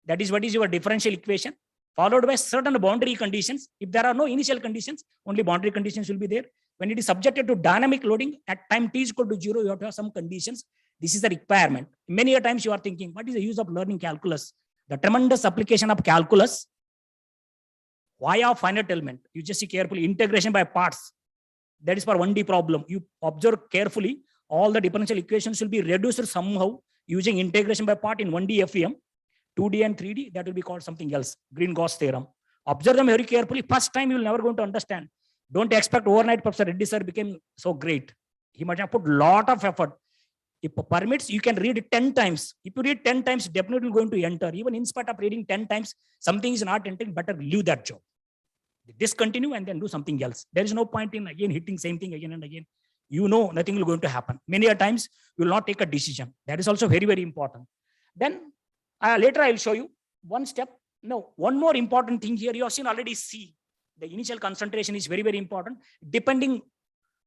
That is what is your differential equation, followed by certain boundary conditions. If there are no initial conditions, only boundary conditions will be there. When it is subjected to dynamic loading at time t is equal to 0, you have to have some conditions. This is the requirement. Many a times you are thinking, what is the use of learning calculus? The tremendous application of calculus. Why of finite element? You just see carefully, integration by parts. That is for 1D problem. You observe carefully, all the differential equations will be reduced somehow using integration by part in 1D FEM, 2D and 3D, that will be called something else, Green-Gauss theorem. Observe them very carefully. First time you will never going to understand. Don't expect overnight Professor Reddy sir became so great. He must have put a lot of effort. If permits, you can read it 10 times. If you read 10 times, definitely going to enter. Even in spite of reading 10 times, something is not entering, better leave that job. Discontinue and then do something else. There is no point in again hitting same thing again and again. You know nothing will going to happen. Many a times you will not take a decision. That is also very, very important. Then later I will show you one step. No, one more important thing here. You have seen already C. The initial concentration is very, very important. Depending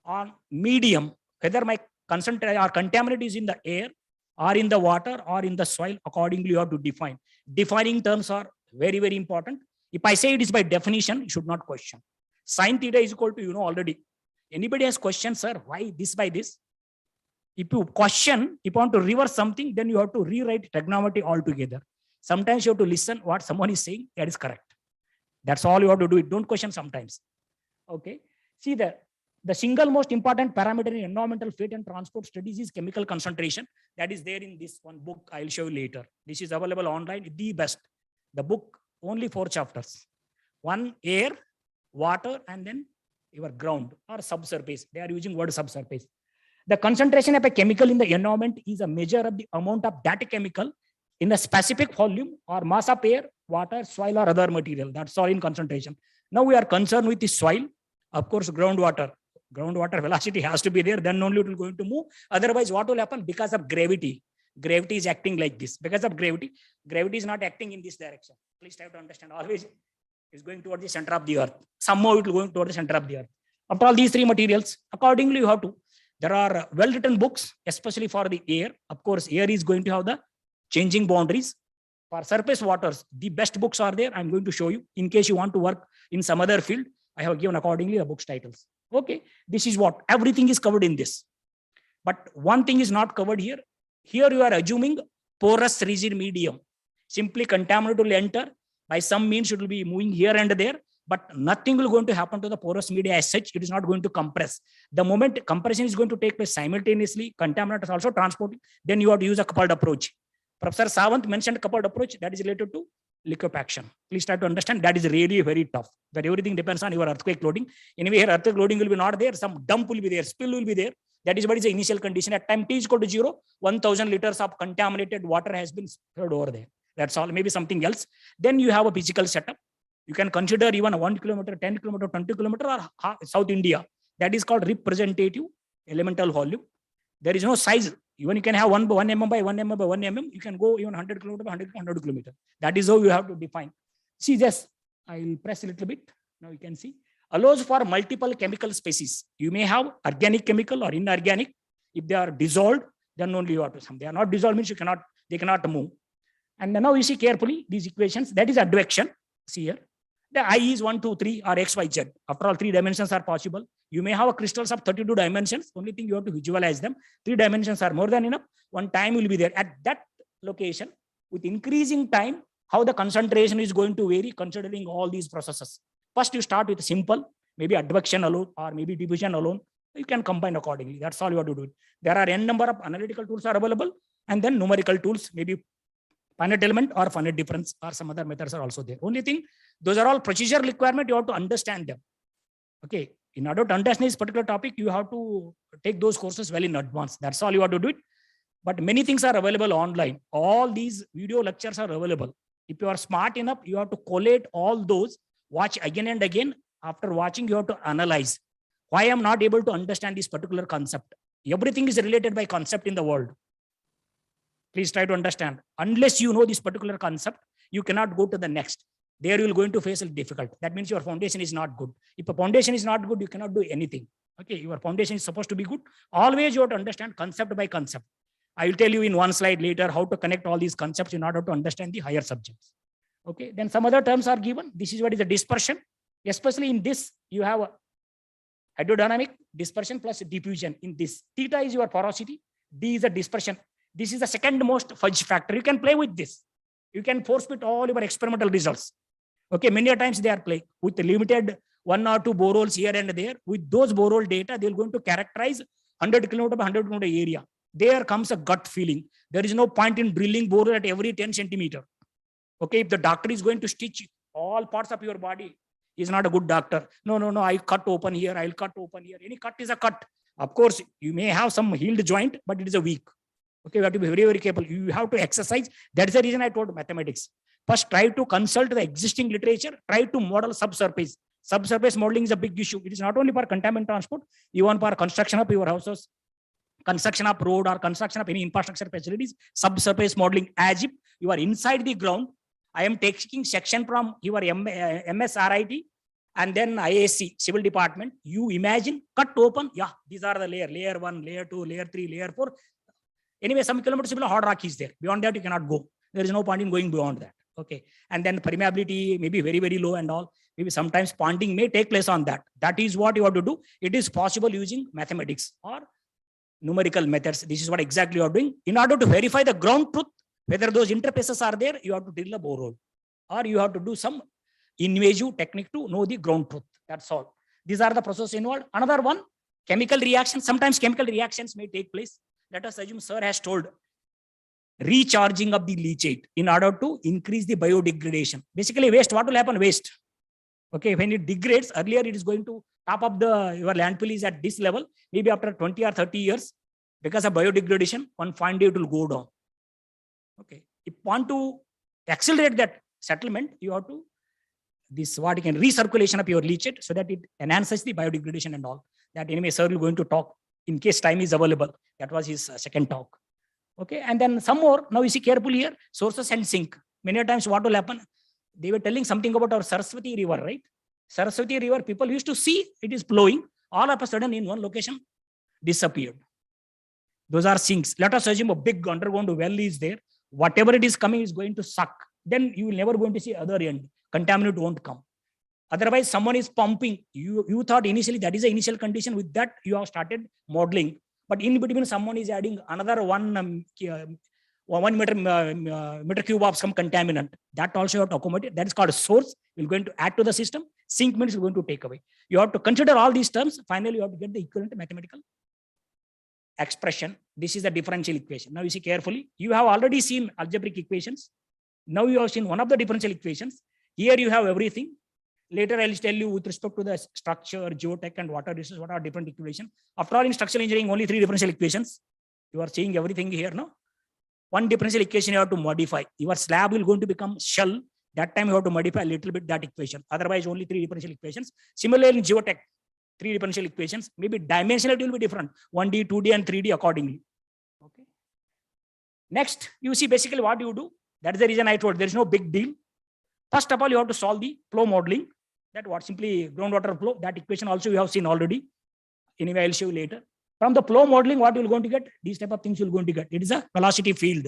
on medium, whether my concentration or contaminant is in the air or in the water or in the soil, accordingly you have to define. Defining terms are very, very important. If I say it is by definition, you should not question. Sin theta is equal to, you know already. Anybody has questions, sir, why this by this? If you question, if you want to reverse something, then you have to rewrite trigonometry altogether. Sometimes you have to listen what someone is saying, that is correct. That's all you have to do. It don't question sometimes. Okay. See the single most important parameter in environmental fate and transport studies is chemical concentration. That is there in this one book. I'll show you later. This is available online. The best. The book, only 4 chapters. One, air, water, and then your ground or subsurface. They are using word subsurface. The concentration of a chemical in the environment is a measure of the amount of that chemical in a specific volume or mass of air, water, soil, or other material. That's all in concentration. Now we are concerned with the soil. Of course, groundwater. Groundwater velocity has to be there. Then only it will going to move. Otherwise, what will happen? Because of gravity. Gravity is acting like this. Because of gravity, gravity is not acting in this direction. Please try to understand. Always is going towards the center of the earth. Somehow it will go towards the center of the earth. After all these 3 materials, accordingly you have to. There are well-written books, especially for the air. Of course, air is going to have the changing boundaries. For surface waters, the best books are there. I'm going to show you. In case you want to work in some other field, I have given accordingly the books titles. Okay, this is what everything is covered in this. But one thing is not covered here. Here you are assuming porous rigid medium. Simply contaminant will enter. By some means it will be moving here and there, but nothing will going to happen to the porous media as such. It is not going to compress. The moment compression is going to take place simultaneously, contaminant is also transporting, then you have to use a coupled approach. Professor Sawant mentioned coupled approach that is related to liquefaction. Please try to understand that is really very tough. But everything depends on your earthquake loading. Anyway, here earthquake loading will be not there. Some dump will be there. Spill will be there. That is what is the initial condition. At time t is equal to 0, 1000 liters of contaminated water has been spread over there. That's all. Maybe something else. Then you have a physical setup. You can consider even a 1 kilometer, 10 kilometer, 20 kilometer or South India. That is called representative elemental volume. There is no size. Even you can have 1 mm by 1 mm by 1 mm. You can go even 100 kilometer by 100 kilometer. That is how you have to define. See this. I will press a little bit. Now you can see. Allows for multiple chemical species. You may have organic chemical or inorganic. If they are dissolved, then only you have to. They are not dissolved means they cannot move. And now you see carefully these equations. That is advection. See here. The I is 1, 2, 3 or X, Y, Z. After all, 3 dimensions are possible. You may have crystals of 32 dimensions. Only thing you have to visualize them. 3 dimensions are more than enough. One time will be there. At that location, with increasing time, how the concentration is going to vary considering all these processes. First, you start with simple, maybe advection alone or maybe diffusion alone. You can combine accordingly. That's all you have to do. There are n number of analytical tools are available, and then numerical tools, maybe finite element or finite difference or some other methods are also there. Only thing, those are all procedure requirement. You have to understand them. Okay. In order to understand this particular topic, you have to take those courses well in advance. That's all you have to do it. But many things are available online. All these video lectures are available. If you are smart enough, you have to collate all those, watch again and again. After watching, you have to analyze why I'm not able to understand this particular concept. Everything is related by concept in the world. Please try to understand. Unless you know this particular concept, you cannot go to the next. There you will going to face a difficult. That means your foundation is not good. If a foundation is not good, you cannot do anything. Okay, your foundation is supposed to be good. Always you have to understand concept by concept. I will tell you in one slide later how to connect all these concepts in order to understand the higher subjects. Okay, then some other terms are given. This is what is the dispersion. Especially in this, you have a hydrodynamic dispersion plus diffusion. In this, theta is your porosity, D is the dispersion. This is the second most fudge factor. You can play with this. You can force fit all your experimental results. Okay, many times they are playing with the limited 1 or 2 boreholes here and there. With those borehole data, they're going to characterize 100 kilometer by 100 kilometer area. There comes a gut feeling. There is no point in drilling borehole at every 10 centimeter. Okay, if the doctor is going to stitch all parts of your body, he's not a good doctor. No, I cut open here, I'll cut open here. Any cut is a cut. Of course, you may have some healed joint, but it is a weak. Okay, you have to be very, very careful. You have to exercise. That's the reason I told mathematics. First, try to consult the existing literature. Try to model subsurface. Subsurface modeling is a big issue. It is not only for contaminant transport, even for construction of your houses, construction of road or construction of any infrastructure facilities. Subsurface modeling, as if you are inside the ground. I am taking section from your MSRIT and then IAC, civil department. You imagine, cut open. Yeah, these are the layer 1, layer 2, layer 3, layer 4. Anyway, some kilometers below hard rock is there. Beyond that, you cannot go. There is no point in going beyond that. Okay. And then permeability may be very, very low and all. Maybe sometimes ponding may take place on that. That is what you have to do. It is possible using mathematics or numerical methods. This is what exactly you are doing. In order to verify the ground truth, whether those interfaces are there, you have to drill a borehole or you have to do some invasive technique to know the ground truth. That's all. These are the processes involved. Another one, chemical reactions. Sometimes chemical reactions may take place. Let us assume sir has told recharging of the leachate in order to increase the biodegradation. Basically waste, what will happen? Waste. Okay, when it degrades, earlier it is going to top up your landfill is at this level. Maybe after 20 or 30 years, because of biodegradation, one fine day it will go down. Okay, if you want to accelerate that settlement, you have to this what you can recirculation of your leachate so that it enhances the biodegradation and all. That anyway, sir will going to talk in case time is available. That was his second talk. Okay, and then some more. Now you see carefully here, sources and sink. Many times what will happen? They were telling something about our Saraswati river, right? Saraswati river, people used to see it is flowing. All of a sudden in one location disappeared. Those are sinks. Let us assume a big underground well is there. Whatever it is coming is going to suck. Then you will never going to see other end. Contaminant won't come. Otherwise, someone is pumping. You thought initially that is the initial condition. With that, you have started modeling. But in between, someone is adding another 1 meter cube of some contaminant. That also you have to accommodate. That is called a source. You're going to add to the system. Sink means you're going to take away. You have to consider all these terms. Finally, you have to get the equivalent mathematical expression. This is the differential equation. Now you see carefully. You have already seen algebraic equations. Now you have seen one of the differential equations. Here you have everything. Later, I'll tell you with respect to the structure, geotech, and water resources, what are different equations. After all, in structural engineering, only 3 differential equations. You are seeing everything here, no? One differential equation you have to modify. Your slab will going to become shell. That time you have to modify a little bit that equation. Otherwise, only 3 differential equations. Similarly, in geotech, 3 differential equations. Maybe dimensionality will be different. 1D, 2D, and 3D accordingly. Okay. Next, you see basically what you do. That is the reason I told there is no big deal. First of all, you have to solve the flow modeling. That what simply groundwater flow. That equation also you have seen already. Anyway, I'll show you later. From the flow modeling, what you're going to get? These type of things you're going to get. It is a velocity field.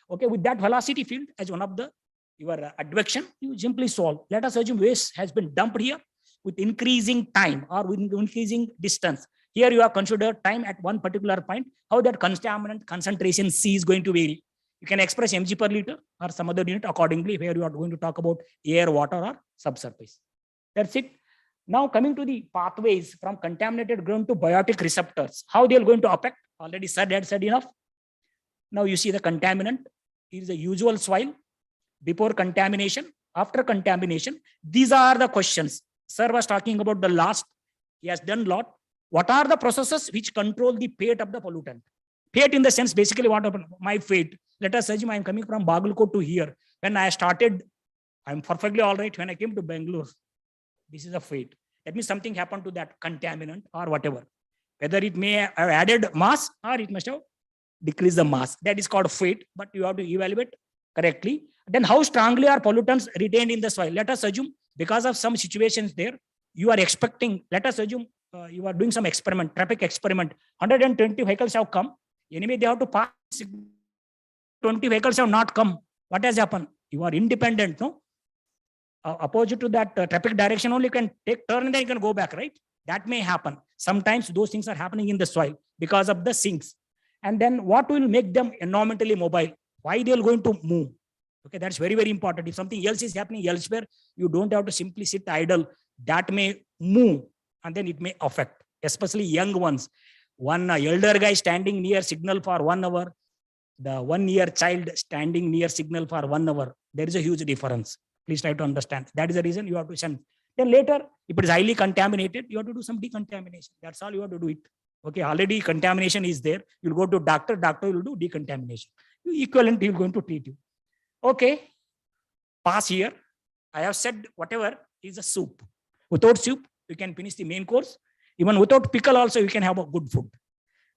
Okay, with that velocity field as one of the your advection, you simply solve. Let us assume waste has been dumped here with increasing time or with increasing distance. Here you have considered time at one particular point. How that contaminant concentration C is going to vary. You can express mg per liter or some other unit accordingly, where you are going to talk about air, water, or subsurface. That's it. Now coming to the pathways from contaminated ground to biotic receptors, how they are going to affect. Already said enough. Now you see the contaminant. is the usual soil before contamination, after contamination. These are the questions. Sir was talking about the last. He has done a lot. What are the processes which control the fate of the pollutant? Fate in the sense, basically what happened, my fate. Let us assume I am coming from Bagalkot to here. When I started, I'm perfectly all right. When I came to Bangalore, this is a fate. That means something happened to that contaminant or whatever. Whether it may have added mass or it must have decreased the mass. That is called fate, but you have to evaluate correctly. Then how strongly are pollutants retained in the soil? Let us assume because of some situations there, you are expecting, let us assume you are doing some experiment, traffic experiment. 120 vehicles have come. Anyway, they have to pass. 20 vehicles have not come. What has happened? You are independent, no? Opposite to that traffic direction only, you can take turn and then you can go back, right? That may happen. Sometimes those things are happening in the soil because of the sinks. And then what will make them environmentally mobile? Why they are going to move? Okay, that's very, very important. If something else is happening elsewhere, you don't have to simply sit idle. That may move and then it may affect, especially young ones. One elder guy standing near signal for 1 hour, the 1 year child standing near signal for 1 hour. There is a huge difference. Please try to understand. That is the reason you have to send. Then later, if it is highly contaminated, you have to do some decontamination. That's all you have to do it. Okay, already contamination is there. You'll go to doctor will do decontamination. Equivalent, he will going to treat you. Okay, pass here. I have said whatever is a soup. Without soup, you can finish the main course. Even without pickle also, you can have a good food.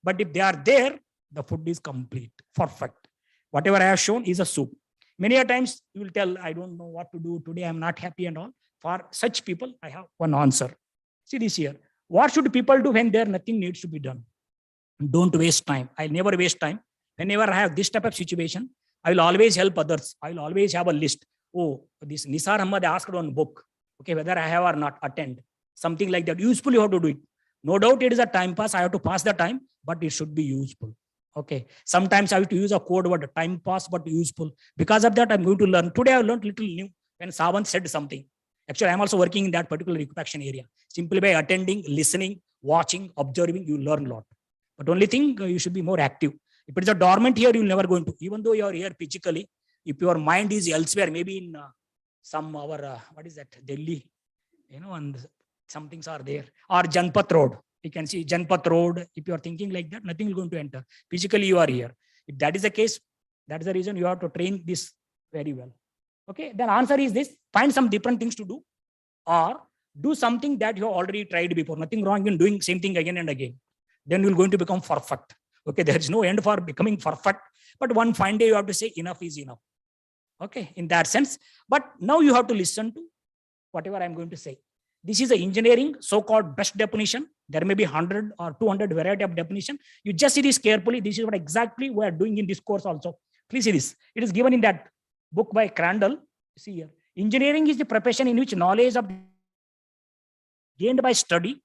But if they are there, the food is complete, perfect. Whatever I have shown is a soup. Many a times you will tell, I don't know what to do today. I'm not happy and all. For such people, I have one answer. See this here. What should people do when there nothing needs to be done? Don't waste time. I'll never waste time. Whenever I have this type of situation, I will always help others. I will always have a list. Oh, this Nisar Ahmad asked one book. Okay, whether I have or not, attend. Something like that. Useful, you have to do it. No doubt it is a time pass. I have to pass the time, but it should be useful. Okay. Sometimes I have to use a code word, time pass, but useful. Because of that, I'm going to learn. Today I learned little new when Sawant said something. Actually, I'm also working in that particular liquefaction area. Simply by attending, listening, watching, observing, you learn a lot. But only thing, you should be more active. If it is a dormant here, you'll never going to. Even though you are here physically, if your mind is elsewhere, maybe in some what is that, Delhi, and some things are there. Or Janpat Road. You can see Janpat Road. If you are thinking like that, nothing is going to enter. Physically, you are here. If that is the case, that is the reason you have to train this very well. Okay, then answer is this: find some different things to do, or do something that you have already tried before. Nothing wrong in doing same thing again and again. Then you're going to become perfect. Okay, there is no end for becoming perfect, but one fine day you have to say enough is enough. Okay, in that sense. But now you have to listen to whatever I'm going to say. This is the engineering so-called best definition. There may be 100 or 200 variety of definition. You just see this carefully. This is what exactly we are doing in this course also. Please see this. It is given in that book by Crandall. See here. Engineering is the profession in which knowledge of gained by study,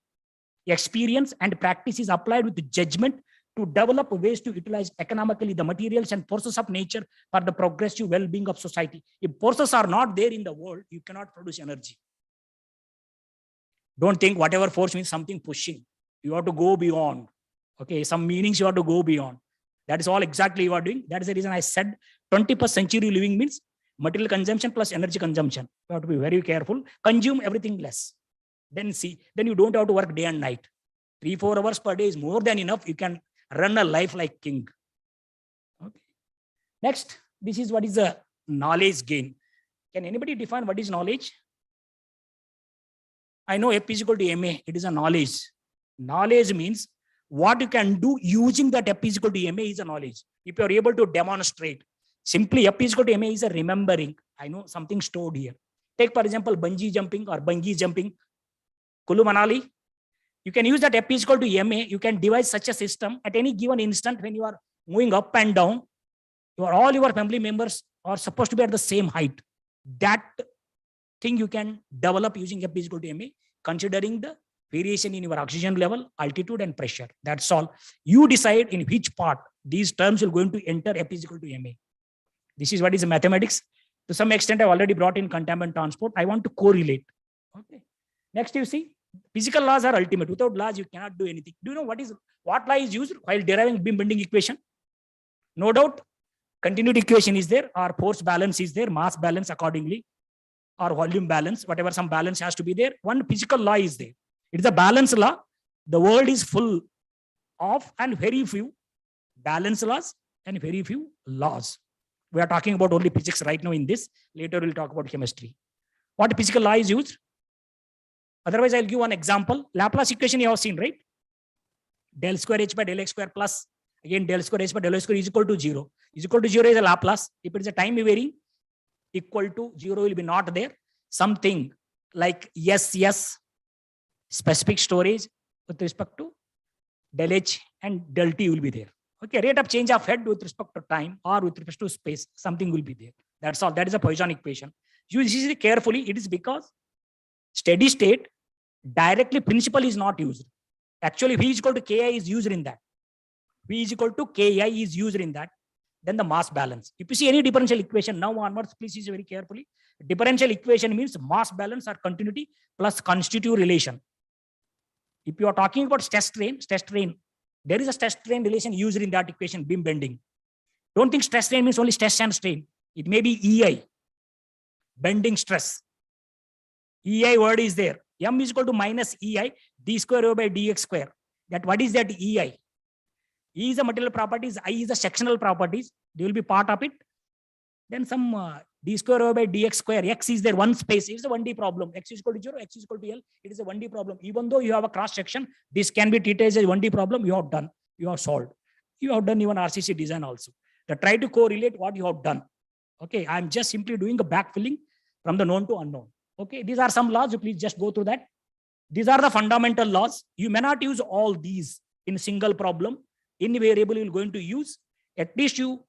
experience, and practice is applied with judgment to develop ways to utilize economically the materials and forces of nature for the progressive well-being of society. If forces are not there in the world, you cannot produce energy. Don't think whatever force means something pushing. You have to go beyond. Okay, some meanings you have to go beyond. That is all exactly you are doing. That is the reason I said 21st century living means material consumption plus energy consumption. You have to be very careful. Consume everything less. Then see, then you don't have to work day and night. 3-4 hours per day is more than enough. You can run a life like king. Okay. Next, this is what is the knowledge gain. Can anybody define what is knowledge? I know F is equal to MA. It is a knowledge. Knowledge means what you can do using that F is equal to MA is a knowledge. If you are able to demonstrate, simply F is equal to MA is a remembering. I know something stored here. Take for example, bungee jumping or bungee jumping. Kulu Manali. You can use that F is equal to MA. You can devise such a system at any given instant when you are moving up and down. All your family members are supposed to be at the same height. That thing you can develop using F is equal to MA, considering the variation in your oxygen level, altitude, and pressure. That's all. You decide in which part these terms will going to enter F is equal to MA. This is what is mathematics. To some extent, I've already brought in contaminant transport. I want to correlate. Okay. Next, you see, physical laws are ultimate. Without laws, you cannot do anything. Do you know what law is used while deriving beam bending equation? No doubt, Continuity equation is there, or force balance is there, mass balance accordingly, or volume balance, whatever some balance has to be there. One physical law is there. It is a balance law. The world is full of and very few balance laws and very few laws. We are talking about only physics right now in this. Later we'll talk about chemistry. What physical law is used? Otherwise, I'll give one example. Laplace equation you have seen, right? Del square h by del x square plus, again, del square h by del y square is equal to 0. Is equal to 0 is a Laplace. If it is a time varying, equal to 0 will be not there. Something like yes, specific storage with respect to del h and del t will be there. Okay, rate of change of head with respect to time or with respect to space, something will be there. That's all. That is a Poisson equation. You see carefully, it is because steady state, directly principle is not used. Actually, V is equal to Ki is used in that. V is equal to Ki is used in that. Then the mass balance. If you see any differential equation now onwards, please see very carefully. Differential equation means mass balance or continuity plus constitutive relation. If you are talking about stress strain, there is a stress strain relation used in that equation, beam bending. Don't think stress strain means only stress and strain. It may be EI, bending stress. EI word is there. M is equal to minus EI, d square over by dx square. That what is that EI? E is the material properties, I is the sectional properties. They will be part of it. Then some d square over by dx square. X is there one space. It is a 1D problem. X is equal to 0, X is equal to L. It is a 1D problem. Even though you have a cross section, this can be treated as a 1D problem. You have done. You have solved. You have done even RCC design also. Try to correlate what you have done. Okay, I'm just simply doing a backfilling from the known to unknown. Okay, these are some laws. You please just go through that. These are the fundamental laws. You may not use all these in a single problem. Any variable you're going to use. At least you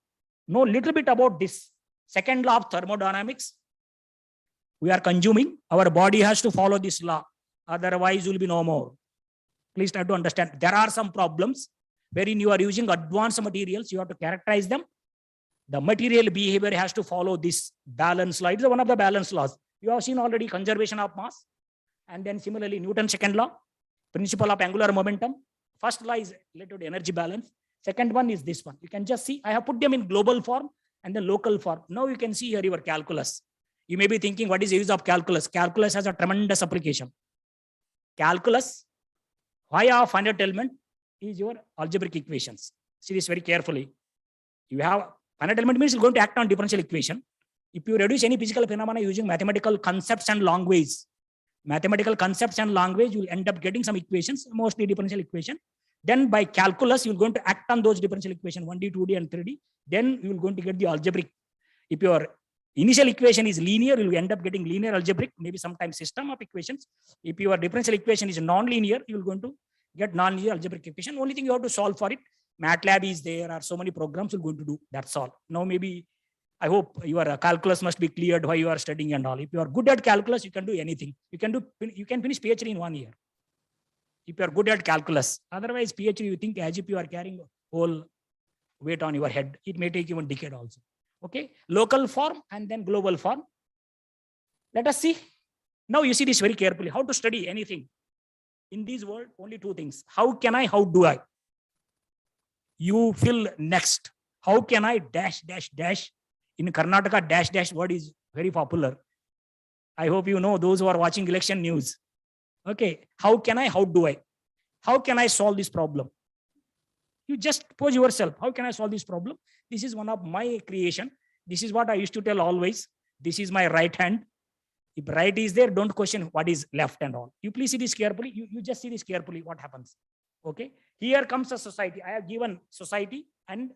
know a little bit about this. Second law of thermodynamics. We are consuming. Our body has to follow this law. Otherwise, you will be no more. Please try to understand. There are some problems wherein you are using advanced materials. You have to characterize them. The material behavior has to follow this balance law. It is one of the balance laws. You have seen already conservation of mass. And then similarly, Newton's second law, principle of angular momentum. First law is related to energy balance. Second one is this one. You can just see, I have put them in global form and then local form. Now you can see here your calculus. You may be thinking, what is the use of calculus? Calculus has a tremendous application. Calculus, y of finite element is your algebraic equations. See this very carefully. You have finite element means you're going to act on differential equation. If you reduce any physical phenomena using mathematical concepts and language, you will end up getting some equations, mostly differential equation. Then by calculus, you're going to act on those differential equation, 1D, 2D, and 3D. Then you're going to get the algebraic. If your initial equation is linear, you'll end up getting linear algebraic, maybe sometimes system of equations. If your differential equation is non-linear, you're going to get non-linear algebraic equation. Only thing you have to solve for it, MATLAB is there, or so many programs you're going to do. That's all. Now maybe, I hope your calculus must be cleared why you are studying and all. If you are good at calculus, you can do anything. You can finish PhD in 1 year. If you are good at calculus, otherwise PhD, you think as if you are carrying whole weight on your head. It may take even a decade also. Okay, local form and then global form. Let us see. Now you see this very carefully. How to study anything. In this world, only two things. How can I, how do I? You fill next. How can I dash, dash, dash. In Karnataka, dash, dash word is very popular. I hope you know those who are watching election news. Okay, how can I, how do I? How can I solve this problem? You just pose yourself, how can I solve this problem? This is one of my creation. This is what I used to tell always. This is my right hand. If right is there, don't question what is left and all. You please see this carefully. You just see this carefully, what happens. Okay, here comes a society. I have given society and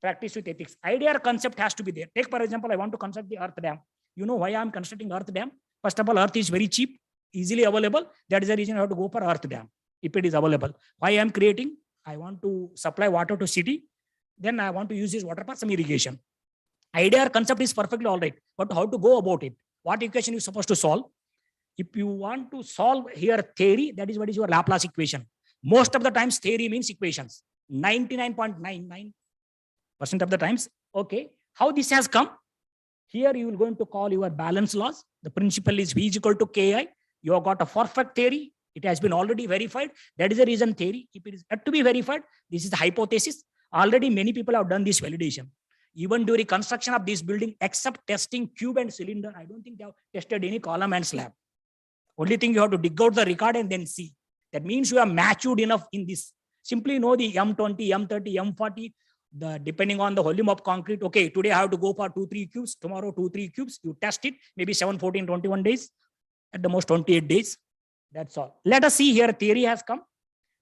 practice with ethics. Idea or concept has to be there. Take for example, I want to construct the earth dam. You know why I am constructing earth dam? First of all, earth is very cheap, easily available. That is the reason I have to go for earth dam if it is available. Why I am creating? I want to supply water to city. Then I want to use this water for some irrigation. Idea or concept is perfectly all right, but how to go about it? What equation you supposed to solve? If you want to solve here theory, that is what is your Laplace equation. Most of the times theory means equations. 99.99% of the times. Okay, how this has come? Here you will going to call your balance laws. The principle is V is equal to Ki. You have got a perfect theory. It has been already verified. That is the reason theory. If it is yet to be verified, this is the hypothesis. Already many people have done this validation. Even during construction of this building, except testing tube and cylinder, I don't think they have tested any column and slab. Only thing you have to dig out the record and then see. That means you are matured enough in this. Simply know the M20, M30, M40, depending on the volume of concrete. Okay, today I have to go for 2-3 cubes, tomorrow 2-3 cubes. You test it, maybe 7, 14, 21 days, at the most 28 days. That's all. Let us see here, theory has come.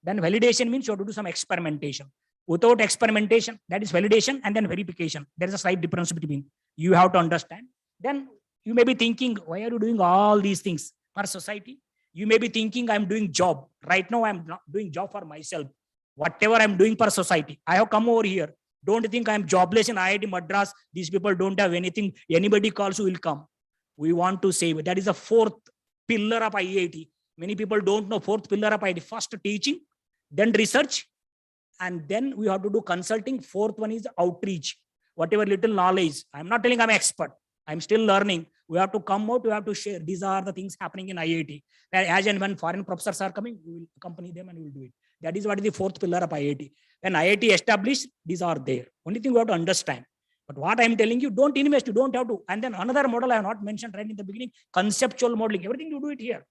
Then validation means you have to do some experimentation. Without experimentation, that is validation, and then verification. There is a slight difference between. You have to understand. Then you may be thinking, why are you doing all these things for society? You may be thinking, I'm doing job. Right now, I'm not doing job for myself. Whatever I'm doing for society, I have come over here. Don't think I'm jobless in IIT Madras. These people don't have anything. Anybody calls you will come. We want to save. That is the fourth pillar of IIT. Many people don't know fourth pillar of IIT. First teaching, then research, and then we have to do consulting. Fourth one is outreach. Whatever little knowledge. I'm not telling I'm an expert. I'm still learning. We have to come out, we have to share. These are the things happening in IIT. As and when foreign professors are coming, we will accompany them and we will do it. That is what is the fourth pillar of IIT. When IIT established, these are there. Only thing we have to understand. But what I'm telling you, don't invest, you don't have to. And then another model I have not mentioned right in the beginning, conceptual modeling. Everything you do it here.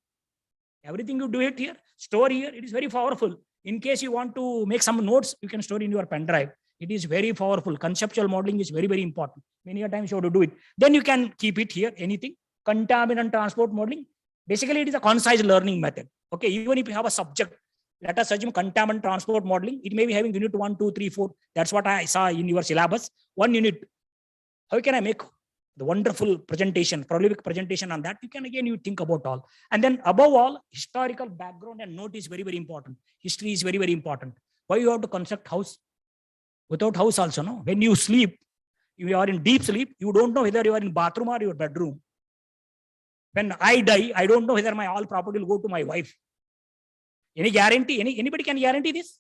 Everything you do it here, store here, it is very powerful. In case you want to make some notes, you can store in your pen drive. It is very powerful. Conceptual modeling is very, very important. Many times you have to do it. Then you can keep it here, anything. Contaminant transport modeling. Basically, it is a concise learning method. Okay, even if you have a subject, let us assume contaminant transport modeling, it may be having unit 1, 2, 3, 4. That's what I saw in your syllabus. 1 unit. How can I make the wonderful presentation, prolific presentation on that? You can again, you think about all. And then above all, historical background and note is very, very important. History is very, very important. Why you have to construct house? Without house also, no? When you sleep, you are in deep sleep, you don't know whether you are in bathroom or your bedroom. When I die, I don't know whether my all property will go to my wife. Any guarantee? Anybody can guarantee this?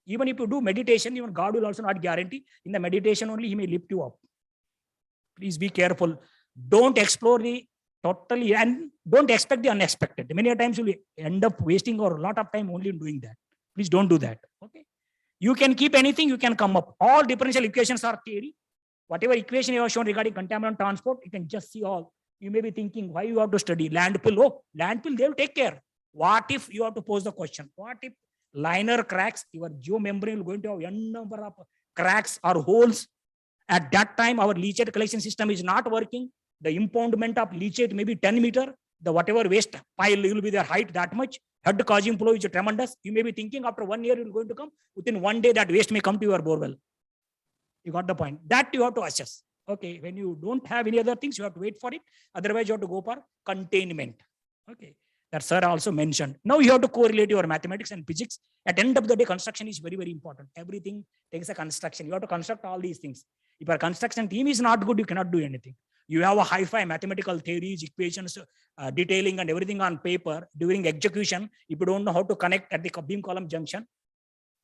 Even if you do meditation, even God will also not guarantee. In the meditation only, He may lift you up. Please be careful. Don't explore the totally and don't expect the unexpected. Many times you will end up wasting a lot of time only in doing that. Please don't do that. Okay. You can keep anything, you can come up. All differential equations are theory. Whatever equation you have shown regarding contaminant transport, you can just see all. You may be thinking, why you have to study landfill? Oh, landfill, they will take care. What if you have to pose the question? What if liner cracks, your geomembrane will going to have n number of cracks or holes? At that time, our leachate collection system is not working. The impoundment of leachate may be 10 meters. The whatever waste pile will be their height that much. Head causing flow is tremendous. You may be thinking after 1 year you're going to come. Within 1 day that waste may come to your borewell. You got the point. That you have to assess. Okay, when you don't have any other things, you have to wait for it. Otherwise, you have to go for containment. Okay, that sir also mentioned. Now you have to correlate your mathematics and physics. At the end of the day, construction is very, very important. Everything takes a construction. You have to construct all these things. If your construction team is not good, you cannot do anything. You have a hi-fi mathematical theories, equations, detailing and everything on paper. During execution, if you don't know how to connect at the beam column junction,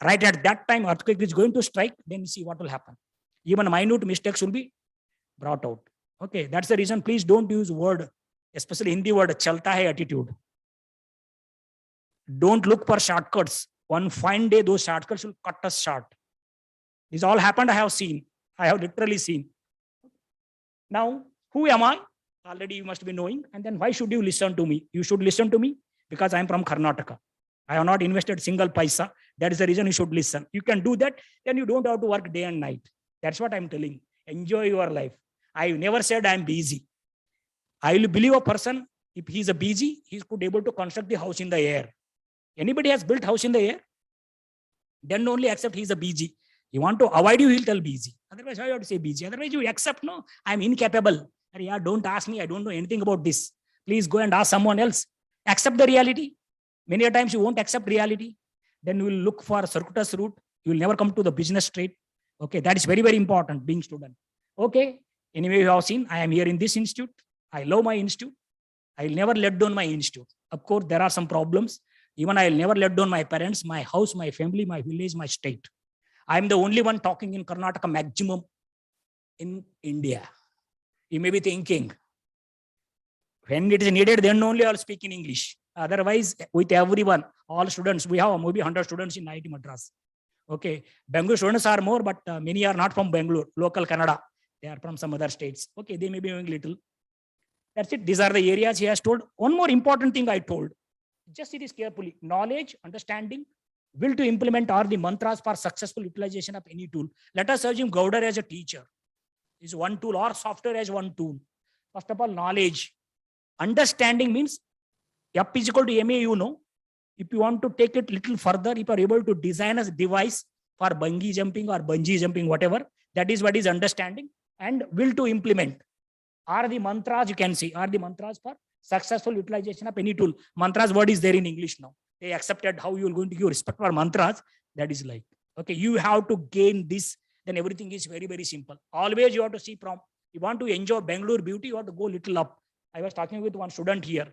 right at that time earthquake is going to strike, then see what will happen. Even minute mistakes will be brought out. Okay, that's the reason. Please don't use word, especially Hindi word, chalta hai attitude. Don't look for shortcuts. One fine day, those shortcuts will cut us short. This all happened, I have seen. I have literally seen. Now, who am I? Already you must be knowing. And then why should you listen to me? You should listen to me because I am from Karnataka. I have not invested single paisa. That is the reason you should listen. You can do that. Then you don't have to work day and night. That's what I'm telling. Enjoy your life. I never said I'm busy. I will believe a person, if he's a busy, he's could able to construct the house in the air. Anybody has built house in the air? Then only accept he's a busy. You want to avoid you, he'll tell busy. Otherwise, why you have to say busy? Otherwise, you accept, no, I'm incapable. Yeah, don't ask me. I don't know anything about this. Please go and ask someone else. Accept the reality. Many times you won't accept reality. Then you will look for a circuitous route. You will never come to the business straight. Okay, that is very, very important, being student. Okay, anyway, you have seen, I am here in this institute. I love my institute. I will never let down my institute. Of course, there are some problems. Even I will never let down my parents, my house, my family, my village, my state. I am the only one talking in Karnataka maximum in India. You may be thinking, when it is needed, then only I'll speak in English. Otherwise, with everyone, all students, we have maybe 100 students in IIT Madras. Okay, Bangalore students are more, but many are not from Bangalore, local Kannada. They are from some other states. Okay, they may be knowing little. That's it. These are the areas he has told. One more important thing I told. Just see this carefully. Knowledge, understanding, will to implement are the mantras for successful utilization of any tool. Let us assume Goudar as a teacher is one tool or software as one tool. First of all, knowledge. Understanding means F is equal to MA, you know. If you want to take it little further, if you are able to design a device for bungee jumping or bungee jumping, whatever, that is what is understanding. And will to implement are the mantras, you can see, are the mantras for successful utilization of any tool. Mantras word is there in English now. They accepted how you are going to give respect for mantras. That is like, okay, you have to gain this, then everything is very, very simple. Always you have to see from, you want to enjoy Bangalore beauty, you have to go little up. I was talking with one student here.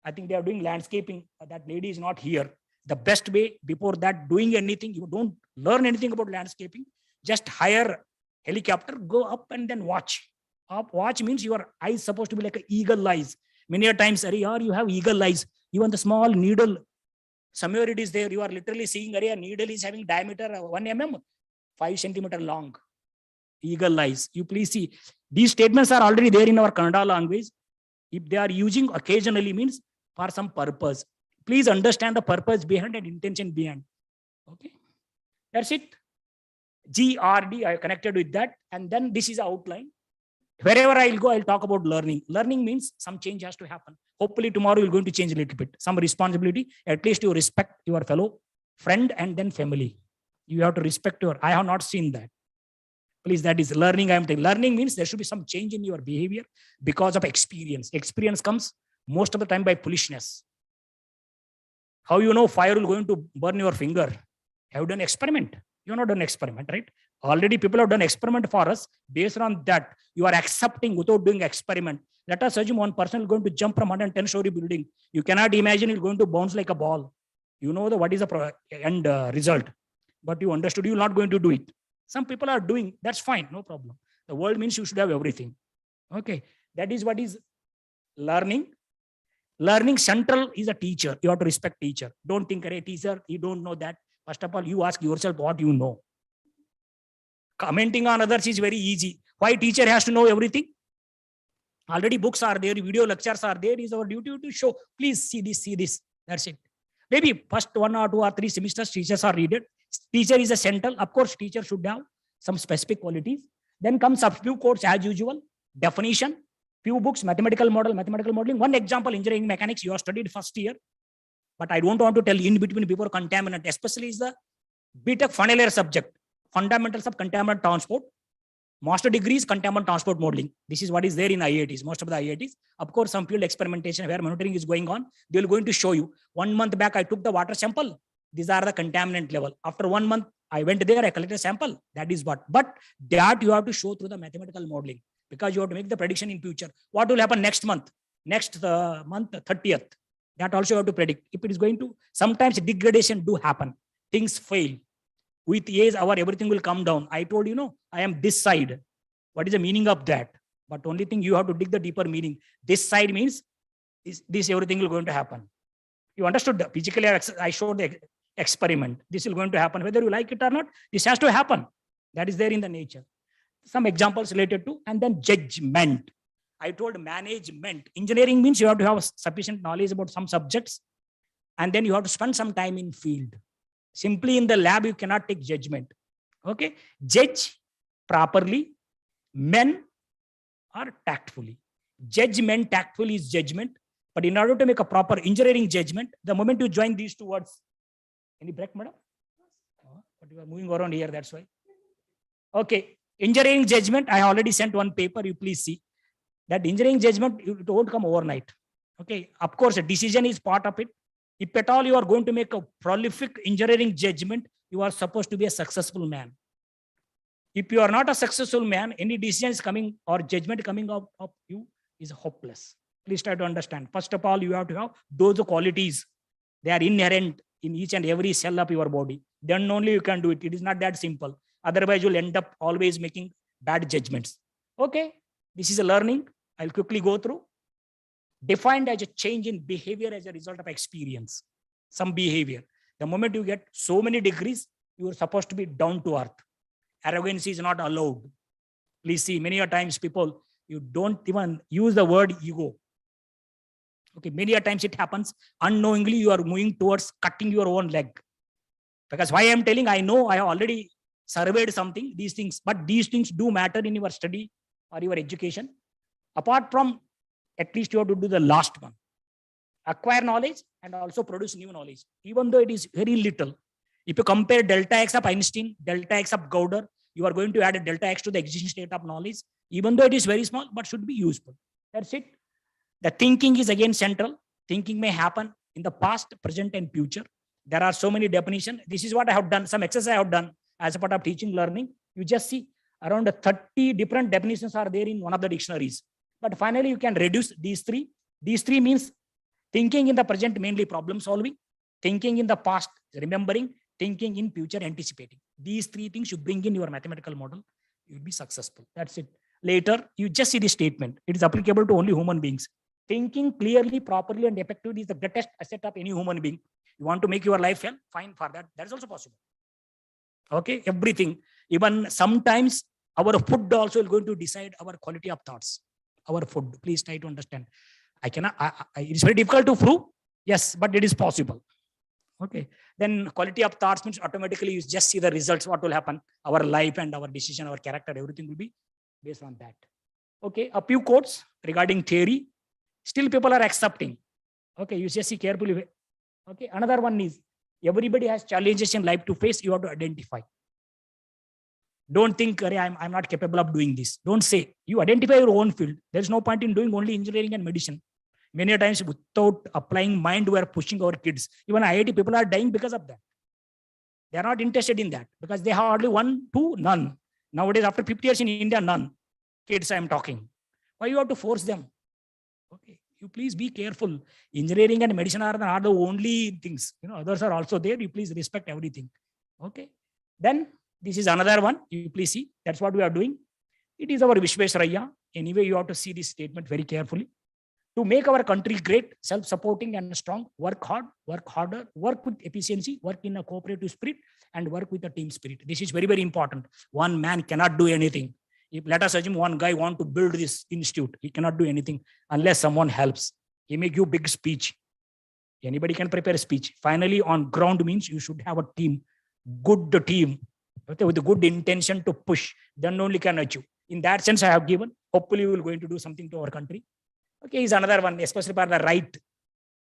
I think they are doing landscaping. That lady is not here. The best way before that doing anything, you don't learn anything about landscaping. Just hire helicopter, go up and then watch. Up, watch means your eyes supposed to be like an eagle eyes. Many a times, you have eagle eyes. Even the small needle, somewhere it is there. You are literally seeing a needle is having diameter 1 mm, 5 centimeter long. Eagle eyes. You please see. These statements are already there in our Kannada language. If they are using occasionally means for some purpose. Please understand the purpose behind and intention behind. Okay. That's it. GRD, I connected with that. And then this is the outline. Wherever I'll go, I'll talk about learning. Learning means some change has to happen. Hopefully tomorrow you're going to change a little bit. Some responsibility, at least you respect your fellow friend and then family. You have to respect your, I have not seen that. Please, that is learning. I am telling. Learning means there should be some change in your behavior because of experience. Experience comes most of the time by foolishness. How you know fire will going to burn your finger? Have you done experiment? You have not done experiment, right? Already people have done experiment for us. Based on that, you are accepting without doing experiment. Let us assume one person is going to jump from 110-story building. You cannot imagine it's going to bounce like a ball. You know what is the end result, but you understood you're not going to do it. Some people are doing, that's fine, no problem. The world means you should have everything. Okay, that is what is learning. Learning central is a teacher. You have to respect teacher. Don't think, hey, teacher, you don't know that. First of all, you ask yourself what you know. Commenting on others is very easy. Why teacher has to know everything? Already books are there, video lectures are there. It is our duty to show, please see this, see this. That's it. Maybe first 1 or 2 or 3 semesters, teachers are needed. Teacher is a central. Of course, teacher should have some specific qualities. Then comes a few courses as usual. Definition, few books, mathematical modeling. One example, engineering mechanics, you have studied first year. But I don't want to tell in between before contaminant, especially is the BTech final year subject. Fundamentals of contaminant transport. Master degree is contaminant transport modeling. This is what is there in IITs, most of the IITs. Of course, some field experimentation where monitoring is going on. They will going to show you. 1 month back, I took the water sample. These are the contaminant level. After 1 month, I went there, I collected a sample. That is what. But that you have to show through the mathematical modeling because you have to make the prediction in future. What will happen next month? Next month, 30th. That also you have to predict. If it is going to, sometimes degradation do happen. Things fail. With age, everything will come down. I told I am this side. What is the meaning of that? But only thing you have to dig the deeper meaning. This side means this everything will going to happen. You understood the physically, I showed the experiment. This is going to happen. Whether you like it or not, this has to happen. That is there in the nature. Some examples related to, and then judgment. I told management. Engineering means you have to have sufficient knowledge about some subjects. And then you have to spend some time in field. Simply in the lab, you cannot take judgment. Okay. Judge properly. Men are tactfully. Judgment, tactfully is judgment. But in order to make a proper engineering judgment, the moment you join these 2 words, any break, madam? But you are moving around here, that's why. Okay. Engineering judgment, I already sent one paper, you please see. That engineering judgment, it won't come overnight. Okay. Of course, a decision is part of it. If at all you are going to make a prolific engineering judgment, you are supposed to be a successful man. If you are not a successful man, any decisions coming or judgment coming out of you is hopeless. Please try to understand. First of all, you have to have those qualities. They are inherent in each and every cell of your body. Then only you can do it. It is not that simple. Otherwise, you'll end up always making bad judgments. Okay. This is a learning. I'll quickly go through. Defined as a change in behavior as a result of experience. Some behavior. The moment you get so many degrees, you are supposed to be down to earth. Arrogance is not allowed. Please see, many a times people, you don't even use the word ego. Okay, many a times it happens unknowingly, you are moving towards cutting your own leg. Because why I'm telling, I know I have already surveyed something, these things, but these things do matter in your study or your education. Apart from, at least you have to do the last one. Acquire knowledge and also produce new knowledge, even though it is very little. If you compare delta X of Einstein, delta X of Goudar, you are going to add a delta X to the existing state of knowledge, even though it is very small, but should be useful. That's it. The thinking is again central. Thinking may happen in the past, present, and future. There are so many definitions. This is what I have done. Some exercise I have done as a part of teaching learning. You just see around 30 different definitions are there in one of the dictionaries. But finally, you can reduce these three. These three means thinking in the present, mainly problem solving. Thinking in the past, remembering. Thinking in future, anticipating. These three things you bring in your mathematical model, you will be successful. That's it. Later, you just see the statement. It is applicable to only human beings. Thinking clearly, properly, and effectively is the greatest asset of any human being. You want to make your life well, fine for that. That is also possible. Okay, everything. Even sometimes our food also is going to decide our quality of thoughts. Our food. Please try to understand. I cannot. It is very difficult to prove. Yes, but it is possible. Okay. Then quality of thoughts means automatically you just see the results. What will happen? Our life and our decision, our character, everything will be based on that. Okay. A few quotes regarding theory. Still people are accepting. Okay. You just see carefully. Okay. Another one is everybody has challenges in life to face. You have to identify. Don't think, I'm not capable of doing this. Don't say. You identify your own field. There's no point in doing only engineering and medicine. Many times without applying mind, we are pushing our kids. Even IIT people are dying because of that. They are not interested in that because they have hardly 1, 2, none. Nowadays, after 50 years in India, none. Kids, I am talking. Why you have to force them? Okay, you please be careful. Engineering and medicine are not the only things. Others are also there. You please respect everything. Okay. Then this is another one. You please see. That's what we are doing. It is our Vishwas Sawant. Anyway, you have to see this statement very carefully. To make our country great, self-supporting and strong, work hard, work harder, work with efficiency, work in a cooperative spirit, and work with a team spirit. This is very, very important. One man cannot do anything. If let us assume one guy want to build this institute, he cannot do anything unless someone helps. He may give big speech. Anybody can prepare a speech. Finally, on ground means you should have a team, good team, okay, with a good intention to push. Then only can achieve. In that sense, I have given. Hopefully, we will going to do something to our country. Okay, is another one, especially for the right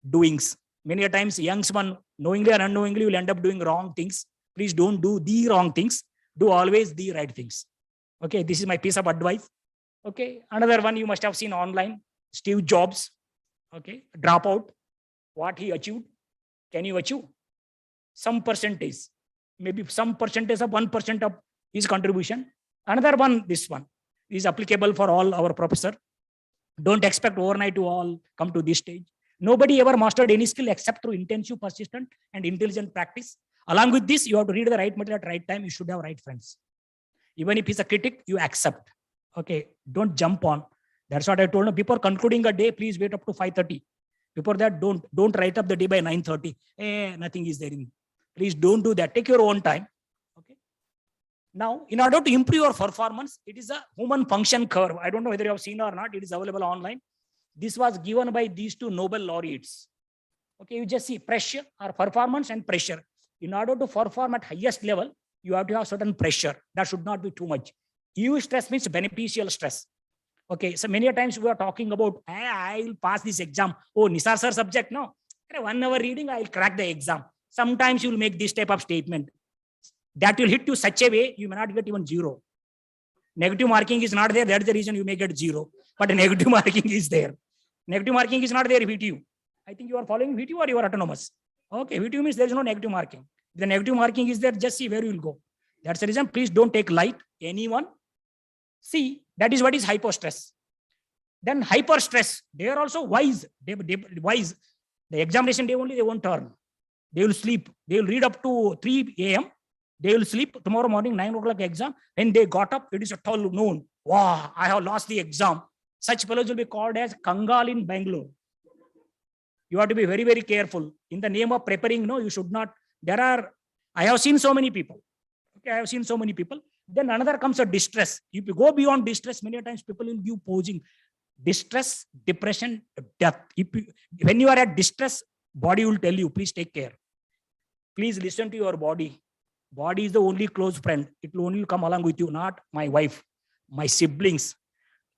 doings. Many a times, young one, knowingly or unknowingly, will end up doing wrong things. Please don't do the wrong things. Do always the right things. Okay, this is my piece of advice. Okay, another one you must have seen online. Steve Jobs. Okay, dropout. What he achieved. Can you achieve? Some percentage. Maybe some percentage of 1% of his contribution. Another one, this one, is applicable for all our professor. Don't expect overnight to all come to this stage. Nobody ever mastered any skill except through intensive, persistent, and intelligent practice. Along with this, you have to read the right material at the right time. You should have right friends. Even if he's a critic, you accept. Okay, don't jump on. That's what I told him. Before concluding a day, please wait up to 5:30. Before that, don't write up the day by 9:30. Nothing is there. Please don't do that. Take your own time. Okay. Now, in order to improve your performance, it is a human function curve. I don't know whether you have seen or not. It is available online. This was given by these two Nobel laureates. Okay, you just see pressure or performance and pressure. In order to perform at highest level, you have to have certain pressure. That should not be too much. EU stress means beneficial stress. Okay, so many times we are talking about, I will pass this exam. Oh, Nisar sir subject, no. 1 hour reading, I will crack the exam. Sometimes you will make this type of statement. That will hit you such a way, you may not get even 0. Negative marking is not there. That's the reason you may get 0. But negative marking is there. Negative marking is not there, VTU. I think you are following VTU or you are autonomous. Okay, VTU means there is no negative marking. If the negative marking is there, just see where you will go. That's the reason. Please don't take light anyone. See, that is what is hypostress. Then hyper stress, they are also wise. They wise. The examination day only they won't turn. They will sleep. They will read up to 3 a.m. They will sleep. Tomorrow morning, 9 o'clock exam. When they got up, it is a 12 noon. Wow, I have lost the exam. Such fellows will be called as Kangal in Bangalore. You have to be very, very careful. In the name of preparing, no, you should not. I have seen so many people. Okay, I have seen so many people. Then another comes a distress. If you go beyond distress, many times people will give posing. Distress, depression, death. When you are at distress, body will tell you, please take care. Please listen to your body. Body is the only close friend. It will only come along with you, not my wife, my siblings.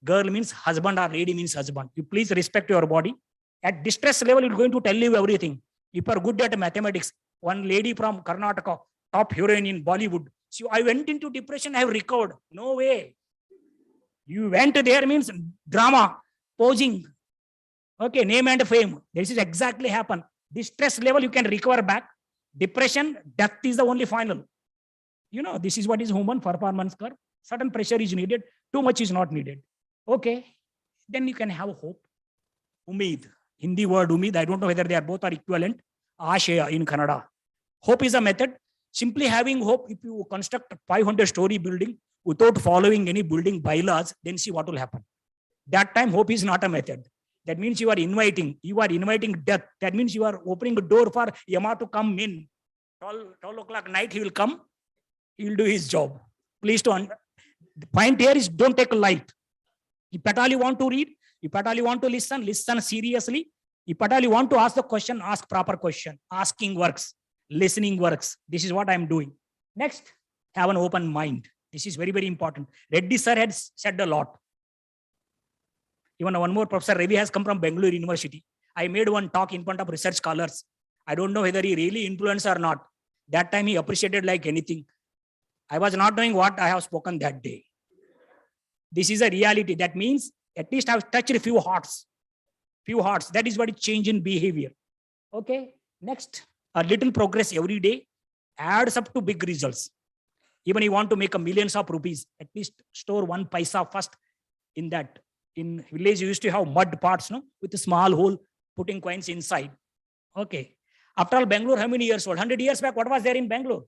Girl means husband or lady means husband. You please respect your body. At distress level, it's going to tell you everything. If you are good at mathematics, one lady from Karnataka, top heroine in Bollywood. So I went into depression, I have recovered. No way. You went there means drama, posing. Okay, name and fame. This is exactly happen. Distress level, you can recover back. Depression, death is the only final. You know, this is what is human performance curve. Certain pressure is needed. Too much is not needed. Okay. Then you can have hope. Umeed. Hindi word umeed. I don't know whether they are both are equivalent. Ashaya in Kannada. Hope is a method. Simply having hope, if you construct a 500-story building without following any building bylaws, then see what will happen. That time, hope is not a method. That means you are inviting death. That means you are opening a door for Yama to come in. 12 o'clock night, he will come. He will do his job. Please don't. The point here is don't take light. If at all you want to read, if at all you want to listen, listen seriously. If at all you want to ask the question, ask proper question. Asking works. Listening works. This is what I am doing. Next, have an open mind. This is very, very important. Reddy sir had said a lot. Even one more Professor Ravi has come from Bangalore University. I made one talk in front of research scholars. I don't know whether he really influenced or not. That time he appreciated like anything. I was not knowing what I have spoken that day. This is a reality. That means at least I have touched a few hearts. Few hearts. That is what is change in behavior. Okay. Next, a little progress every day adds up to big results. Even you want to make a millions of rupees, at least store 1 paisa first in that. In village, you used to have mud pots, no, with a small hole, putting coins inside. Okay. After all, Bangalore, how many years old? 100 years back, what was there in Bangalore?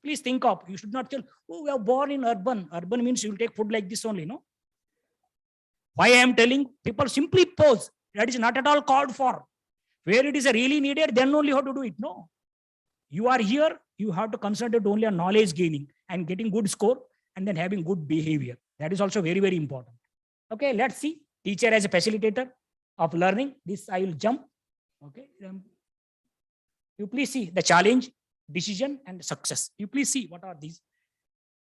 Please think of. You should not tell, oh, we are born in urban. Urban means you will take food like this only, no? Why I am telling people simply pose. That is not at all called for. Where it is really needed, then only how to do it. No. You are here, you have to concentrate only on knowledge gaining and getting good score and then having good behavior. That is also very, very important. Okay, let's see. Teacher as a facilitator of learning. This I will jump. Okay. You please see the challenge, decision, and success. You please see what are these.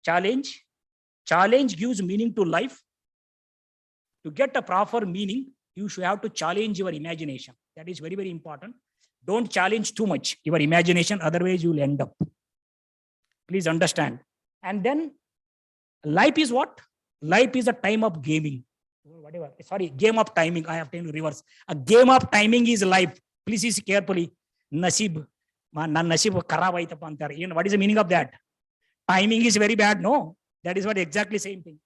Challenge. Challenge gives meaning to life. To get a proper meaning, you should have to challenge your imagination. That is very, very important. Don't challenge too much your imagination, otherwise you will end up. Please understand. And then life is what? Life is a time of gaming. Whatever. Sorry, game of timing. I have taken reverse. A game of timing is life. Please see carefully. Nasib. Nasib kharab aitappa antar. You know what is the meaning of that? Timing is very bad. No, that is what exactly same thing.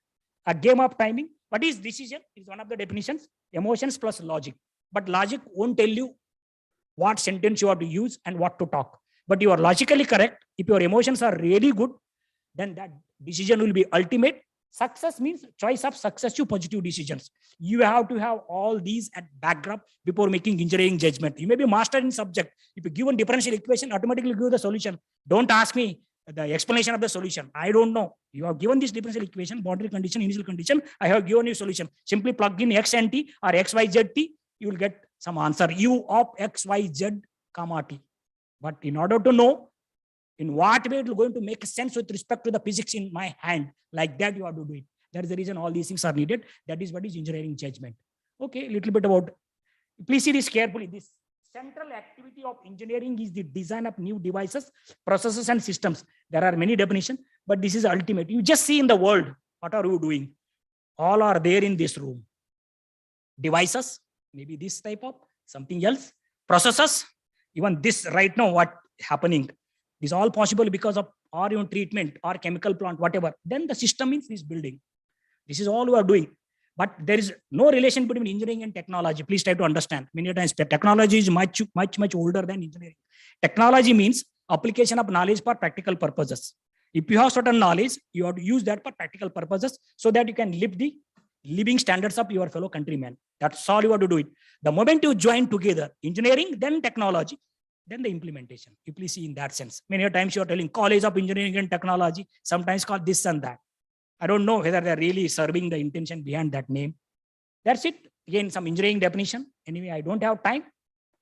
A game of timing. What is decision? Is one of the definitions. Emotions plus logic. But logic won't tell you what sentence you have to use and what to talk. But you are logically correct. If your emotions are really good, then that decision will be ultimate. Success means choice of successive positive decisions. You have to have all these at backdrop before making engineering judgment. You may be master in subject. If you give a differential equation, automatically give the solution. Don't ask me the explanation of the solution. I don't know. You have given this differential equation, boundary condition, initial condition. I have given you solution. Simply plug in x and t or x, y, z, t. You will get some answer. U of x, y, z, comma t. But in order to know in what way it is going to make sense with respect to the physics in my hand, like that you have to do it. That is the reason all these things are needed. That is what is engineering judgment. Okay, a little bit about, please see this carefully. This central activity of engineering is the design of new devices, processes, and systems. There are many definitions, but this is ultimate. You just see in the world, what are you doing? All are there in this room. Devices, maybe this type of something else. Processes, even this right now, what happening is all possible because of or your treatment or chemical plant, whatever. Then the system means this building. This is all we are doing. But there is no relation between engineering and technology. Please try to understand. Many times technology is much older than engineering. Technology means application of knowledge for practical purposes. If you have certain knowledge, you have to use that for practical purposes so that you can live the living standards of your fellow countrymen. That's all you have to do it. The moment you join together, engineering, then technology, Then the implementation. You please see in that sense. Many times you are telling College of Engineering and Technology, sometimes called this and that. I don't know whether they're really serving the intention behind that name. That's it. Again, some engineering definition. Anyway, I don't have time.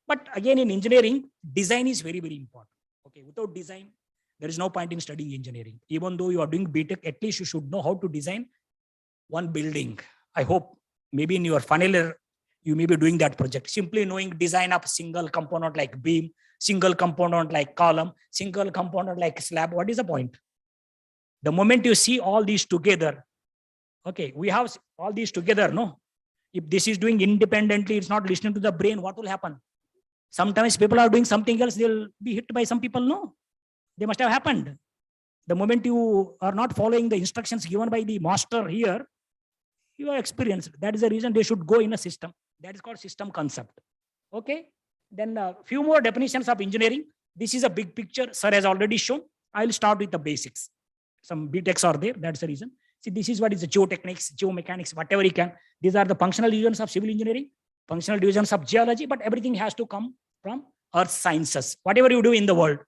But again, in engineering, design is very, very important. Okay, without design, there is no point in studying engineering. Even though you are doing BTech, at least you should know how to design one building. I hope maybe in your final year, you may be doing that project. Simply knowing design of single component like beam, single component like column, single component like slab. What is the point? The moment you see all these together, okay, we have all these together, no? If this is doing independently, it's not listening to the brain, what will happen? Sometimes people are doing something else, they'll be hit by some people, no? They must have happened. The moment you are not following the instructions given by the master here, you are experienced. That is the reason they should go in a system. That is called system concept. Okay. Then a few more definitions of engineering. This is a big picture. Sir has already shown. I'll start with the basics. Some BTechs are there. That's the reason. See, this is what is the geotechnics, geomechanics, whatever you can. These are the functional divisions of civil engineering, functional divisions of geology, but everything has to come from earth sciences. Whatever you do in the world.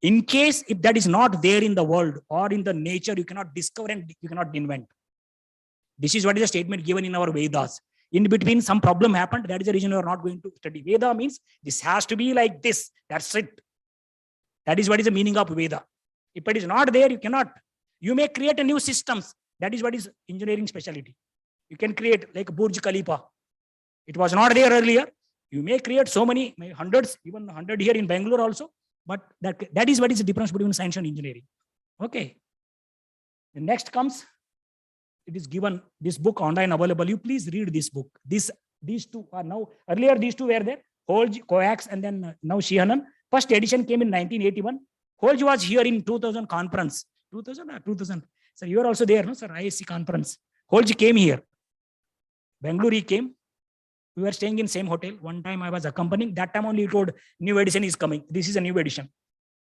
In case if that is not there in the world or in the nature, you cannot discover and you cannot invent. This is what is the statement given in our Vedas. In between, some problem happened. That is the reason you are not going to study. Veda means this has to be like this. That's it. That is what is the meaning of Veda. If it is not there, you cannot. You may create a new systems. That is what is engineering specialty. You can create like Burj Khalifa. It was not there earlier. You may create so many, hundreds, even 100 here in Bangalore also. But that is what is the difference between science and engineering. Okay. The next comes. It is given this book online available. You please read this book. These two are now, earlier these two were there, Holge, Coax, and then now Sheehanan. First edition came in 1981. Holge was here in 2000 conference. 2000 or 2000. Sir, you are also there, no, sir? ISC conference. Holge came here. Bangalore he came. We were staying in same hotel. One time I was accompanying. That time only he told new edition is coming. This is a new edition.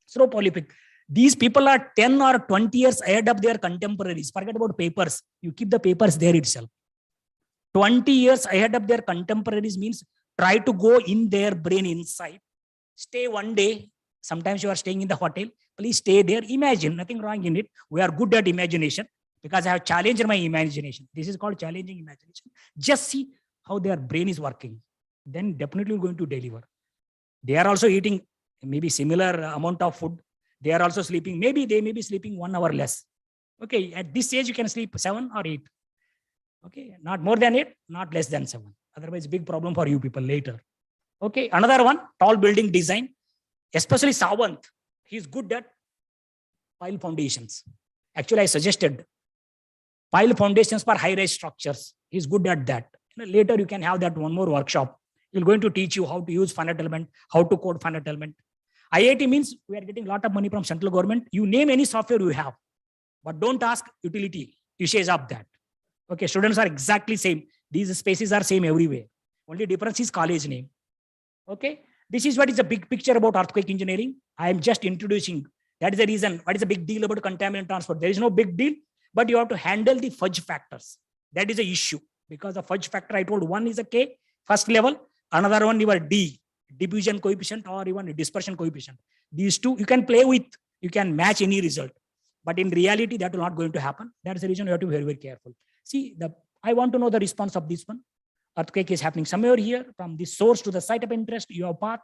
So prolific. These people are 10 or 20 years ahead of their contemporaries. Forget about papers. You keep the papers there itself. 20 years ahead of their contemporaries means try to go in their brain inside. Stay one day. Sometimes you are staying in the hotel. Please stay there. Imagine. Nothing wrong in it. We are good at imagination because I have challenged my imagination. This is called challenging imagination. Just see how their brain is working. Then definitely you're going to deliver. They are also eating maybe similar amount of food. They are also sleeping. Maybe they may be sleeping 1 hour less. Okay, at this age you can sleep 7 or 8. Okay, not more than 8, not less than 7. Otherwise, big problem for you people later. Okay, another one, tall building design, especially Sawant. He's good at pile foundations. Actually, I suggested pile foundations for high-rise structures. He's good at that. Later, you can have that one more workshop. He's going to teach you how to use finite element, how to code finite element. IIT means we are getting a lot of money from central government. You name any software you have, but don't ask utility usage of that. Okay, students are exactly same. These spaces are same everywhere. Only difference is college name. Okay, this is what is the big picture about earthquake engineering. I am just introducing. That is the reason. What is the big deal about contaminant transport? There is no big deal, but you have to handle the fudge factors. That is the issue because the fudge factor I told one is a K, first level. Another one you are D. Diffusion coefficient or even dispersion coefficient. These two you can play with, you can match any result. But in reality, that will not going to happen. That is the reason you have to be very, very careful. See, I want to know the response of this one. Earthquake is happening somewhere here, from the source to the site of interest, you have path,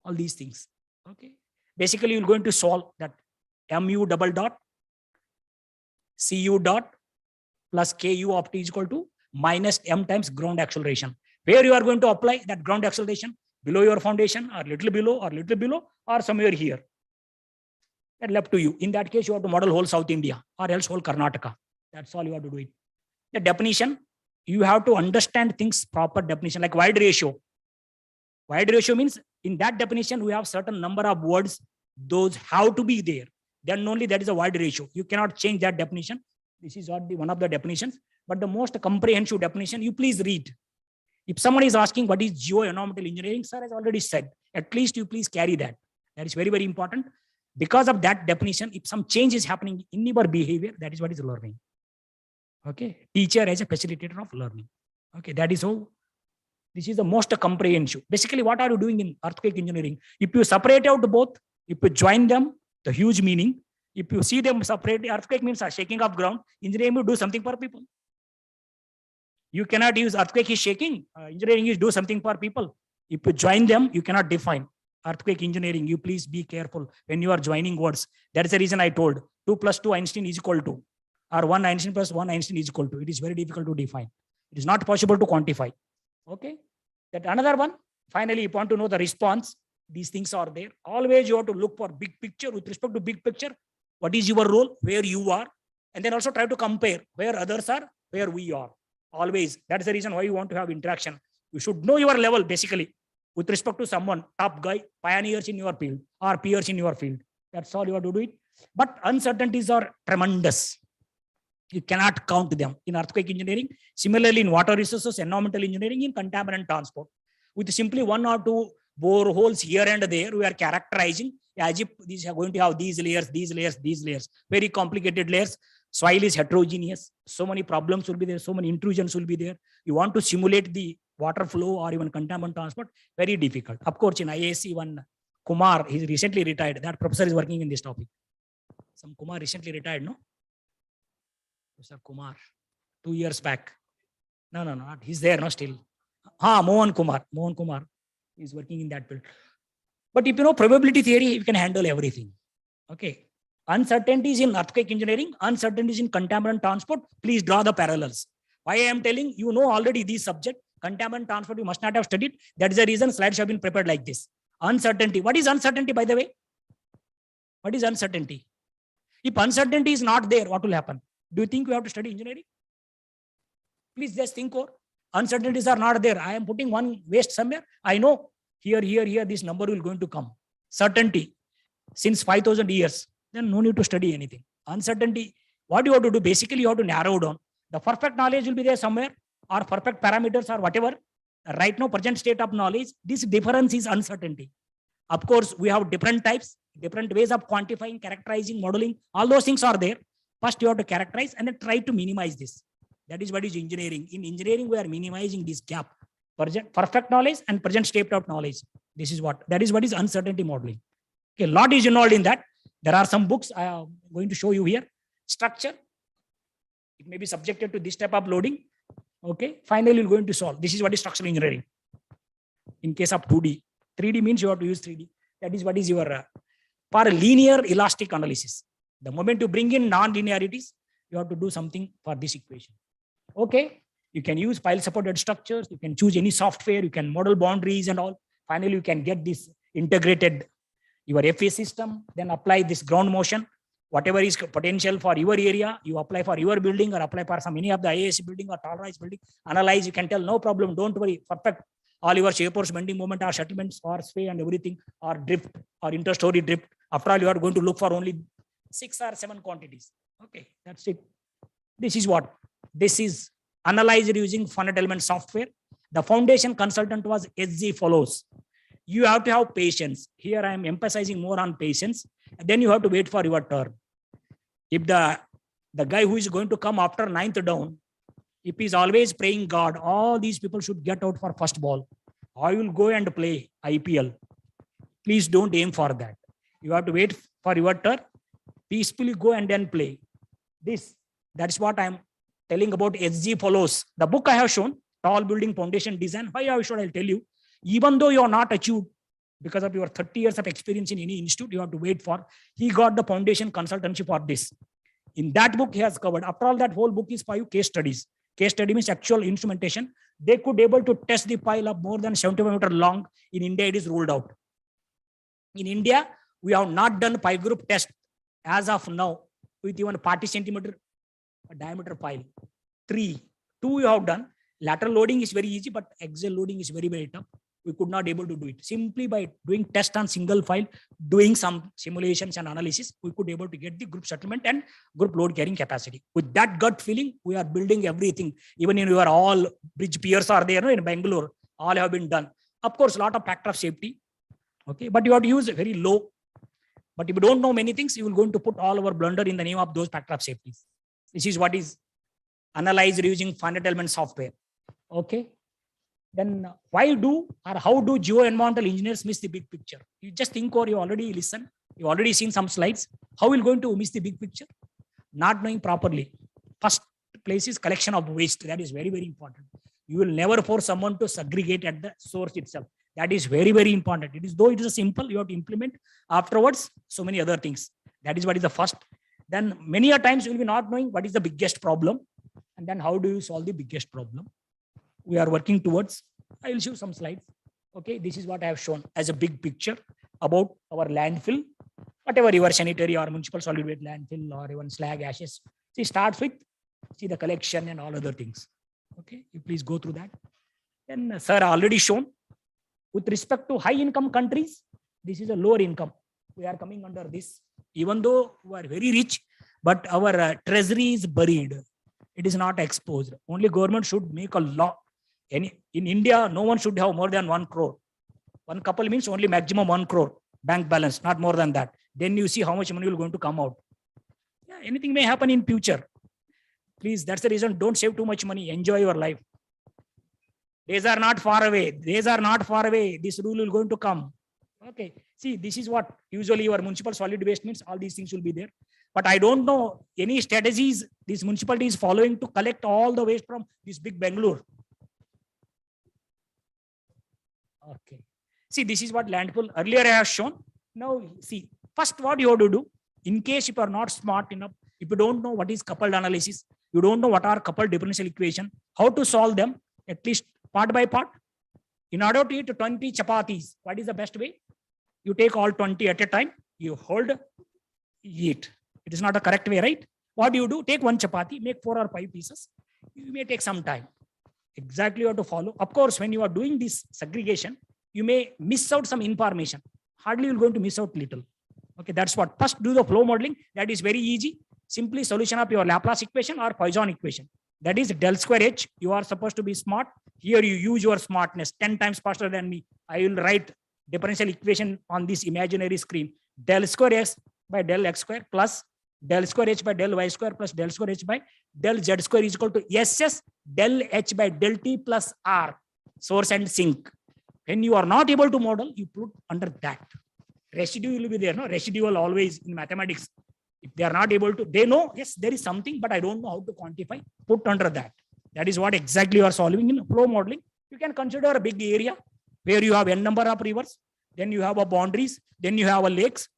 all these things. Okay. Basically, you're going to solve that mu double dot cu dot plus ku of t is equal to minus m times ground acceleration. Where you are going to apply that ground acceleration? Below your foundation or little below or somewhere here. That left to you. In that case, you have to model whole South India or else whole Karnataka. That's all you have to do it. The definition, you have to understand things proper definition like wide ratio. Wide ratio means in that definition, we have certain number of words. Those have to be there. Then only that is a wide ratio. You cannot change that definition. This is not one of the definitions, but the most comprehensive definition, you please read. If someone is asking what is geoenvironmental engineering, sir has already said, at least you please carry that. That is very, very important. Because of that definition, if some change is happening in your behavior, that is what is learning. Okay. Teacher as a facilitator of learning. Okay. That is how This is the most comprehensive. Basically, what are you doing in earthquake engineering? If you separate out both, if you join them, the huge meaning. If you see them separate, earthquake means a shaking of ground. Engineering will do something for people. You cannot use earthquake is shaking. Engineering is do something for people. If you join them, you cannot define earthquake engineering. You please be careful when you are joining words. That is the reason I told 2 plus 2 Einstein is equal to, or 1 Einstein plus 1 Einstein is equal to. It is very difficult to define. It is not possible to quantify. Okay. That another one. Finally, you want to know the response. These things are there. Always you have to look for big picture. With respect to big picture, what is your role, where you are, and then also try to compare where others are, where we are. Always. That's the reason why you want to have interaction. You should know your level basically with respect to someone, top guy, pioneers in your field or peers in your field. That's all you have to do it. But uncertainties are tremendous. You cannot count them in earthquake engineering. Similarly, in water resources, environmental engineering, in contaminant transport. With simply 1 or 2 boreholes here and there, we are characterizing as if these are going to have these layers, these layers, these layers, very complicated layers. Soil is heterogeneous. So many problems will be there. So many intrusions will be there. You want to simulate the water flow or even contaminant transport, very difficult. Of course, in IAC, one Kumar, he's recently retired. That professor is working in this topic. Some Kumar recently retired, no? Professor Kumar, 2 years back. No, not. He's there, no, still. Mohan Kumar is working in that field. But if you know probability theory, you can handle everything. Okay. Uncertainties in earthquake engineering, uncertainties in contaminant transport, please draw the parallels. Why I am telling you know already this subject, contaminant transport, you must not have studied. That is the reason slides have been prepared like this. Uncertainty. What is uncertainty, by the way? What is uncertainty? If uncertainty is not there, what will happen? Do you think we have to study engineering? Please just think over. Uncertainties are not there. I am putting one waste somewhere. I know here, this number will going to come. Certainty. Since 5,000 years, then no need to study anything. Uncertainty, what you have to do, basically you have to narrow down. The perfect knowledge will be there somewhere, or perfect parameters or whatever. Right now, present state of knowledge, this difference is uncertainty. Of course, we have different types, different ways of quantifying, characterizing, modeling. All those things are there. First, you have to characterize and then try to minimize this. That is what is engineering. In engineering, we are minimizing this gap. Perfect knowledge and present state of knowledge. That is what is uncertainty modeling. Okay, a lot is involved in that. There are some books I am going to show you here. Structure. It may be subjected to this type of loading. Okay. Finally, we're going to solve. This is what is structural engineering. In case of 2D. 3D means you have to use 3D. That is what is your for linear elastic analysis. The moment you bring in non-linearities, you have to do something for this equation. Okay. You can use pile supported structures. You can choose any software. You can model boundaries and all. Finally, you can get this integrated your FA system, then apply this ground motion. Whatever is potential for your area, you apply for your building or apply for some any of the IAC building or tall rise building. Analyze, you can tell, no problem, don't worry, perfect. All your shapers, bending moment or settlements or sway and everything or drift or interstory drift. After all, you are going to look for only 6 or 7 quantities. Okay, that's it. This is what? This is analyzed using finite element software. The foundation consultant was SG follows. You have to have patience. Here I am emphasizing more on patience. And then you have to wait for your turn. If the guy who is going to come after 9th down, if he's always praying God, all these people should get out for first ball. I will go and play IPL. Please don't aim for that. You have to wait for your turn. Peacefully go and then play. That's what I'm telling about SG follows. The book I have shown, Tall Building Foundation Design. Why I should, I'll tell you. Even though you are not achieved because of your 30 years of experience in any institute, you have to wait for. He got the foundation consultancy for this. In that book, he has covered. After all, that whole book is 5 case studies. Case study means actual instrumentation. They could able to test the pile of more than 75 meter long. In India, it is ruled out. In India, we have not done pile group test as of now with even 40 centimeter diameter pile. 2 you have done. Lateral loading is very easy, but axial loading is very, very tough. We could not able to do it. Simply by doing test on single file, doing some simulations and analysis, we could able to get the group settlement and group load carrying capacity. With that gut feeling, we are building everything. Even in your all bridge piers are there, no, in Bangalore, all have been done. Of course, a lot of factor of safety. Okay, but you have to use very low. But if you don't know many things, you will going to put all our blunder in the name of those factor of safeties. This is what is analyzed using finite element software. Okay. Then why do or how do geoenvironmental engineers miss the big picture? You just think, or you already listen, you already seen some slides. How will going to miss the big picture? Not knowing properly. First place is collection of waste. That is very, very important. You will never force someone to segregate at the source itself. That is very, very important. It is, though it is a simple, you have to implement afterwards so many other things. That is what is the first. Then many a times you will be not knowing what is the biggest problem, and then how do you solve the biggest problem. We are working towards. I will show some slides. Okay, this is what I have shown as a big picture about our landfill, whatever your sanitary or municipal solid waste landfill or even slag ashes. See, starts with the collection and all other things. Okay, you please go through that. Then sir already shown with respect to high income countries, this is a lower income. We are coming under this, even though we are very rich, but our treasury is buried. It is not exposed. Only government should make a law. In India, no one should have more than 1 crore. One couple means only maximum 1 crore bank balance, not more than that. Then you see how much money will going to come out. Yeah, anything may happen in future. Please, that's the reason. Don't save too much money. Enjoy your life. Days are not far away. Days are not far away. This rule will going to come. Okay. See, this is what usually your municipal solid waste means. All these things will be there. But I don't know any strategies this municipality is following to collect all the waste from this big Bangalore. Okay. See, this is what landfill earlier I have shown. Now, see, first what you have to do, in case if you are not smart enough, if you don't know what is coupled analysis, you don't know what are coupled differential equation, how to solve them, at least part by part. In order to eat 20 chapatis, what is the best way? You take all 20 at a time, you hold, eat. It is not a correct way, right? What do you do? Take one chapati, make 4 or 5 pieces. You may take some time. Exactly you have to follow. Of course, when you are doing this segregation, you may miss out some information. Hardly you're going to miss out little. Okay, that's what. First, do the flow modeling. That is very easy. Simply solution of your Laplace equation or Poisson equation. That is del square H. You are supposed to be smart. Here you use your smartness 10 times faster than me. I will write differential equation on this imaginary screen. Del square S by del X square plus del square H by del Y square plus del square H by del Z square is equal to SS del H by del T plus R. Source and sink. When you are not able to model, you put under that. Residue will be there. No, residual always in mathematics. If they are not able to, they know, yes, there is something, but I don't know how to quantify. Put under that. That is what exactly you are solving in flow modeling. You can consider a big area where you have n number of rivers, then you have a boundaries, then you have a lakes,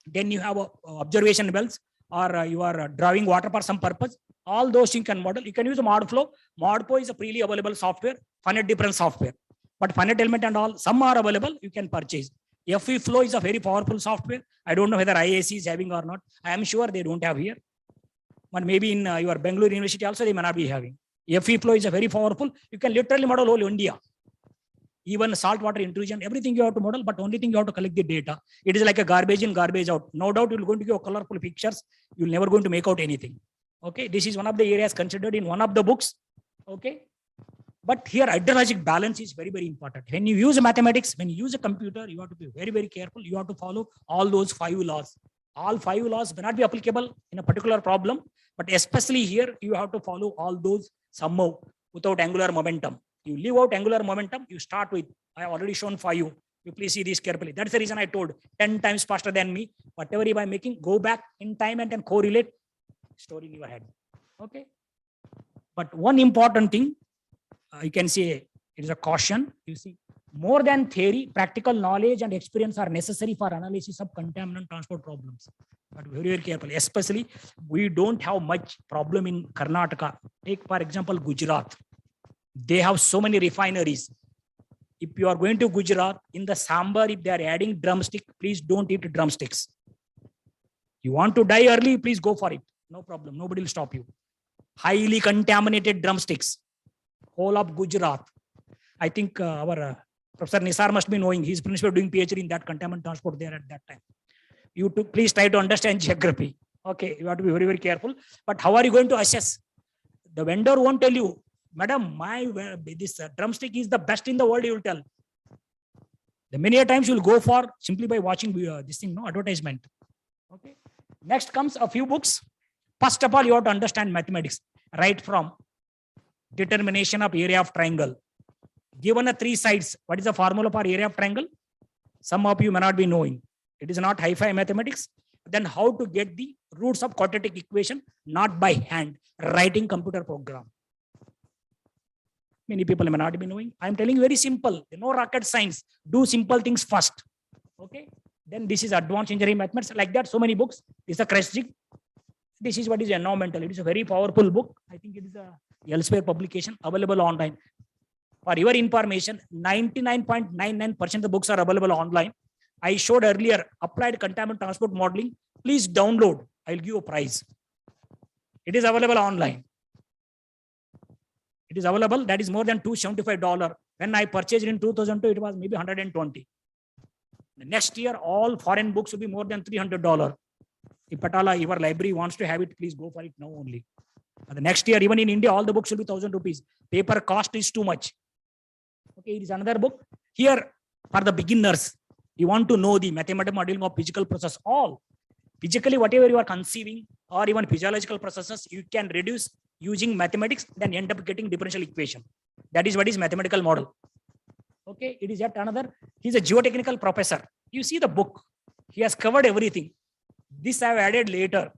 then you have a observation wells, or you are drawing water for some purpose. All those things can model. You can use a ModFlow. ModFlow is a freely available software, finite difference software. But finite element and all, some are available, you can purchase. FE Flow is a very powerful software. I don't know whether IAC is having or not. I am sure they don't have here. But maybe in your Bangalore University also they may not be having. FE Flow is a very powerful. You can literally model whole India. Even saltwater intrusion, everything you have to model, but only thing you have to collect the data. It is like a garbage in, garbage out. No doubt you're going to give colorful pictures. You're never going to make out anything. Okay, this is one of the areas considered in one of the books. Okay. But here hydrologic balance is very, very important. When you use mathematics, when you use a computer, you have to be very, very careful. You have to follow all those 5 laws. All 5 laws may not be applicable in a particular problem, but especially here, you have to follow all those somehow without angular momentum. You leave out angular momentum, you start with, I have already shown for you. You please see this carefully. That's the reason I told 10 times faster than me. Whatever you are making, go back in time and then correlate, store in your head. Okay. But one important thing, you can say it is a caution. You see, more than theory, practical knowledge and experience are necessary for analysis of contaminant transport problems. But very, very careful. Especially, we don't have much problem in Karnataka. Take, for example, Gujarat. They have so many refineries. If you are going to Gujarat, in the sambar, if they are adding drumstick, please don't eat drumsticks. You want to die early, please go for it. No problem. Nobody will stop you. Highly contaminated drumsticks. Whole of Gujarat. I think our Professor Nisar must be knowing. He's principal doing PhD in that contaminant transport there at that time. You to please try to understand geography. Okay, you have to be very, very careful. But how are you going to assess? The vendor won't tell you, madam, this drumstick is the best in the world, you will tell. The many a times you will go for simply by watching this thing, no advertisement. Okay. Next comes a few books. First of all, you have to understand mathematics, right from determination of area of triangle. Given a three sides, what is the formula for area of triangle? Some of you may not be knowing. It is not hi-fi mathematics. Then how to get the roots of quadratic equation, not by hand, writing computer program. Many people may not be knowing. I'm telling you very simple. No rocket science. Do simple things first. Okay. Then this is advanced engineering mathematics. Like that, so many books. This is a Krishna. This is what is environmental. It is a very powerful book. I think it is a elsewhere publication available online. For your information, 99.99% of the books are available online. I showed earlier applied contaminant transport modeling. Please download. I'll give you a prize. It is available online. It is available. That is more than $275. When I purchased it in 2002, it was maybe $120. The next year, all foreign books will be more than $300. If Patala, your library wants to have it, please go for it now only. The next year, even in India, all the books will be 1,000 rupees. Paper cost is too much. Okay, it is another book. Here, for the beginners, you want to know the mathematical modeling of physical process. All physically, whatever you are conceiving, or even physiological processes, you can reduce using mathematics, then end up getting differential equation. That is what is mathematical model. Okay, it is yet another. He's a geotechnical professor. You see the book. He has covered everything. This I have added later.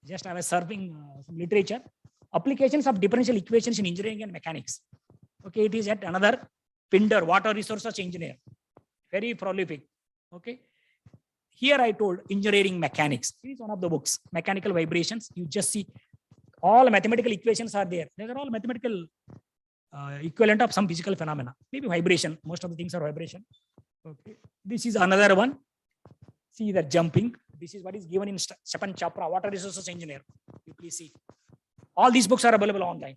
Just I was serving some literature. Applications of differential equations in engineering and mechanics. Okay, it is yet another Pinder, water resources engineer. Very prolific. Okay. Here I told engineering mechanics. It is one of the books. Mechanical vibrations. You just see all mathematical equations are there. They are all mathematical equivalent of some physical phenomena. Maybe vibration. Most of the things are vibration. Okay. This is another one. See the jumping. This is what is given in Shapan Chapra, water resources engineer. You please see. All these books are available online.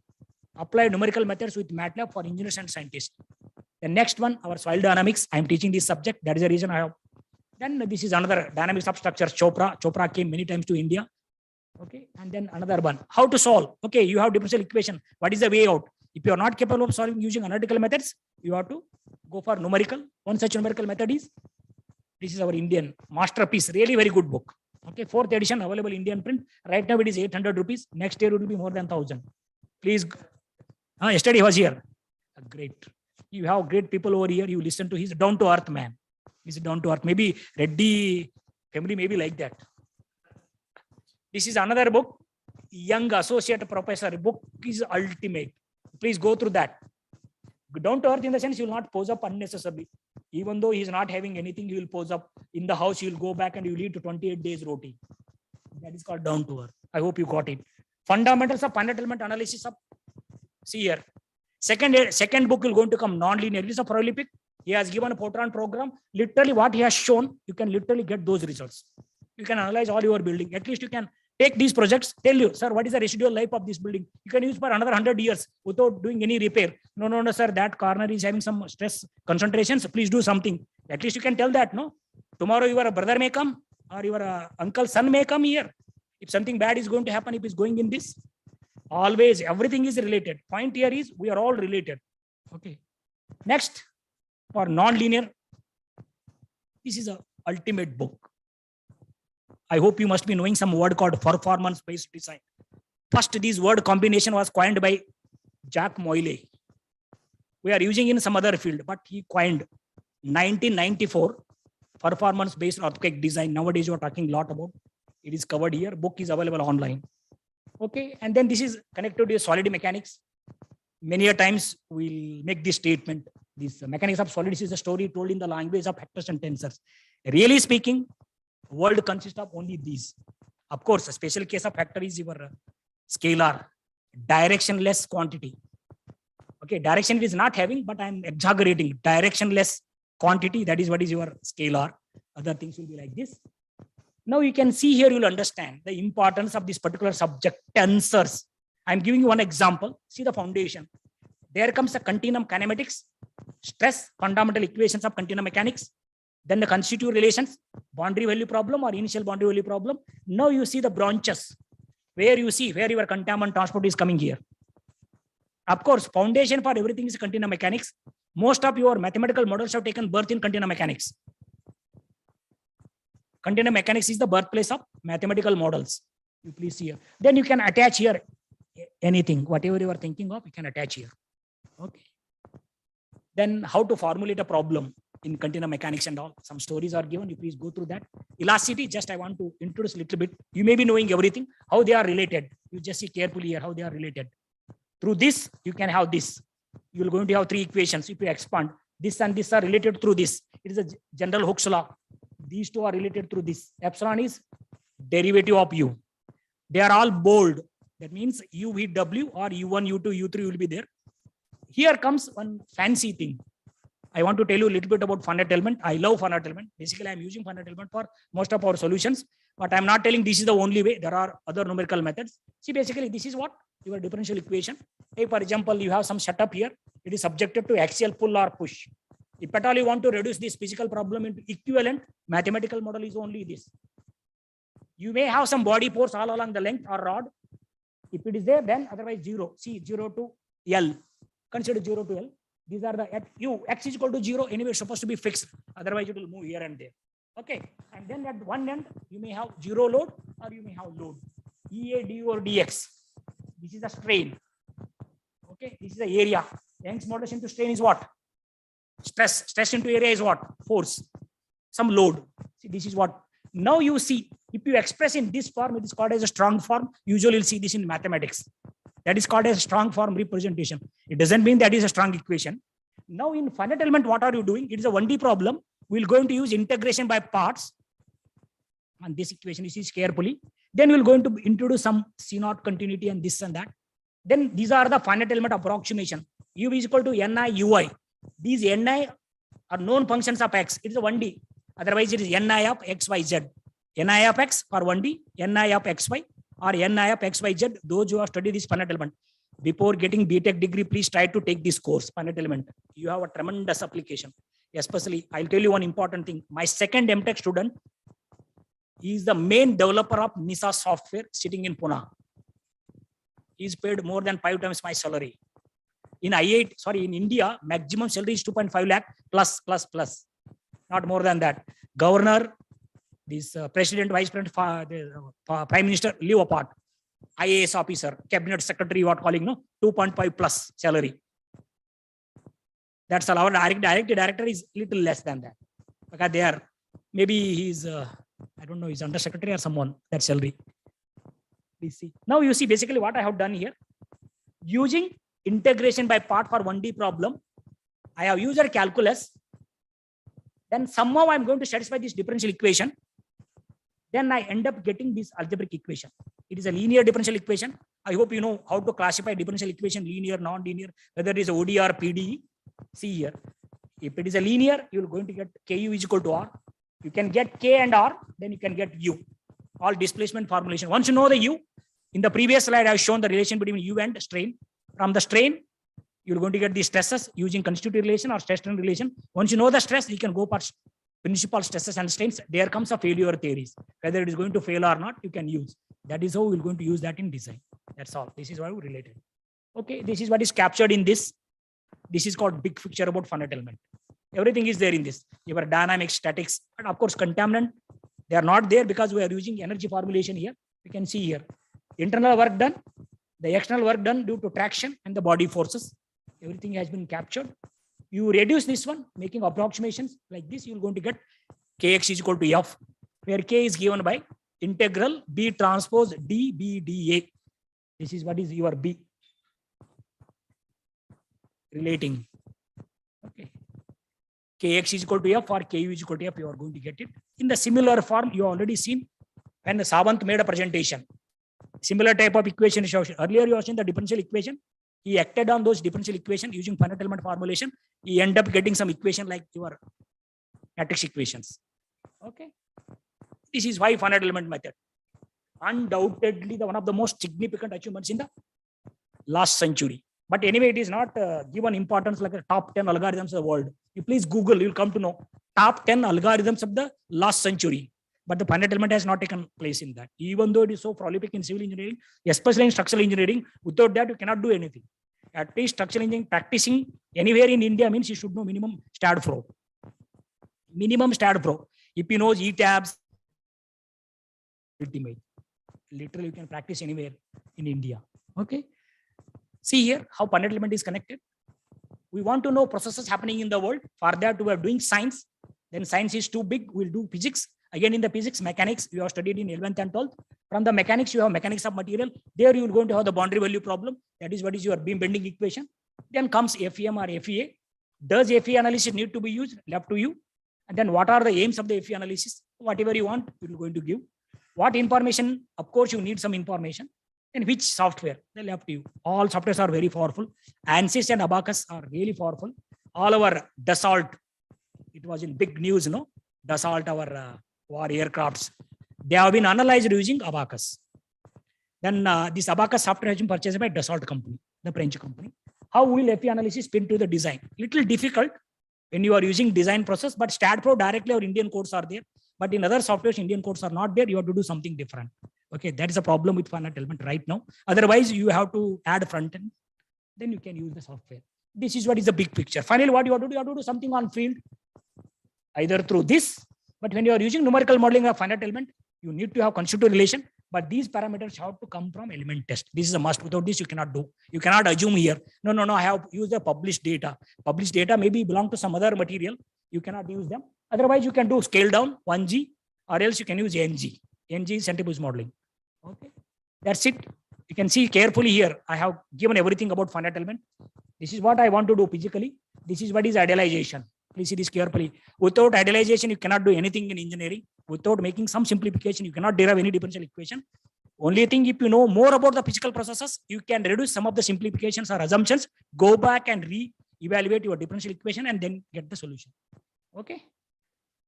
Applied numerical methods with MATLAB for engineers and scientists. The next one, our soil dynamics. I am teaching this subject. That is the reason I have. Then this is another dynamics of structures. Chopra came many times to India. Okay. And then another one. How to solve? Okay. You have differential equation. What is the way out? If you are not capable of solving using analytical methods, you have to go for numerical. One such numerical method is, this is our Indian masterpiece. Really very good book. Okay. 4th edition available Indian print. Right now it is 800 rupees. Next year it will be more than 1,000. Please. Yesterday he was here. Great. You have great people over here. You listen to his down to earth man. He's down to earth. Maybe Reddy family may be like that. This is another book. Young associate professor. Book is ultimate. Please go through that. Down to earth in the sense you will not pose up unnecessarily. Even though he is not having anything, he will pose up. In the house, you will go back and you will eat 28 days roti. That is called down to earth. I hope you got it. Fundamentals of finite element analysis of. See here. Second book will going to come non-linear. It is a prolific. He has given a Fortran program. Literally what he has shown, you can literally get those results. You can analyze all your building. At least you can take these projects, tell you, sir, what is the residual life of this building? You can use for another 100 years without doing any repair. No, sir, that corner is having some stress concentrations. Please do something. At least you can tell that, no? Tomorrow your brother may come or your uncle's son may come here. If something bad is going to happen, if it's going in this, always everything is related. Point here is we are all related. Okay. Next, for non-linear, this is a ultimate book. I hope you must be knowing some word called performance-based design. First, this word combination was coined by Jack Moyle. We are using in some other field, but he coined 1994 performance-based earthquake design. Nowadays, you are talking a lot about. It is covered here. Book is available online. Okay, and then this is connected to solid mechanics. Many a times we'll make this statement. This mechanics of solids is a story told in the language of vectors and tensors. Really speaking, world consists of only these. Of course, a special case of vector is your scalar, directionless quantity. Okay, direction it is not having, but I'm exaggerating. Directionless quantity, that is what is your scalar. Other things will be like this. Now you can see here, you'll understand the importance of this particular subject, tensors. I'm giving you one example. See the foundation. There comes the continuum kinematics, stress, fundamental equations of continuum mechanics. Then the constitutive relations, boundary value problem or initial boundary value problem. Now you see the branches where you see where your contaminant transport is coming here. Of course, foundation for everything is continuum mechanics. Most of your mathematical models have taken birth in continuum mechanics. Continuum mechanics is the birthplace of mathematical models. You please see here. Then you can attach here anything, whatever you are thinking of, you can attach here. Okay. Then how to formulate a problem in container mechanics and all. Some stories are given. You please go through that. Elasticity, just I want to introduce a little bit. You may be knowing everything, how they are related. You just see carefully here how they are related. Through this, you can have this. You are going to have three equations. If you expand, this and this are related through this. It is a general Hooke's law. These two are related through this. Epsilon is derivative of U. They are all bold. That means U, V, W or U1, U2, U3 will be there. Here comes one fancy thing. I want to tell you a little bit about finite element. I love finite element. Basically, I'm using finite element for most of our solutions, but I'm not telling this is the only way. There are other numerical methods. See, basically, this is what your differential equation. Hey, for example, you have some setup here. It is subjected to axial pull or push. If at all you want to reduce this physical problem into equivalent, mathematical model is only this. You may have some body force all along the length or rod. If it is there, then otherwise 0. See, 0 to L. Consider 0 to L. These are the x is equal to 0. Anyway, it's supposed to be fixed. Otherwise, it will move here and there. Okay. And then at one end, you may have 0 load or you may have load. EA, du or dx. This is a strain. Okay. This is the area. Young's modulus into strain is what? Stress. Stress into area is what? Force. Some load. See, this is what. Now you see, if you express in this form, it is called as a strong form. Usually you'll see this in mathematics. That is called as strong form representation. It doesn't mean that is a strong equation. Now in finite element, what are you doing? It is a 1D problem. We're going to use integration by parts. And this equation, you see carefully. Then we're going to introduce some C0 continuity and this and that. Then these are the finite element approximation. U is equal to Ni Ui. These Ni are known functions of X. It is a 1D. Otherwise, it is Ni of X, Y, Z. Ni of X for 1D, Ni of X, Y. Or Ni of X, Y, Z, those who have studied this finite element. Before getting BTech degree, please try to take this course, finite element. You have a tremendous application. Especially, I'll tell you one important thing. My second MTech student is the main developer of NISA software sitting in Pune. He's paid more than 5 times my salary. In in India, maximum salary is 2.5 lakh plus. Not more than that. Governor, this president, vice president, prime minister, live apart. IAS officer, cabinet secretary, what calling, no? 2.5 plus salary. That's all. Our director is little less than that. Because they are, maybe he's, I don't know, he's under secretary or someone, that salary. Please see. Now you see basically what I have done here. Using integration by part for 1D problem, I have used a calculus. Then somehow I'm going to satisfy this differential equation. Then I end up getting this algebraic equation. It is a linear differential equation. I hope you know how to classify differential equation, linear, non-linear, whether it is OD or PDE. See here. If it is a linear, you're going to get Ku is equal to R. You can get K and R, then you can get U. All displacement formulation. Once you know the U, in the previous slide, I've shown the relation between U and strain. From the strain, you're going to get the stresses using constitutive relation or stress-strain relation. Once you know the stress, you can go for principal stresses and strains. There comes a failure theories. Whether it is going to fail or not, you can use. That is how we're going to use that in design. That's all. This is why we related. Okay, this is what is captured in this. This is called big picture about finite element. Everything is there in this. Your dynamics, statics, and of course contaminant. They are not there because we are using energy formulation here. You can see here. Internal work done, the external work done due to traction and the body forces. Everything has been captured. You reduce this one, making approximations like this, you're going to get Kx is equal to F, where K is given by integral B transpose dBdA. This is what is your B. Relating. Okay. Kx is equal to F or Ku is equal to F, you are going to get it. In the similar form, you already seen when Sawant made a presentation. Similar type of equation. Earlier you have seen the differential equation. He acted on those differential equation using finite element formulation. He end up getting some equation like your matrix equations. Okay. This is why finite element method. Undoubtedly one of the most significant achievements in the last century. But anyway, it is not given importance like the top 10 algorithms of the world. You please Google, you'll come to know top 10 algorithms of the last century. But the finite element has not taken place in that. Even though it is so prolific in civil engineering, especially in structural engineering, without that you cannot do anything. At least structural engineering practicing anywhere in India means you should know minimum STAD-FRO. Minimum STAD-FRO. If you know E-tabs, ultimate. Literally you can practice anywhere in India. Okay. See here how finite element is connected. We want to know processes happening in the world. For that, we are doing science. Then science is too big. We'll do physics. Again, in the physics, mechanics, you have studied in 11th and 12th. From the mechanics, you have mechanics of material. There you are going to have the boundary value problem. That is what is your beam bending equation. Then comes FEM or FEA. Does FEA analysis need to be used? Left to you. And then what are the aims of the FEA analysis? Whatever you want, we will going to give. What information? Of course, you need some information. And which software? They left to you. All softwares are very powerful. ANSYS and Abacus are really powerful. All our Dassault, it was in big news, no? Dassault, our war aircrafts, they have been analyzed using Abacus. Then this Abacus software has been purchased by Dassault company, the French company. How will FE analysis fit to the design? Little difficult when you are using design process, but StatPro directly our Indian codes are there. But in other softwares, Indian codes are not there. You have to do something different. Okay, that is a problem with finite element right now. Otherwise, you have to add front end. Then you can use the software. This is what is the big picture. Finally, what you have to do, you have to do something on field, either through this. But when you are using numerical modeling of finite element, you need to have constitutive relation. But these parameters have to come from element test. This is a must. Without this, you cannot do. You cannot assume here. No, I have used the published data. Published data maybe belong to some other material. You cannot use them. Otherwise, you can do scale down 1G, or else you can use NG. NG is centrifuge modeling. Okay, that's it. You can see carefully here. I have given everything about finite element. This is what I want to do physically. This is what is idealization. Please see this carefully. Without idealization, you cannot do anything in engineering. Without making some simplification, you cannot derive any differential equation. Only thing, if you know more about the physical processes, you can reduce some of the simplifications or assumptions, go back and re-evaluate your differential equation and then get the solution. Okay.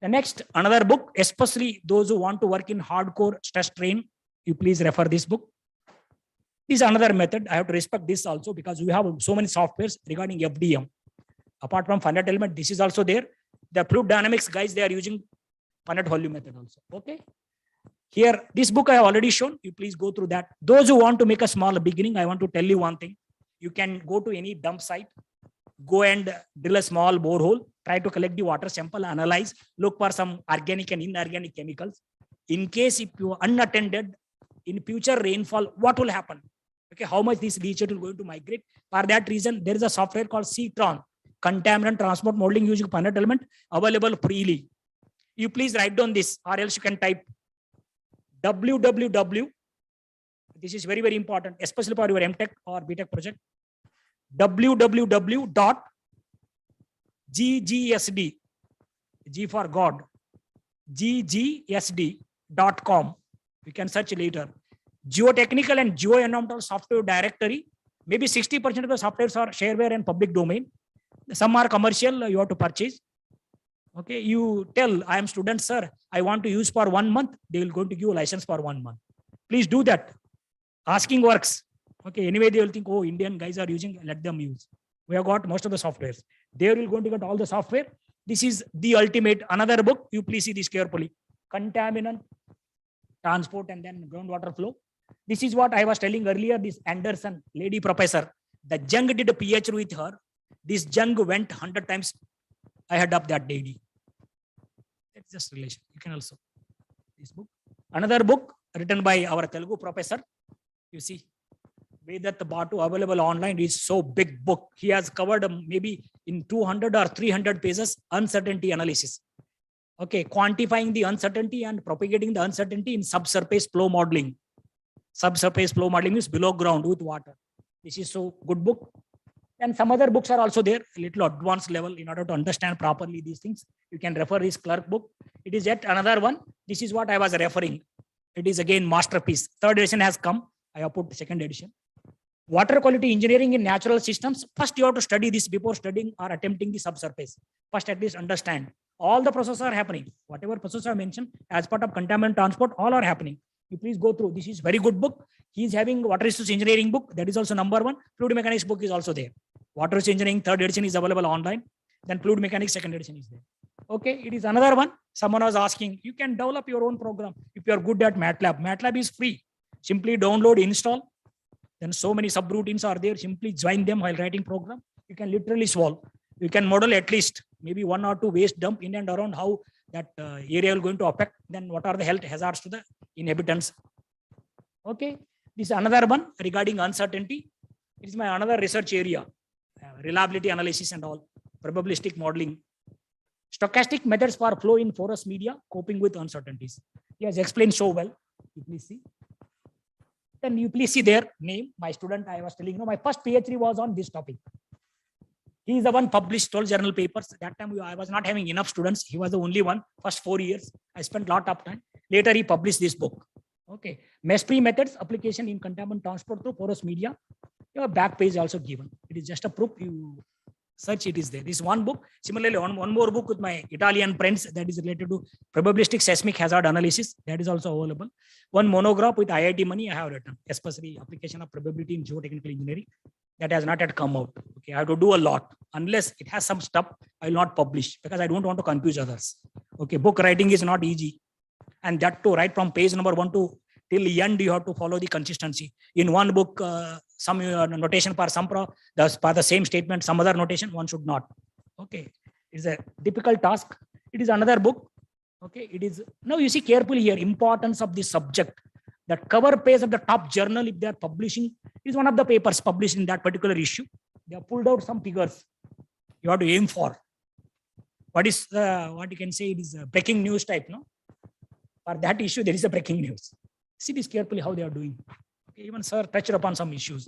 The next, another book, especially those who want to work in hardcore stress strain, you please refer this book. This is another method. I have to respect this also because we have so many softwares regarding FDM. Apart from finite element, this is also there. The fluid dynamics guys, they are using finite volume method also. Okay. Here, this book I have already shown. You please go through that. Those who want to make a small beginning, I want to tell you one thing. You can go to any dump site, go and drill a small borehole, try to collect the water sample, analyze, look for some organic and inorganic chemicals. In case if you are unattended, in future rainfall, what will happen? Okay, how much this leachate will going to migrate? For that reason, there is a software called CTRON, Contaminant Transport Modeling using finite element, available freely. You please write down this, or else you can type www. This is very, very important, especially for your MTech or BTech project. www.ggsd, G for God, ggsd.com. You can search later. Geotechnical and geoenvironmental software directory. Maybe 60% of the softwares are shareware and public domain. Some are commercial, you have to purchase. Okay, you tell, I am student, sir, I want to use for 1 month. They will going to give a license for 1 month. Please do that. Asking works. Okay, anyway, they will think, oh, Indian guys are using, let them use. We have got most of the softwares. They will going to get all the software. This is the ultimate. Another book, you please see this carefully. Contaminant transport and then groundwater flow. This is what I was telling earlier, this Anderson, lady professor. The Jung did a PhD with her. This Jung went 100 times ahead of that lady. That's just relation. You can also, this book. Another book written by our Telugu professor. You see, Vedat Batu, available online, is so big book. He has covered maybe in 200 or 300 pages, uncertainty analysis. Okay, quantifying the uncertainty and propagating the uncertainty in subsurface flow modeling. Subsurface flow modeling is below ground with water. This is so good book. And some other books are also there, a little advanced level in order to understand properly these things. You can refer this clerk book. It is yet another one. This is what I was referring. It is again masterpiece. Third edition has come. I have put second edition. Water quality engineering in natural systems. First, you have to study this before studying or attempting the subsurface. First, at least understand. All the processes are happening. Whatever processes I mentioned as part of contaminant transport, all are happening. You please go through. This is very good book. He is having water resource engineering book. That is also number 1. Fluid mechanics book is also there. Water resource engineering third edition is available online. Then fluid mechanics second edition is there. Okay, it is another one. Someone was asking, you can develop your own program if you are good at MATLAB. MATLAB is free. Simply download, install. Then so many subroutines are there. Simply join them while writing program. You can literally solve. You can model at least maybe 1 or 2 waste dump in and around how that area will going to affect. Then what are the health hazards to the inhabitants. Okay, this is another one regarding uncertainty. It is my another research area. reliability analysis and all, probabilistic modeling, stochastic methods for flow in porous media, coping with uncertainties. He has explained so well. You please see. Then you please see their name. My student, I was telling you, my first PhD was on this topic. He is the one published 12 journal papers. That time I was not having enough students. He was the only one. First 4 years, I spent a lot of time. Later, he published this book. Okay. Mesh-free methods, application in contaminant transport through porous media. Your back page also given. It is just a proof. You search, it is there. This one book. Similarly, one more book with my Italian friends that is related to probabilistic seismic hazard analysis. That is also available. One monograph with IIT money I have written, especially application of probability in geotechnical engineering. That has not yet come out. Okay, I have to do a lot. Unless it has some stuff, I will not publish because I don't want to confuse others. Okay, book writing is not easy. And that to write from page number 1 to till the end, you have to follow the consistency. In one book, some notation for some for the same statement, some other notation, one should not. Okay, it's a difficult task. It is another book. Okay, it is. Now you see carefully here, importance of the subject. That cover page of the top journal, if they are publishing, is one of the papers published in that particular issue. They have pulled out some figures. You have to aim for. What is what you can say? It is a breaking news type, no? For that issue, there is a breaking news. See this carefully how they are doing. Okay, even sir touched upon some issues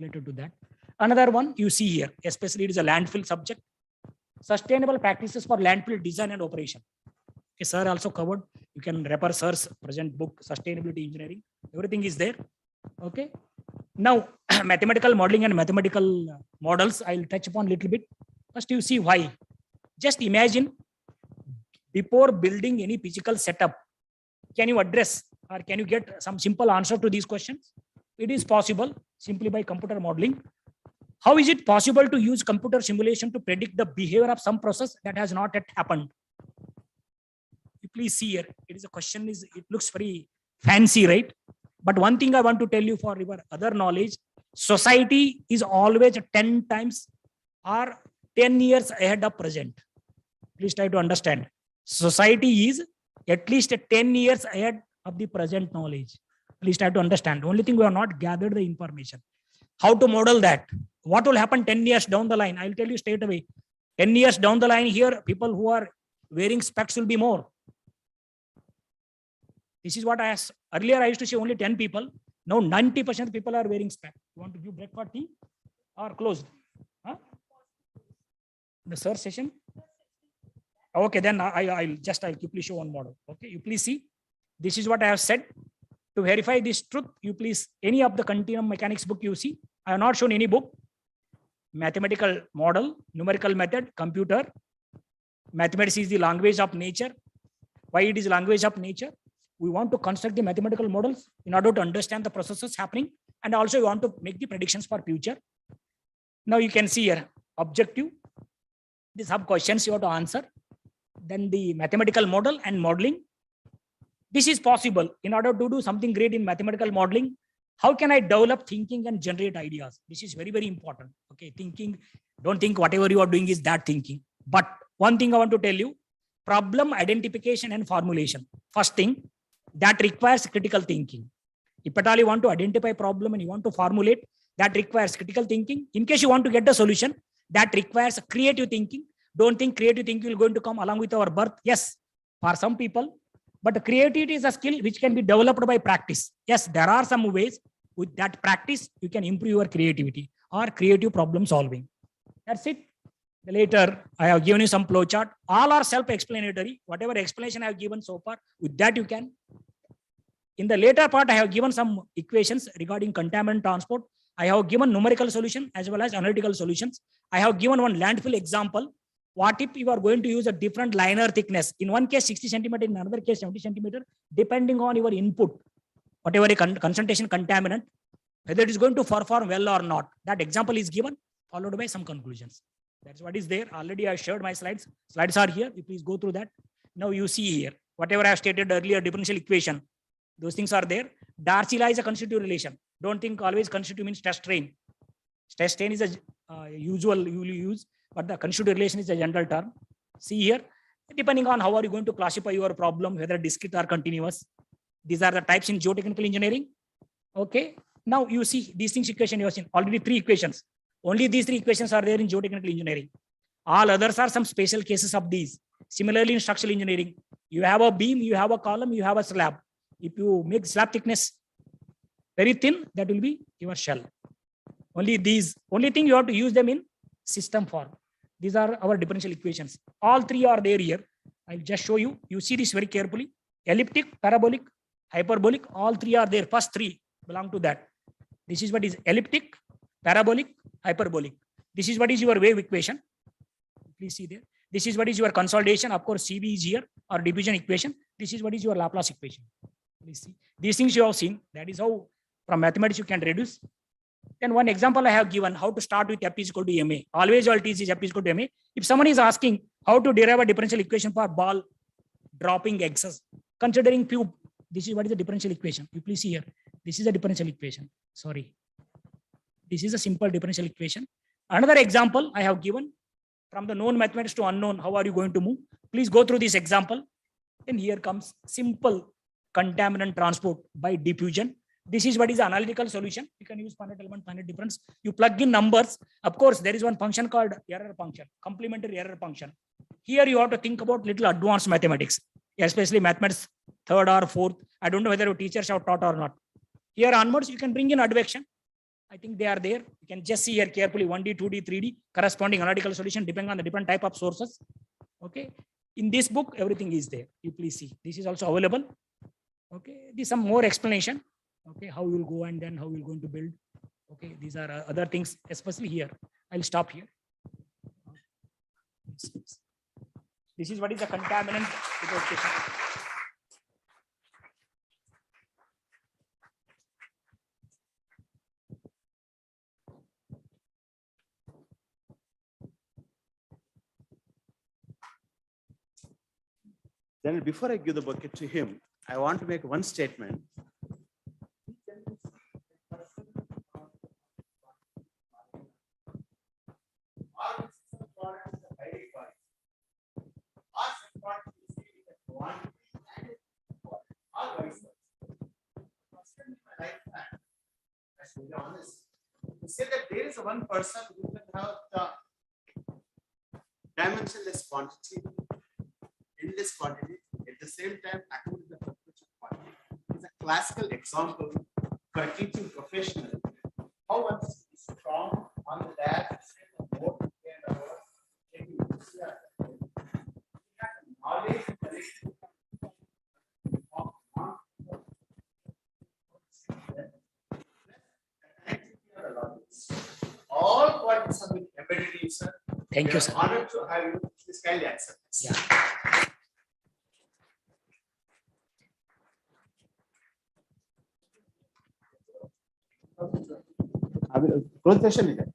related to that. Another one you see here, especially it is a landfill subject. Sustainable practices for landfill design and operation. Okay, sir also covered. You can refer sir's present book, Sustainability Engineering. Everything is there. Okay. Now, mathematical modeling and mathematical models, I'll touch upon a little bit. First, you see why. Just imagine before building any physical setup, can you address or can you get some simple answer to these questions? It is possible simply by computer modeling. How is it possible to use computer simulation to predict the behavior of some process that has not yet happened? Please see here. It is a question. It looks very fancy, right? But one thing I want to tell you for your other knowledge, society is always 10 times or 10 years ahead of present. Please try to understand. Society is at least 10 years ahead of the present knowledge. Please try to understand. The only thing we have not gathered the information. How to model that? What will happen 10 years down the line? I'll tell you straight away. 10 years down the line here, people who are wearing specs will be more. This is what earlier I used to say only 10 people. Now 90% of people are wearing specs. You want to give break for tea or closed? Huh? The sir session? Okay, then I'll quickly show one model. Okay, you please see. This is what I have said. To verify this truth, you please, any of the continuum mechanics book you see. I have not shown any book. Mathematical model, numerical method, computer. Mathematics is the language of nature. Why it is language of nature? We want to construct the mathematical models in order to understand the processes happening, and also we want to make the predictions for future. Now you can see here, objective. These have questions you have to answer. Then the mathematical model and modeling. This is possible. In order to do something great in mathematical modeling, how can I develop thinking and generate ideas? This is very, very important. Okay, thinking, don't think whatever you are doing is that thinking. But one thing I want to tell you, problem identification and formulation. First thing, that requires critical thinking. If at all you want to identify a problem and you want to formulate, that requires critical thinking. In case you want to get the solution, that requires creative thinking. Don't think creative thinking will going to come along with our birth. Yes, for some people, but creativity is a skill which can be developed by practice. Yes, there are some ways with that practice, you can improve your creativity or creative problem solving. That's it. Later, I have given you some flow chart. All are self-explanatory. Whatever explanation I have given so far, with that you can. In the later part, I have given some equations regarding contaminant transport. I have given numerical solution as well as analytical solutions. I have given one landfill example. What if you are going to use a different liner thickness? In one case, 60 centimeter, in another case, 70 centimeter, depending on your input, whatever concentration contaminant, whether it is going to perform well or not. That example is given, followed by some conclusions. That's what is there. Already I shared my slides. Slides are here. You please go through that. Now you see here, whatever I have stated earlier, differential equation, those things are there. Darcy law is a constitutive relation. Don't think always constitutive means stress strain. Stress strain is a usual you will use, but the constitutive relation is a general term. See here, depending on how are you going to classify your problem, whether discrete or continuous. These are the types in geotechnical engineering. Okay. Now you see these things equation you have seen already 3 equations. Only these three equations are there in geotechnical engineering. All others are some special cases of these. Similarly, in structural engineering, you have a beam, you have a column, you have a slab. If you make slab thickness very thin, that will be your shell. Only thing you have to use them in system form. These are our differential equations. All three are there here. I'll just show you. You see this very carefully. Elliptic, parabolic, hyperbolic, all three are there. First three belong to that. This is what is elliptic, parabolic, hyperbolic. This is what is your wave equation. Please see there. This is what is your consolidation. Of course, CB is here, or diffusion equation. This is what is your Laplace equation. Please see. These things you have seen. That is how from mathematics you can reduce. Then one example I have given, how to start with F is equal to MA. Always all T is F is equal to MA. If someone is asking how to derive a differential equation for ball dropping excess, considering cube, this is what is the differential equation. You please see here. This is a differential equation. Sorry. This is a simple differential equation. Another example I have given, from the known mathematics to unknown, how are you going to move? Please go through this example. And here comes simple contaminant transport by diffusion. This is what is the analytical solution. You can use finite element, finite difference. You plug in numbers. Of course, there is one function called error function, complementary error function. Here you have to think about little advanced mathematics, especially mathematics third or fourth. I don't know whether your teachers have taught or not. Here onwards, you can bring in advection. I think they are there. You can just see here carefully 1D, 2D, 3D, corresponding analytical solution depending on the different type of sources. Okay. In this book, everything is there. You please see. This is also available. Okay. This is some more explanation. Okay. How you will go and then how you are going to build. Okay. These are other things, especially here. I'll stop here. This is what is the contaminant. Then before I give the bucket to him, I want to make one statement. To say that there is one person who can have the dimensionless quantity, endless quantity, at the same time according to the temperature quantity, is a classical example for a teaching professional. How one is strong on the dash, more and knowledge. All qualities have been embedded in you, sir. Thank you, sir. Honored to have you. Please kindly accept. Yeah. I will close session is that.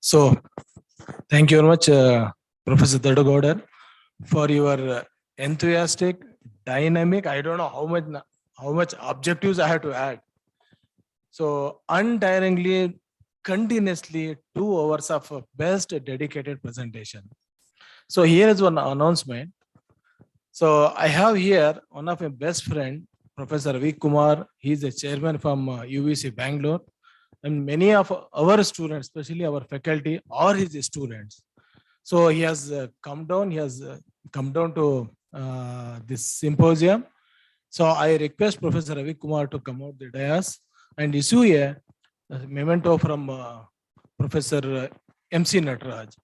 So, thank you very much, Professor Dodagoudar, for your enthusiastic, dynamic. I don't know how much objectives I have to add. So, untiringly, continuously, 2 hours of best dedicated presentation. So here is one announcement. So I have here one of my best friend, Professor Ravi Kumar. He is a chairman from UVC Bangalore. And many of our students, especially our faculty, are his students. So he has come down. He has come down to this symposium. So I request Professor Ravi Kumar to come out the dais and issue a memento from Professor MC Nataraj.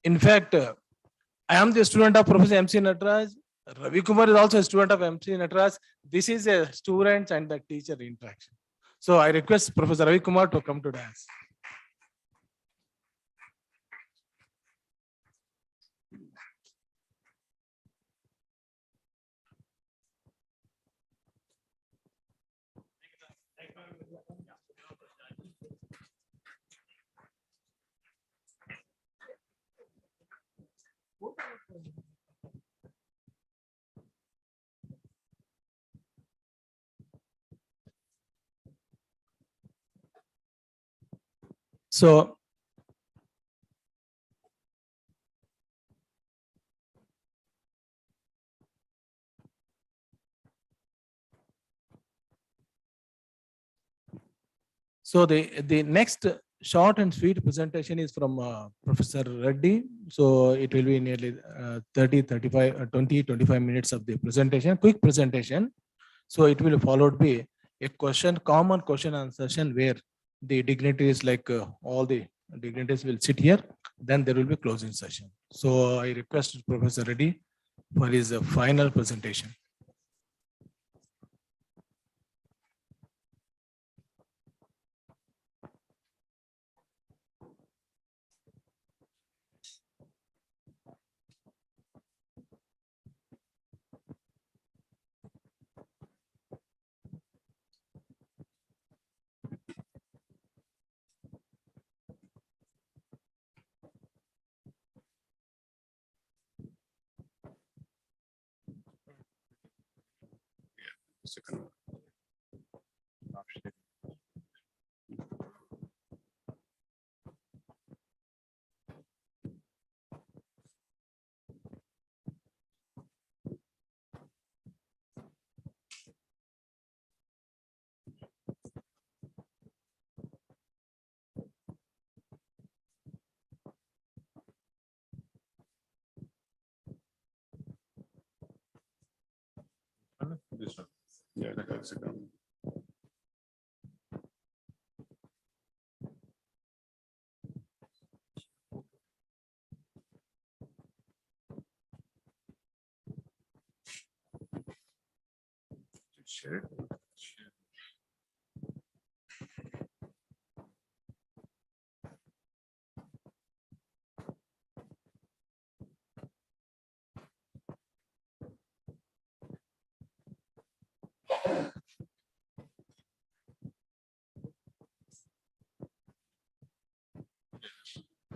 In fact, I am the student of Professor MC Nataraj. Ravi Kumar is also a student of MC Nataraj. This is a student and the teacher interaction. So I request Professor Ravi Kumar to come to dais. So the next short and sweet presentation is from Professor Reddy. So it will be nearly 30, 35, 20, 25 minutes of the presentation, quick presentation. So it will followed by a common question answer session where the dignitaries all the dignitaries will sit here. Then there will be closing session. So I request Professor Reddy for his final presentation. This one. Yeah, that's it. Share.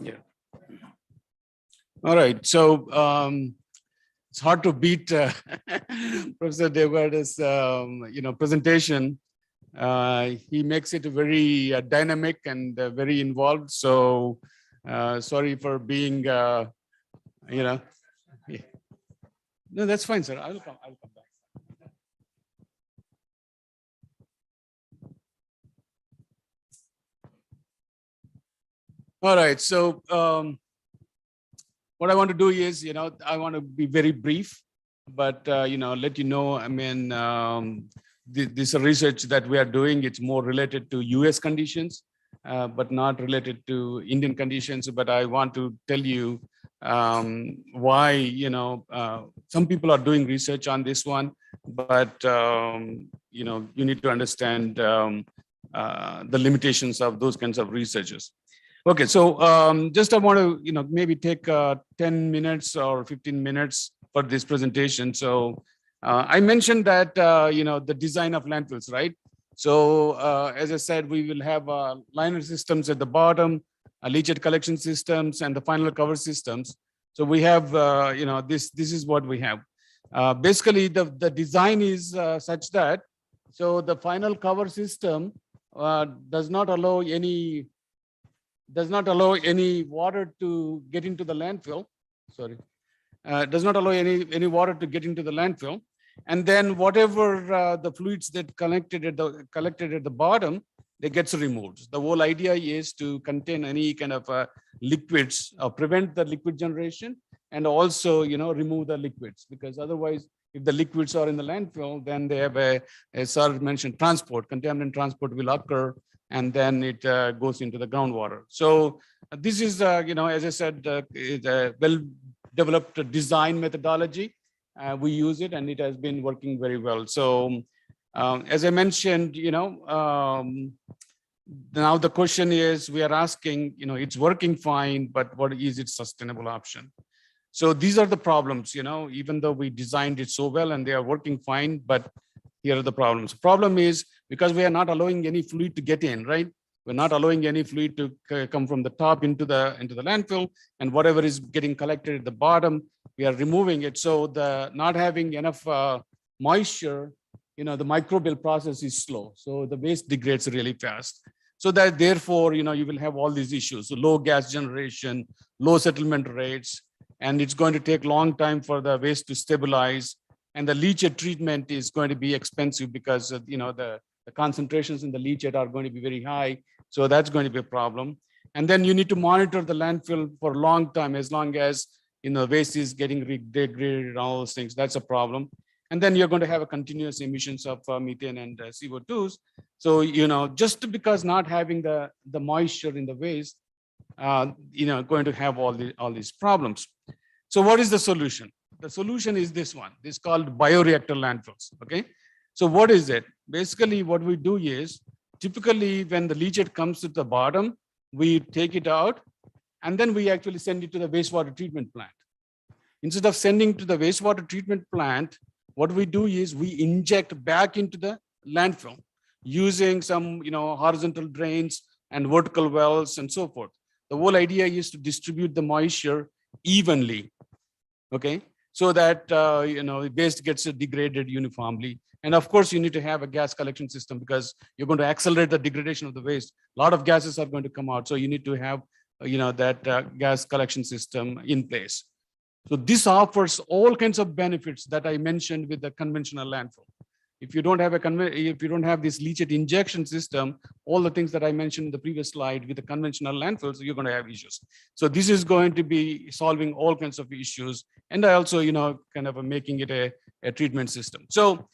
Yeah. All right. So it's hard to beat Professor Devgada's presentation. He makes it very dynamic and very involved. So sorry for being yeah. No, that's fine, sir. I'll come back. All right. So what I want to do is, I want to be very brief, but let you know. I mean, this research that we are doing, it's more related to US conditions, but not related to Indian conditions. But I want to tell you why, some people are doing research on this one, but, you need to understand the limitations of those kinds of researches. Okay, so just I want to, maybe take 10 minutes or 15 minutes for this presentation. So I mentioned that, the design of landfills, right? So as I said, we will have liner systems at the bottom, leachate collection systems, and the final cover systems. So we have, this is what we have. Basically, the design is such that, so the final cover system does not allow any water to get into the landfill. Sorry, does not allow any water to get into the landfill. And then whatever the fluids that collected at the bottom, they gets removed. The whole idea is to contain any kind of liquids, or prevent the liquid generation, and also remove the liquids, because otherwise, if the liquids are in the landfill, then they have as sir mentioned, contaminant transport will occur, and then it goes into the groundwater. So this is, as I said, a well-developed design methodology. We use it, and it has been working very well. So as I mentioned, now the question is, we are asking, it's working fine, but what is its sustainable option? So these are the problems, even though we designed it so well and they are working fine, but here are the problems. Problem is, because we are not allowing any fluid to get in, right? We're not allowing any fluid to come from the top into the landfill, and whatever is getting collected at the bottom, we are removing it. So the not having enough moisture, the microbial process is slow. So the waste degrades really fast. So that therefore, you will have all these issues. So low gas generation, low settlement rates, and it's going to take long time for the waste to stabilize. And the leachate treatment is going to be expensive because the concentrations in the leachate are going to be very high. So that's going to be a problem. And then you need to monitor the landfill for a long time, as long as waste is getting degraded and all those things. That's a problem. And then you're going to have a continuous emissions of methane and CO2s. So, just because not having the moisture in the waste, going to have all these problems. So what is the solution? The solution is this one. This is called bioreactor landfills. Okay. So what is it? Basically, what we do is typically when the leachate comes to the bottom, we take it out and then we actually send it to the wastewater treatment plant. Instead of sending to the wastewater treatment plant, what we do is we inject back into the landfill using some horizontal drains and vertical wells and so forth. The whole idea is to distribute the moisture evenly, okay, so that waste gets degraded uniformly. And of course, you need to have a gas collection system because you're going to accelerate the degradation of the waste. A lot of gases are going to come out, so you need to have that gas collection system in place. So this offers all kinds of benefits that I mentioned with the conventional landfill. If you don't have this leachate injection system, all the things that I mentioned in the previous slide with the conventional landfills, you're going to have issues. So this is going to be solving all kinds of issues. And I also, kind of making it a treatment system. So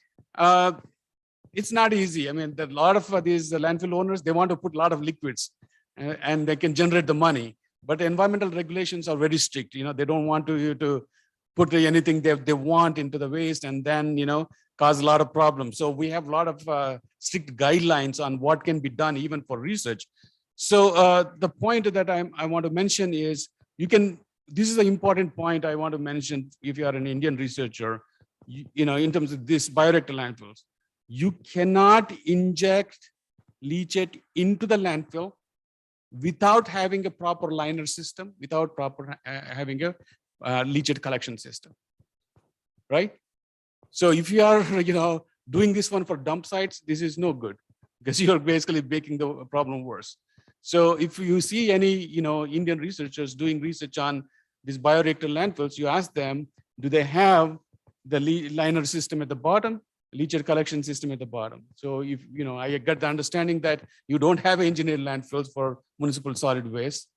it's not easy. I mean, a lot of these landfill owners, they want to put a lot of liquids and they can generate the money. But environmental regulations are very strict. They don't want you to put anything they want into the waste and then, cause a lot of problems. So we have a lot of strict guidelines on what can be done even for research. So the point that I want to mention is this is an important point I want to mention if you are an Indian researcher, in terms of this bioreactor landfills. You cannot inject leachate into the landfill without having a proper liner system, without having a leachate collection system, right? So if you are, doing this one for dump sites, this is no good because you're basically making the problem worse. So if you see any, Indian researchers doing research on these bioreactor landfills, you ask them, do they have the liner system at the bottom, leachate collection system at the bottom? So if, I get the understanding that you don't have engineered landfills for municipal solid waste,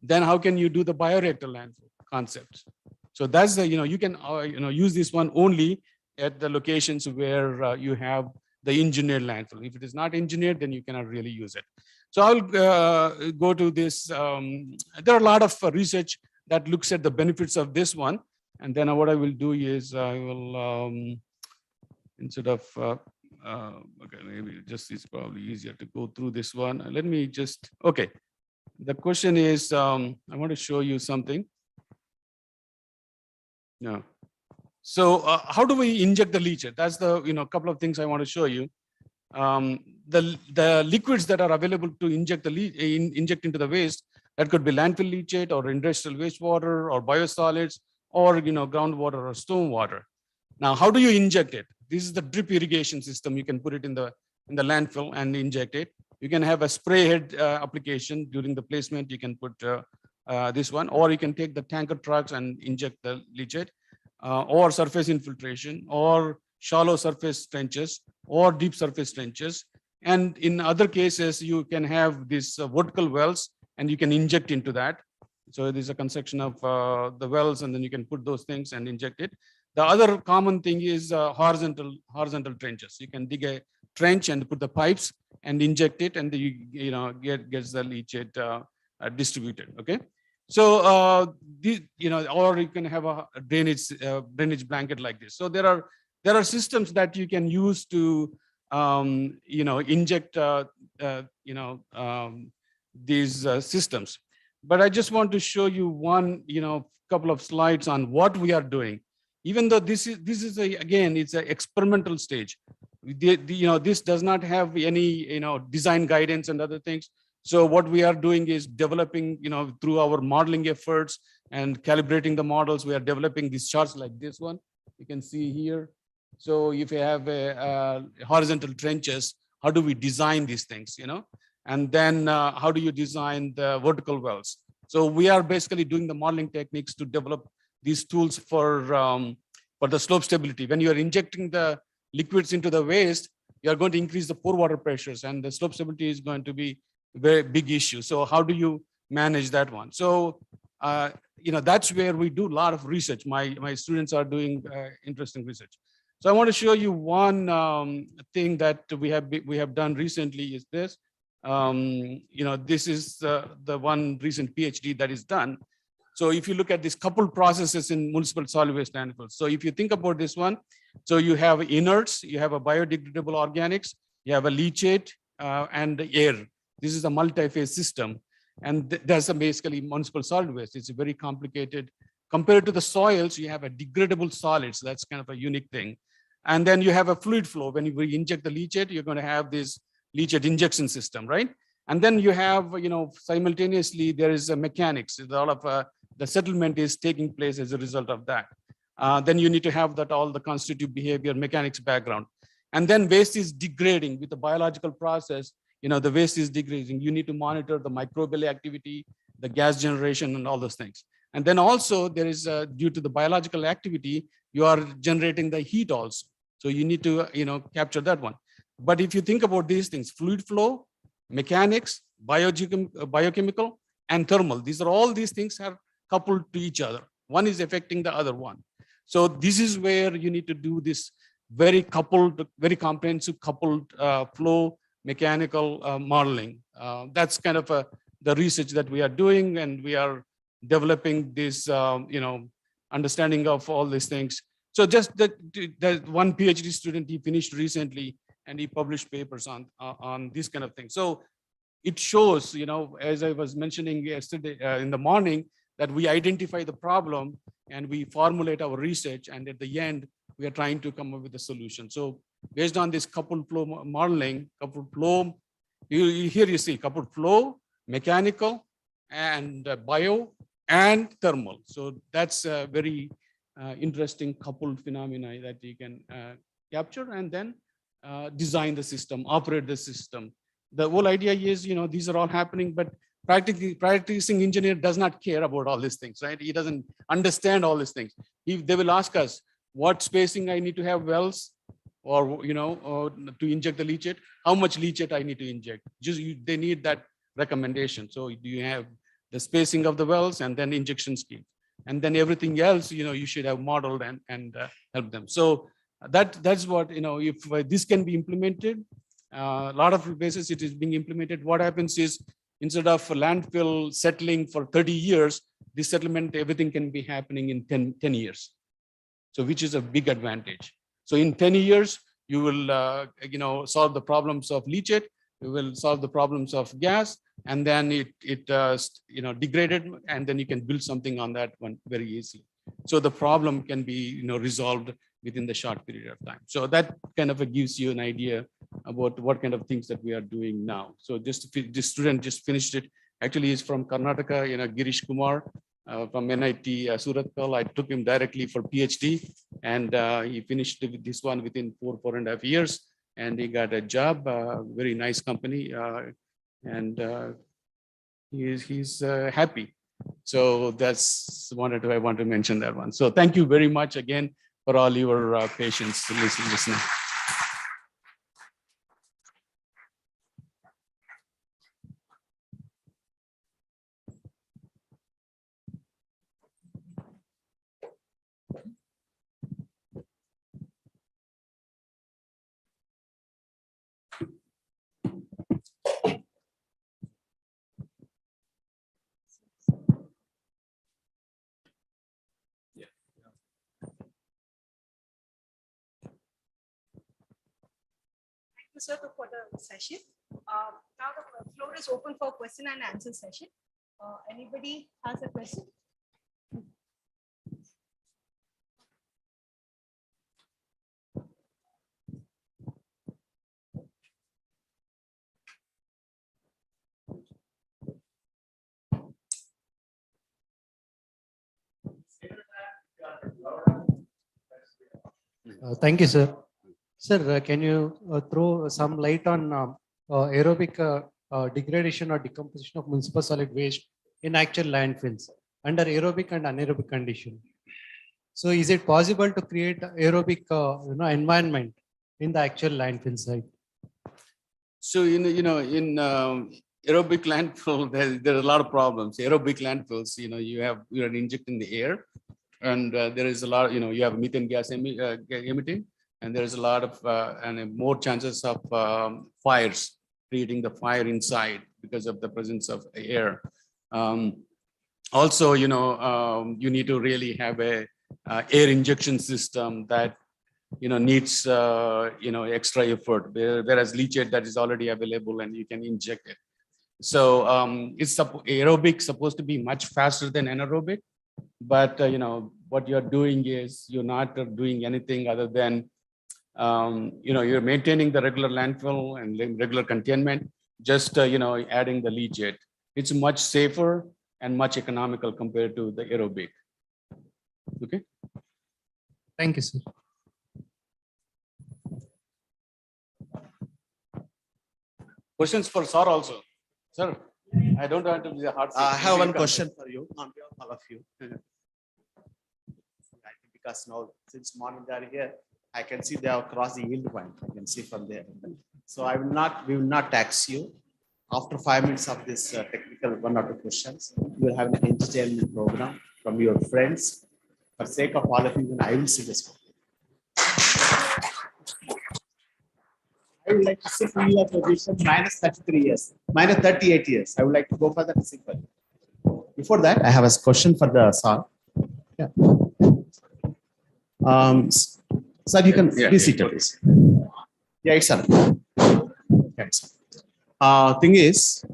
then how can you do the bioreactor landfill concept? So that's the, you can, use this one only at the locations where you have the engineered landfill. If it is not engineered, then you cannot really use it. So I'll go to this. There are a lot of research that looks at the benefits of this one. And then what I will do is I will, instead of, okay, maybe just it's probably easier to go through this one. Let me just, okay. The question is, I want to show you something. Yeah. So how do we inject the leachate? That's the, couple of things I want to show you. The liquids that are available to inject inject into the waste, that could be landfill leachate or industrial wastewater or biosolids or, groundwater or stormwater. Now, how do you inject it? This is the drip irrigation system. You can put it in the landfill and inject it. You can have a spray head application during the placement. You can put this one, or you can take the tanker trucks and inject the leachate, or surface infiltration, or shallow surface trenches, or deep surface trenches. And in other cases, you can have these vertical wells, and you can inject into that. So there's a construction of the wells, and then you can put those things and inject it. The other common thing is horizontal trenches. You can dig a trench and put the pipes and inject it, and you gets the leachate distributed. Okay. So or you can have a drainage blanket like this. So there are systems that you can use to inject these systems. But I just want to show you one couple of slides on what we are doing. Even though this is again, it's an experimental stage. This does not have any design guidance and other things. So what we are doing is developing, through our modeling efforts and calibrating the models, we are developing these charts like this one. You can see here. So if you have horizontal trenches, how do we design these things, And then how do you design the vertical wells? So we are basically doing the modeling techniques to develop these tools for the slope stability. When you are injecting the liquids into the waste, you are going to increase the pore water pressures, and the slope stability is going to be a very big issue. So how do you manage that one? So that's where we do a lot of research. My students are doing interesting research. So I want to show you one thing that we have done recently is this. This is the one recent PhD that is done. So if you look at these coupled processes in municipal solid waste landfills. So if you think about this one, so you have inerts, you have a biodegradable organics, you have a leachate and air. This is a multi-phase system. And that's basically municipal solid waste. It's very complicated. Compared to the soils, you have a degradable solids. That's kind of a unique thing. And then you have a fluid flow. When you inject the leachate, you're going to have this leachate injection system, right? And then you have, simultaneously, there is a mechanics. All of the settlement is taking place as a result of that. Then you need to have that all the constitutive behavior mechanics background. And then waste is degrading with the biological process. The waste is degrading. You need to monitor the microbial activity, the gas generation, and all those things. And then also there is, due to the biological activity, you are generating the heat also. So you need to, capture that one. But if you think about these things, fluid flow, mechanics, biochemical, and thermal, these things are coupled to each other. One is affecting the other one. So this is where you need to do this very comprehensive coupled flow mechanical modeling. That's kind of the research that we are doing, and we are developing this, understanding of all these things. So just that one PhD student, he finished recently, and he published papers on this kind of thing. So it shows, as I was mentioning yesterday in the morning, that we identify the problem and we formulate our research, and at the end, we are trying to come up with a solution. So based on this coupled flow modeling, coupled flow, here you see coupled flow, mechanical, and bio, and thermal. So that's a very interesting coupled phenomena that you can capture, and then design the system, operate the system. The whole idea is, these are all happening, but practicing engineer does not care about all these things, right? He doesn't understand all these things. They will ask us, what spacing I need to have wells, or to inject the leachate, how much leachate I need to inject. They need that recommendation. So do you have the spacing of the wells, and then injection scheme, and then everything else, you should have modeled and help them. So that's what, if this can be implemented, a lot of places it is being implemented. What happens is, instead of landfill settling for 30 years, this settlement, everything can be happening in 10 years. So which is a big advantage. So in 10 years, you will solve the problems of leachate, you will solve the problems of gas, and then it degraded, and then you can build something on that one very easily. So the problem can be resolved within the short period of time. So that kind of gives you an idea about what kind of things that we are doing now. So this student just finished it. Actually, he's from Karnataka, Girish Kumar from NIT Suratkal. I took him directly for PhD, and he finished this one within 4.5 years, and he got a job, very nice company, and he's happy. So that's I want to mention that one. So thank you very much again for all your patience listening. Sir, for the session. Now the floor is open for question and answer session. Anybody has a question? Thank you, sir. Sir, can you throw some light on aerobic degradation or decomposition of municipal solid waste in actual landfills under aerobic and anaerobic condition. So is it possible to create aerobic environment in the actual landfill site? So in aerobic landfill, there are a lot of problems. Aerobic landfills, you're injecting the air, and there is a lot. You have methane gas emitting, and there is a lot of and more chances of fires, creating the fire inside because of the presence of air. Also, you need to really have a air injection system that needs extra effort, whereas leachate that is already available and you can inject it. So it's aerobic supposed to be much faster than anaerobic, but what you're doing is you're not doing anything other than you're maintaining the regular landfill and regular containment, just adding the leachate. It's much safer and much economical compared to the aerobic. Okay. Thank you, sir. Questions for Sir also. Sir, I don't want to be a hard. I have one question for you on behalf of all of you. I think because now since morning they are here, I can see they have crossed the yield point. I can see from there. So we will not tax you. After 5 minutes of this technical 1 or 2 questions, you will have an entertainment program from your friends. For sake of all of you, I will see this. I would like to see your position minus 33 years, minus 38 years. I would like to go for that simple. Before that, I have a question for the sir. Yeah. Sir, you can please sit at this. Yeah, it's sir. Thanks. Thing is,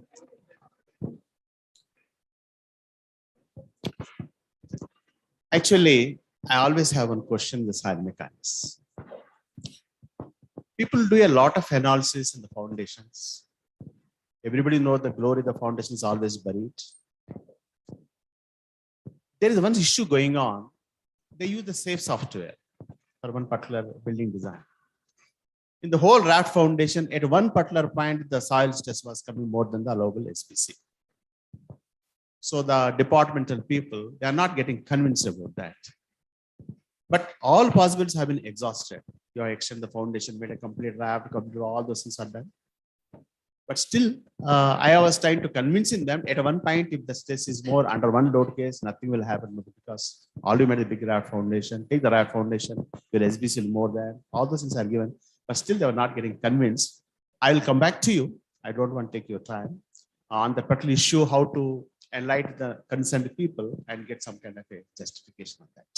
actually, I always have one question in the soil mechanics. People do a lot of analysis in the foundations. Everybody knows the glory of the foundation is always buried. There is one issue going on. They use the safe software for one particular building design. In the whole raft foundation, at one particular point, the soil stress was coming more than the allowable SPC. So the departmental people, they are not getting convinced about that. But all possibilities have been exhausted. You extend the foundation, made a complete raft, all those things are done. But still, I was trying to convince them at one point, if the stress is more under one load case, nothing will happen because all you made a big raft foundation, take the raft foundation, your SBC more than, all those things are given. But still, they were not getting convinced. I will come back to you. I don't want to take your time on the particular issue, how to enlighten the concerned people and get some kind of a justification of that.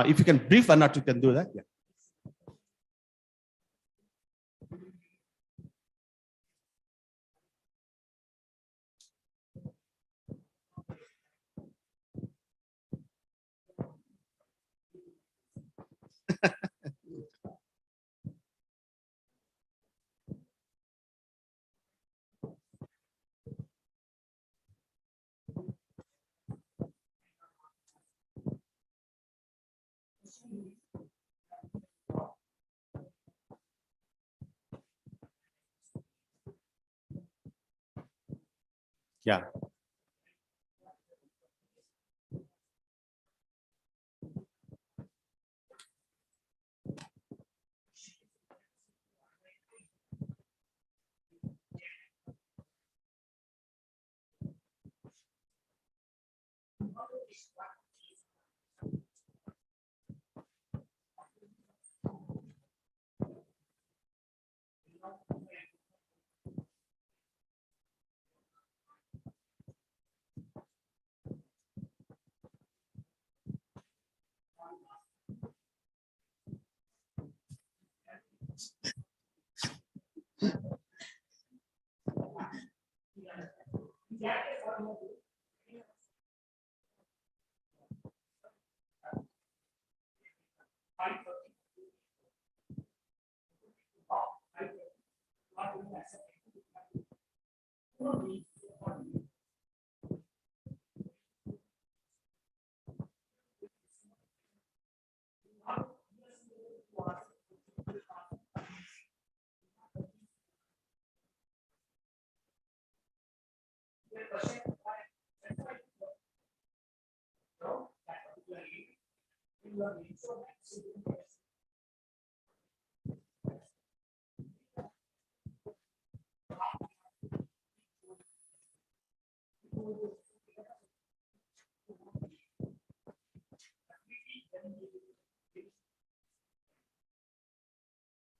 If you can brief or not, you can do that. Yeah. Yeah. Now, that particularly,